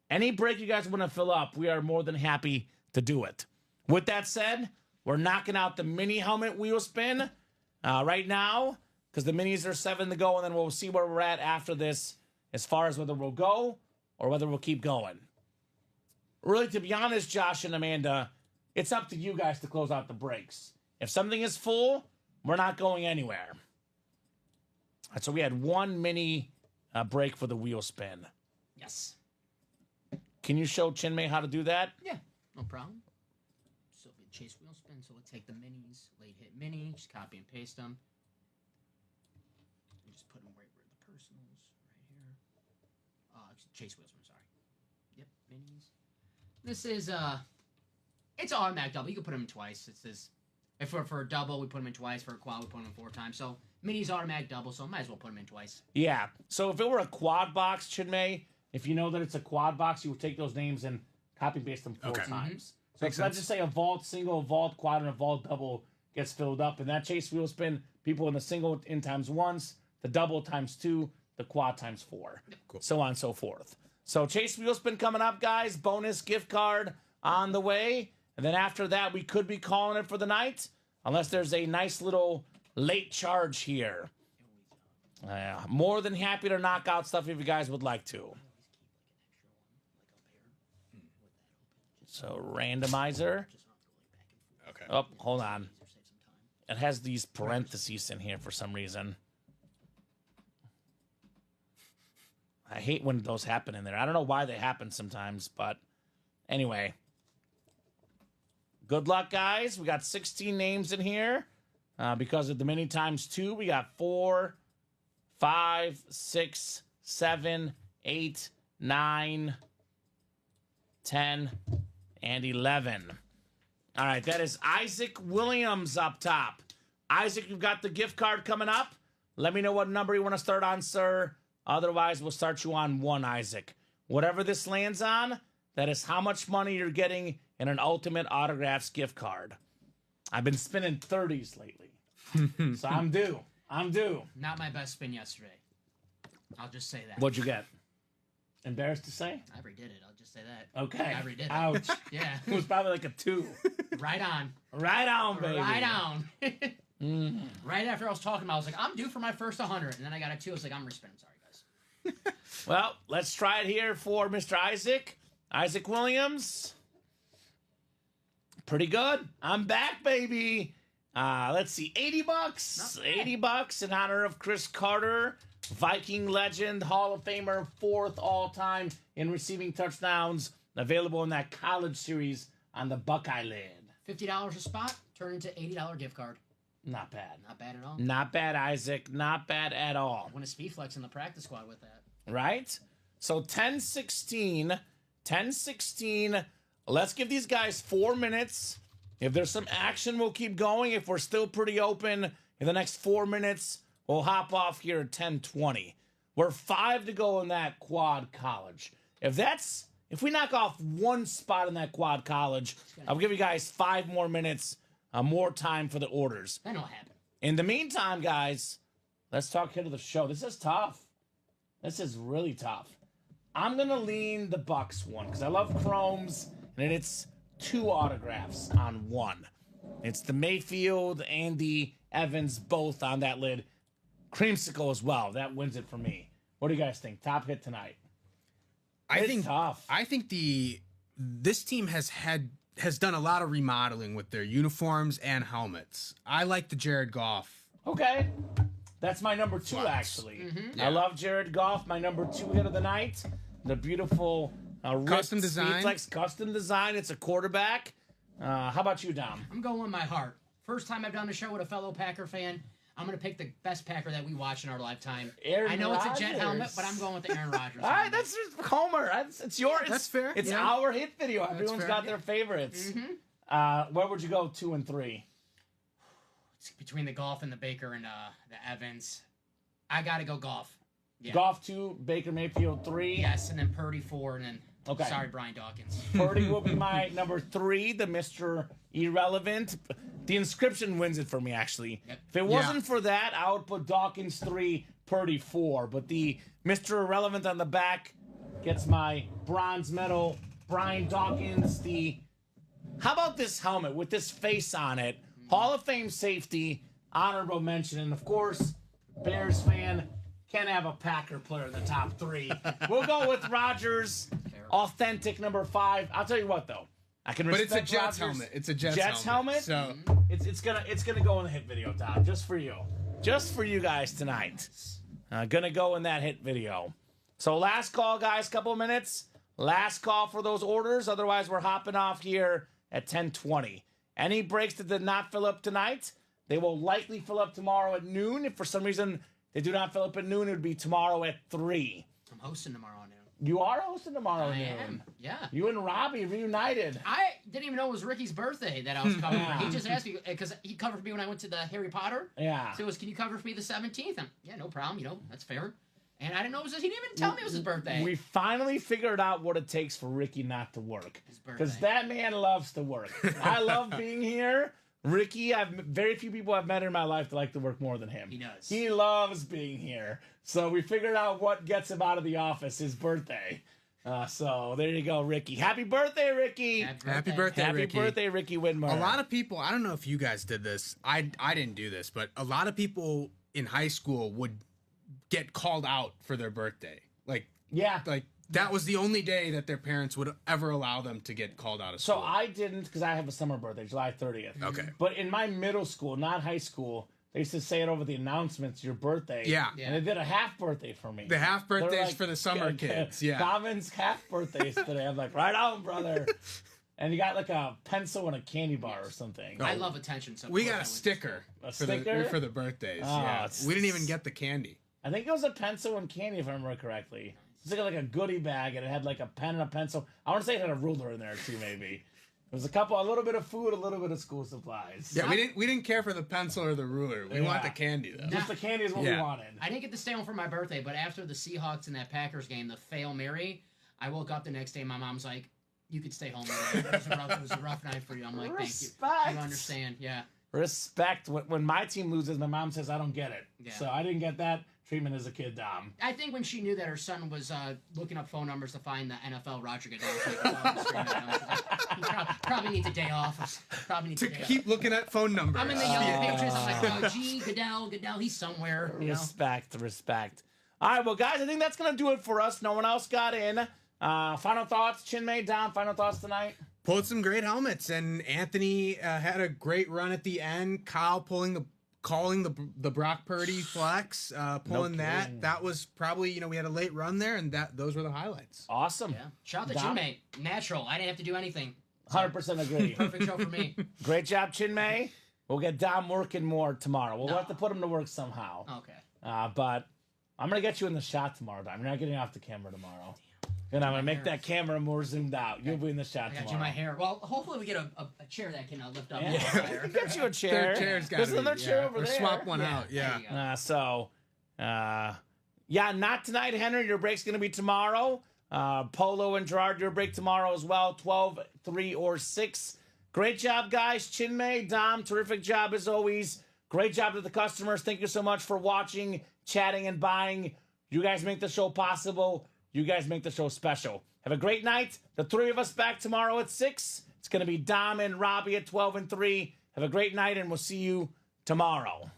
any break you guys want to fill up, we are more than happy to do it. With that said, we're knocking out the mini helmet wheel spin right now because the minis are 7 to go, and then we'll see where we're at after this as far as whether we'll go or whether we'll keep going. Really, to be honest, Josh and Amanda, it's up to you guys to close out the breaks. If something is full, we're not going anywhere. So we had 1 mini break for the wheel spin. Yes. Can you show Chinmay how to do that? Yeah, no problem. So we chase wheel spin. So we'll take the minis, late hit mini, just copy and paste them. And just put them right where the personals, right here. Chase wheel spin, sorry. Yep, minis. This is, it's automatic double. You can put them in twice. It says, if for a double, we put them in twice. For a quad, we put them in 4 times. So minis automatic double, so might as well put them in twice. Yeah. So if it were a quad box, Chinmay, if you know that it's a quad box, you would take those names and copy and paste them 4 times. So Makes if let's sense. just say a vault single, a vault quad, and a vault double gets filled up, and that chase wheel spin, people in the single in times once, the double times 2, the quad times 4, Cool. so on and so forth. So chase wheel spin coming up, guys. Bonus gift card on the way. And then after that, we could be calling it for the night, unless there's a nice little late charge here. More than happy to knock out stuff if you guys would like to. So randomizer. Okay. Oh, hold on. It has these parentheses in here for some reason. I hate when those happen in there. I don't know why they happen sometimes, but anyway. Good luck, guys. We got 16 names in here. Because of the many times 2, we got 4, 5, 6, 7, 8, 9, 10, and 11. All right, that is Isaac Williams up top. Isaac, you've got the gift card coming up. Let me know what number you want to start on, sir. Otherwise, we'll start you on 1, Isaac. Whatever this lands on, that is how much money you're getting in an Ultimate Autographs gift card. I've been spinning 30s lately. So I'm due. Not my best spin yesterday. I'll just say that. What'd you get? Embarrassed to say? I redid it. I'll just say that. Okay. I redid it. Ouch. Yeah. It was probably like a 2. Right on. Right on, baby. Right on. Right after I was talking about it, I was like, I'm due for my first 100. And then I got a 2. I was like, I'm respinning. Sorry, guys. Well, let's try it here for Mr. Isaac. Isaac Williams. Pretty good. I'm back, baby. Let's see, $80. $80 in honor of Chris Carter, Viking legend, Hall of Famer, 4th all-time in receiving touchdowns, available in that college series on the Buckeye lid. $50 a spot, turn into $80 gift card. Not bad. Not bad at all. Not bad, Isaac. Not bad at all. Win a speed flex in the practice squad with that. Right? So 10-16. 10-16. Let's give these guys 4 minutes. If there's some action, we'll keep going. If we're still pretty open in the next 4 minutes, we'll hop off here at 10-20. We're 5 to go in that quad college. If we knock off 1 spot in that quad college, I'll give you guys 5 more minutes, more time for the orders. That'll happen. In the meantime, guys, let's talk hit of the show. This is tough. This is really tough. I'm going to lean the Bucks one because I love Chromes, and it's 2 autographs on 1. It's the Mayfield and the Evans both on that lid. Creamsicle as well. That wins it for me. What do you guys think? Top hit tonight. It's tough. I think this team has done a lot of remodeling with their uniforms and helmets. I like the Jared Goff. Okay. That's my number 2, Flex. actually. Mm-hmm. I love Jared Goff, my number 2 hit of the night. The beautiful Custom ripped design. Speedflex custom design. It's a quarterback. How about you, Dom? I'm going with my heart. First time I've done a show with a fellow Packer fan. I'm going to pick the best Packer that we watch in our lifetime. Aaron I know it's a jet Rodgers. helmet, but I'm going with the Aaron Rodgers. All right, helmet. that's just Homer. It's your. That's fair. It's Yeah. our hit video. Everyone's fair. got their favorites. Mm-hmm. Where would you go 2 and 3? It's between the Golf and the Baker and the Evans. I got to go Golf. Yeah. Goff 2, Baker Mayfield 3. Yes, and then Purdy 4, and then Okay. sorry, Brian Dawkins. Purdy will be my number 3, the Mr. Irrelevant. The inscription wins it for me, actually. Yep. If it wasn't for that, I would put Dawkins 3, Purdy 4. But the Mr. Irrelevant on the back gets my bronze medal. Brian Dawkins, How about this helmet with this face on it? Hall of Fame safety, honorable mention. And, of course, Bears fan, can't have a Packer player in the top 3. We'll go with Rodgers, authentic number 5. I'll tell you what, though. I can But respect it's a Jets Rodgers. helmet. It's a Jets, Jets helmet? So It's gonna go in the hit video, Todd, just for you. Just for you guys tonight. Gonna go in that hit video. So last call, guys, couple of minutes. Last call for those orders. Otherwise, we're hopping off here at 10:20. Any breaks that did not fill up tonight, they will likely fill up tomorrow at noon. If for some reason they do not fill up at noon, it would be tomorrow at 3. I'm hosting tomorrow noon. You are hosting tomorrow I at noon. am. Yeah. You and Robbie reunited. I didn't even know it was Ricky's birthday that I was covering. He just asked me because he covered for me when I went to the Harry Potter. Yeah. So it was, can you cover for me the 17th? Yeah, no problem. That's fair. And I didn't know it was his, he didn't even tell me it was his birthday. We finally figured out what it takes for Ricky not to work. His birthday. Because that man loves to work. I love being here. Ricky, very few people I've met in my life that like to work more than him. He does. He loves being here. So we figured out what gets him out of the office, his birthday. So there you go, Ricky. Happy birthday, Ricky. Happy birthday, Happy Ricky. birthday, Ricky Widmer. A lot of people, I don't know if you guys did this. I didn't do this, but a lot of people in high school would get called out for their birthday. Like that was the only day that their parents would ever allow them to get called out of school. So I didn't, because I have a summer birthday, July 30th. Okay. But in my middle school, not high school, they used to say it over the announcements, your birthday. Yeah. And they did a half birthday for me. The half They're birthdays like, for the summer kids. Yeah. Commons half birthdays today. I'm like, right on, brother. And you got like a pencil and a candy bar or something. I love attention. So of We course got I a would- sticker, A for sticker? for the birthdays. Oh, yeah, it's- we didn't even get the candy. I think it was a pencil and candy, if I remember correctly. It's like a goodie bag, and it had like a pen and a pencil. I want to say it had a ruler in there too, maybe. It was a little bit of food, a little bit of school supplies. Yeah, we didn't care for the pencil or the ruler. We want Yeah. the candy though. Just the candy is what we Yeah. wanted. I didn't get to stay home for my birthday, but after the Seahawks and that Packers game, the fail Mary, I woke up the next day. My mom's like, "You could stay home. It was a rough night for you." I'm like, "Thank you. Respect. You understand?" Yeah. Respect. When my team loses, my mom says I don't get it. Yeah. So I didn't get that treatment as a kid, Dom. I think when she knew that her son was looking up phone numbers to find the NFL Roger Goodell, she was probably screaming at him. She's like, "You probably needs a day off. Probably needs To a day keep looking at phone numbers. off." I'm in the young pictures. I'm like, "Oh, gee, Goodell, he's somewhere." You know? Respect. All right, well, guys, I think that's gonna do it for us. No one else got in. Final thoughts, Chinmay, Dom. Final thoughts tonight. Pulled some great helmets, and Anthony had a great run at the end. Kyle calling the Brock Purdy flex, pulling kidding. that was probably, we had a late run there, and those were the highlights. Awesome. Yeah. Shout out to Dom? Chinmay. Natural. I didn't have to do anything. 100% agree. Perfect show for me. Great job, Chinmay. We'll get Dom working more tomorrow. We'll No. have to put him to work somehow. Okay. But I'm gonna get you in the shot tomorrow, Dom. You're not getting off the camera tomorrow. And I'm gonna make that camera more zoomed out. You'll be in the shot I got tomorrow. you my hair. Well, hopefully we get a chair that can lift up. Yeah. a little We higher. can get you a chair. Their chair's got There's another chair over or there. swap one Yeah, out. there Yeah. you go. Yeah, not tonight, Henry. Your break's gonna be tomorrow. Polo and Gerard, your break tomorrow as well. 12, 3, or 6. Great job, guys. Chinmay, Dom, terrific job as always. Great job to the customers. Thank you so much for watching, chatting, and buying. You guys make the show possible. You guys make the show special. Have a great night. The three of us back tomorrow at 6. It's going to be Dom and Robbie at 12 and 3. Have a great night, and we'll see you tomorrow.